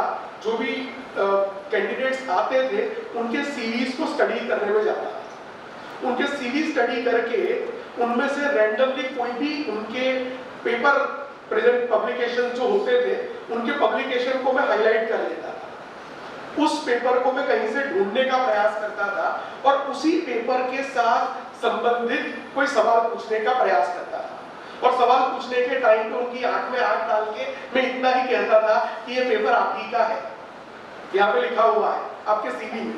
जो भी कैंडिडेट्स आते थे उनके सीवीज को स्टडी करने में जाता था. उनके सीवी स्टडी करके उनमें से रैंडमली कोई भी उनके पेपर प्रेजेंट पब्लिकेशन जो होते थे उनके पब्लिकेशन को मैं हाईलाइट कर लेता था. उस पेपर को मैं कहीं से ढूंढने का प्रयास करता था और उसी पेपर के साथ संबंधित कोई सवाल पूछने का प्रयास करता था. और सवाल पूछने के टाइम पे उनकी आंख में आंख डाल के मैं इतना ही कहता था कि ये पेपर आप ही का है, यहाँ पे लिखा हुआ है आपके सीवी में.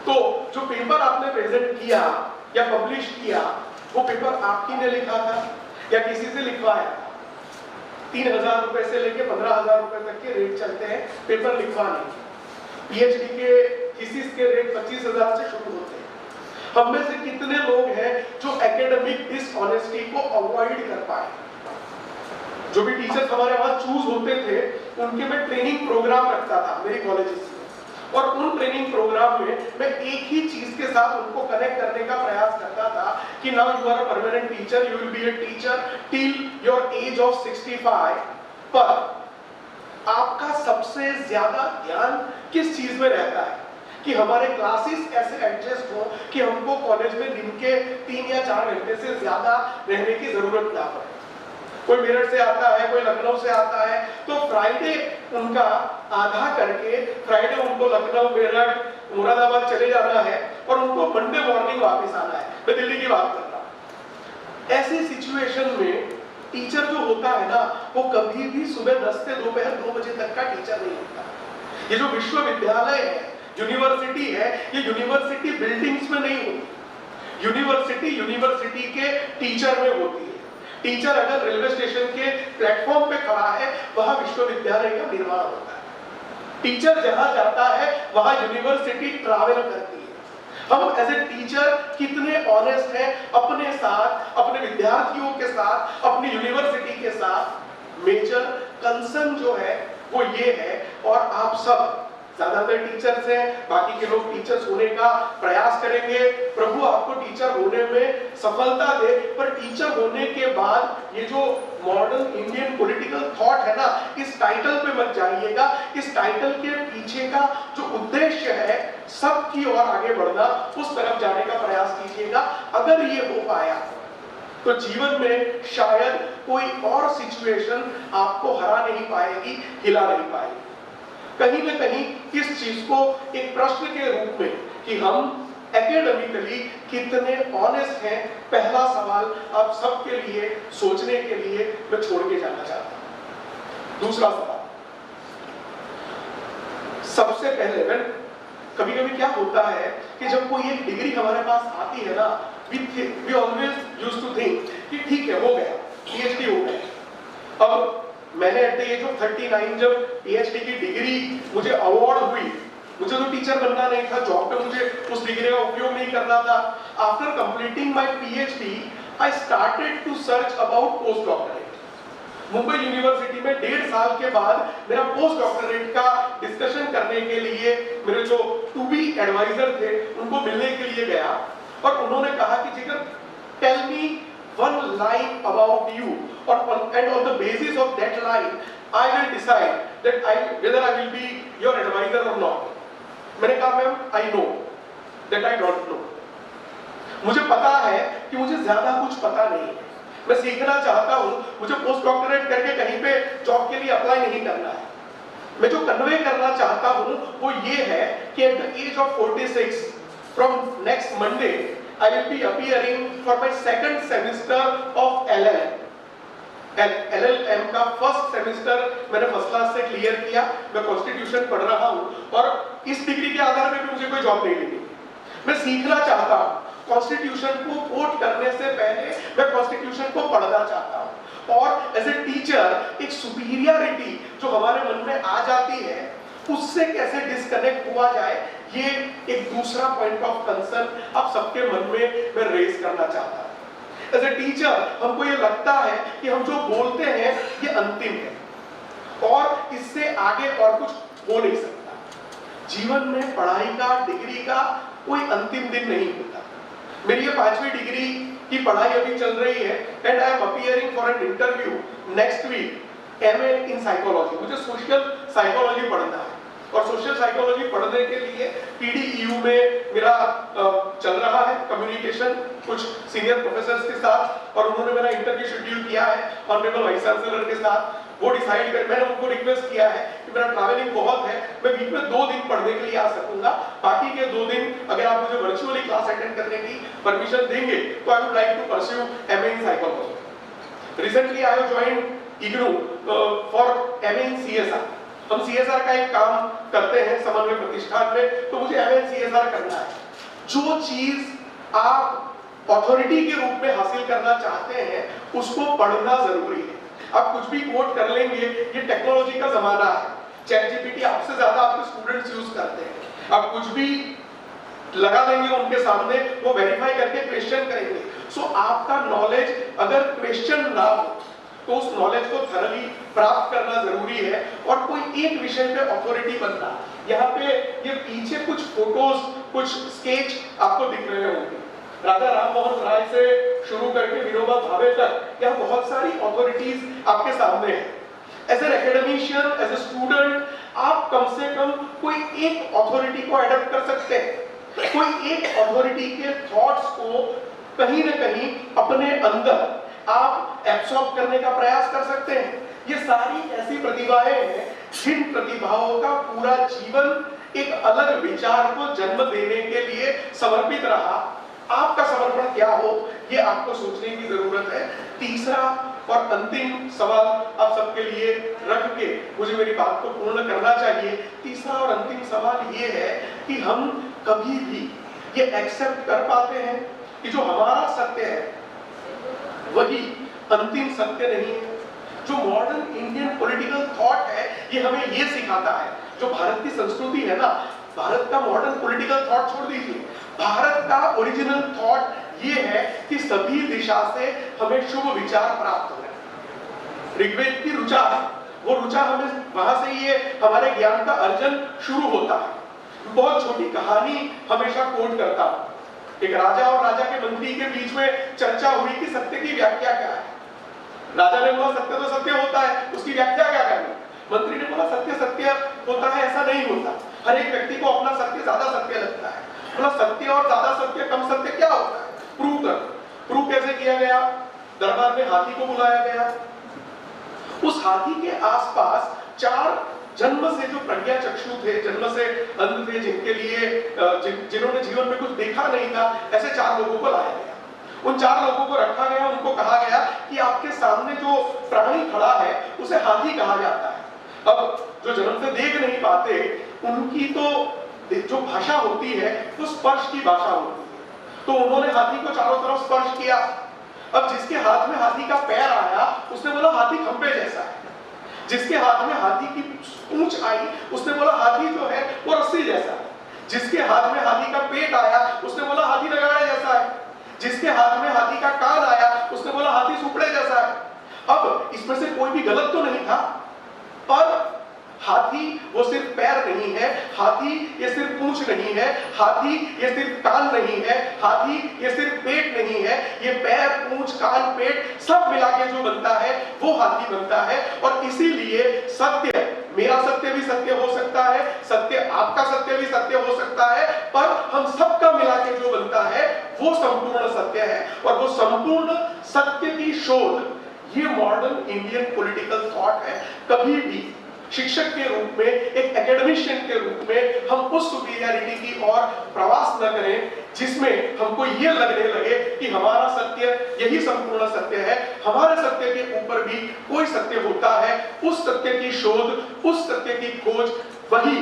तो जो पेपर आपने प्रेजेंट किया या पब्लिश किया वो पेपर आप ही ने लिखा था या किसी से लिखवाया. 3,000 रुपए से लेके 15,000 रुपए तक के रेट चलते हैं पेपर लिखवाने के. पीएचडी के थीसिस के रेट 25,000 से शुरू होते हैं. हम में से कितने लोग हैं जो एकेडमिक डिसऑनेस्टी को अवॉइड कर पाए. जो भी टीचर्स हमारे वहां चूज होते थे उनके मैं ट्रेनिंग प्रोग्राम रखता था मेरी कॉलेजेस में और उन ट्रेनिंग प्रोग्राम में मैं एक ही चीज के साथ उनको कनेक्ट करने का प्रयास करता था कि now you are a permanent teacher, you will be a teacher till your age of 65. पर आपका सबसे ज्यादा ध्यान किस चीज में रहता है कि हमारे क्लासेस ऐसे एडजस्ट हो कि हमको कॉलेज में दिन के 3 या 4 घंटे से ज्यादा रहने की जरूरत ना पड़े. कोई मेरठ से आता है, कोई लखनऊ से आता है, तो फ्राइडे उनका आधा करके फ्राइडे उनको लखनऊ, मेरठ, मुरादाबाद चले जाना है और उनको मंडे मॉर्निंग वापस आना है. मैं दिल्ली की बात कर रहा हूँ. ऐसी सिचुएशन में टीचर जो होता है ना वो कभी भी सुबह 10 से दोपहर 2 बजे तक का टीचर नहीं होता. ये जो विश्वविद्यालय है, यूनिवर्सिटी है, ये यूनिवर्सिटी बिल्डिंग्स में नहीं होती. यूनिवर्सिटी के टीचर में होती है. टीचर अगर रेलवे स्टेशन के प्लेटफॉर्म पे खड़ा है वहां विश्वविद्यालय का निर्माण होता है. टीचर जहां जाता है वहां यूनिवर्सिटी ट्रैवल करती है. हम एज ए टीचर कितने ऑनेस्ट हैं अपने साथ, अपने विद्यार्थियों के साथ, अपनी यूनिवर्सिटी के साथ. मेजर कंसर्न जो है वो ये है और आप सब ज्यादातर टीचर्स हैं, बाकी के लोग टीचर्स होने का प्रयास करेंगे. प्रभु आपको टीचर होने में सफलता दे. पर टीचर होने के बाद ये जो मॉडर्न इंडियन पॉलिटिकल थॉट है ना, इस टाइटल पे मत जाइएगा। इस टाइटल के पीछे का जो उद्देश्य है सबकी ओर आगे बढ़ना, उस तरफ जाने का प्रयास कीजिएगा। अगर ये हो पाया तो जीवन में शायद कोई और सिचुएशन आपको हरा नहीं पाएगी, हिला नहीं पाएगी। कहीं न कहीं इस चीज को एक प्रश्न के रूप में कि हम एकेडमिकली कितने ऑनेस्ट हैं, पहला सवाल आप सबके लिए सोचने के लिए मैं छोड़ के जाना चाहता हूं। दूसरा सवाल, सबसे पहले कभी-कभी क्या होता है कि जब कोई एक डिग्री हमारे पास आती है ना, we always used to think कि ठीक है, हो गया, PhD हो गया। अब मैंने एट द एज ऑफ 39 जब PhD की डिग्री मुझे अवार्ड हुई, मुझे तो टीचर बनना नहीं था, जॉब पे मुझे उस डिग्री का उपयोग नहीं करना था। After completing my PhD, I started to search about post doctorate. Mumbai university में 1.5 साल के बाद मेरा पोस्ट डॉक्टरेट का डिस्कशन करने के लिए मेरे जो टू बी एडवाइजर थे उनको मिलने के लिए गया, और उन्होंने कहा कि Jigar tell me one line about you, and on the basis of that line I will decide that whether I will be your advisor or not. मैंने कहा ma'am, I know that I don't know. मुझे पता है कि मुझे ज्यादा कुछ पता नहीं है, मैं सीखना चाहता हूँ, मुझे पोस्ट डॉक्टरेट करके कहीं पे जॉब के लिए अप्लाई नहीं करना है। मैं जो कन्वे करना चाहता हूँ वो ये है कि at the age of 46 from next Monday I will be appearing for my second semester of LLM. LLM का फर्स्ट सेमेस्टर मैंने फर्स्ट क्लास से क्लियर किया, मैं कॉन्स्टिट्यूशन पढ़ रहा हूँ, और इस डिग्री के आधार पर भी मुझे कोई जॉब नहीं मिली। मैं सीखना चाहता हूँ, कॉन्स्टिट्यूशन को कोट करने से पहले मैं कॉन्स्टिट्यूशन को पढ़ना चाहता हूँ, और एज ए टीचर एक सुपीरियरिटी जो हमारे मन में आ जाती है उससे कैसे डिस्कनेक्ट हुआ जाए, ये एक दूसरा पॉइंट ऑफ कंसर्न आप सबके मन में मैं रेज करना चाहता हूं। एज ए टीचर हमको ये लगता है कि हम जो बोलते हैं ये अंतिम है और इससे आगे और कुछ हो नहीं सकता। जीवन में पढ़ाई का, डिग्री का कोई अंतिम दिन नहीं होता। मेरी ये 5वीं डिग्री की पढ़ाई अभी चल रही है, and I am appearing for an interview next week, MA in psychology. मुझे सोशल साइकोलॉजी पढ़ना है, और सोशल साइकोलॉजी पढ़ने के लिए PDEU में मेरा चल रहा है कम्युनिकेशन कुछ सीनियर प्रोफेसर्स के साथ, और उन्होंने मेरा इंटरव्यू शेड्यूल किया है ऑनरेबल वाइस चांसलर के साथ। वो डिसाइड कर, मैंने उनको रिक्वेस्ट किया है कि मेरा ट्रैवलिंग बहुत है, मैं वीक में 2 दिन पढ़ने के लिए आ सकूंगा, बाकी के 2 दिन अगर आप मुझे वर्चुअली क्लास अटेंड करने की परमिशन देंगे तो I would like to pursue MA in psychology. Recently I have joined IGNOU for MA in CSR। हम CSR का एक काम करते हैं समन्वय प्रतिष्ठान में, तो मुझे MA इन CSR करना है। जो चीज आप अथॉरिटी के रूप में हासिल करना चाहते हैं उसको पढ़ना जरूरी है। आप कुछ भी कोट कर लेंगे, ये टेक्नोलॉजी का जमाना है, चैट GPT आपसे ज्यादा आपके स्टूडेंट्स यूज करते हैं। आप कुछ भी लगा देंगे उनके सामने, वो वेरीफाई करके क्वेश्चन करेंगे। सो आपका नॉलेज अगर क्वेश्चन ना हो तो उस नॉलेज को थरली प्राप्त करना जरूरी है, और कोई एक विषय पे अथॉरिटी बनना। यहाँ पे ये पीछे कुछ फोटोज, कुछ स्केच आपको दिख रहे होंगे, राजा राम मोहन राय से शुरू करके विनोबा भावे तक, यहाँ बहुत सारी अथॉरिटीज आपके सामने हैं। As an academician, as a student, आप कम से कम कोई एक अथॉरिटी को अडॉप्ट कर सकते हैं, कोई एक अथॉरिटी के थॉट्स को कहीं न कहीं अपने अंदर आप एब्सॉर्ब करने का प्रयास कर सकते हैं। ये सारी ऐसी प्रतिभाएं हैं जिन प्रतिभाओं का पूरा जीवन एक अलग विचार को जन्म देने के लिए समर्पित रहा। आपका समर्पण क्या हो, ये आपको सोचने की जरूरत है। तीसरा और अंतिम सवाल आप सबके लिए रख के मुझे मेरी बात को पूर्ण करना चाहिए। तीसरा और अंतिम सवाल ये है कि हम कभी भी ये एक्सेप्ट कर पाते हैं कि जो हमारा सत्य है वही अंतिम सत्य नहीं है। जो मॉडर्न इंडियन पॉलिटिकल थॉट है ये हमें ये सिखाता है, जो भारत की संस्कृति है ना, भारत का मॉडर्न पॉलिटिकल थॉट छोड़ दीजिए, भारत का ओरिजिनल थॉट ये है कि सभी दिशा से हमें शुभ विचार प्राप्त हो रहे हैं। ऋग्वेद की ऋचा, वो ऋचा हमें वहां से ये हमारे ज्ञान का अर्जन शुरू होता है। बहुत छोटी कहानी हमेशा कोट करता हूं। एक राजा और राजा के मंत्री के बीच में चर्चा हुई कि सत्य की व्याख्या क्या है। राजा ने बोला सत्य तो सत्य होता है, उसकी व्याख्या क्या करनी? मंत्री ने बोला सत्य सत्य होता है, ऐसा नहीं होता, हर एक व्यक्ति को अपना सत्य ज्यादा सत्य लगता है। बोला सत्य और ज्यादा सत्य कम सत्य क्या होता है? प्रूव कर। प्रूव कैसे किया गया? दरबार में हाथी को बुलाया गया, उस हाथी के आसपास 4 जन्म से जो प्रज्ञा चक्षु थे, जन्म से अंध थे, जिनके लिए जिन्होंने जीवन में कुछ देखा नहीं था, ऐसे 4 लोगों को लाया गया। उन 4 लोगों को रखा गया, उनको कहा गया कि आपके सामने जो प्राणी खड़ा है उसे हाथी कहा जाता है। अब जो जन्म से देख नहीं पाते, उनकी तो जो भाषा होती है वो स्पर्श की भाषा होती है, तो उन्होंने हाथी को चारों तरफ स्पर्श किया। अब जिसके हाथ में हाथी का पैर आया उसने बोला हाथी खंबे जैसा है, जिसके हाथ में हाथी की पूंछ आई उसने बोला हाथी जो है वो रस्सी जैसा है, जिसके हाथ में हाथी का पेट आया उसने बोला हाथी नगाड़े जैसा है, जिसके हाथ में हाथी का कान आया उसने बोला हाथी सुपड़े जैसा है। अब इसमें से कोई भी गलत तो नहीं था, पर हाथी वो सिर्फ पैर नहीं है, हाथी ये सिर्फ पूंछ नहीं है, हाथी ये सिर्फ कान नहीं है, हाथी ये सिर्फ पेट नहीं है, ये पैर, पूंछ, कान, पेट सब मिला के जो बनता है वो हाथी बनता है। और इसीलिए सत्य, मेरा सत्य भी सत्य हो सकता है, सत्य आपका सत्य भी सत्य हो सकता है, पर हम सबका मिला के जो बनता है वो संपूर्ण सत्य है। और वो संपूर्ण सत्य की शोध ये मॉडर्न इंडियन पॉलिटिकल थॉट है। कभी भी शिक्षक के रूप में, एक एकेडमिशियन के रूप में हम उस सुपीरियरिटी की ओर प्रवास न करें जिसमें हमको ये लगने लगे कि हमारा सत्य यही संपूर्ण सत्य है। हमारे सत्य के ऊपर भी कोई सत्य होता है, उस सत्य की शोध, उस सत्य की खोज, वही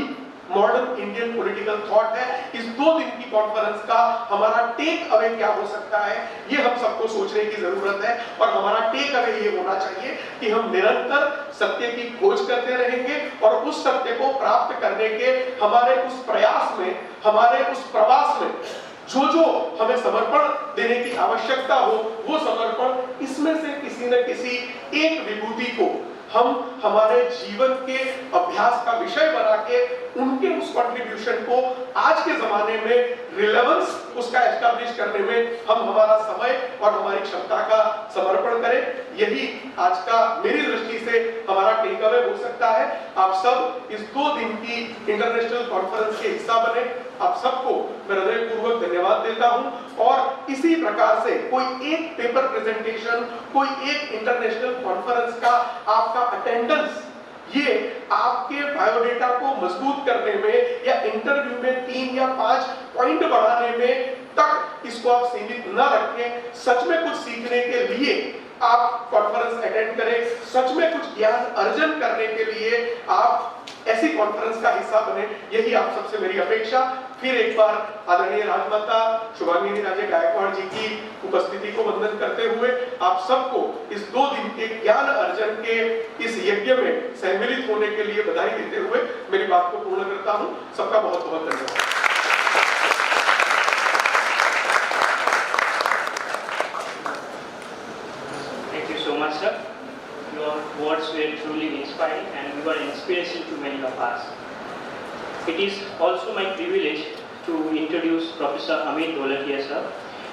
मॉडर्न इंडियन पॉलिटिकल थॉट है। इस 2 दिन की कॉन्फ्रेंस का हमारा टेक अवे क्या हो सकता है, ये हम सबको सोचने की जरूरत है। और हमारा टेक अवे ये होना चाहिए कि हम निरंतर सत्य की खोज करते रहेंगे और उस सत्य को प्राप्त करने के हमारे उस प्रयास में, हमारे उस प्रवास में जो हमें समर्पण देने की आवश्यकता हो, वो समर्पण इसमें से किसी न किसी एक विभूति को हम हमारे जीवन के अभ्यास का विषय बना के उनके उस कंट्रीब्यूशन को आज के जमाने में रिलेवेंस उसका एस्टैब्लिश करने में हम हमारा समय और हमारी क्षमता का समर्पण करें। यही आज का मेरी दृष्टि से हमारा टेक अवे हो सकता है। आप सब इस 2 दिन की इंटरनेशनल कॉन्फ्रेंस के हिस्सा बने, आप सबको मैं हृदयपूर्वक धन्यवाद देता हूं। और इसी प्रकार से कोई एक पेपर प्रेजेंटेशन, कोई एक इंटरनेशनल कॉन्फ्रेंस का आपका अटेंडेंस ये आपके बायोडेटा को मजबूत करने में या इंटरव्यू में 3 या 5 पॉइंट बढ़ाने में तक इसको आप सीमित न रखें। सच में कुछ सीखने के लिए आप कॉन्फ्रेंस अटेंड करें, सच में कुछ ज्ञान अर्जन करने के लिए आप ऐसी कॉन्फ्रेंस का हिस्सा बने, यही आप सबसे मेरी अपेक्षा। फिर एक बार आदरणीय राजमाता शुभांगिनी राजे गायकवाड़ जी की उपस्थिति को वंदन करते हुए आप सबको इस 2 दिन के ज्ञान अर्जन के इस यज्ञ में सम्मिलित होने के लिए बधाई देते हुए मेरी बात को पूर्ण करता हूं। सबका बहुत बहुत धन्यवाद। Thank you so much, sir. Your words were truly inspiring and you are inspiration to many of us. It is also my privilege to introduce Professor Amit Dholakia, sir.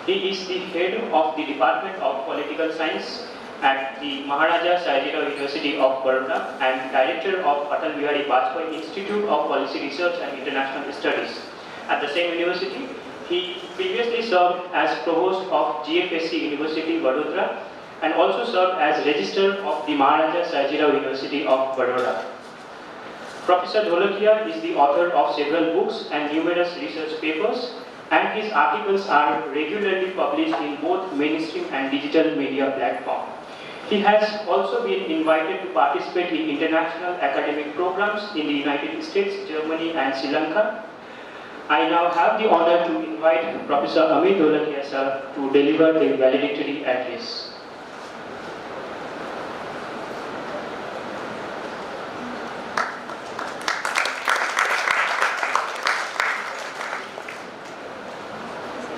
He is the head of the Department of Political Science at the Maharaja Sayajirao University of Baroda and Director of Atal Bihari Vajpayee Institute of Policy Research and International Studies. At the same university, he previously served as Provost of GFSC University, Baroda, and also served as Registrar of the Maharaja Sayajirao University of Baroda. Professor Dholakia is the author of several books and numerous research papers, and his articles are regularly published in both mainstream and digital media platforms. He has also been invited to participate in international academic programs in the United States, Germany, and Sri Lanka. I now have the honor to invite Professor Amit Dholakia, sir, to deliver the valedictory address.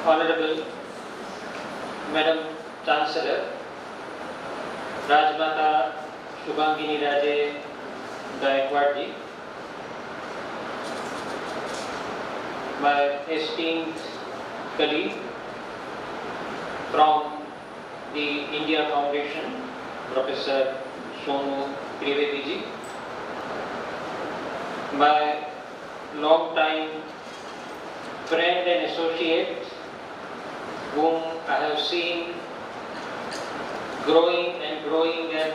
Honorable Madam Chancellor, Rajmata Shubhangini Raje Gaikwad ji, my esteemed colleague from the India Foundation, Professor Sonu Trivedi ji, my long time friend and associate, whom I have seen growing and growing, and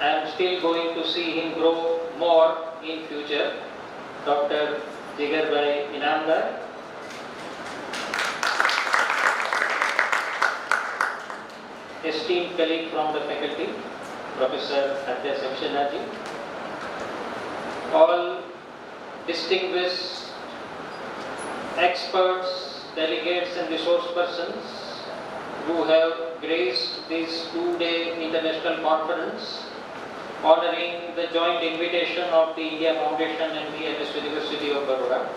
I am still going to see him grow more in future, Dr. Jigar Inamdar. Esteemed colleague from the faculty, Professor Adya Saxena ji, all distinguished experts, delegates and resource persons who have graced this two-day international conference honoring the joint invitation of the India Foundation and the MS University of Baroda.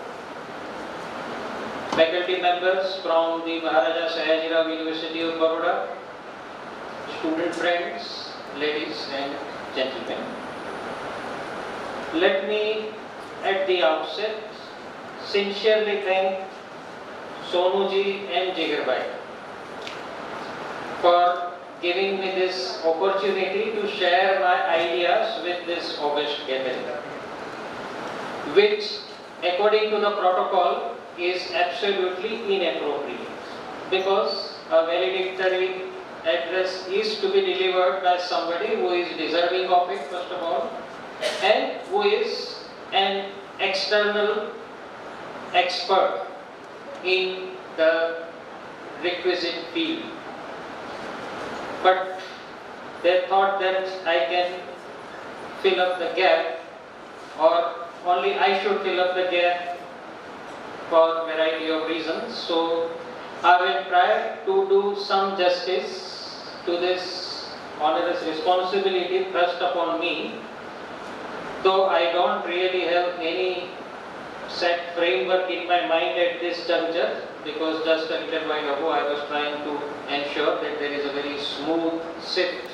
Faculty members from the Maharaja Sayajirao University of Baroda, student friends, ladies and gentlemen. Let me at the outset sincerely thank Sonu ji and Jigar bhai for giving me this opportunity to share my ideas with this august gathering, which according to the protocol is absolutely inappropriate, because a valedictory address is to be delivered by somebody who is deserving of it, first of all, and who is an external expert in the requisite field. But they thought that I can fill up the gap, or only I should fill up the gap for a variety of reasons. So I will try to do some justice to this onerous responsibility thrust upon me, though I don't really have any set framework in my mind at this juncture, because just a little while ago I was trying to ensure that there is a very smooth shift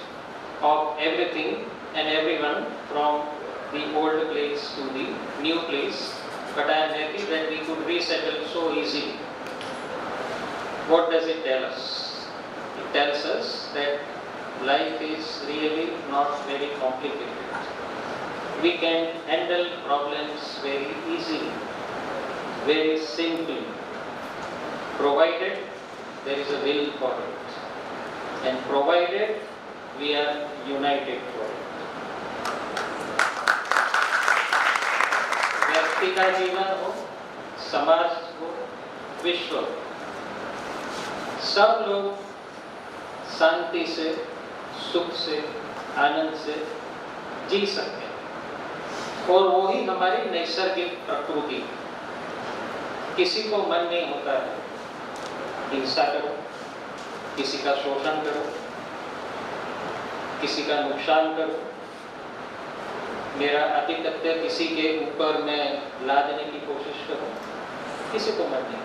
of everything and everyone from the old place to the new place. But I am happy that we could resettle so easily. What does it tell us? It tells us that life is really not very complicated. We can handle problems very easily, very simply, provided there is a will for it, and provided we are united for it. व्यक्ति का जीवन हो, समाज हो, विश्व हो, सब लोग शांति से, सुख से, आनंद से जी सकते हैं, और वही हमारी नैसर्गिक प्रकृति। किसी को मन नहीं होता है हिंसा करो, किसी का शोषण करो, किसी का नुकसान करो, मेरा आधिपत्य किसी के ऊपर मैं लादने की कोशिश करूं, किसी को मन नहीं।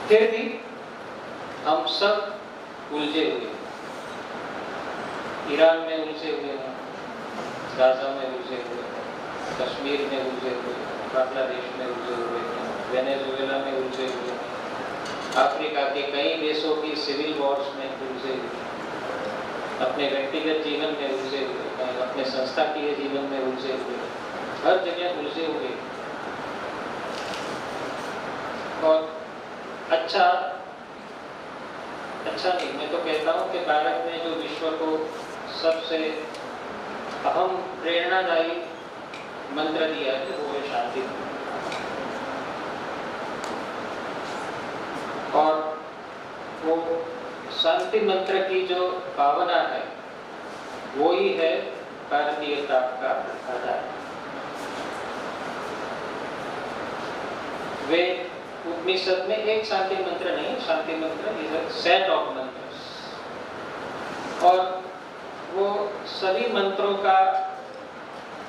फिर भी हम सब उलझे हुए, ईरान में उलझे हुए हैं, गाजा में उलझे हुए हैं, कश्मीर में उलझे हुए हैं, बांग्लादेश में उलझे हुए हैं, वेनेजुएला में उलझे हुए हैं, अफ्रीका के कई देशों की सिविल वॉर्स में उलझे हुए हैं, अपने व्यक्तिगत जीवन में उलझे हुए हैं, अपने संस्थाकीय जीवन में उलझे हुए हैं, हर जगह उलझे हुए। और अच्छा नहीं, मैं तो कहता हूँ कि भारत ने जो विश्व को सबसे अहम प्रेरणादायी मंत्र दिया है वो है शांति। और वो शांति मंत्र की जो भावना है वो ही है भारतीयता का आधार। वे उपनिषद में एक शांति मंत्र नहीं, शांति मंत्र इज अ सेट ऑफ मंत्रस, और वो सभी मंत्रों का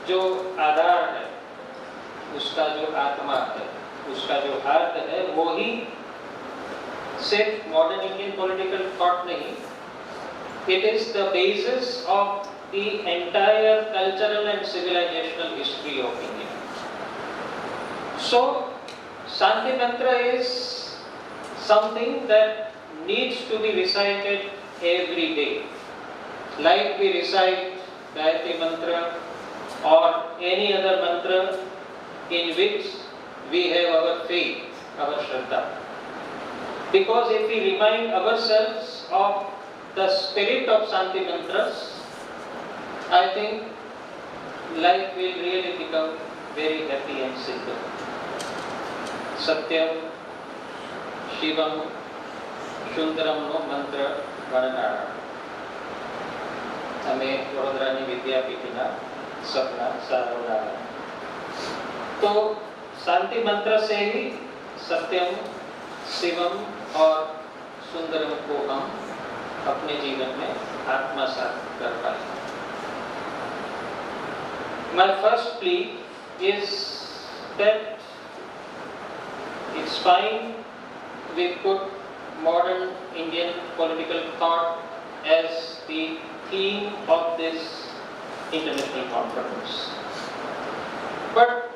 जो आधार है, उसका जो आत्मा है, उसका जो अर्थ है, वो ही सिर्फ मॉडर्न इंडियन पॉलिटिकल थॉट नहीं, it is the basis of the entire cultural and civilizational history of India. So Shanti Mantra is something that needs to be recited every day. Like we recite Gayatri Mantra or any other mantra in which we have our faith, our Shraddha. Because if we remind ourselves of the spirit of Shanti Mantras, I think life will really become very happy and simple. Satyam, Shivam, Shundaram no mantra ગણનારા. અમે વડોદરાની વિદ્યાપીઠના સપના સારવનારા. तो शांति मंत्र से ही सत्यम, शिवम और सुंदरम को हम अपने जीवन में आत्मसात कर पाए. My first plea is that it's fine we put modern Indian political thought as the theme of this international conference. But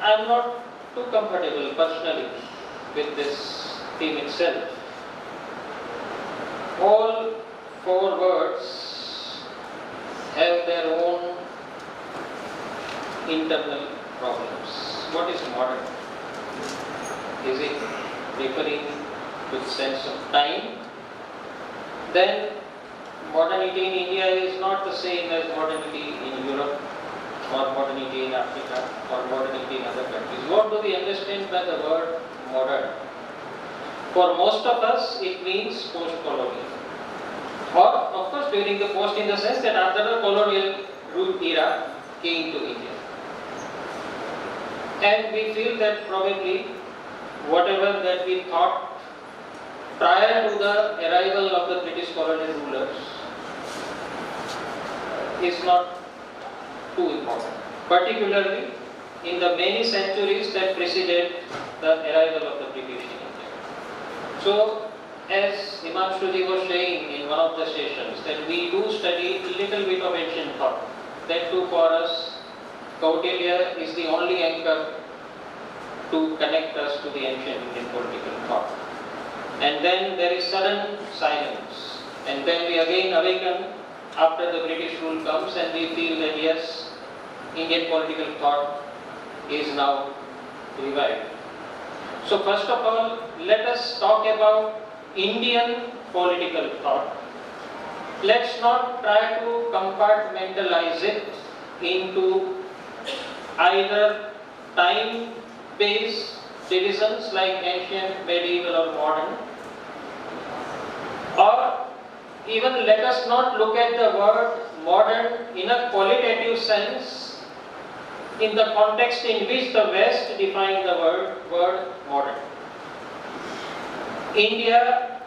I am not too comfortable personally with this theme itself. All four words have their own internal problems. What is modern? Is it referring to the sense of time? Then modernity in India is not the same as modernity in Europe or modernity in Africa or modernity in other countries. What do we understand by the word modern? For most of us it means post-colonial. Or of course during the post in the sense that after the colonial rule era came to India. And we feel that probably whatever that we thought prior to the arrival of the British colonial rulers is not too important, particularly in the many centuries that preceded the arrival of the British in India. So, as Imam Shruti was saying in one of the sessions, that we do study a little bit of ancient thought. That too for us, Kautilya is the only anchor to connect us to the ancient Indian political thought. And then there is sudden silence. And then we again awaken after the British rule comes and we feel that yes, Indian political thought is now revived. So first of all, let us talk about Indian political thought. Let's not try to compartmentalize it into either time-based divisions like ancient, medieval or modern, or even let us not look at the word modern in a qualitative sense in the context in which the West defined the word modern. India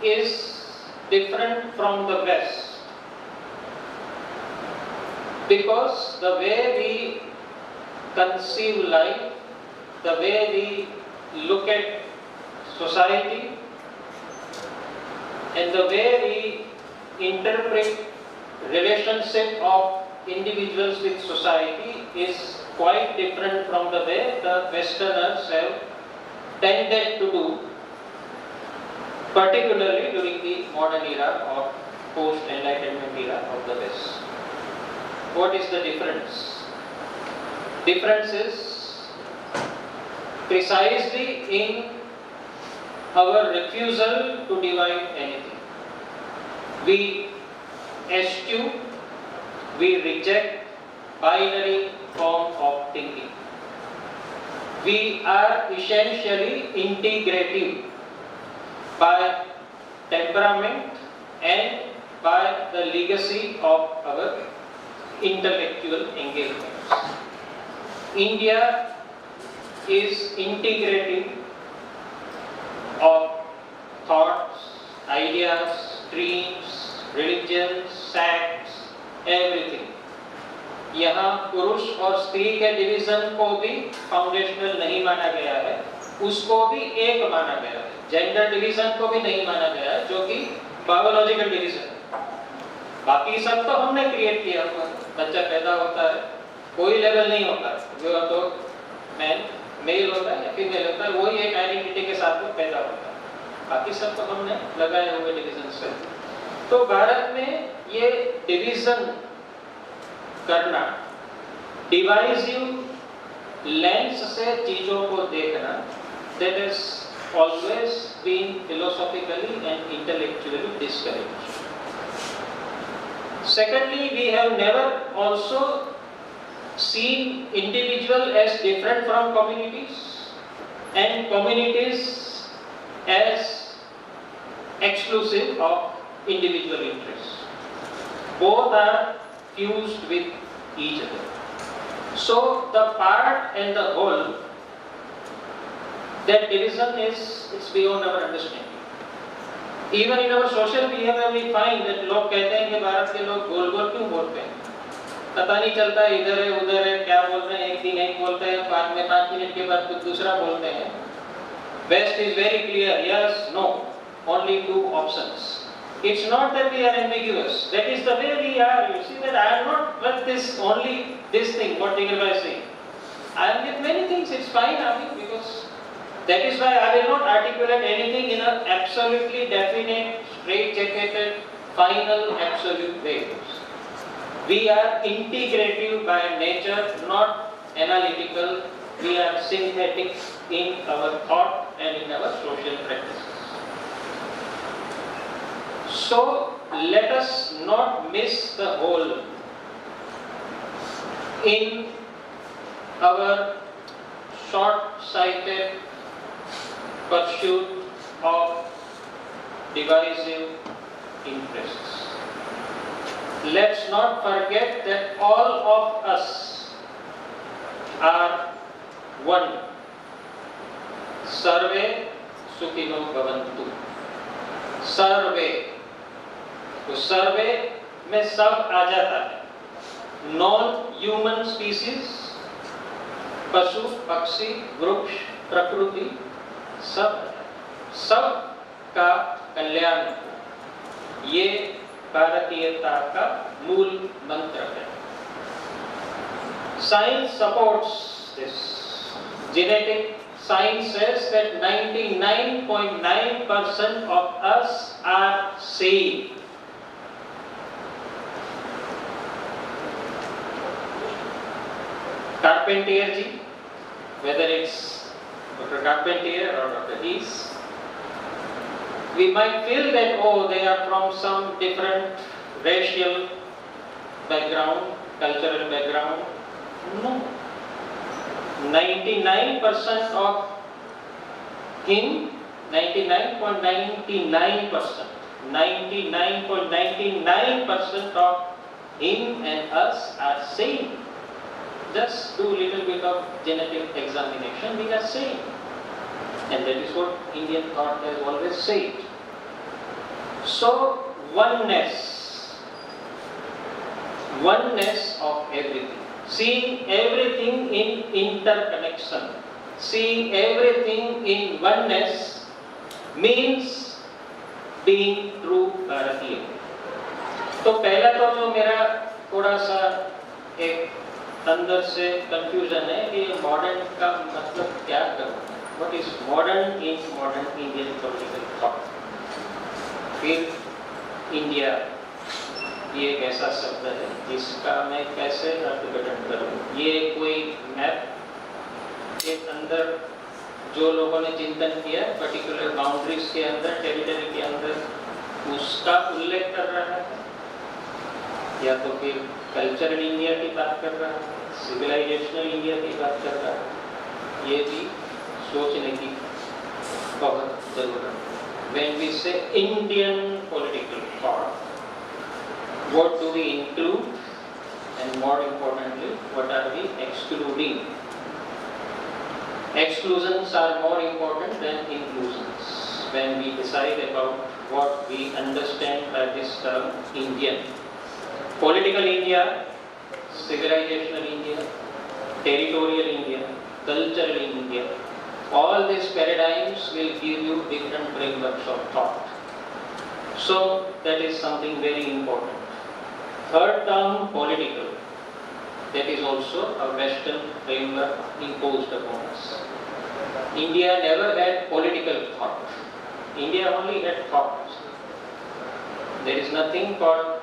is different from the West because the way we conceive life, the way we look at society, and the way we interpret relationship of individuals with society is quite different from the way the Westerners have tended to do, particularly during the modern era or post-Enlightenment era of the West. What is the difference? Difference is precisely in our refusal to divide anything. We eschew, we reject binary form of thinking. We are essentially integrative by temperament and by the legacy of our intellectual engagements. India is integrative of thoughts, ideas, dreams, religions, sects, everything. यहाँ पुरुष और स्त्री के division को भी foundational नहीं माना गया है, उसको भी एक माना गया है. जेंडर डिवीजन को भी नहीं माना गया है, जो कि बायोलॉजिकल डिवीजन है. बाकी सब तो हमने क्रिएट किया हुआ है. बच्चा पैदा होता है, कोई लेवल नहीं होता, जो तो मेल होता है या फीमेल होता है, वही एक आइडेंटिटी के साथ में पैदा होता है. बाकी सब तो हमने लगाए हुए डिवीजन से. तो भारत में ये डिवीजन करना, डिवाइसिव लेंस से चीजों को देखना, that has always been philosophically and intellectually discouraged. Secondly, we have never also seen individual as different from communities and communities as exclusive of individual interests. Both are fused with each other. So the part and the whole, that division it's beyond our understanding. Even in our social behavior we find that लोग कहते हैं कि भारत के लोग गोल गोल क्यों बोलते हैं, पता नहीं चलता इधर है उधर है, क्या बोल रहे हैं, एक दिन एक बोलते हैं, बाद में 5 मिनट के बाद कुछ दूसरा बोलते हैं. Best is very clear, yes, no, only 2 options. It's not that we are ambiguous, that is the way we are. You see that I am not with this only this thing, what Digger is saying. I am with many things, it's fine, I mean, because that is why I will not articulate anything in an absolutely definite, straight-jacketed, final, absolute way. We are integrative by nature, not analytical. We are synthetic in our thought and in our social practices. So let us not miss the whole in our short-sighted pursuit of divisive interests. Let's not forget that all of us are one. Sarve Sukhino Bhavantu. Sarve. तो सर्वे में सब आ जाता है. Non-human species, पशु, पक्षी, वृक्ष, प्रकृति, सब का कल्याण, ये भारतीयता का मूल मंत्र है. Science supports this. Genetic science says that 99.9% of us are sane. Carpentier ji, whether it's Dr. Carpentier or Dr. East, we might feel that, oh, they are from some different racial background, cultural background. No. 99% of him, 99.99%, 99.99% of him and us are same. Just do a little bit of genetic examination, we are same. And that is what Indian thought has always said. So, oneness of everything. Seeing everything in interconnection, seeing everything in oneness means being true Bharatiya. तो पहला तो जो मेरा थोड़ा सा एक अंदर से कंफ्यूजन है कि मॉडर्न का मतलब क्या करूँ, what is modern in modern Indian political thought. फिर इंडिया ये एक ऐसा शब्द है जिसका मैं कैसे अर्थघटन करूँ. ये कोई मैप के अंदर जो लोगों ने चिंतन किया पर्टिकुलर बाउंड्रीज के अंदर, टेरिटरी के अंदर, उसका उल्लेख कर रहा है, या तो फिर कल्चरल इंडिया की बात कर रहा है, सिविलाइजेशनल इंडिया की बात कर रहा है. ये भी सोचने की बहुत जरूरत है. When we say Indian political thought, what do we include, and more importantly, what are we excluding? Exclusions are more important than inclusions when we decide about what we understand by this term Indian. Political India, civilizational India, territorial India, cultural India, all these paradigms will give you different frameworks of thought. So that is something very important. Third term, political, that is also a Western framework imposed upon us. India never had political thought. India only had thoughts. There is nothing called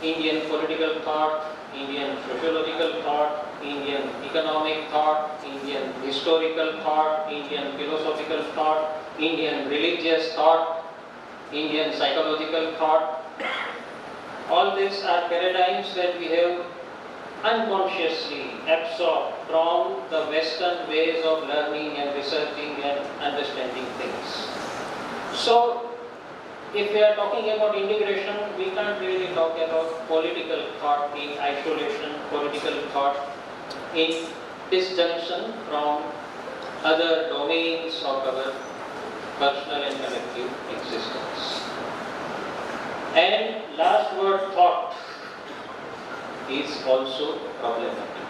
Indian political thought, Indian sociological thought, Indian economic thought, Indian historical thought, Indian philosophical thought, Indian religious thought, Indian psychological thought. All these are paradigms that we have unconsciously absorbed from the Western ways of learning and researching and understanding things. So, if we are talking about integration, we can't really talk about political thought in isolation, political thought in disjunction from other domains of our personal and collective existence. And last word, thought, is also problematic.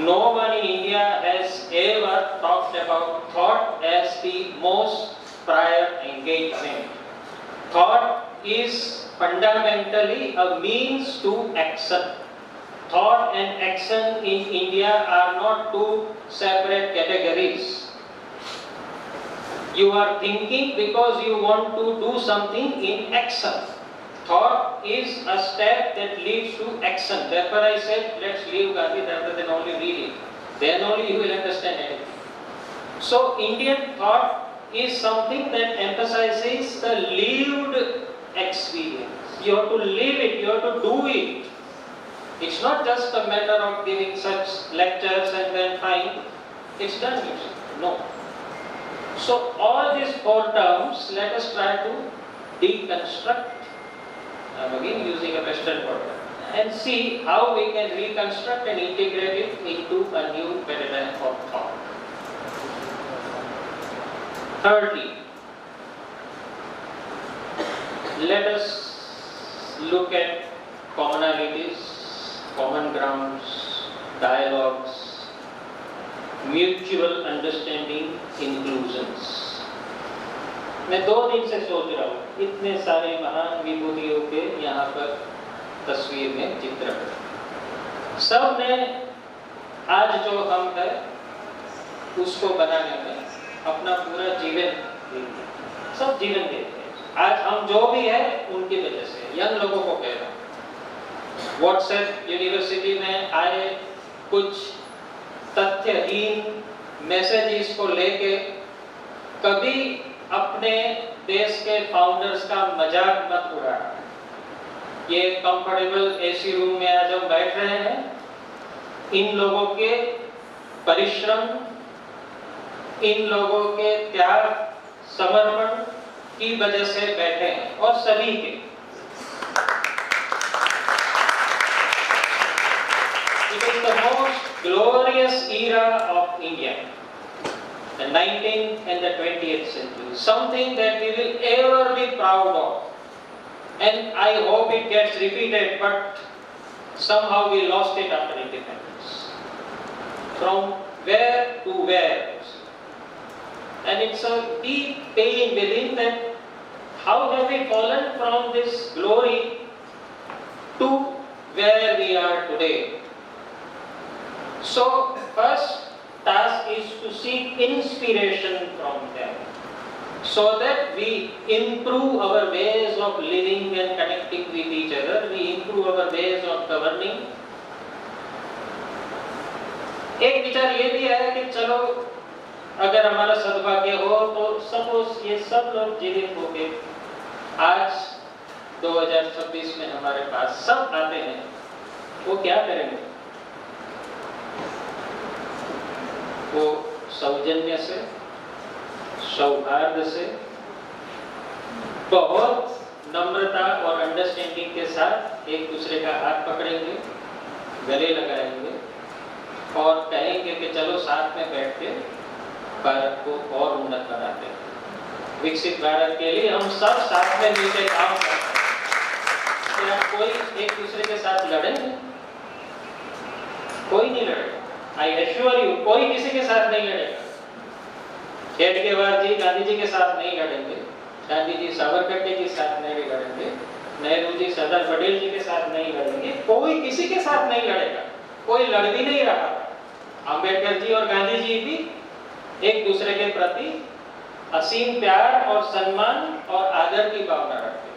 No one in India has ever talked about thought as the most prior engagement. Thought is fundamentally a means to action. Thought and action in India are not two separate categories. You are thinking because you want to do something in action. Thought is a step that leads to action. Therefore I said, let's leave Gandhi rather than only read it. Then only you will understand anything. So Indian thought is something that emphasizes the lived experience. You have to live it, you have to do it. It's not just a matter of giving such lectures and then fine, it's done usually. No. So all these four terms, let us try to deconstruct. I'm again using a Western word, and see how we can reconstruct and integrate it into a new paradigm of thought. Thirdly, let us look at commonalities, common grounds, dialogues, mutual understanding, inclusions. मैं 2 दिन से सोच रहा हूँ, इतने सारे महान विभूतियों के यहाँ पर तस्वीर में चित्र है। सब ने आज जो हम है उसको बनाने में अपना पूरा जीवन दे दिया। सब जीवन देते हैं। आज हम जो भी है उनकी वजह से, यंग लोगों को कह रहा हूँ। व्हाट्सएप यूनिवर्सिटी में आए कुछ तथ्यहीन मैसेजेस को लेके कभी अपने देश के फाउंडर्स का मजाक मत उड़ाना। ये कंफर्टेबल एसी रूम में आज हम बैठ रहे हैं, इन लोगों के परिश्रम, इन लोगों के त्याग, समर्पण की वजह से बैठे हैं, और सभी के। It is the most glorious era of India. The 19th and the 20th century, something that we will ever be proud of, and I hope it gets repeated, but somehow we lost it after independence. From where to where? And it's a deep pain within that how have we fallen from this glory to where we are today. So first task is to seek inspiration from them, so that we improve our ways of living and connecting with each other, we improve our ways of governing. एक विचार ये भी है कि चलो अगर हमारा सद्भाग्य हो तो सपोज ये सब लोग जीवित होके आज 2026 में हमारे पास सब आते हैं, वो क्या करेंगे? वो सौजन्य से, सौहार्द से, बहुत नम्रता और अंडरस्टैंडिंग के साथ एक दूसरे का हाथ पकड़ेंगे, गले लगाएंगे और कहेंगे कि चलो साथ में बैठ के भारत को और उन्नत बनाते हैं। विकसित भारत के लिए हम सब साथ में मिलकर काम करते हैं। क्या कोई एक दूसरे के साथ लड़ेंगे? कोई नहीं लड़ेगा। I assure you, कोई किसी के साथ नहीं लड़ेगा। खेडकेवार जी गांधी जी के साथ नहीं लड़ेंगे, गांधी जी साबरकर के साथ नहीं लड़ेंगे, नेहरू जी सरदार पटेल जी के साथ नहीं लड़ेंगे, कोई किसी के साथ नहीं लड़ेगा, कोई लड़ भी नहीं रहा। अंबेडकर जी और गांधी जी भी एक दूसरे के प्रति असीम प्यार और सम्मान और आदर की भावना रखते हैं।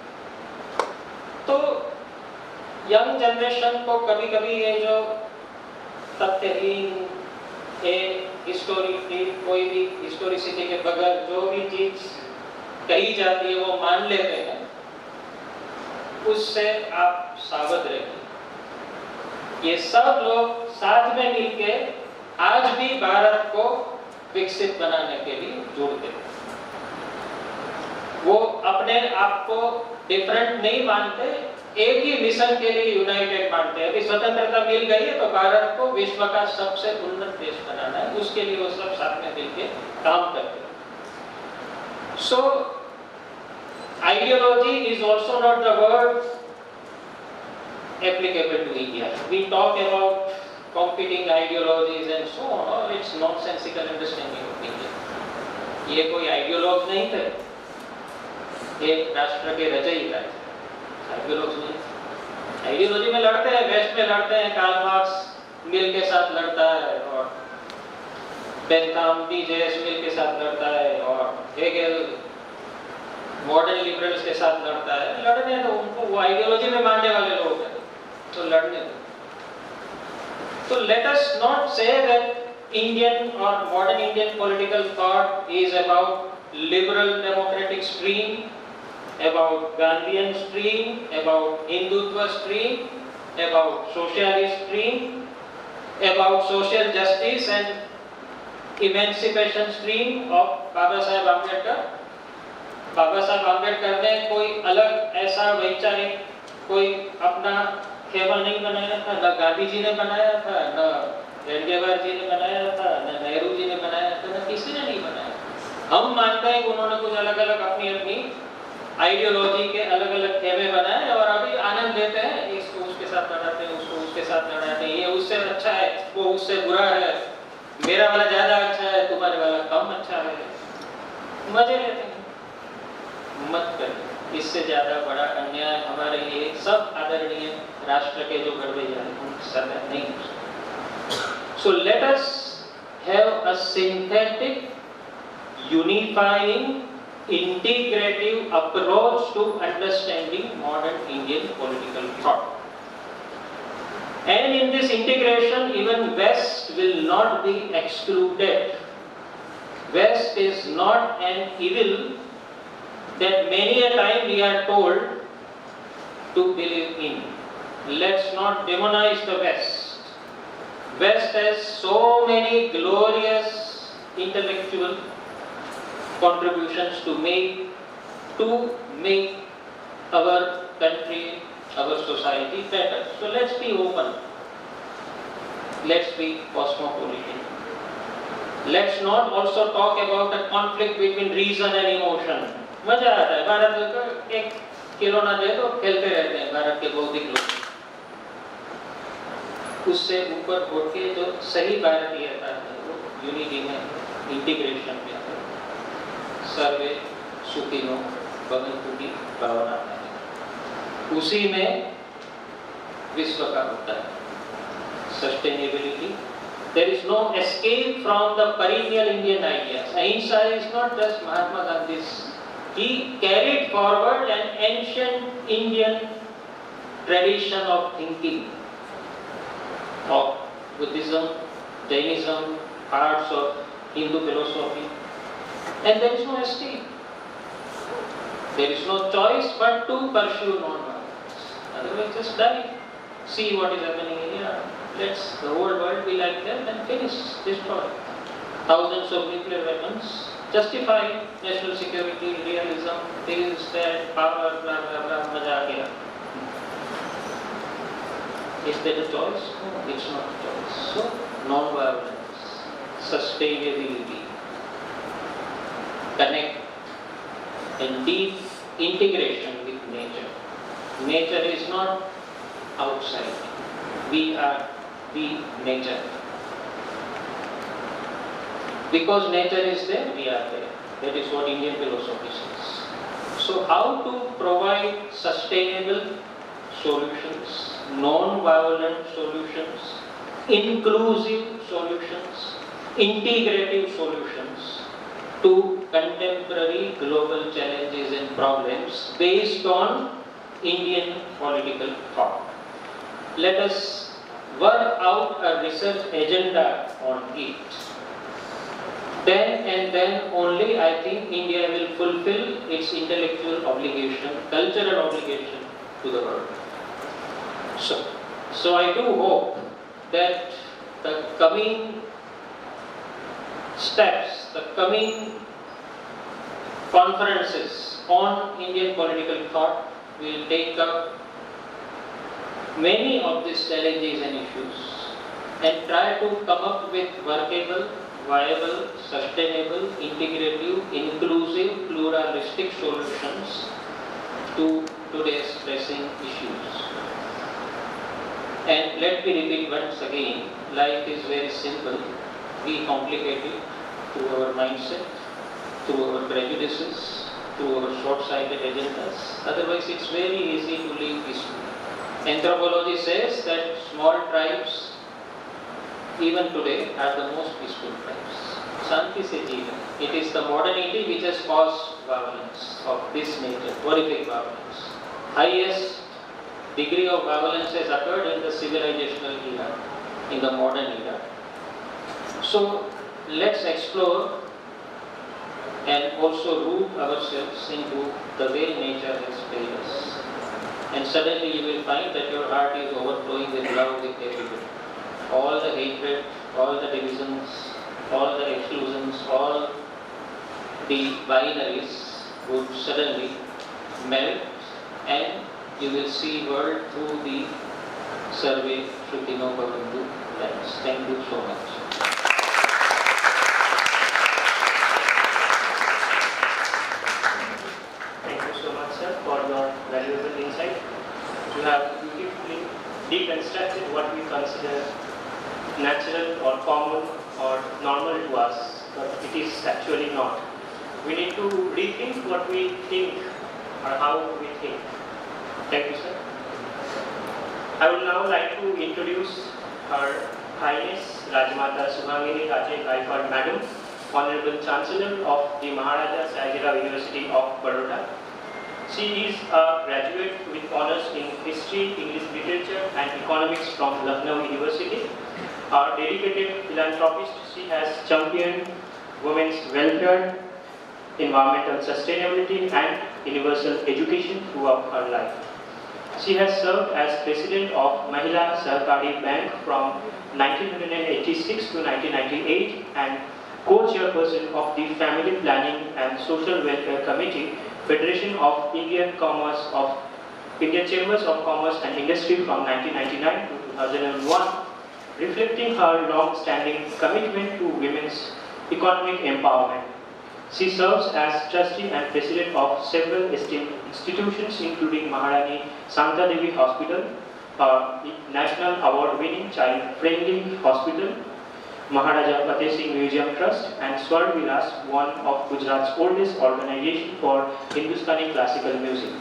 तो यंग जनरेशन को कभी कभी ये जो तथ्यहीन कोई भी हिस्टोरिसिटी के बगैर जो भी चीज कही जाती है वो मान लेते हैं, उससे आप सावध रहिए। ये सब लोग साथ में मिलके आज भी भारत को विकसित बनाने के लिए जुड़ते हैं। वो अपने आप को डिफरेंट नहीं मानते, एक ही मिशन के लिए यूनाइटेड मानते हैं। अभी स्वतंत्रता मिल गई है तो भारत को विश्व का सबसे उन्नत देश बनाना है, उसके लिए वो सब साथ में मिलके काम करते हैं। सो ideology is also not the word applicable to India. We talk about competing ideologies and so on, or it's nonsensical understanding of India. ये कोई आइडियोलॉग नहीं थे, एक राष्ट्र के रचयिता थे, आइडियोलॉग नहीं। आइडियोलॉजी में लड़ते हैं, वेस्ट में लड़ते हैं, कार्ल मार्क्स मिल के साथ लड़ता है और बेंथम टीजेस मिल के साथ लड़ता है और हेगेल मॉडर्न लिबरल्स के साथ लड़ता है। लड़ने तो उनको, वो आइडियोलॉजी में मानने वाले लोग हैं, तो लड़ने दो। तो let us not say that Indian और modern Indian political thought is about liberal democratic stream, about Gandhian stream, about Hindutva stream, about socialist stream, about social justice and emancipation stream of Baba Saheb Ambedkar. Baba Sahab Ambedkar ने कोई अलग ऐसा वैचारिक कोई अपना खेमा नहीं बनाया था, न गांधी जी ने बनाया था, न हेडगेवार जी ने बनाया था, न नेहरू जी ने बनाया था, न किसी ने नहीं बनाया। हम मानते हैं कि उन्होंने कुछ अलग अलग अपनी अपनी आइडियोलॉजी के अलग अलग खेमे बनाए और अभी आनंद लेते हैं, इसको उसके साथ लड़ाते हैं, उसको उसके साथ लड़ाते हैं, ये उससे अच्छा है, वो उससे बुरा है, मेरा वाला ज्यादा अच्छा है, तुम्हारे वाला कम अच्छा है, मजे लेते हैं। मत करें, इससे ज्यादा बड़ा अन्याय हमारे लिए सब आदरणीय राष्ट्र के जो गड़बड़ियां हैं उन सब नहीं हो सकता। So let us have a synthetic, unifying, integrative approach to understanding modern Indian political thought. And in this integration, even West will not be excluded. West is not an evil that many a time we are told to believe in. Let's not demonize the West. West has so many glorious intellectual contributions to make our country, our society better. So let's be open. Let's be cosmopolitan. Let's not also talk about a conflict between reason and emotion. मजा आता है, भारत को एक खिलौना दे दो, खेलते रहते हैं भारत के बौद्धिक लोग। उससे ऊपर उठ के जो सही भारतीयता है वो यूनिटी में, इंटीग्रेशन में सर्वे सुखिनो भवन्तु की भावना है, उसी में विश्व का होता है sustainability. There is no escape from the perennial Indian ideas. Ahimsa is not just Mahatma Gandhi's. He carried forward an ancient Indian tradition of thinking, of Buddhism, Jainism, parts of Hindu philosophy. And there is no escape. There is no choice but to pursue non-violence. Otherwise, just die. See what is happening in Iran. Let's the whole world be like them and finish, destroy. Thousands of nuclear weapons, justify national security, realism, this, that, power, blah, blah, blah, maza aa gaya. Is that a choice? No, it's not a choice. So, non-violence, sustainability, connect and deep integration with nature. Nature is not outside. We are the nature. Because nature is there, we are there. That is what Indian philosophy says. So how to provide sustainable solutions, non-violent solutions, inclusive solutions, integrative solutions to contemporary global challenges and problems based on Indian political thought. Let us work out a research agenda on it. Then and then only I think India will fulfill its intellectual obligation, cultural obligation to the world. So I do hope that the coming steps, the coming conferences on Indian political thought will take up many of these challenges and issues and try to come up with workable, viable, sustainable, integrative, inclusive, pluralistic solutions to today's pressing issues. And let me repeat once again, life is very simple. We complicate it through our mindset, through our prejudices, through our short-sighted agendas. Otherwise, it's very easy to live peacefully. Anthropology says that small tribes, even today, are the most peaceful tribes. Shanti se jeevan. It is the modernity which has caused violence of this nature, horrific violence. Highest degree of violence has occurred in the civilizational era, in the modern era. So let's explore and also root ourselves into the way nature has made us. And suddenly you will find that your heart is overflowing with love with everybody. All the hatred, all the divisions, all the exclusions, all the binaries would suddenly melt, and you will see world through the survey Shrutino Bhavantu lens. Thank you so much. Thank you so much, sir, for your valuable insight. You have beautifully deconstructed what we consider natural or common or normal to us, but it is actually not. We need to rethink what we think or how we think. Thank you, sir. I would now like to introduce Her Highness Rajmata Subhangini Raje Gaikwad Madam, Honorable Chancellor of the Maharaja Sayajirao University of Baroda. She is a graduate with honors in History, English Literature and Economics from Lucknow University. A dedicated philanthropist, she has championed women's welfare, environmental sustainability and universal education throughout her life. She has served as President of Mahila Sahakari Bank from 1986 to 1998 and co-chairperson of the Family Planning and Social Welfare Committee, Federation of Indian Chambers of Commerce and Industry from 1999 to 2001, reflecting her long-standing commitment to women's economic empowerment. She serves as trustee and president of several esteemed institutions including Maharani Santa Devi Hospital, a national award-winning child-friendly hospital, Maharaja Fateh Singh Museum Trust and Swar Vilas, one of Gujarat's oldest organization for Hindustani classical music.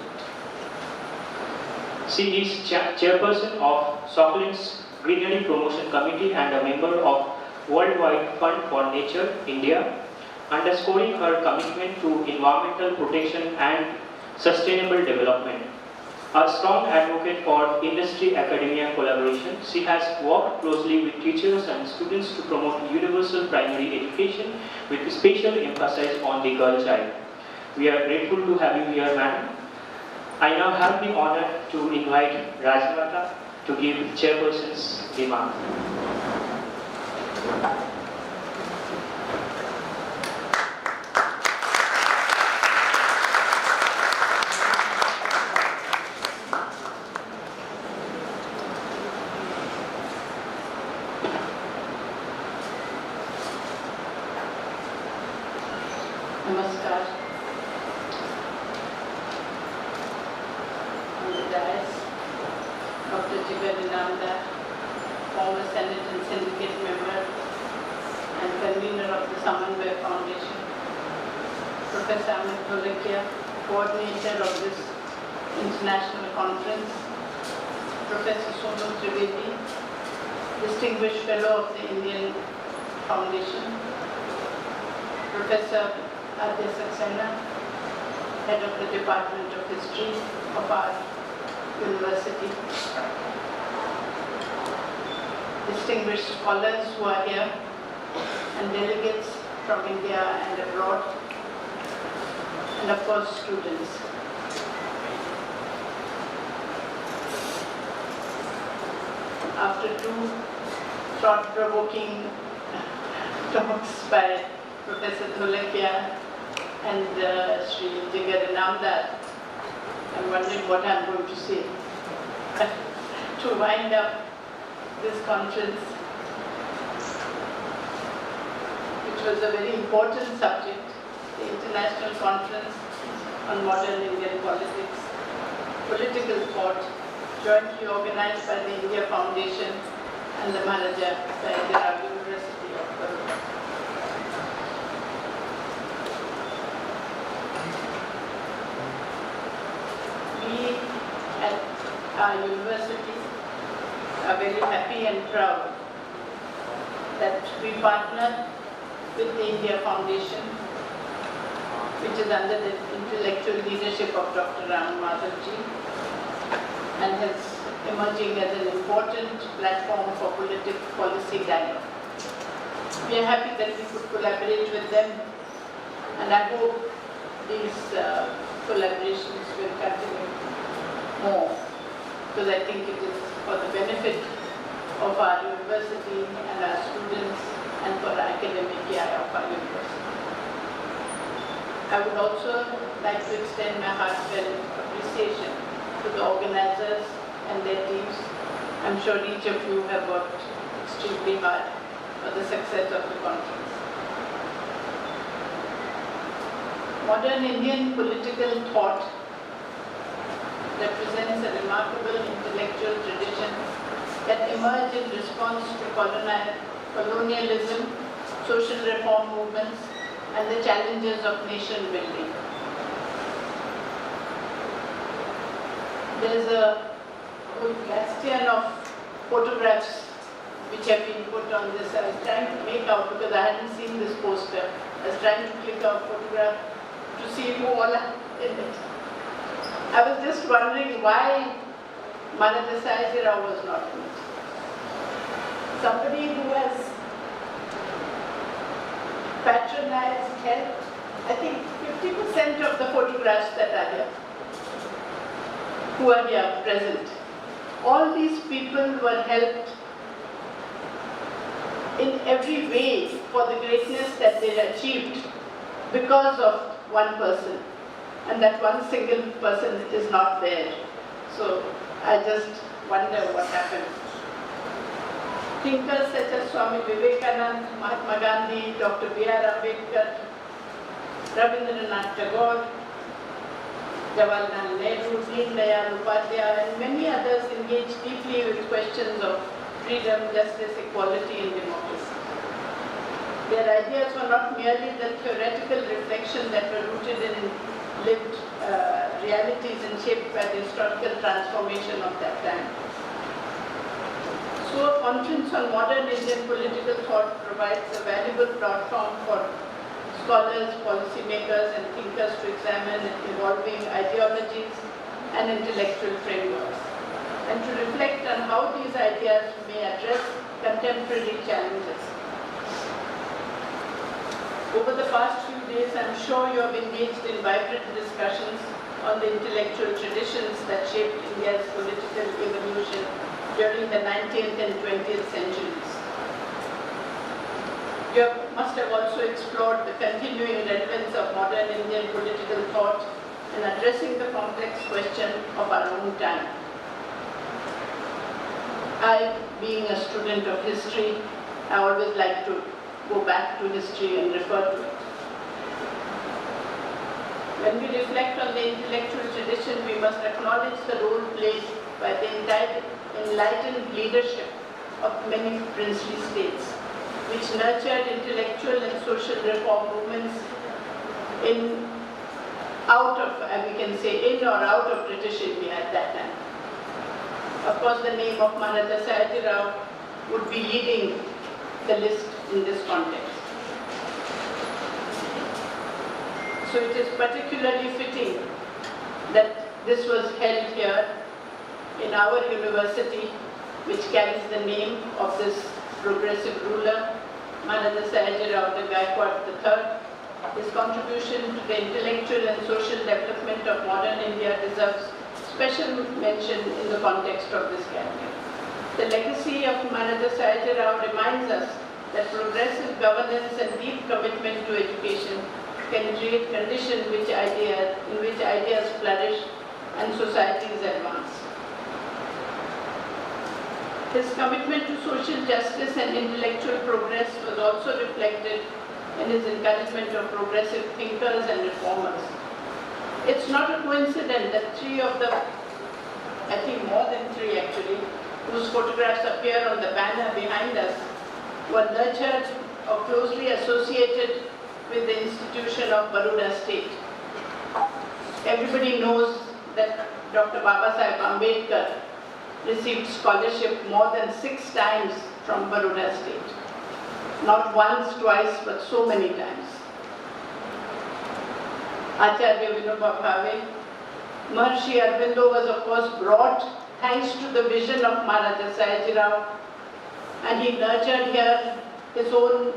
She is chairperson of Succulents Greenery Promotion Committee and a member of Worldwide Fund for Nature, India, underscoring her commitment to environmental protection and sustainable development. A strong advocate for industry-academia collaboration, she has worked closely with teachers and students to promote universal primary education with special emphasis on the girl child. We are grateful to have you here, madam. I now have the honor to invite Rajmata to give chairperson's remark. Namaskar. On the dais, Dr. Jigar, former Senate and Syndicate member and convener of the Samanvay Foundation, Professor Amit Dholakia, coordinator of this international conference, Professor Sonu Trivedi, distinguished fellow of the Indian Foundation, Professor Adya Saxena, head of the Department of History of our University, distinguished scholars who are here, and delegates from India and abroad, and of course students. After two thought-provoking talks by Professor Dholakia and Sri Jigar Inamdar, I'm wondering what I'm going to say. To wind up this conference, which was a very important subject, the International Conference on Modern Indian Politics, Political Thought, jointly organized by the India Foundation and the Maharaja Sayadaw University of Baroda. We at our university are very happy and proud that we partner with the India Foundation, which is under the intellectual leadership of Dr. Ram Madhavji, and has emerging as an important platform for political policy dialogue. We are happy that we could collaborate with them, and I hope these collaborations will continue more, because I think it is for the benefit of our university and our students and for the academic year of our university. I would also like to extend my heartfelt appreciation to the organizers and their teams. I'm sure each of you have worked extremely hard for the success of the conference. Modern Indian political thought represents a remarkable intellectual tradition that emerged in response to colonialism, social reform movements, and the challenges of nation building. There is a whole bastion of photographs which have been put on this. I was trying to make out, because I hadn't seen this poster, I was trying to click a photograph to see who all are in it. I was just wondering why Maharaja Sayadaw was not in it. Somebody who has patronized, helped, I think 50% of the photographs that are here, who are here present. All these people were helped in every way for the greatness that they achieved because of one person. And that one single person is not there. So I just wonder what happened. Thinkers such as Swami Vivekananda, Mahatma Gandhi, Dr. B.R. Ambedkar, Rabindranath Tagore, Jawaharlal Nehru, Deen Dayal Upadhyaya, and many others engaged deeply with questions of freedom, justice, equality, and democracy. Their ideas were not merely the theoretical reflection that were rooted in lived realities and shaped by the historical transformation of that time. So a conference on modern Indian political thought provides a valuable platform for scholars, policymakers, and thinkers to examine evolving ideologies and intellectual frameworks, and to reflect on how these ideas may address contemporary challenges. Over the past few days, I'm sure you have engaged in vibrant discussions on the intellectual traditions that shaped India's political evolution during the 19th and 20th centuries. You must have also explored the continuing relevance of modern Indian political thought in addressing the complex question of our own time. I, being a student of history, I always like to go back to history and refer to it. When we reflect on the intellectual tradition, we must acknowledge the role played by the enlightened leadership of many princely states, which nurtured intellectual and social reform movements in or out of British India at that time. Of course, the name of Maharaja Sayadaw would be leading the list in this context. So it is particularly fitting that this was held here in our university, which carries the name of this progressive ruler, Maharaja Sayajirao Gaikwad III. His contribution to the intellectual and social development of modern India deserves special mention in the context of this gathering. The legacy of Maharaja Sayajirao reminds us that progressive governance and deep commitment to education can create conditions in which ideas flourish and societies advance. His commitment to social justice and intellectual progress was also reflected in his encouragement of progressive thinkers and reformers. It's not a coincidence that three of the, I think more than three actually, whose photographs appear on the banner behind us, were nurtured or closely associated with the institution of Baroda state. Everybody knows that Dr. Babasaheb Ambedkar received scholarship more than 6 times from Baroda state. Not once, twice, but so many times. Acharya Vinoba Bhave, Maharshi Aurobindo was of course brought thanks to the vision of Maharaja Sayajirao, and he nurtured here his own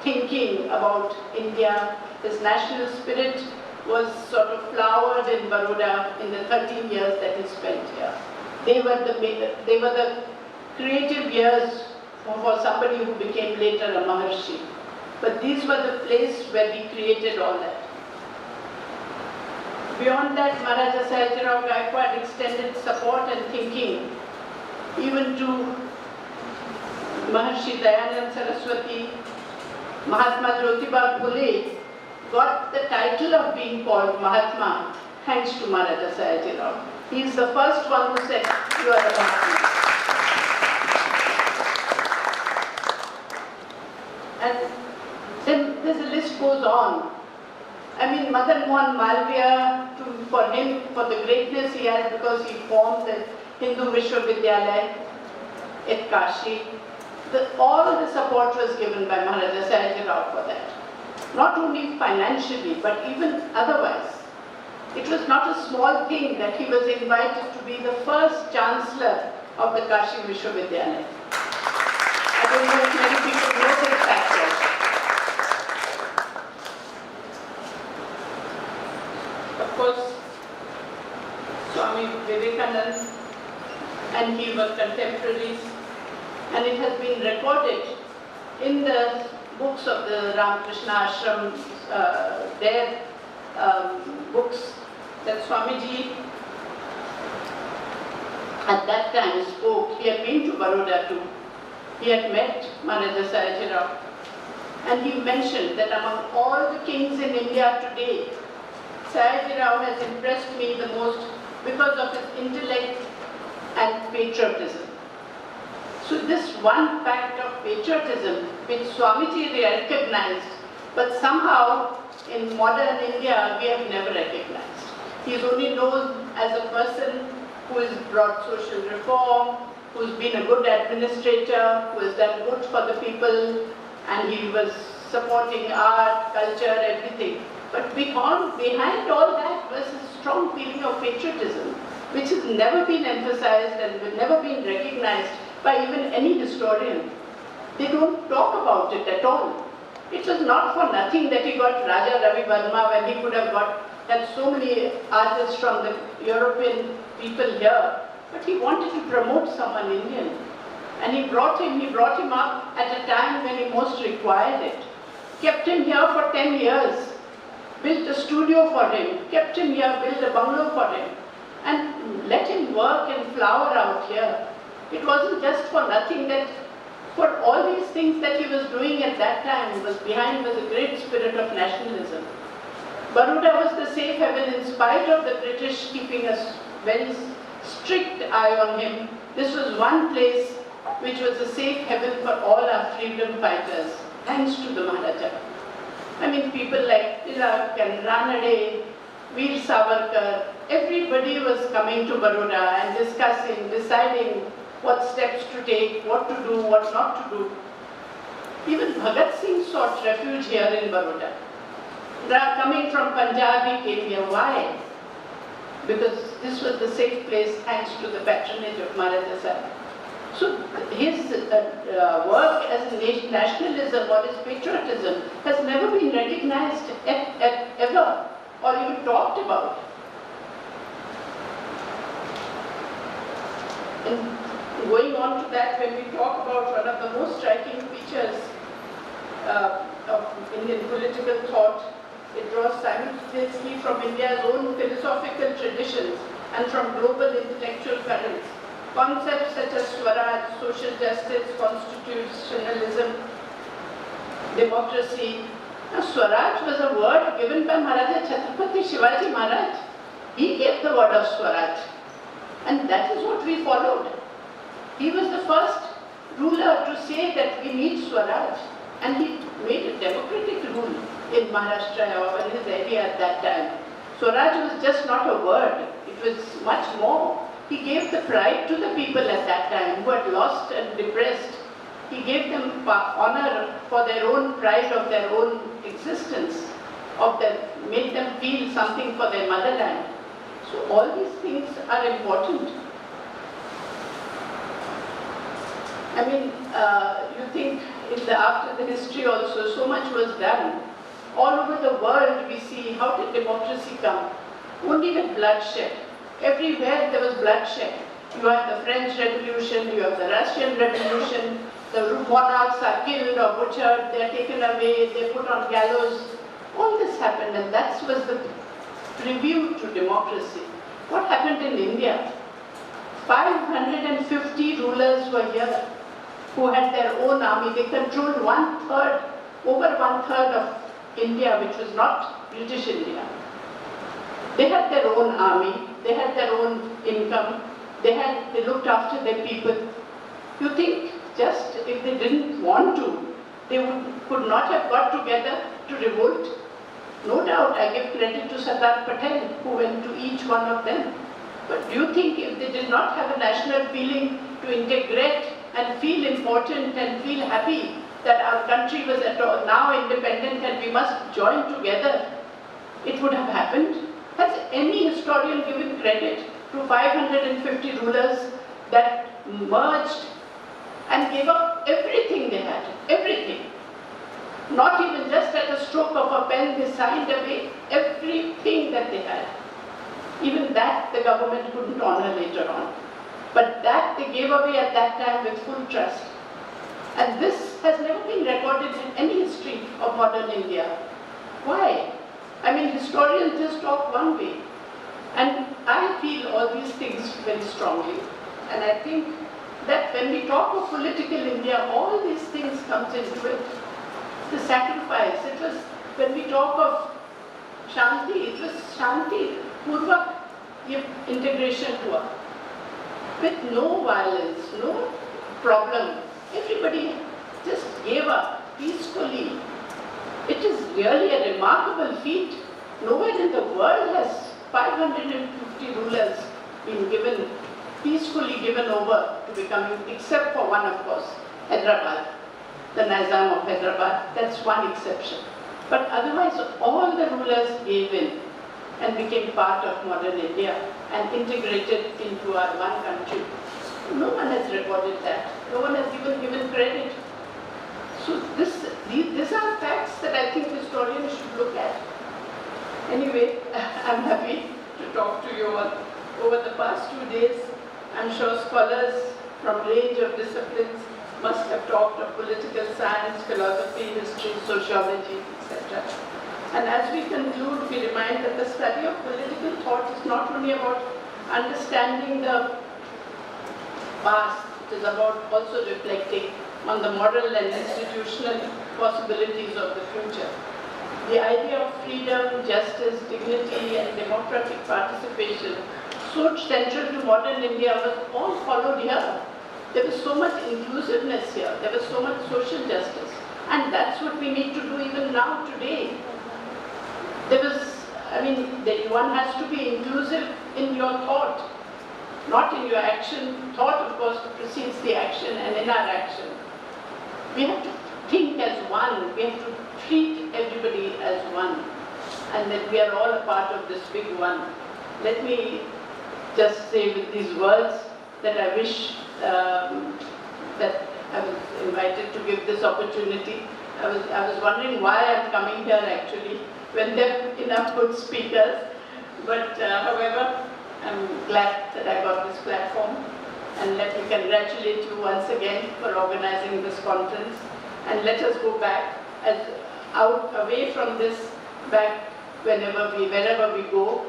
thinking about India. His national spirit was sort of flowered in Baroda in the 13 years that he spent here. They were the creative years for somebody who became later a Maharshi. But these were the place where he created all that. Beyond that, Maharaja Sayajirao Gaikwad extended support and thinking even to Maharshi Dayanand Saraswati. Mahatma Jyotiba Phule got the title of being called Mahatma thanks to Maharaja Sayajirao. He is the first one who said, "You are a Mahatma." And then the list goes on. I mean, Madan Mohan Malviya, for him, for the greatness he has because he formed the Hindu Vishwavidyalaya at Kashi, all the support was given by Maharaja Sayajirao for that. Not only financially, but even otherwise. It was not a small thing that he was invited to be the first Chancellor of the Kashi Vishwavidyalaya. I don't know if many people know this fact. Of course, Swami Vivekananda and he were contemporaries, and it has been recorded in the books of the Ramakrishna Ashram, their books, that Swamiji at that time spoke. He had been to Baroda too. He had met Maharaja Sayajirao, and he mentioned that among all the kings in India today, Sayajirao has impressed me the most because of his intellect and patriotism. So this one fact of patriotism, which Swamiji recognized, but somehow in modern India we have never recognized. He is only known as a person who has brought social reform, who has been a good administrator, who has done good for the people, and he was supporting art, culture, everything. But behind all that was a strong feeling of patriotism, which has never been emphasized and will never been recognized by even any historian. They don't talk about it at all. It was not for nothing that he got Raja Ravi Verma when he could have had so many artists from the European people here, but he wanted to promote someone Indian. And he brought him up at a time when he most required it. Kept him here for 10 years, built a studio for him, kept him here, built a bungalow for him, and let him work and flower out here. It wasn't just for nothing that for all these things that he was doing at that time behind was a great spirit of nationalism. Baroda was the safe haven in spite of the British keeping a very strict eye on him. This was one place which was a safe haven for all our freedom fighters, thanks to the Maharaja. I mean, people like Tilak and Ranade, Veer Savarkar, everybody was coming to Baroda and discussing, deciding what steps to take, what to do, what not to do. Even Bhagat Singh sought refuge here in Baroda. Coming from Punjab, he came here. Why? Because this was the safe place thanks to the patronage of Maharaja Sahib. So his work as a nationalism or his patriotism has never been recognized ever or even talked about. And going on to that, when we talk about one of the most striking features of Indian political thought, it draws simultaneously from India's own philosophical traditions and from global intellectual currents. Concepts such as Swaraj, social justice, constitutionalism, democracy. Now, Swaraj was a word given by Maharaja Chhatrapati Shivaji Maharaj. He gave the word of Swaraj. And that is what we followed. He was the first ruler to say that we need Swaraj. And he made a democratic rule in Maharashtra or in his area at that time. Swaraj was just not a word. It was much more. He gave the pride to the people at that time who had lost and depressed. He gave them honor for their own pride of their own existence, made them feel something for their motherland. So all these things are important. I mean, you think after the history also, so much was done. All over the world we see, how did democracy come? Only with bloodshed. Everywhere there was bloodshed. You have the French Revolution, you have the Russian Revolution, the monarchs are killed or butchered, they are taken away, they are put on gallows. All this happened, and that was the preview to democracy. What happened in India? 550 rulers were here who had their own army. They controlled over one third of India, which was not British India. They had their own army, they had their own income, they looked after their people. You think just if they didn't want to, they could not have got together to revolt? No doubt, I give credit to Sardar Patel, who went to each one of them. But do you think if they did not have a national feeling to integrate and feel important and feel happy that our country was now independent and we must join together, it would have happened? Has any historian given credit to 550 rulers that merged and gave up everything they had? Everything. Not even just at a stroke of a pen, they signed away everything that they had. Even that the government couldn't honor later on. But that they gave away at that time with full trust. And this has never been recorded in any history of modern India. Why? I mean, historians just talk one way. And I feel all these things very strongly. And I think that when we talk of political India, all these things comes into it. The sacrifice, it was, when we talk of Shanti, it was Shanti, Purvak integration to us. With no violence, no problem. Everybody just gave up peacefully. It is really a remarkable feat. Nowhere in the world has 550 rulers been peacefully given over to becoming, except for one, of course, Hyderabad, the Nizam of Hyderabad. That's one exception. But otherwise, all the rulers gave in and became part of modern India and integrated into our one country. No one has recorded that. No one has even given credit. So these are facts that I think historians should look at. Anyway, I'm happy to talk to you all. Over the past 2 days, I'm sure scholars from a range of disciplines must have talked of political science, philosophy, history, sociology, etc. And as we conclude, we remind that the study of political thought is not only about understanding the past, it is about also reflecting on the moral and institutional possibilities of the future. The idea of freedom, justice, dignity, and democratic participation, so central to modern India, was all followed here. There was so much inclusiveness here. There was so much social justice. And that's what we need to do even now, today. One has to be inclusive in your thought, not in your action. Thought, of course, precedes the action, and in our action. We have to think as one. We have to treat everybody as one. And that we are all a part of this big one. Let me just say with these words that I wish that I was invited to give this opportunity. I was wondering why I'm coming here actually, when there are enough good speakers. But however, I'm glad that I got this platform, and let me congratulate you once again for organizing this conference. And let us go back away from this, back wherever we go,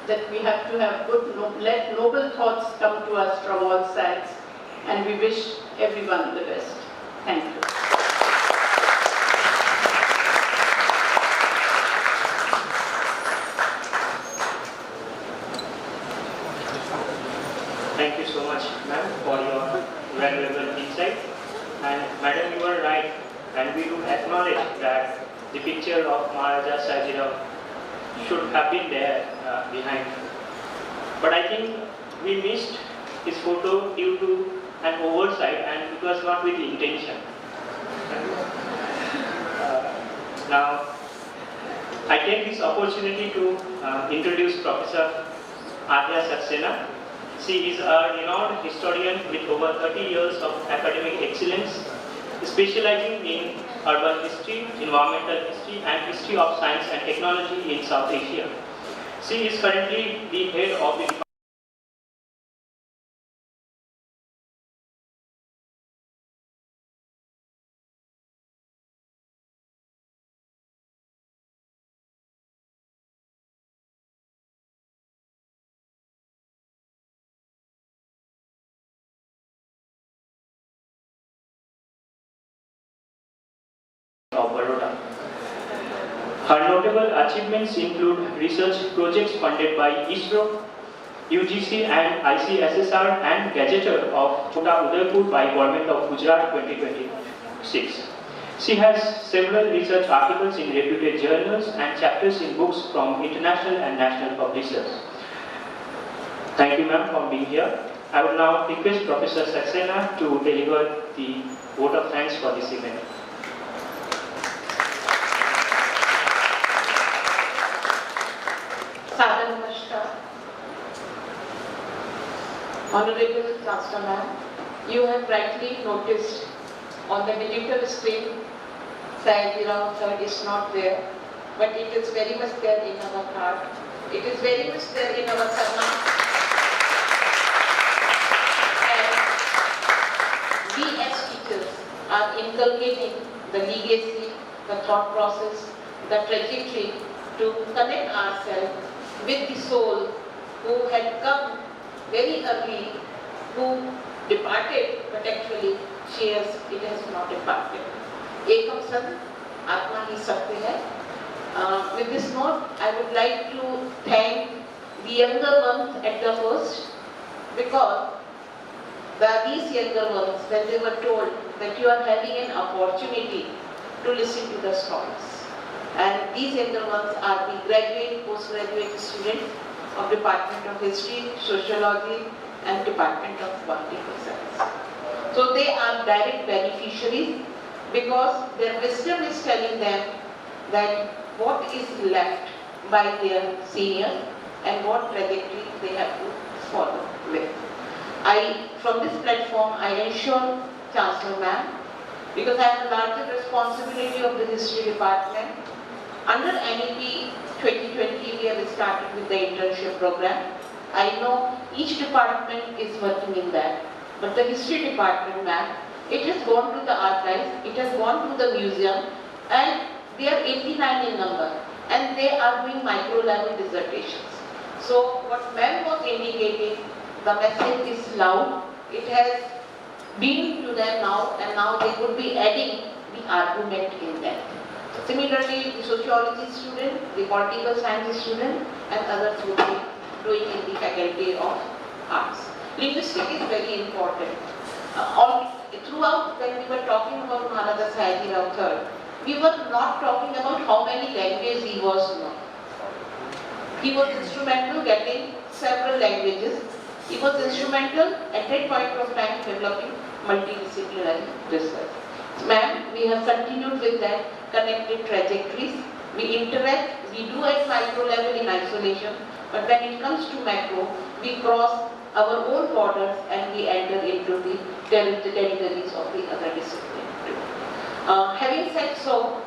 that we have to have good, let noble thoughts come to us from all sides, and we wish everyone the best. Thank you. Thank you so much, ma'am, for your valuable insight. And madam, you are right, and we do acknowledge that the picture of Maharaja Sajirao should have been there behind. But I think we missed his photo due to an oversight, and it was not with intention. Now, I take this opportunity to introduce Professor Adya Saxena. She is a renowned historian with over 30 years of academic excellence, specializing in urban history, environmental history, and history of science and technology in South Asia. She is currently the head of the of Baroda. Her notable achievements include research projects funded by ISRO, UGC and ICSSR, and Gazetteer of Chota Udaipur by Government of Gujarat 2026. She has several research articles in reputed journals and chapters in books from international and national publishers. Thank you, ma'am, for being here. I would now request Professor Saxena to deliver the vote of thanks for this event. Honorable Chancellor Ma'am, you have rightly noticed on the digital screen, Sayajirao III is not there, but it is very much there in our heart. It is very much there in our karma. And we as teachers are inculcating the legacy, the thought process, the trajectory to connect ourselves with the soul who had come very early, who departed, but actually it has not departed. Ekam San, Atma hi Satya hai. With this note, I would like to thank the younger ones at the first, because these younger ones, when they were told that you are having an opportunity to listen to the stories. And these younger ones are the graduate, postgraduate students of Department of History, Sociology, and Department of Political Science. So they are direct beneficiaries because their wisdom is telling them that what is left by their seniors and what trajectory they have to follow with. From this platform, I ensure Chancellor Ma'am, because I have a larger responsibility of the History Department. Under NEP 2020, we have started with the internship program. I know each department is working in that, but the History Department, ma'am, it has gone to the archives, it has gone to the museum, and they are 89 in number, and they are doing micro-level dissertations. So what ma'am was indicating, the message is loud, it has been to them now, and now they would be adding the argument in that. Similarly, the sociology student, the political science student, and others would be doing in the faculty of arts. Linguistics is very important. Throughout, when we were talking about Maharaja Sayajirao III, we were not talking about how many languages he was known. He was instrumental getting several languages. He was instrumental at that point of time developing multidisciplinary research. Ma'am, we have continued with that connected trajectories. We interact, we do at micro level in isolation, but when it comes to macro, we cross our own borders and we enter into the territories of the other discipline. Having said so,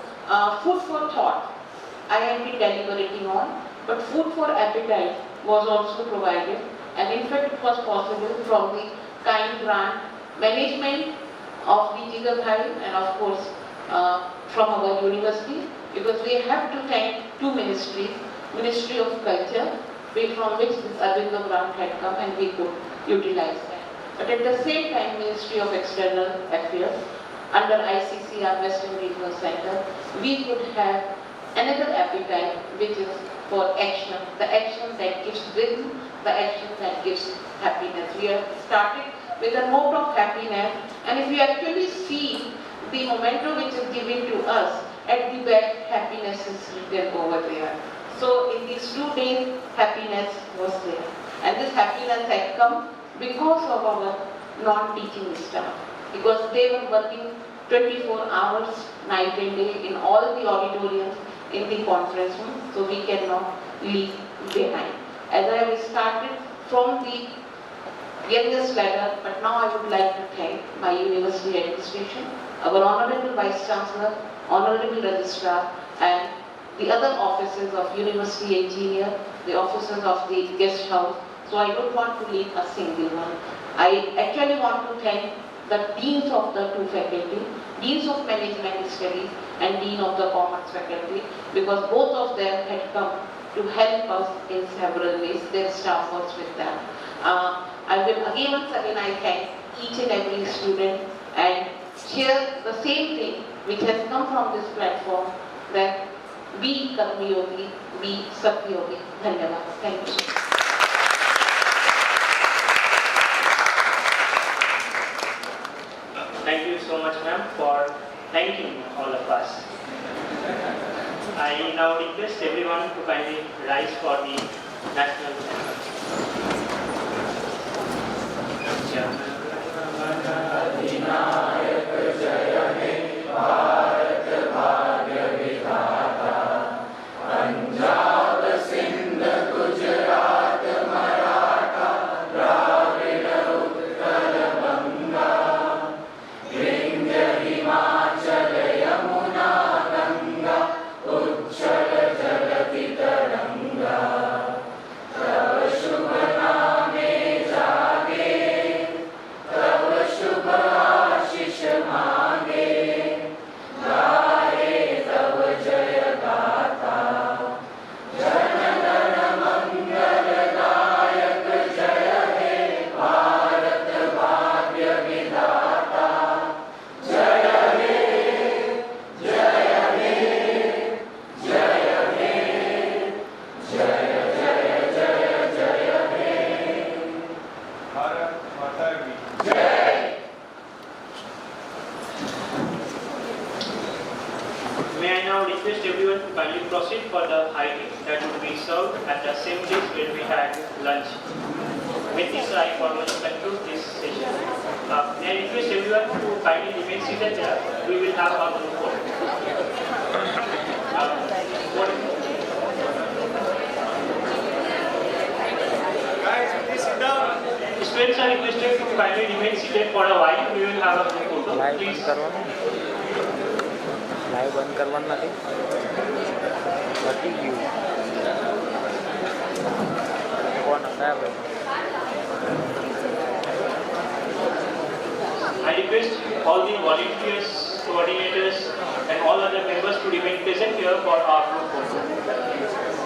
food for thought, I have been deliberating on, but food for appetite was also provided, and in fact it was possible from the kind grant management of the Jigar Bhai and of course from our university, because we have to thank two ministries, Ministry of Culture, from which this Arvindo grant had come and we could utilize that. But at the same time, Ministry of External Affairs, under ICCR Western Regional Center, we could have another appetite which is for action, the action that gives rhythm, the action that gives happiness. We have started with a note of happiness, and if you actually see the memento which is given to us, at the back happiness is written over there. So in these 2 days, happiness was there. And this happiness had come because of our non-teaching staff, because they were working 24 hours, night and day, in all the auditoriums, in the conference room, so we cannot leave behind. As I have started from the youngest ladder, but now I would like to thank my university administration, our Honorable Vice Chancellor, Honorable Registrar, and the other officers of University Engineer, the officers of the guest house. So I don't want to leave a single one. I actually want to thank the deans of the 2 faculty, deans of management studies and dean of the commerce faculty, because both of them had come to help us in several ways. Their staff was with them. I will once again I thank each and every student and share the same thing which has come from this platform, that be Karmayogi, be Satyayogi. Dhanyavad. Thank you. Thank you so much, ma'am, for thanking all of us. I now request everyone to kindly rise for the national May I now request everyone to kindly proceed for the high tea that would be served at the same place where we had lunch. With this, I formally conclude this session. May I request everyone to kindly remain seated there. We will have our group photo. Guys, please sit down. Students are requested to kindly remain seated for a while. We will have a group photo. Please. Live બંધ કરવાનું નથી પતી ગયું કોણ હતા ભાઈ I request all the volunteers, coordinators and all other members to remain present here for our group photo.